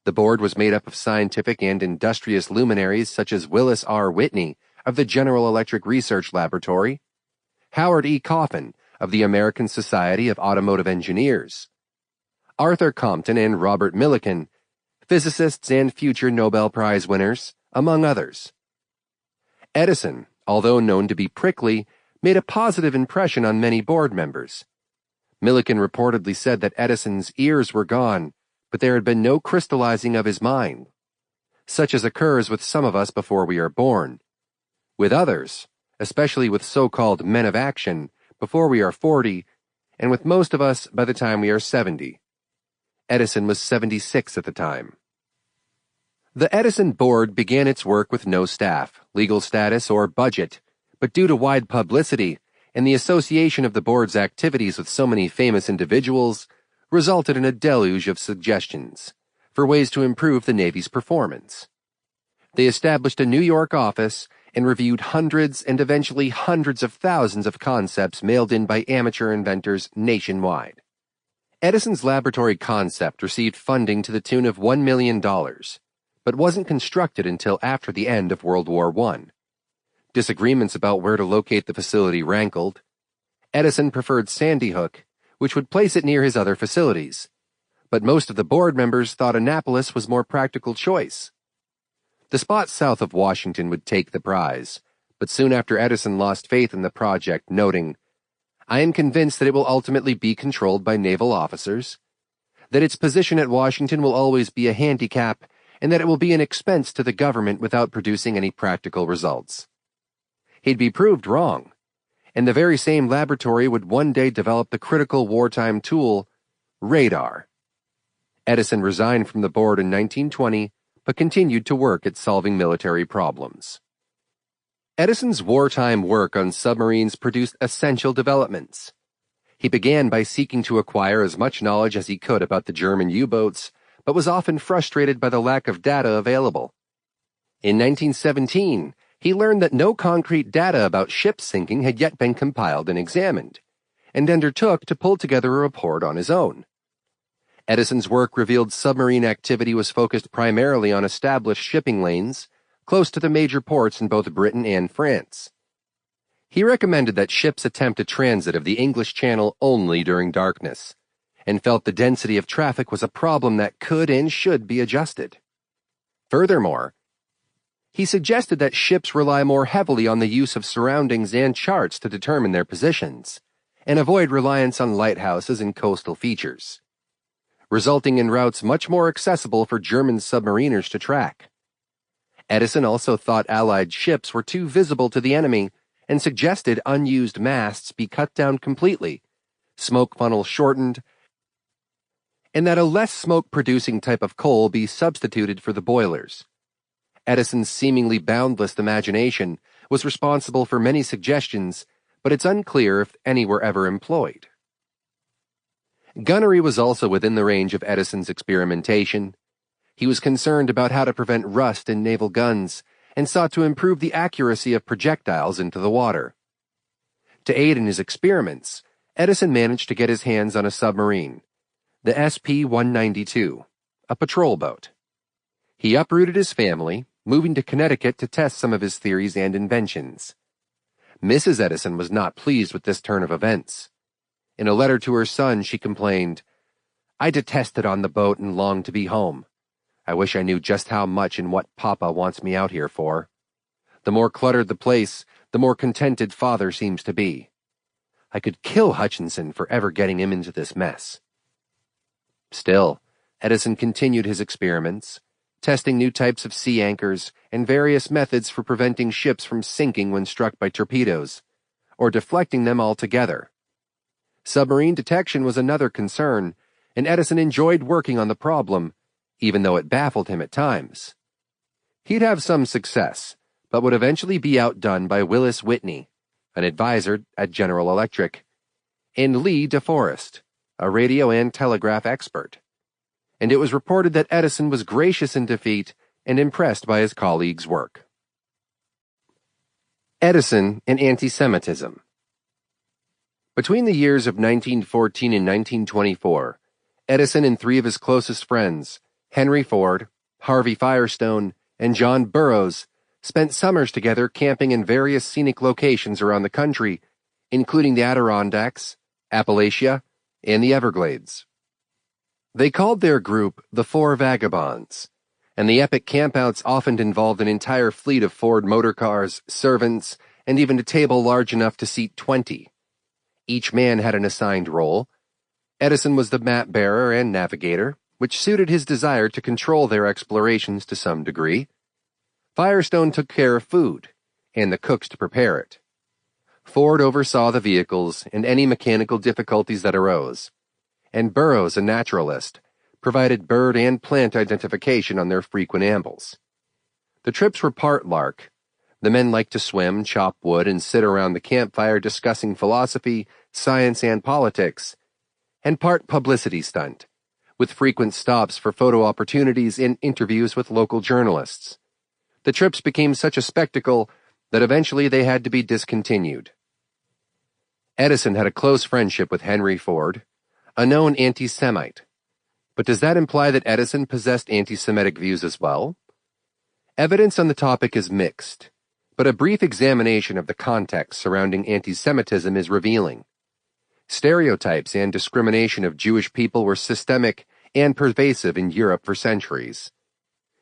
The board was made up of scientific and industrious luminaries such as Willis R. Whitney of the General Electric Research Laboratory, Howard E. Coffin of the American Society of Automotive Engineers, Arthur Compton and Robert Millikan, physicists and future Nobel Prize winners, among others. Edison, although known to be prickly, made a positive impression on many board members. Millikan reportedly said that Edison's ears were gone, but there had been no crystallizing of his mind, such as occurs with some of us before we are born. With others, especially with so-called men of action, before we are 40, and with most of us by the time we are 70. Edison was 76 at the time. The Edison board began its work with no staff, legal status, or budget, but due to wide publicity and the association of the board's activities with so many famous individuals, resulted in a deluge of suggestions for ways to improve the Navy's performance. They established a New York office and reviewed hundreds and eventually hundreds of thousands of concepts mailed in by amateur inventors nationwide. Edison's laboratory concept received funding to the tune of $1 million, but wasn't constructed until after the end of World War I. Disagreements about where to locate the facility rankled. Edison preferred Sandy Hook, which would place it near his other facilities, but most of the board members thought Annapolis was a more practical choice. The spot south of Washington would take the prize, but soon after Edison lost faith in the project, noting, "I am convinced that it will ultimately be controlled by naval officers, that its position at Washington will always be a handicap, and that it will be an expense to the government without producing any practical results." He'd be proved wrong, and the very same laboratory would one day develop the critical wartime tool, radar. Edison resigned from the board in 1920, but continued to work at solving military problems. Edison's wartime work on submarines produced essential developments. He began by seeking to acquire as much knowledge as he could about the German U-boats, but was often frustrated by the lack of data available. In 1917, he learned that no concrete data about ships sinking had yet been compiled and examined, and undertook to pull together a report on his own. Edison's work revealed submarine activity was focused primarily on established shipping lanes, close to the major ports in both Britain and France. He recommended that ships attempt a transit of the English Channel only during darkness, and felt the density of traffic was a problem that could and should be adjusted. Furthermore, he suggested that ships rely more heavily on the use of surroundings and charts to determine their positions, and avoid reliance on lighthouses and coastal features, resulting in routes much more accessible for German submariners to track. Edison also thought Allied ships were too visible to the enemy and suggested unused masts be cut down completely, smoke funnels shortened, and that a less smoke-producing type of coal be substituted for the boilers. Edison's seemingly boundless imagination was responsible for many suggestions, but it's unclear if any were ever employed. Gunnery was also within the range of Edison's experimentation. He was concerned about how to prevent rust in naval guns and sought to improve the accuracy of projectiles into the water. To aid in his experiments, Edison managed to get his hands on a submarine, the SP-192, a patrol boat. He uprooted his family, moving to Connecticut to test some of his theories and inventions. Mrs. Edison was not pleased with this turn of events. In a letter to her son, she complained, "I detest it on the boat and long to be home. I wish I knew just how much and what Papa wants me out here for. The more cluttered the place, the more contented Father seems to be. I could kill Hutchinson for ever getting him into this mess." Still, Edison continued his experiments, testing new types of sea anchors and various methods for preventing ships from sinking when struck by torpedoes, or deflecting them altogether. Submarine detection was another concern, and Edison enjoyed working on the problem, even though it baffled him at times. He'd have some success, but would eventually be outdone by Willis Whitney, an advisor at General Electric, and Lee DeForest, a radio and telegraph expert. And it was reported that Edison was gracious in defeat and impressed by his colleagues' work. Edison and anti-Semitism. Between the years of 1914 and 1924, Edison and three of his closest friends, Henry Ford, Harvey Firestone, and John Burroughs, spent summers together camping in various scenic locations around the country, including the Adirondacks, Appalachia, and the Everglades. They called their group the Four Vagabonds, and the epic campouts often involved an entire fleet of Ford motor cars, servants, and even a table large enough to seat 20. Each man had an assigned role. Edison was the map bearer and navigator, which suited his desire to control their explorations to some degree. Firestone took care of food, and the cooks to prepare it. Ford oversaw the vehicles and any mechanical difficulties that arose, and Burroughs, a naturalist, provided bird and plant identification on their frequent ambles. The trips were part lark. The men liked to swim, chop wood, and sit around the campfire discussing philosophy, science, and politics, and part publicity stunt, with frequent stops for photo opportunities and interviews with local journalists. The trips became such a spectacle that eventually they had to be discontinued. Edison had a close friendship with Henry Ford, a known anti-Semite. But does that imply that Edison possessed anti-Semitic views as well? Evidence on the topic is mixed, but a brief examination of the context surrounding anti-Semitism is revealing. Stereotypes and discrimination of Jewish people were systemic and pervasive in Europe for centuries.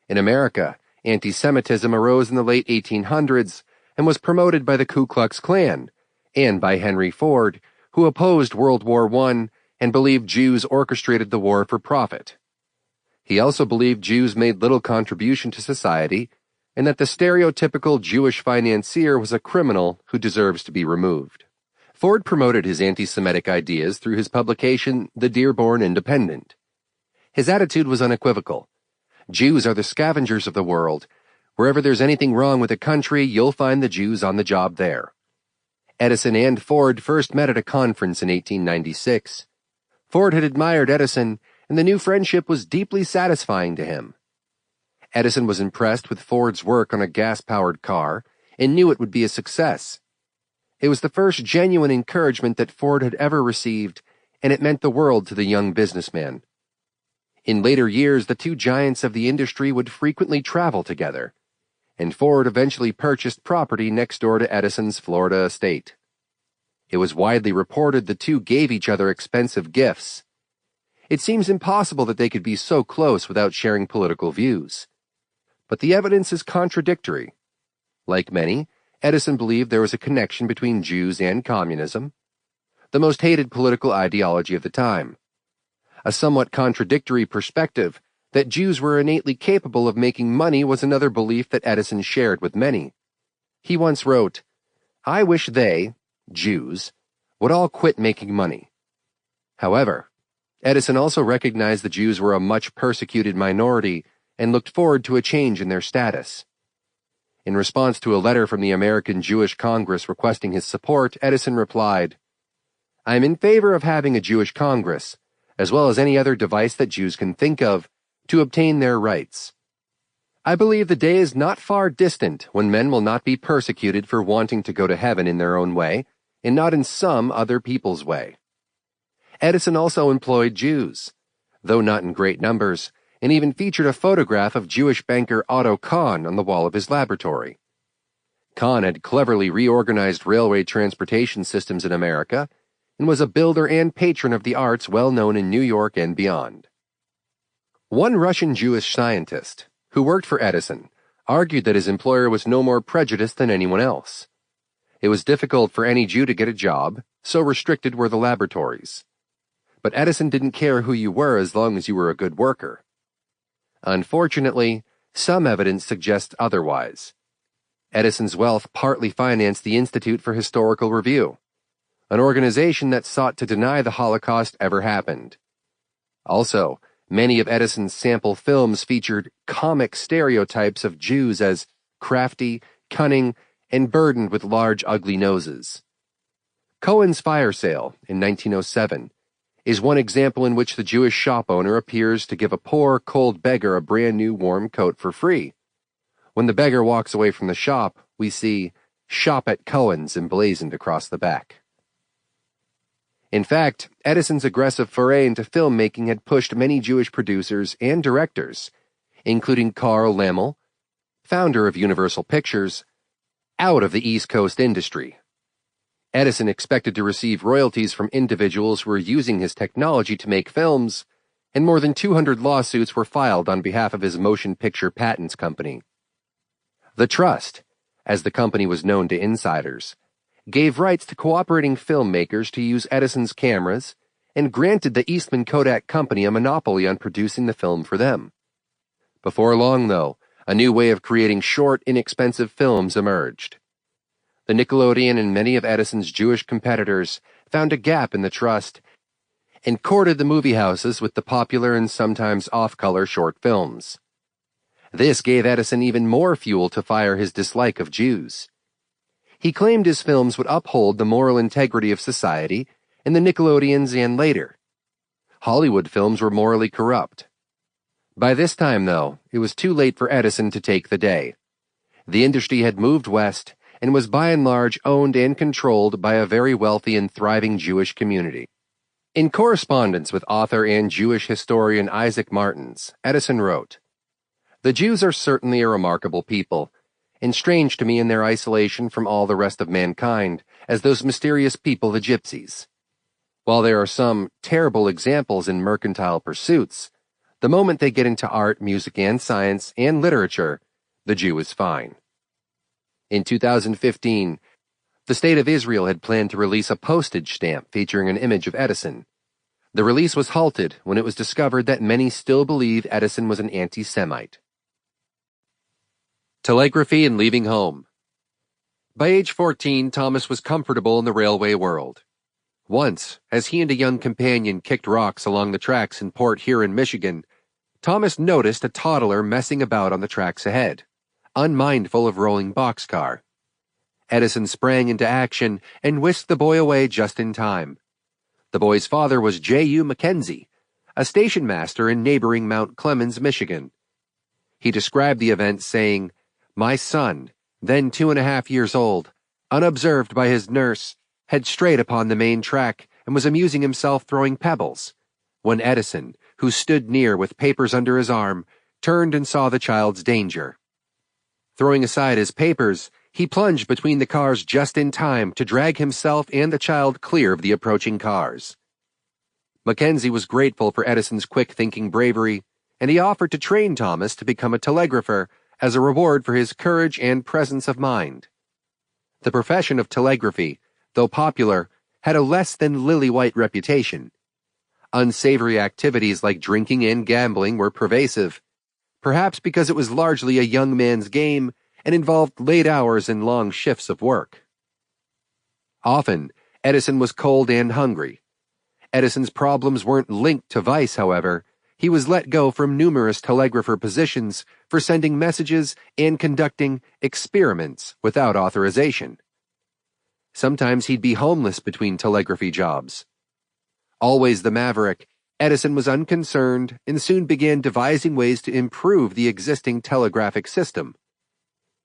In America, anti-Semitism arose in the late 1800s and was promoted by the Ku Klux Klan and by Henry Ford, who opposed World War I and believed Jews orchestrated the war for profit. He also believed Jews made little contribution to society and that the stereotypical Jewish financier was a criminal who deserves to be removed. Ford promoted his anti-Semitic ideas through his publication, The Dearborn Independent. His attitude was unequivocal. Jews are the scavengers of the world. Wherever there's anything wrong with a country, you'll find the Jews on the job there. Edison and Ford first met at a conference in 1896. Ford had admired Edison, and the new friendship was deeply satisfying to him. Edison was impressed with Ford's work on a gas-powered car and knew it would be a success. It was the first genuine encouragement that Ford had ever received, and it meant the world to the young businessman. In later years, the two giants of the industry would frequently travel together, and Ford eventually purchased property next door to Edison's Florida estate. It was widely reported the two gave each other expensive gifts. It seems impossible that they could be so close without sharing political views. But the evidence is contradictory. Like many, Edison believed there was a connection between Jews and communism, the most hated political ideology of the time. A somewhat contradictory perspective that Jews were innately capable of making money was another belief that Edison shared with many. He once wrote, "I wish they, Jews, would all quit making money." However, Edison also recognized the Jews were a much persecuted minority and looked forward to a change in their status. In response to a letter from the American Jewish Congress requesting his support, Edison replied, "I am in favor of having a Jewish Congress, as well as any other device that Jews can think of, to obtain their rights. I believe the day is not far distant when men will not be persecuted for wanting to go to heaven in their own way, and not in some other people's way." Edison also employed Jews, though not in great numbers, and even featured a photograph of Jewish banker Otto Kahn on the wall of his laboratory. Kahn had cleverly reorganized railway transportation systems in America, and was a builder and patron of the arts well known in New York and beyond. One Russian Jewish scientist, who worked for Edison, argued that his employer was no more prejudiced than anyone else. It was difficult for any Jew to get a job, so restricted were the laboratories. But Edison didn't care who you were as long as you were a good worker. Unfortunately, some evidence suggests otherwise. Edison's wealth partly financed the Institute for Historical Review, an organization that sought to deny the Holocaust ever happened. Also, many of Edison's sample films featured comic stereotypes of Jews as crafty, cunning, and burdened with large, ugly noses. Cohen's Fire Sale, in 1907, is one example in which the Jewish shop owner appears to give a poor, cold beggar a brand new warm coat for free. When the beggar walks away from the shop, we see "Shop at Cohen's" emblazoned across the back. In fact, Edison's aggressive foray into filmmaking had pushed many Jewish producers and directors, including Carl Laemmle, founder of Universal Pictures, out of the East Coast industry. Edison expected to receive royalties from individuals who were using his technology to make films, and more than 200 lawsuits were filed on behalf of his motion picture patents company. The Trust, as the company was known to insiders, gave rights to cooperating filmmakers to use Edison's cameras and granted the Eastman Kodak Company a monopoly on producing the film for them. Before long, though, a new way of creating short, inexpensive films emerged. The Nickelodeon and many of Edison's Jewish competitors found a gap in the trust and courted the movie houses with the popular and sometimes off-color short films. This gave Edison even more fuel to fire his dislike of Jews. He claimed his films would uphold the moral integrity of society, and the Nickelodeons and later. Hollywood films were morally corrupt. By this time, though, it was too late for Edison to take the day. The industry had moved west and was by and large owned and controlled by a very wealthy and thriving Jewish community. In correspondence with author and Jewish historian Isaac Martins, Edison wrote, "The Jews are certainly a remarkable people, and strange to me in their isolation from all the rest of mankind, as those mysterious people the gypsies. While there are some terrible examples in mercantile pursuits, the moment they get into art, music, and science, and literature, the Jew is fine." In 2015, the State of Israel had planned to release a postage stamp featuring an image of Edison. The release was halted when it was discovered that many still believe Edison was an anti-Semite. Telegraphy and leaving home. By age 14, Thomas was comfortable in the railway world. Once, as he and a young companion kicked rocks along the tracks in Port Huron, Michigan, Thomas noticed a toddler messing about on the tracks ahead, unmindful of rolling boxcar. Edison sprang into action and whisked the boy away just in time. The boy's father was J.U. Mackenzie, a station master in neighboring Mount Clemens, Michigan. He described the event saying, "My son, then 2.5 years old, unobserved by his nurse, had strayed upon the main track and was amusing himself throwing pebbles, when Edison, who stood near with papers under his arm, turned and saw the child's danger. Throwing aside his papers, he plunged between the cars just in time to drag himself and the child clear of the approaching cars. Mackenzie was grateful for Edison's quick-thinking bravery, and he offered to train Thomas to become a telegrapher as a reward for his courage and presence of mind. The profession of telegraphy, though popular, had a less than lily-white reputation. Unsavory activities like drinking and gambling were pervasive, perhaps because it was largely a young man's game and involved late hours and long shifts of work. Often, Edison was cold and hungry. Edison's problems weren't linked to vice, however. He was let go from numerous telegrapher positions for sending messages and conducting experiments without authorization. Sometimes he'd be homeless between telegraphy jobs. Always the maverick, Edison was unconcerned and soon began devising ways to improve the existing telegraphic system.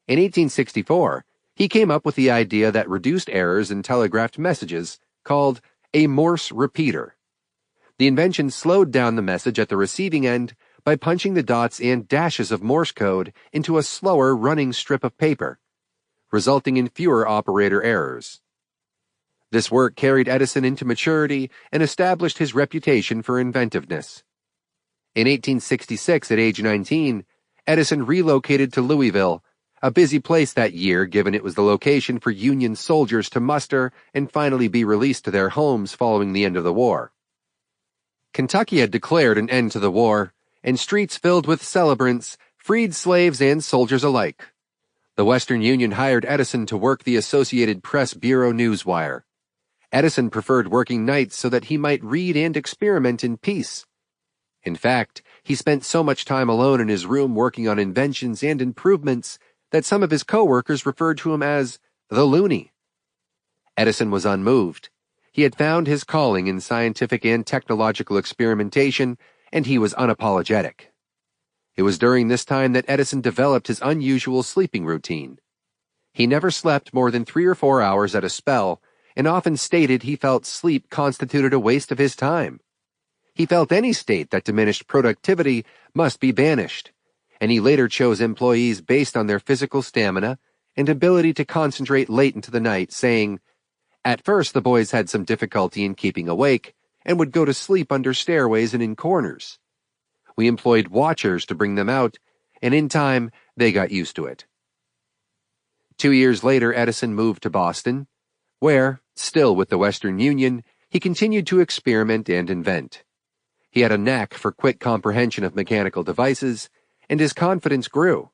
In 1864, he came up with the idea that reduced errors in telegraphed messages, called a Morse repeater. The invention slowed down the message at the receiving end by punching the dots and dashes of Morse code into a slower running strip of paper, resulting in fewer operator errors. This work carried Edison into maturity and established his reputation for inventiveness. In 1866, at age 19, Edison relocated to Louisville, a busy place that year given it was the location for Union soldiers to muster and finally be released to their homes following the end of the war. Kentucky had declared an end to the war, and streets filled with celebrants, freed slaves and soldiers alike. The Western Union hired Edison to work the Associated Press Bureau newswire. Edison preferred working nights so that he might read and experiment in peace. In fact, he spent so much time alone in his room working on inventions and improvements that some of his co-workers referred to him as the loony. Edison was unmoved. He had found his calling in scientific and technological experimentation, and he was unapologetic. It was during this time that Edison developed his unusual sleeping routine. He never slept more than 3 or 4 hours at a spell, and often stated he felt sleep constituted a waste of his time. He felt any state that diminished productivity must be banished, and he later chose employees based on their physical stamina and ability to concentrate late into the night, saying, "At first the boys had some difficulty in keeping awake and would go to sleep under stairways and in corners. We employed watchers to bring them out, and in time they got used to it." 2 years later, Edison moved to Boston, where, still with the Western Union, he continued to experiment and invent. He had a knack for quick comprehension of mechanical devices, and his confidence grew.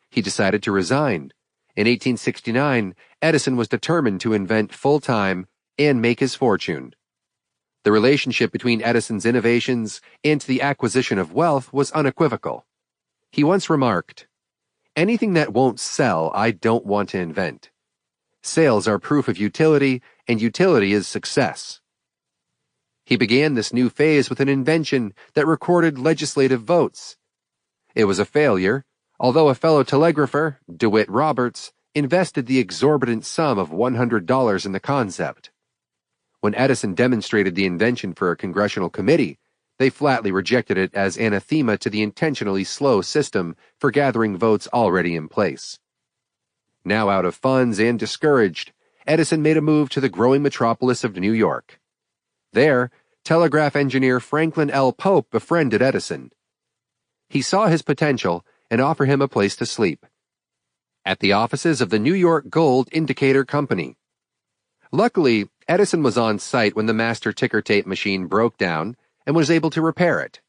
He decided to resign. In 1869, Edison was determined to invent full-time and make his fortune. The relationship between Edison's innovations and the acquisition of wealth was unequivocal. He once remarked, "Anything that won't sell, I don't want to invent. Sales are proof of utility, and utility is success." He began this new phase with an invention that recorded legislative votes. It was a failure, although a fellow telegrapher, DeWitt Roberts, invested the exorbitant sum of $100 in the concept. When Edison demonstrated the invention for a congressional committee, they flatly rejected it as anathema to the intentionally slow system for gathering votes already in place. Now out of funds and discouraged, Edison made a move to the growing metropolis of New York. There, telegraph engineer Franklin L. Pope befriended Edison. He saw his potential and offered him a place to sleep at the offices of the New York Gold Indicator Company. Luckily, Edison was on site when the master ticker tape machine broke down and was able to repair it.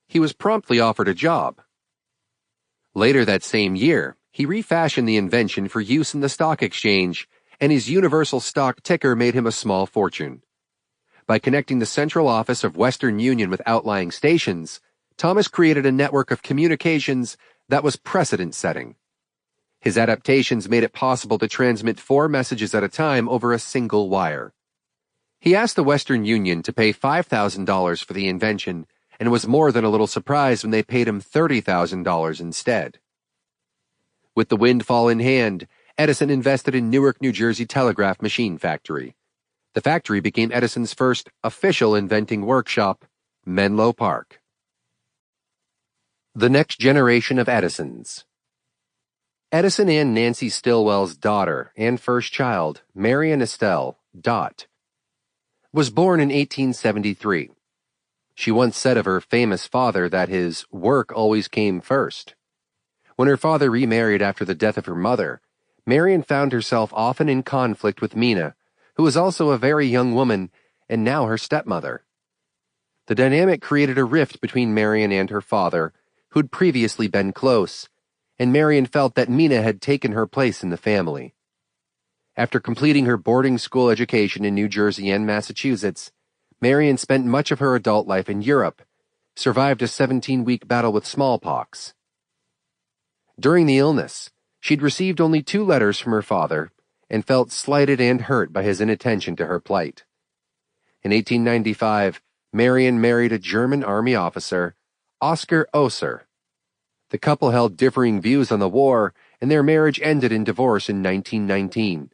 He was promptly offered a job. Later that same year, he refashioned the invention for use in the stock exchange, and his universal stock ticker made him a small fortune. By connecting the central office of Western Union with outlying stations, Thomas created a network of communications that was precedent-setting. His adaptations made it possible to transmit 4 messages at a time over a single wire. He asked the Western Union to pay $5,000 for the invention, and was more than a little surprised when they paid him $30,000 instead. With the windfall in hand, Edison invested in Newark, New Jersey Telegraph Machine Factory. The factory became Edison's first official inventing workshop, Menlo Park. The next generation of Edisons. Edison and Nancy Stilwell's daughter and first child, Marian Estelle, Dot. was born in 1873. She once said of her famous father that his work always came first. When her father remarried after the death of her mother, Marion found herself often in conflict with Mina, who was also a very young woman and now her stepmother. The dynamic created a rift between Marion and her father, who'd previously been close, and Marion felt that Mina had taken her place in the family. After completing her boarding school education in New Jersey and Massachusetts, Marion spent much of her adult life in Europe, survived a 17-week battle with smallpox. During the illness, she'd received only 2 letters from her father and felt slighted and hurt by his inattention to her plight. In 1895, Marion married a German army officer, Oskar Oeser. The couple held differing views on the war, and their marriage ended in divorce in 1919.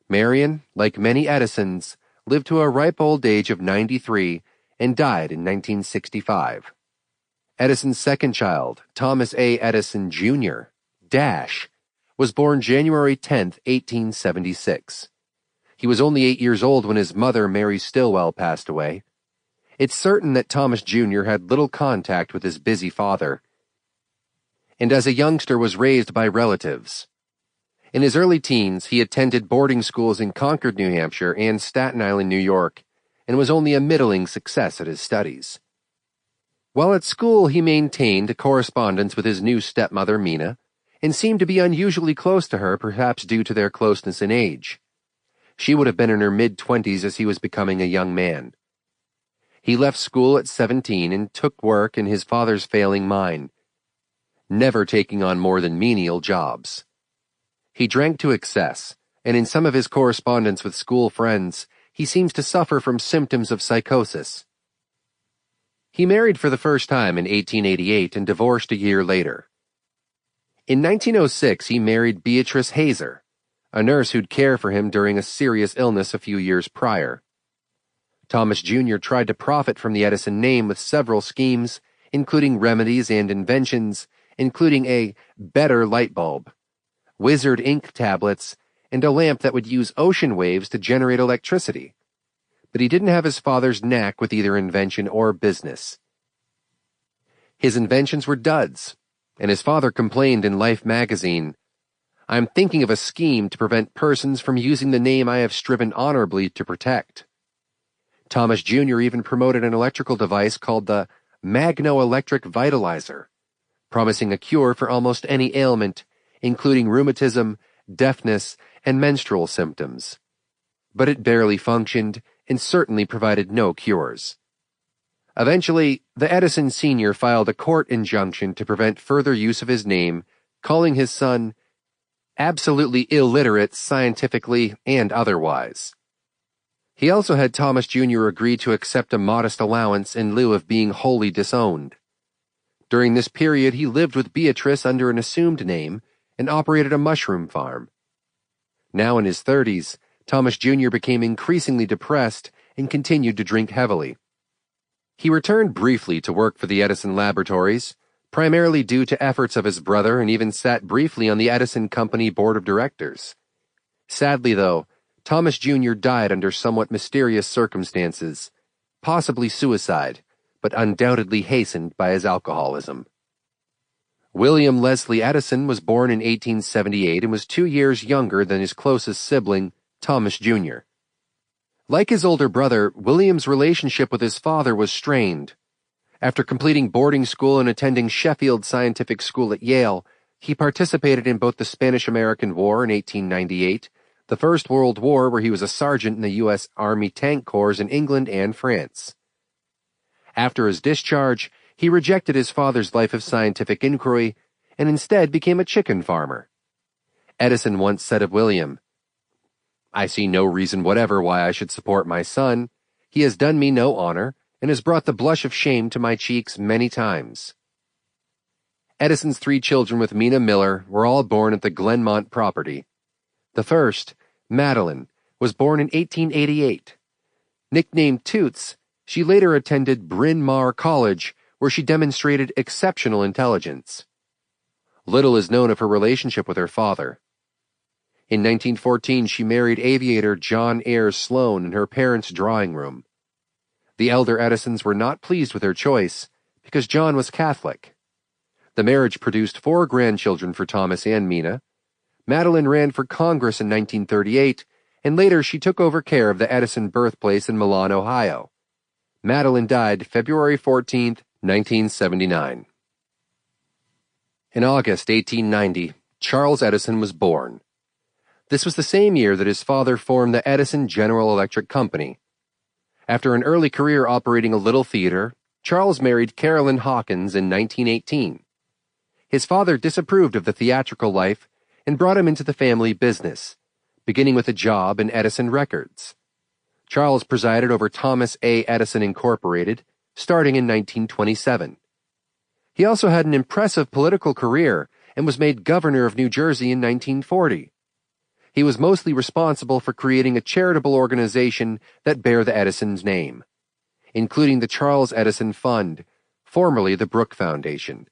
Marion, like many Edisons, lived to a ripe old age of 93 and died in 1965. Edison's second child, Thomas A. Edison, Jr., was born January 10, 1876. He was only 8 years old when his mother, Mary Stilwell, passed away. It's certain that Thomas Jr. had little contact with his busy father, and as a youngster was raised by relatives. In his early teens, he attended boarding schools in Concord, New Hampshire, and Staten Island, New York, and was only a middling success at his studies. While at school, he maintained a correspondence with his new stepmother, Mina, and seemed to be unusually close to her, perhaps due to their closeness in age. She would have been in her mid-20s as he was becoming a young man. He left school at 17 and took work in his father's failing mine, never taking on more than menial jobs. He drank to excess, and in some of his correspondence with school friends, he seems to suffer from symptoms of psychosis. He married for the first time in 1888 and divorced a year later. In 1906, he married Beatrice Hazer, a nurse who'd care for him during a serious illness a few years prior. Thomas Jr. tried to profit from the Edison name with several schemes, including remedies and inventions, including a better light bulb, wizard ink tablets, and a lamp that would use ocean waves to generate electricity. But he didn't have his father's knack with either invention or business. His inventions were duds, and his father complained in Life magazine, "I'm thinking of a scheme to prevent persons from using the name I have striven honorably to protect." Thomas Jr. even promoted an electrical device called the Magno-Electric Vitalizer, promising a cure for almost any ailment, including rheumatism, deafness, and menstrual symptoms. But it barely functioned and certainly provided no cures. Eventually, the Edison Sr. filed a court injunction to prevent further use of his name, calling his son absolutely illiterate scientifically and otherwise. He also had Thomas Jr. agree to accept a modest allowance in lieu of being wholly disowned. During this period, he lived with Beatrice under an assumed name and operated a mushroom farm. Now in his 30s, Thomas Jr. became increasingly depressed and continued to drink heavily. He returned briefly to work for the Edison Laboratories, primarily due to efforts of his brother, and even sat briefly on the Edison Company board of directors. Sadly, though, Thomas Jr. died under somewhat mysterious circumstances, possibly suicide, but undoubtedly hastened by his alcoholism. William Leslie Edison was born in 1878 and was 2 years younger than his closest sibling, Thomas Jr. Like his older brother, William's relationship with his father was strained. After completing boarding school and attending Sheffield Scientific School at Yale, he participated in both the Spanish-American War in 1898, the First World War where he was a sergeant in the U.S. Army Tank Corps in England and France. After his discharge, he rejected his father's life of scientific inquiry and instead became a chicken farmer. Edison once said of William, "I see no reason whatever why I should support my son. He has done me no honor and has brought the blush of shame to my cheeks many times." Edison's 3 children with Mina Miller were all born at the Glenmont property. The first, Madeline, was born in 1888. Nicknamed Toots, she later attended Bryn Mawr College, where she demonstrated exceptional intelligence. Little is known of her relationship with her father. In 1914, she married aviator John Ayres Sloan in her parents' drawing room. The elder Edisons were not pleased with her choice because John was Catholic. The marriage produced 4 grandchildren for Thomas and Mina. Madeline ran for Congress in 1938, and later she took over care of the Edison birthplace in Milan, Ohio. Madeline died February 14, 1979. In August 1890, Charles Edison was born. This was the same year that his father formed the Edison General Electric Company. After an early career operating a little theater, Charles married Carolyn Hawkins in 1918. His father disapproved of the theatrical life and brought him into the family business, beginning with a job in Edison Records. Charles presided over Thomas A. Edison Incorporated, starting in 1927. He also had an impressive political career and was made governor of New Jersey in 1940. He was mostly responsible for creating a charitable organization that bare the Edison's name, including the Charles Edison Fund, formerly the Brooke Foundation,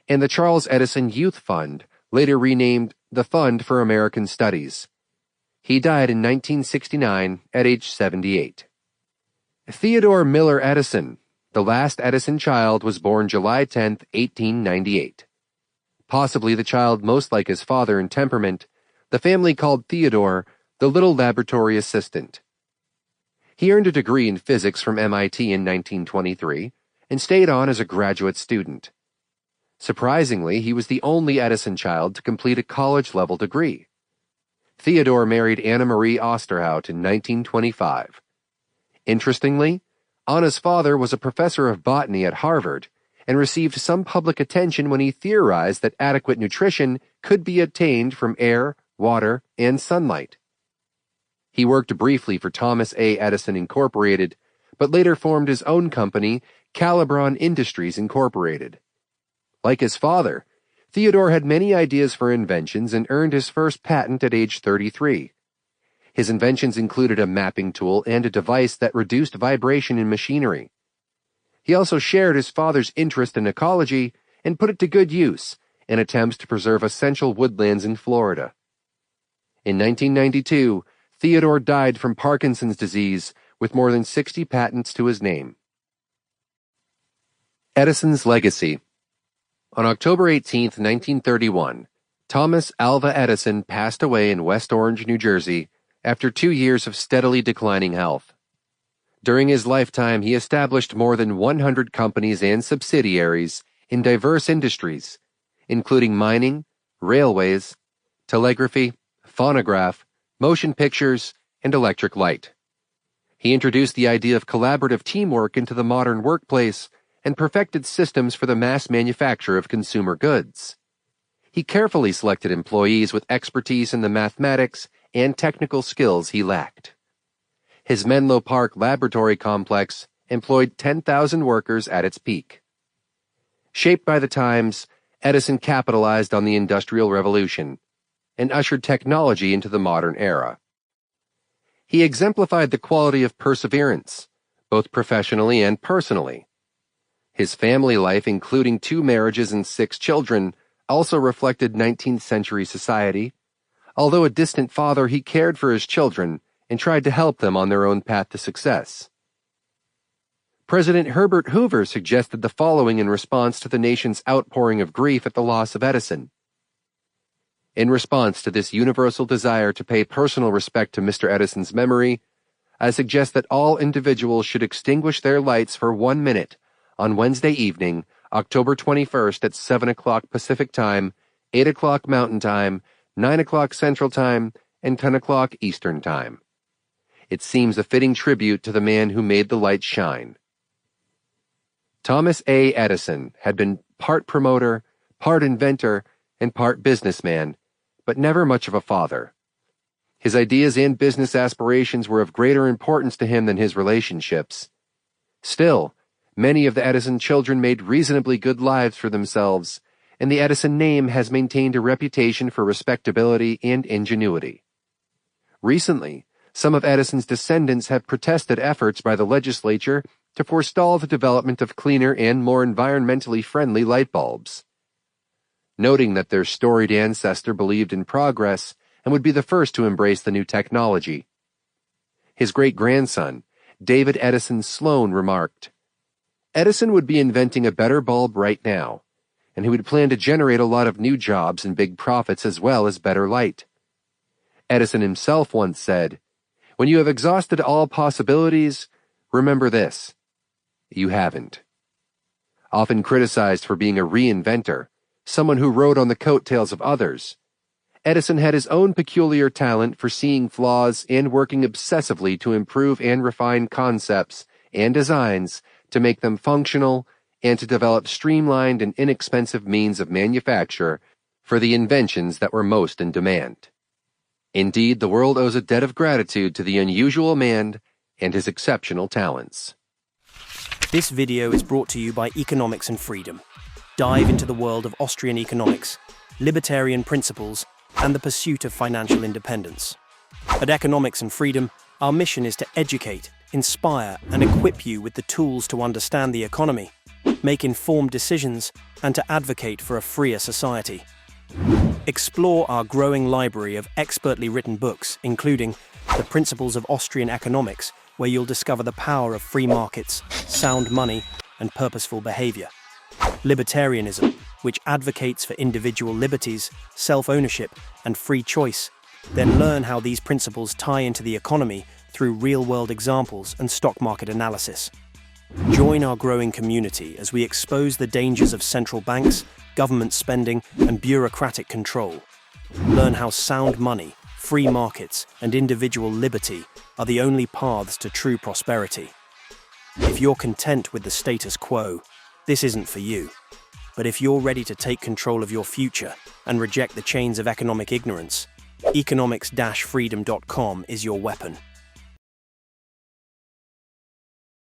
and the Charles Edison Youth Fund, later renamed the Fund for American Studies. He died in 1969 at age 78. Theodore Miller Edison, the last Edison child, was born July 10, 1898. Possibly the child most like his father in temperament, the family called Theodore the little laboratory assistant. He earned a degree in physics from MIT in 1923 and stayed on as a graduate student. Surprisingly, he was the only Edison child to complete a college-level degree. Theodore married Anna Marie Osterhout in 1925. Interestingly, Anna's father was a professor of botany at Harvard and received some public attention when he theorized that adequate nutrition could be obtained from air, water, and sunlight. He worked briefly for Thomas A. Edison Incorporated, but later formed his own company, Calibron Industries Incorporated. Like his father, Theodore had many ideas for inventions and earned his first patent at age 33. His inventions included a mapping tool and a device that reduced vibration in machinery. He also shared his father's interest in ecology and put it to good use in attempts to preserve essential woodlands in Florida. In 1992, Theodore died from Parkinson's disease with more than 60 patents to his name. Edison's legacy. On October 18, 1931, Thomas Alva Edison passed away in West Orange, New Jersey, after 2 years of steadily declining health. During his lifetime, he established more than 100 companies and subsidiaries in diverse industries, including mining, railways, telegraphy, phonograph, motion pictures, and electric light. He introduced the idea of collaborative teamwork into the modern workplace and perfected systems for the mass manufacture of consumer goods. He carefully selected employees with expertise in the mathematics and technical skills he lacked. His Menlo Park laboratory complex employed 10,000 workers at its peak. Shaped by the times, Edison capitalized on the Industrial Revolution and ushered technology into the modern era. He exemplified the quality of perseverance, both professionally and personally. His family life, including 2 marriages and 6 children, also reflected 19th century society. Although a distant father, he cared for his children and tried to help them on their own path to success. President Herbert Hoover suggested the following in response to the nation's outpouring of grief at the loss of Edison. In response to this universal desire to pay personal respect to Mr. Edison's memory, I suggest that all individuals should extinguish their lights for 1 minute on Wednesday evening, October 21st at 7 o'clock Pacific Time, 8 o'clock Mountain Time, 9 o'clock Central Time, and 10 o'clock Eastern Time. It seems a fitting tribute to the man who made the light shine. Thomas A. Edison had been part promoter, part inventor, and part businessman, but never much of a father. His ideas and business aspirations were of greater importance to him than his relationships. Still, many of the Edison children made reasonably good lives for themselves, and the Edison name has maintained a reputation for respectability and ingenuity. Recently, some of Edison's descendants have protested efforts by the legislature to forestall the development of cleaner and more environmentally friendly light bulbs. Noting that their storied ancestor believed in progress and would be the first to embrace the new technology. His great-grandson, David Edison Sloan, remarked, "Edison would be inventing a better bulb right now, and he would plan to generate a lot of new jobs and big profits as well as better light." Edison himself once said, "When you have exhausted all possibilities, remember this: you haven't." Often criticized for being a reinventor, someone who rode on the coattails of others, Edison had his own peculiar talent for seeing flaws and working obsessively to improve and refine concepts and designs to make them functional and to develop streamlined and inexpensive means of manufacture for the inventions that were most in demand. Indeed, the world owes a debt of gratitude to the unusual man and his exceptional talents. This video is brought to you by Economics and Freedom. Dive into the world of Austrian economics, libertarian principles, and the pursuit of financial independence. At Economics and Freedom, our mission is to educate, inspire, and equip you with the tools to understand the economy, make informed decisions, and to advocate for a freer society. Explore our growing library of expertly written books, including The Principles of Austrian Economics, where you'll discover the power of free markets, sound money, and purposeful behavior. Libertarianism, which advocates for individual liberties, self-ownership, and free choice. Then learn how these principles tie into the economy through real-world examples and stock market analysis. Join our growing community as we expose the dangers of central banks, government spending, and bureaucratic control. Learn how sound money, free markets, and individual liberty are the only paths to true prosperity. If you're content with the status quo, this isn't for you. But if you're ready to take control of your future and reject the chains of economic ignorance, economics-freedom.com is your weapon.